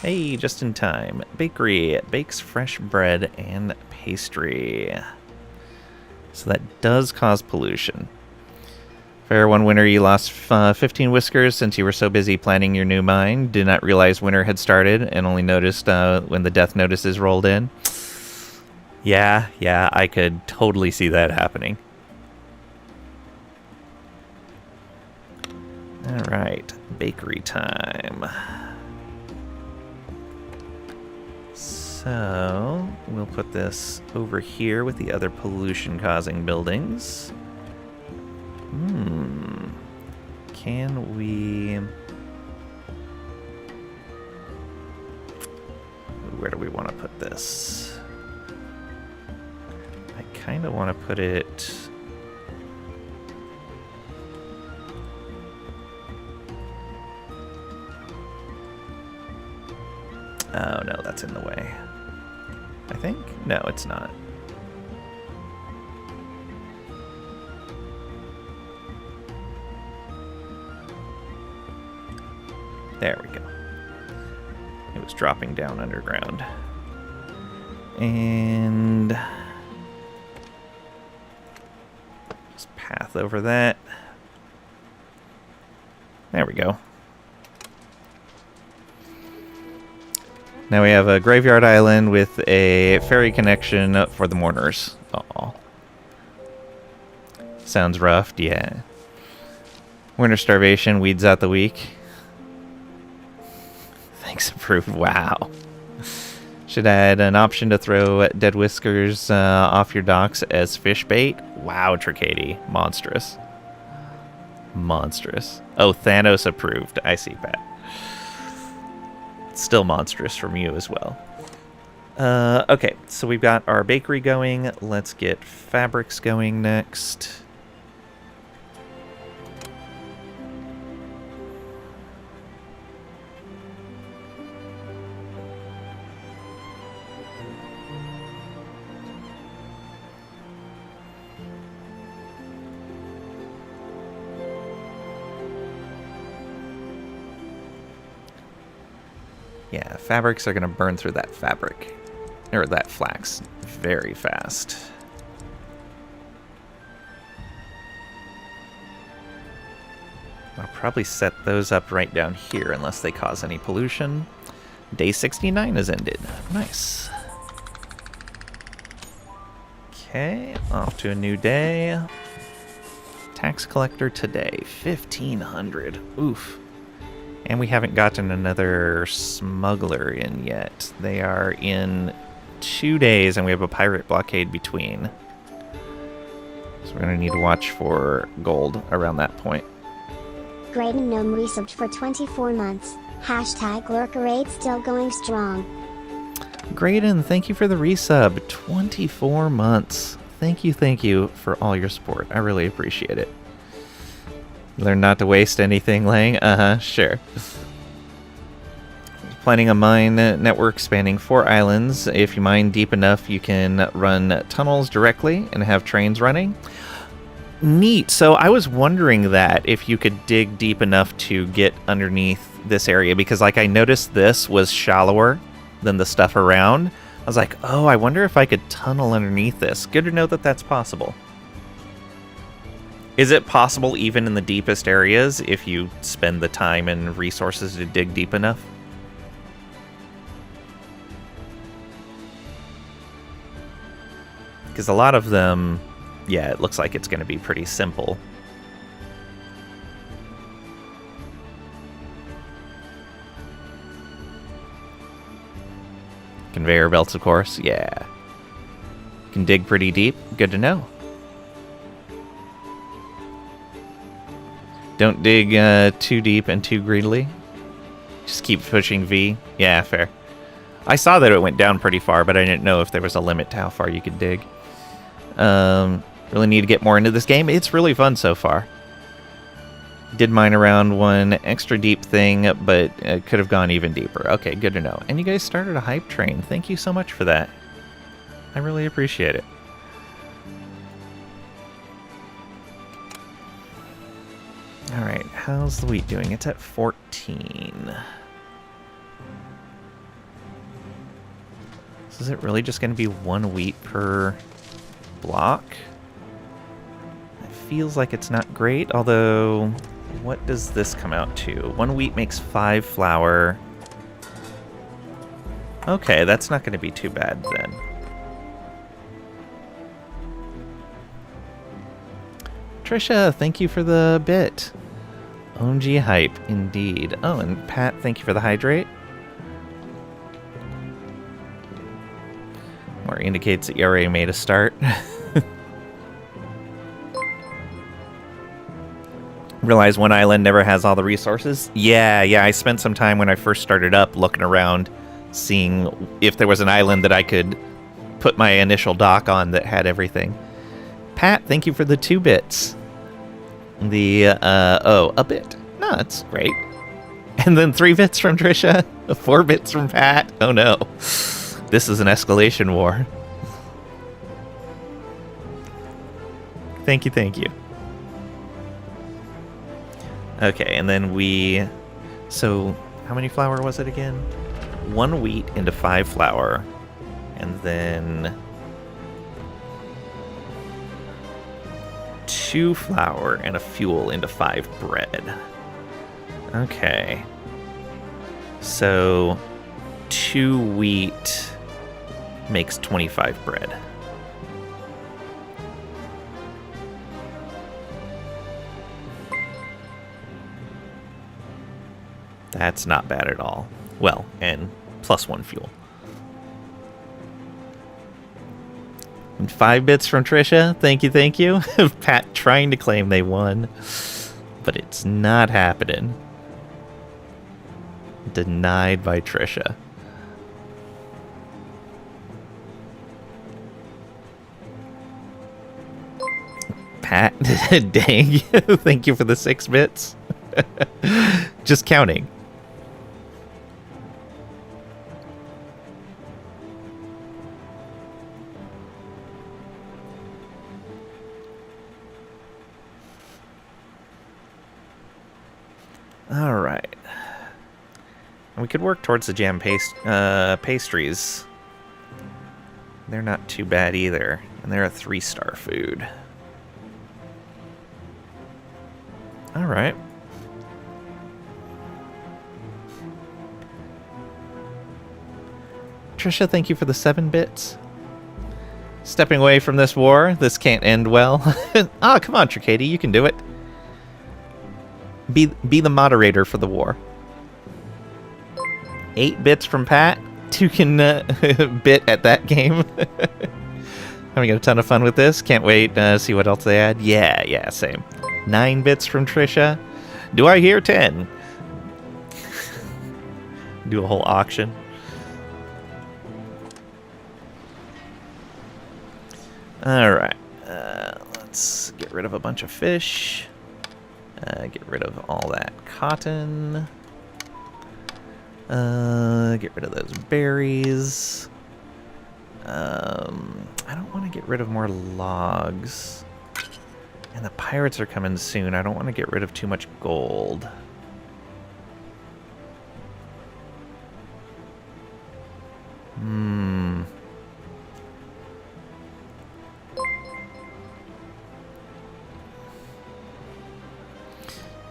Hey, just in time. Bakery bakes fresh bread and pastry. So that does cause pollution. Fair, one winter you lost 15 whiskers since you were so busy planning your new mine. Did not realize winter had started and only noticed when the death notices rolled in. Yeah, I could totally see that happening. Alright, bakery time. So, we'll put this over here with the other pollution-causing buildings. Can we... Where do we want to put this? I kind of want to put it... Oh, no, that's in the way. I think? No, it's not. There we go. It was dropping down underground. And... just path over that. There we go. Now we have a graveyard island with a ferry connection for the mourners. Aw. Sounds rough, yeah. Winter starvation weeds out the weak. Thanks, approved. Wow. Should add an option to throw dead whiskers off your docks as fish bait. Wow, Tricady. Monstrous. Monstrous. Oh, Thanos approved. I see, Pat. Still monstrous from you as well. Okay, so we've got our bakery going. Let's get fabrics going next. Yeah, fabrics are going to burn through that fabric, or that flax, very fast. I'll probably set those up right down here unless they cause any pollution. Day 69 has ended. Nice. Okay, off to a new day. Tax collector today, 1,500. Oof. And we haven't gotten another smuggler in yet. They are in 2 days, and we have a pirate blockade between. So we're going to need to watch for gold around that point. Graydon Gnome resubbed for 24 months. Hashtag Lurkerade still going strong. Graydon, thank you for the resub. 24 months. Thank you for all your support. I really appreciate it. Learn not to waste anything, Lang. Sure. Planning a mine network spanning 4 islands. If you mine deep enough, you can run tunnels directly and have trains running. Neat. So I was wondering that if you could dig deep enough to get underneath this area, because like I noticed this was shallower than the stuff around. I was like, oh, I wonder if I could tunnel underneath this. Good to know that that's possible. Is it possible even in the deepest areas if you spend the time and resources to dig deep enough? Because a lot of them, yeah, it looks like it's going to be pretty simple. Conveyor belts, of course, yeah. Can dig pretty deep, good to know. Don't dig too deep and too greedily. Just keep pushing V. Yeah, fair. I saw that it went down pretty far, but I didn't know if there was a limit to how far you could dig. Really need to get more into this game. It's really fun so far. Did mine around one extra deep thing, but it could have gone even deeper. Okay, good to know. And you guys started a hype train. Thank you so much for that. I really appreciate it. Alright, how's the wheat doing? It's at 14. So is it really just going to be 1 wheat per block? I feels like it's not great, although what does this come out to? 1 wheat makes 5 flour. Okay, that's not going to be too bad then. Trisha, thank you for the bit. OMG hype, indeed. Oh, and Pat, thank you for the hydrate. Or indicates that you already made a start. Realize one island never has all the resources. Yeah, I spent some time when I first started up looking around, seeing if there was an island that I could put my initial dock on that had everything. Pat, thank you for the 2 bits. A bit. No, that's great. And then 3 bits from Trisha, 4 bits from Pat. Oh no. This is an escalation war. Thank you. Okay, and then so how many flour was it again? 1 wheat into 5 flour, and then 2 flour and a fuel into 5 bread. Okay. So 2 wheat makes 25 bread. That's not bad at all. Well, and plus 1 fuel. And 5 bits from Trisha. Thank you. Pat trying to claim they won. But it's not happening. Denied by Trisha. Pat, dang. Thank you for the 6 bits. Just counting. All right. And we could work towards the jam pastries. They're not too bad either. And they're a 3-star food. All right. Trisha, thank you for the 7 bits. Stepping away from this war. This can't end well. Ah, come on, Tricady, you can do it. Be the moderator for the war. 8 bits from Pat. 2 can bit at that game. Having a ton of fun with this. Can't wait to see what else they add. Yeah, same. 9 bits from Trisha. Do I hear 10? Do a whole auction. Alright. Let's get rid of a bunch of fish. Get rid of all that cotton. Get rid of those berries. I don't want to get rid of more logs. And the pirates are coming soon. I don't want to get rid of too much gold.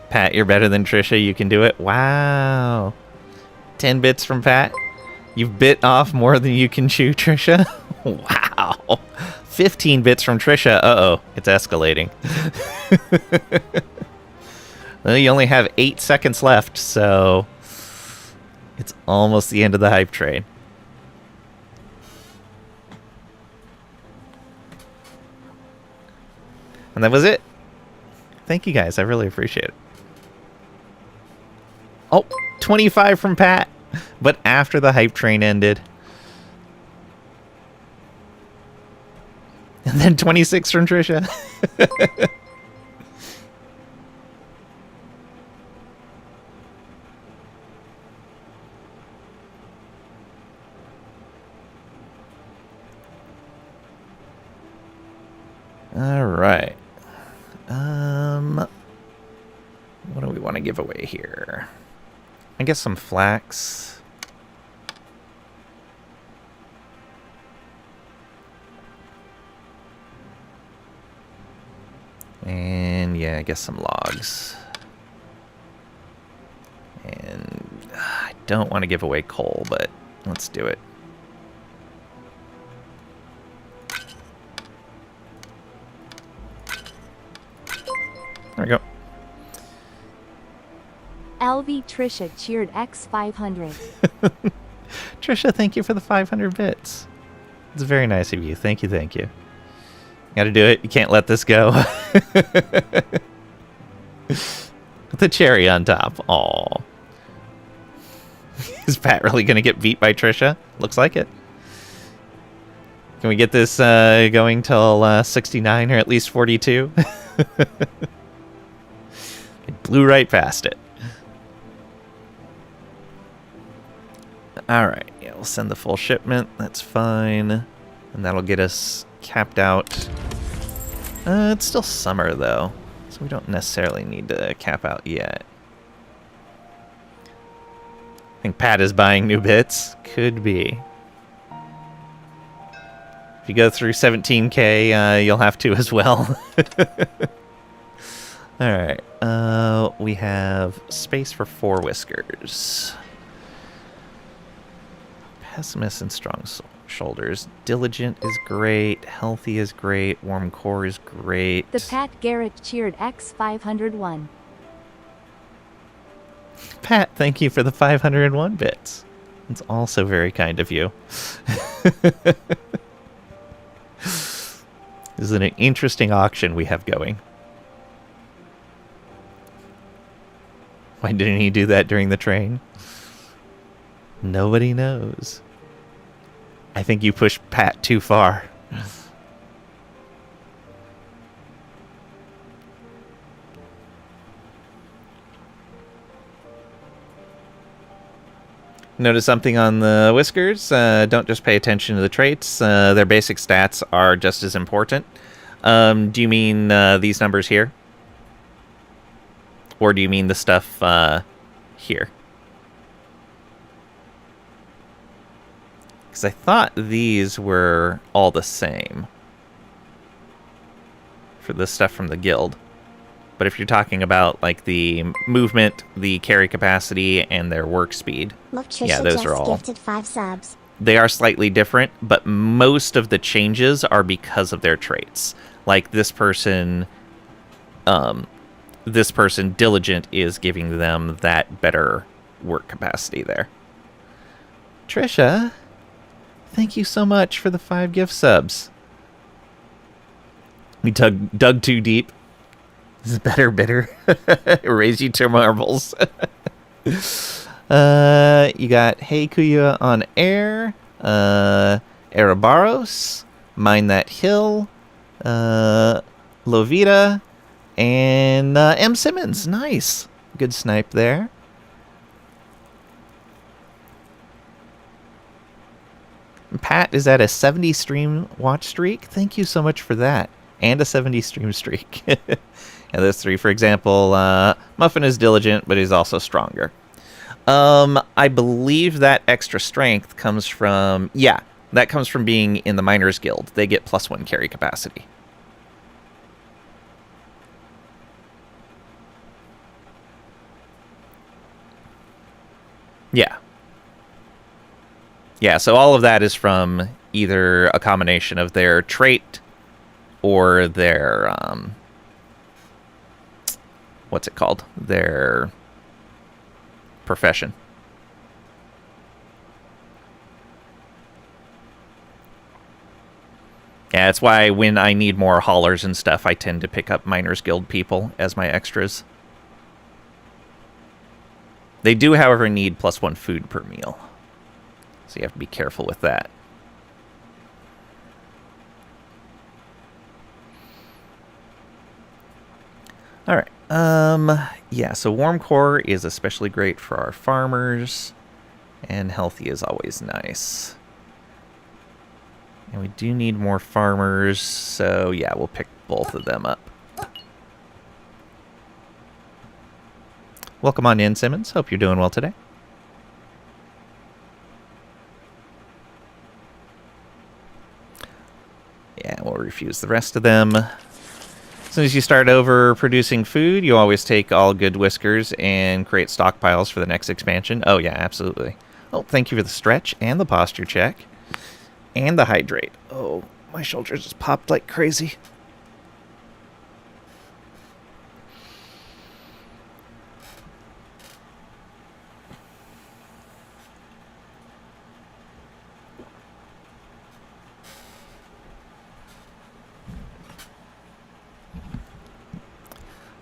Pat, you're better than Trisha. You can do it. Wow. 10 bits from Pat. You've bit off more than you can chew, Trisha. Wow. 15 bits from Trisha. Uh-oh. It's escalating. Well, you only have 8 seconds left, so it's almost the end of the hype train. And that was it. Thank you guys. I really appreciate it. Oh, 25 from Pat, but after the hype train ended. And then 26 from Trisha. All right. What do we want to give away here? I guess some flax. And yeah, I guess some logs. And I don't want to give away coal, but let's do it. There we go. LV Trisha cheered X500. Trisha, thank you for the 500 bits. It's very nice of you. Thank you, thank you. Gotta do it. You can't let this go. The cherry on top. Aw. Is Pat really gonna get beat by Trisha? Looks like it. Can we get this going till 69 or at least 42? It blew right past it. Alright, yeah, we'll send the full shipment. That's fine. And that'll get us capped out. It's still summer, though, so we don't necessarily need to cap out yet. I think Pat is buying new bits. Could be. If you go through 17k, you'll have to as well. Alright, we have space for 4 whiskers. Pessimist and strong shoulders. Diligent is great. Healthy is great. Warm core is great. The Pat Garrett cheered X501. Pat, thank you for the 501 bits. It's also very kind of you. This is an interesting auction we have going. Why didn't he do that during the train? Nobody knows. I think you pushed Pat too far. Notice something on the whiskers. Don't just pay attention to the traits. Their basic stats are just as important. Do you mean these numbers here? Or do you mean the stuff here? Because I thought these were all the same for the stuff from the guild. But if you're talking about like the movement, the carry capacity, and their work speed, Look, Trisha yeah, those just are all. gifted 5 subs. They are slightly different, but most of the changes are because of their traits. Like this person, Diligent, is giving them that better work capacity there. Trisha, thank you so much for the 5 gift subs. We dug too deep. This is better, bitter. Raise you to marbles. You got Hey Kuya on air, Erebaros, Mine That Hill, Lovita, and M. Simmons. Nice. Good snipe there. Pat is at a 70 stream watch streak. Thank you so much for that. And a 70 stream streak. And those 3, for example, Muffin is diligent, but he's also stronger. I believe that extra strength comes from... Yeah, that comes from being in the Miners Guild. They get +1 carry capacity. Yeah. Yeah, so all of that is from either a combination of their trait or their... what's it called? Their profession. Yeah, that's why when I need more haulers and stuff, I tend to pick up Miners Guild people as my extras. They do, however, need +1 food per meal. So you have to be careful with that. Alright. Yeah, so warm core is especially great for our farmers, and healthy is always nice. And we do need more farmers, so yeah, we'll pick both of them up. Welcome on in, Simmons. Hope you're doing well today. Yeah, we'll refuse the rest of them. soon as you start over producing food, you always take all good whiskers and create stockpiles for the next expansion. Oh, yeah, absolutely. Oh, thank you for the stretch and the posture check. And the hydrate. Oh, my shoulders just popped like crazy.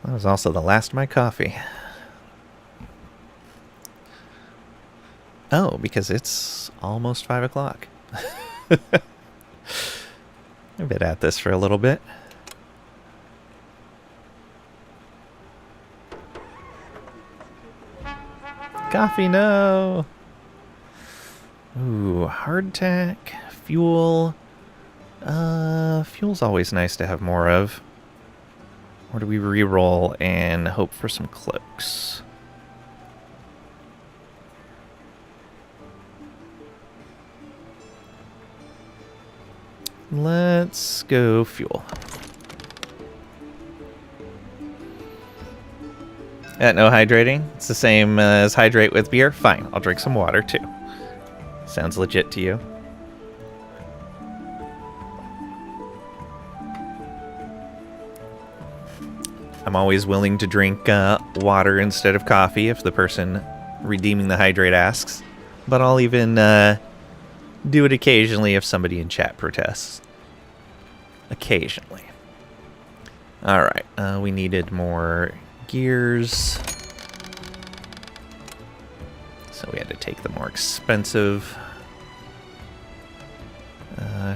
That was also the last of my coffee. Oh, because it's almost 5 o'clock. I've been at this for a little bit. Coffee, no! Ooh, hardtack, fuel. Fuel's always nice to have more of. Or do we re-roll and hope for some cloaks? Let's go fuel. No hydrating? It's the same as hydrate with beer? Fine, I'll drink some water too. Sounds legit to you. I'm always willing to drink water instead of coffee if the person redeeming the hydrate asks. But I'll even do it occasionally if somebody in chat protests. Occasionally. Alright, we needed more gears. So we had to take the more expensive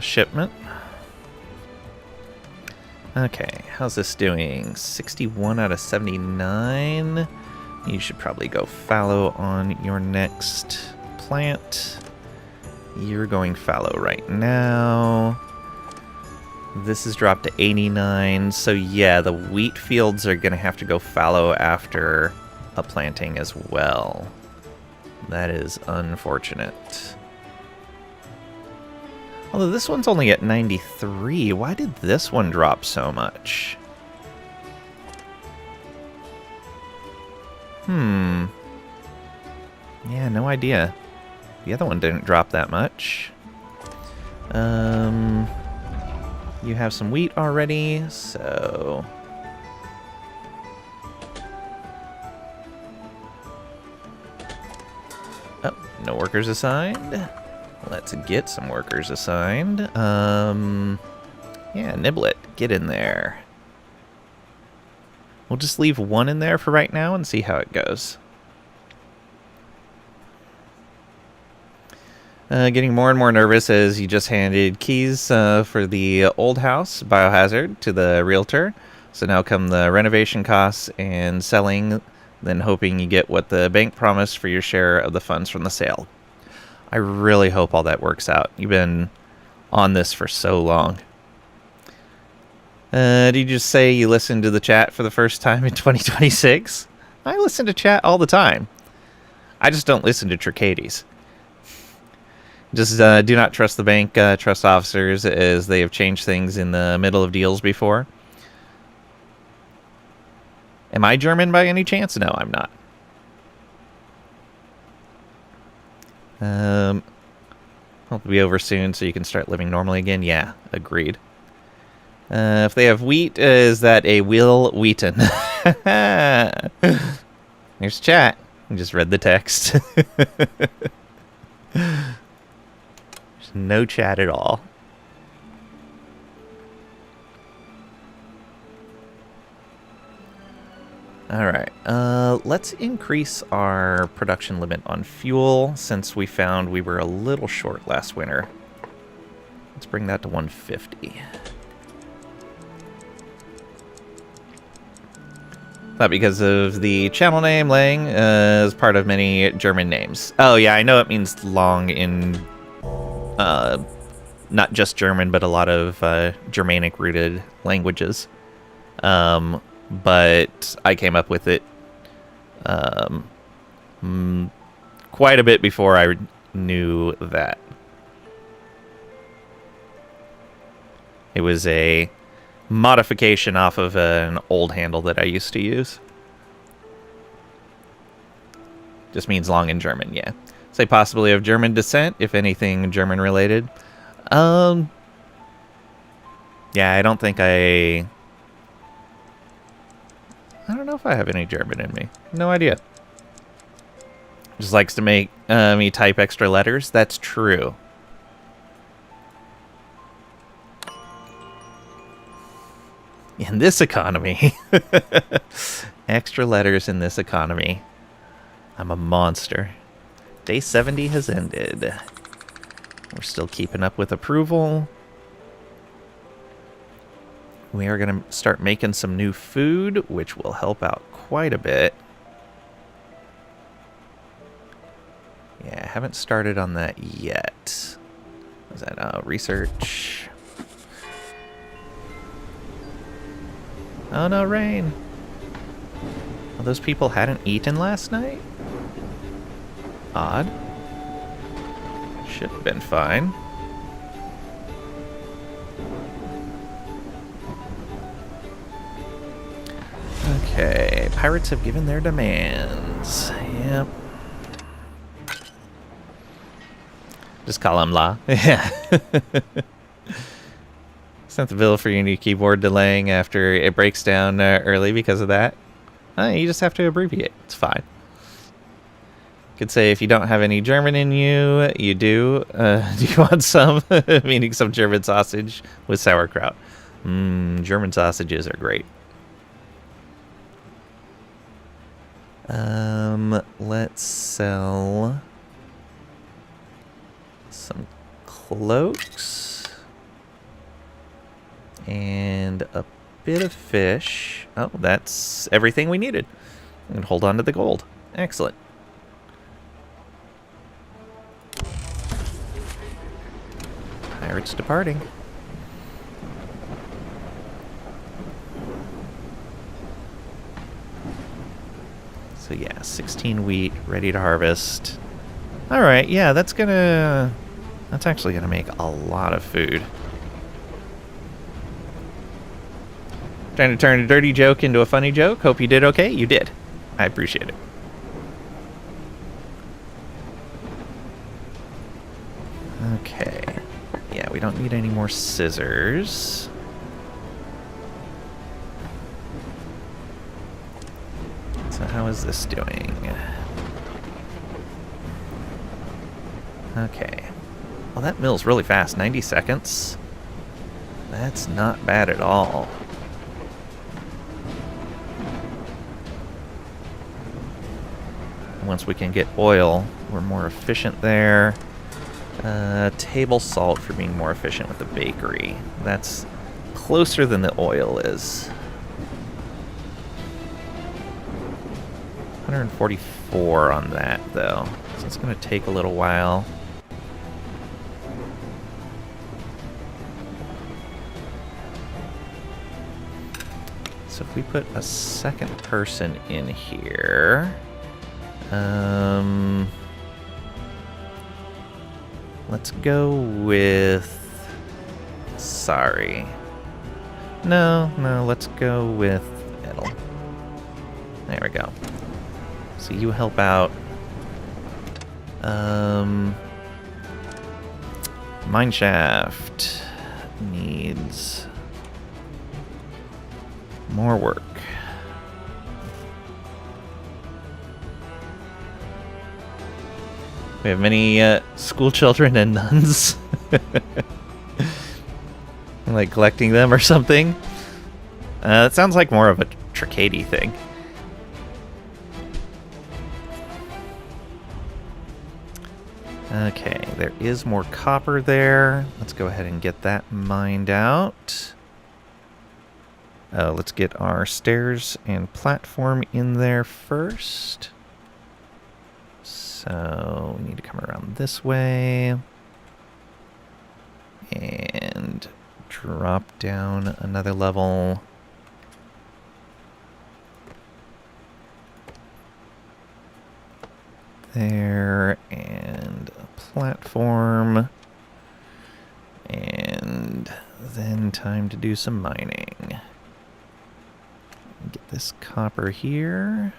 shipment. Okay, how's this doing? 61 out of 79. You should probably go fallow on your next plant. You're going fallow right now. This is dropped to 89. So yeah, the wheat fields are going to have to go fallow after a planting as well. That is unfortunate. Although this one's only at 93. Why did this one drop so much? Yeah, no idea. The other one didn't drop that much. You have some wheat already, so... Oh, no workers assigned. Let's get some workers assigned. Yeah, Niblet, get in there. We'll just leave one in there for right now and see how it goes. Getting more and more nervous as you just handed keys for the old house, Biohazard, to the realtor. So now come the renovation costs and selling, then hoping you get what the bank promised for your share of the funds from the sale. I really hope all that works out. You've been on this for so long. Did you just say you listened to the chat for the first time in 2026? I listen to chat all the time. I just don't listen to Tricades. Just do not trust the bank trust officers, as they have changed things in the middle of deals before. Am I German by any chance? No, I'm not. Hope to be over soon so you can start living normally again. Yeah, agreed. If they have wheat, is that a Will Wheaton? There's chat. I just read the text. There's no chat at all. Alright, let's increase our production limit on fuel, since we found we were a little short last winter. Let's bring that to 150. Not because of the channel name, Lang, as part of many German names. Oh yeah, I know it means long in, not just German, but a lot of Germanic-rooted languages. But I came up with it quite a bit before I knew that. It was a modification off of an old handle that I used to use. Just means long in German, yeah. Say possibly of German descent, if anything German related. Yeah, I don't think I don't know if I have any German in me. No idea. Just likes to make me type extra letters. That's true. In this economy. Extra letters in this economy. I'm a monster. Day 70 has ended. We're still keeping up with approval. We are going to start making some new food, which will help out quite a bit. Yeah, I haven't started on that yet. Is that research? Oh no, rain. Well, those people hadn't eaten last night? Odd. Should have been fine. Okay, pirates have given their demands. Yep. Just call him La. Yeah. Sent the bill for your new keyboard delaying after it breaks down early because of that. You just have to abbreviate. It's fine. Could say if you don't have any German in you, you do. Do you want some? Meaning some German sausage with sauerkraut. German sausages are great. Let's sell some cloaks and a bit of fish. Oh, that's everything we needed. And hold on to the gold. Excellent. Pirates departing. So yeah, 16 wheat, ready to harvest. Alright, yeah, that's actually gonna make a lot of food. Trying to turn a dirty joke into a funny joke. Hope you did okay. You did. I appreciate it. Okay. Yeah, we don't need any more scissors. So how is this doing? Okay. Well, that mill's really fast. 90 seconds. That's not bad at all. Once we can get oil, we're more efficient there. Table salt for being more efficient with the bakery. That's closer than the oil is. 144 on that, though. So it's going to take a little while. So if we put a second person in here... let's go with... Sorry. No, let's go with Edel. There we go. So you help out. Mineshaft needs more work. We have many school children and nuns. Like collecting them or something. It sounds like more of a Tricady thing. Okay, there is more copper there. Let's go ahead and get that mined out. Let's get our stairs and platform in there first. So we need to come around this way and drop down another level. There, and a platform, and then time to do some mining. Get this copper here.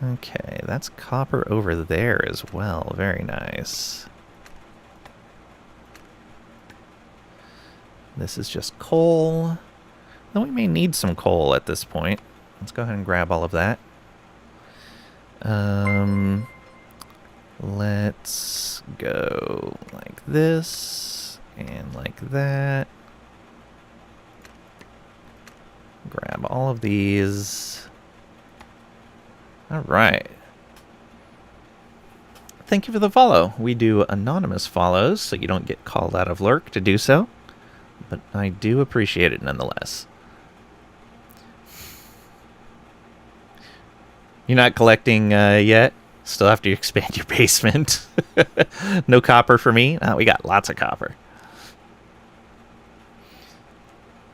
Okay, that's copper over there as well. Very nice. This is just coal. Though we may need some coal at this point. Let's go ahead and grab all of that. Let's go like this and like that. Grab all of these. All right. Thank you for the follow. We do anonymous follows, so you don't get called out of lurk to do so. But I do appreciate it nonetheless. You're not collecting yet? Still have to expand your basement. No copper for me? Oh, we got lots of copper.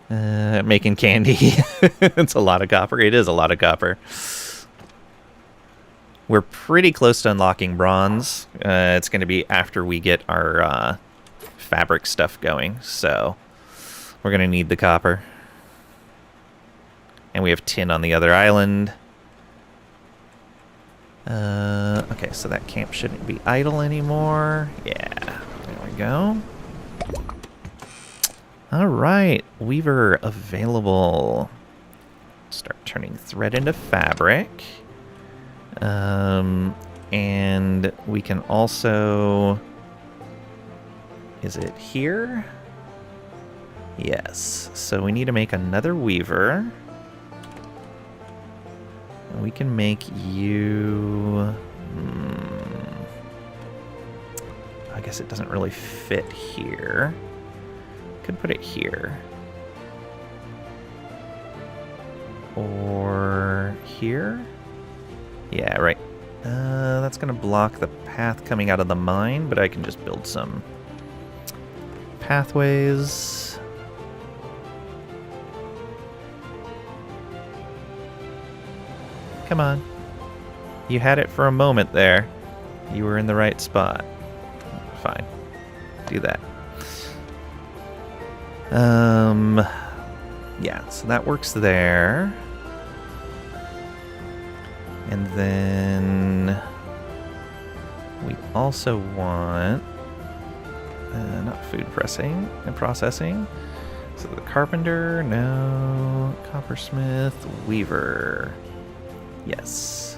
Making candy. It's a lot of copper. It is a lot of copper. We're pretty close to unlocking bronze. It's going to be after we get our fabric stuff going. So we're going to need the copper. And we have tin on the other island. Okay, so that camp shouldn't be idle anymore. Yeah, there we go. All right, weaver available. Start turning thread into fabric. And we can also... Is it here? Yes, so we need to make another weaver. We can make you... I guess it doesn't really fit here. Could put it here. Or here? Yeah, right. That's going to block the path coming out of the mine, but I can just build some pathways. Come on. You had it for a moment there. You were in the right spot. Fine. Do that. Yeah, so that works there. And then we also want not food processing. So the carpenter, no. Coppersmith, weaver. Yes.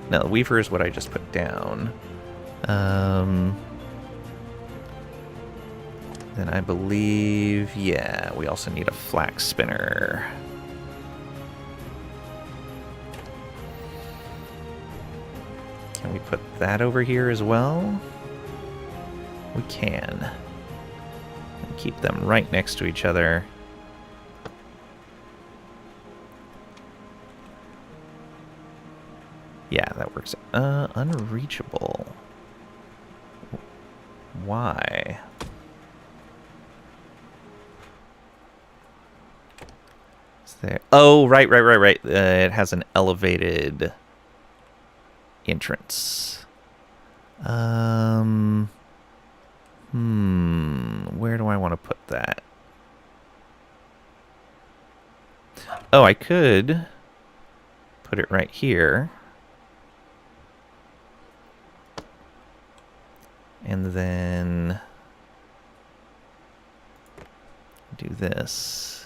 Now, the weaver is what I just put down. Then I believe, yeah, we also need a flax spinner. Can we put that over here as well? We can. And keep them right next to each other. Yeah, that works. Unreachable. Why? Is there... Oh, right. It has an elevated entrance. Where do I want to put that? Oh, I could put it right here. And then do this.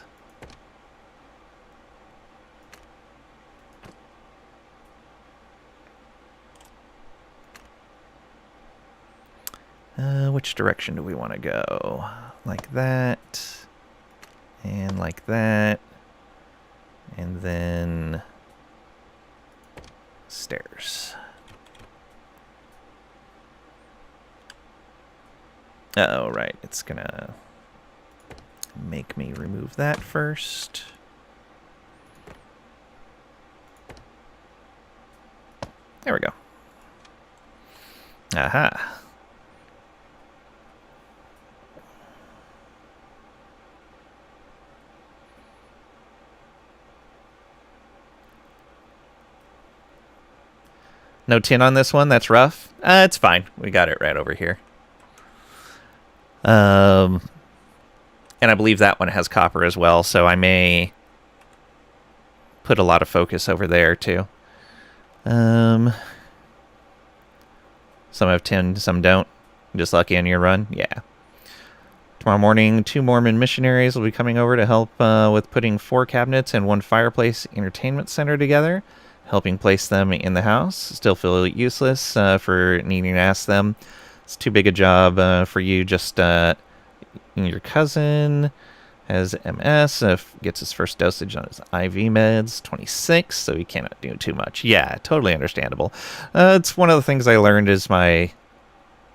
Which direction do we want to go? Like that. And like that. And then stairs. Oh, right. It's gonna make me remove that first. There we go. Aha. No tin on this one. That's rough. It's fine. We got it right over here. And I believe that one has copper as well, so I may put a lot of focus over there too. Some have tin, some don't. Just lucky on your run? Yeah. Tomorrow morning, 2 Mormon missionaries will be coming over to help with putting 4 cabinets and 1 fireplace entertainment center together, helping place them in the house. Still feel useless for needing to ask them. It's too big a job for you. Just your cousin has MS, gets his first dosage on his IV meds, 26, so he cannot do too much. Yeah, totally understandable. It's one of the things I learned as my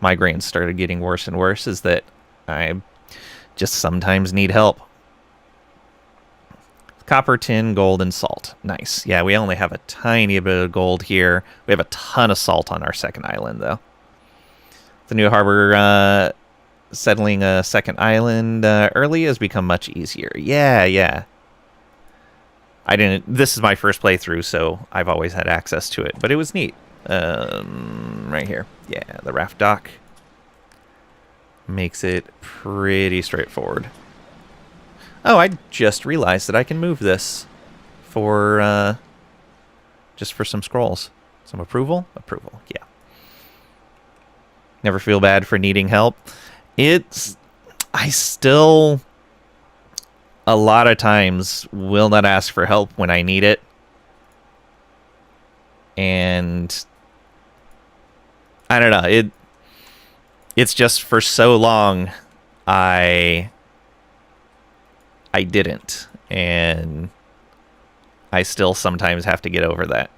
migraines started getting worse and worse, is that I just sometimes need help. Copper, tin, gold, and salt. Nice. Yeah, we only have a tiny bit of gold here. We have a ton of salt on our second island, though. The new harbor settling a second island early has become much easier. Yeah. This is my first playthrough, so I've always had access to it, but it was neat. Right here. Yeah, the raft dock makes it pretty straightforward. Oh, I just realized that I can move this for just for some scrolls. Some approval? Approval, yeah. Never feel bad for needing help. I still a lot of times will not ask for help when I need it. And I don't know, it's just for so long I didn't, and I still sometimes have to get over that.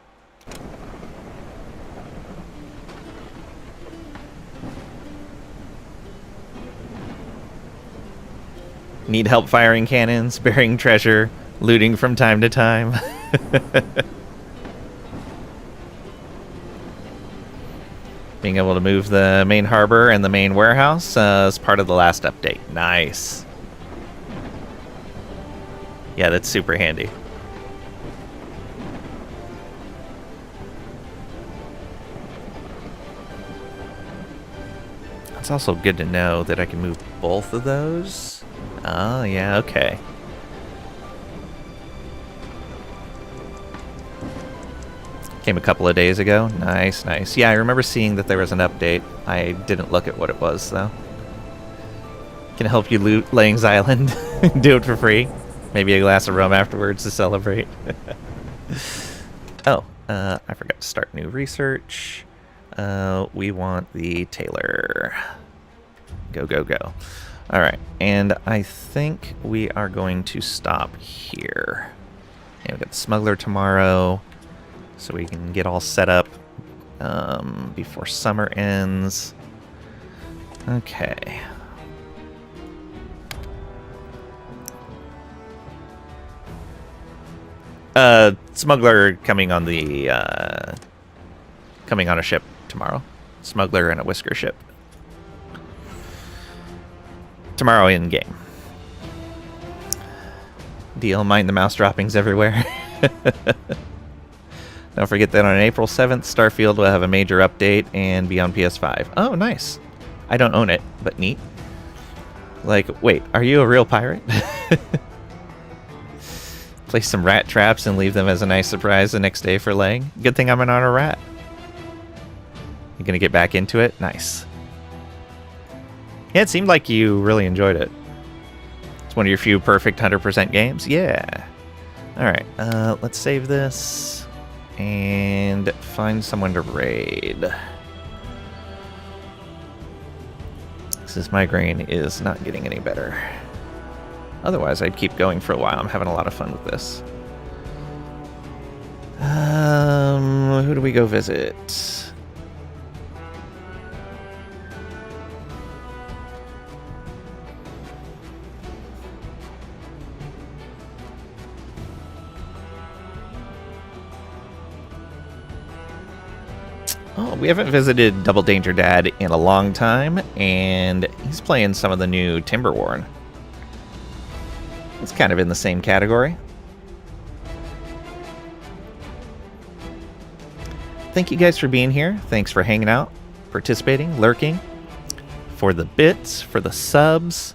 Need help firing cannons, burying treasure, looting from time to time. Being able to move the main harbor and the main warehouse as part of the last update. Nice. Yeah, that's super handy. It's also good to know that I can move both of those. Oh, yeah, okay. Came a couple of days ago. Nice, nice. Yeah, I remember seeing that there was an update. I didn't look at what it was, though. Can help you loot Lang's Island. Do it for free. Maybe a glass of rum afterwards to celebrate. Oh, I forgot to start new research. We want the tailor. Go, go, go. All right, and I think we are going to stop here. And we've got the smuggler tomorrow, so we can get all set up before summer ends. Okay. Smuggler coming on the coming on a ship tomorrow. Smuggler and a whisker ship. Tomorrow in game. Deal, mind the mouse droppings everywhere. Don't forget that on April 7th, Starfield will have a major update and be on PS5. Oh, nice. I don't own it, but neat. Like, wait, are you a real pirate? Place some rat traps and leave them as a nice surprise the next day for Lang. Good thing I'm not a rat. You gonna get back into it? Nice. Yeah, it seemed like you really enjoyed it. It's one of your few perfect 100% games. Yeah. Alright, let's save this and find someone to raid. This migraine is not getting any better. Otherwise, I'd keep going for a while. I'm having a lot of fun with this. Who do we go visit? Oh, we haven't visited Double Danger Dad in a long time, and he's playing some of the new Timberworn. It's kind of in the same category. thank you guys for being here. Thanks for hanging out, participating, lurking, for the bits, for the subs.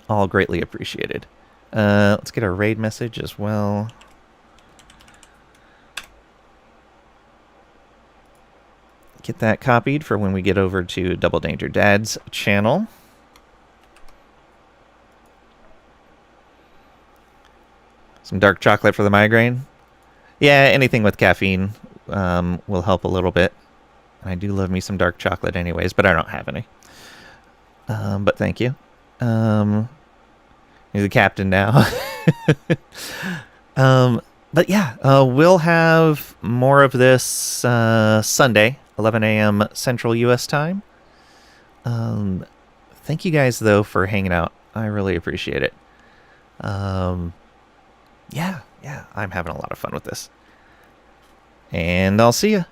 All greatly appreciated. Let's get a raid message as well. Get that copied for when we get over to Double Danger Dad's channel. Some dark chocolate for the migraine. Yeah, anything with caffeine will help a little bit. I do love me some dark chocolate anyways, but I don't have any. But thank you. You're the captain now. But yeah, we'll have more of this Sunday, 11 a.m. Central U.S. time. Thank you guys, though, for hanging out. I really appreciate it. Yeah, I'm having a lot of fun with this. And I'll see you.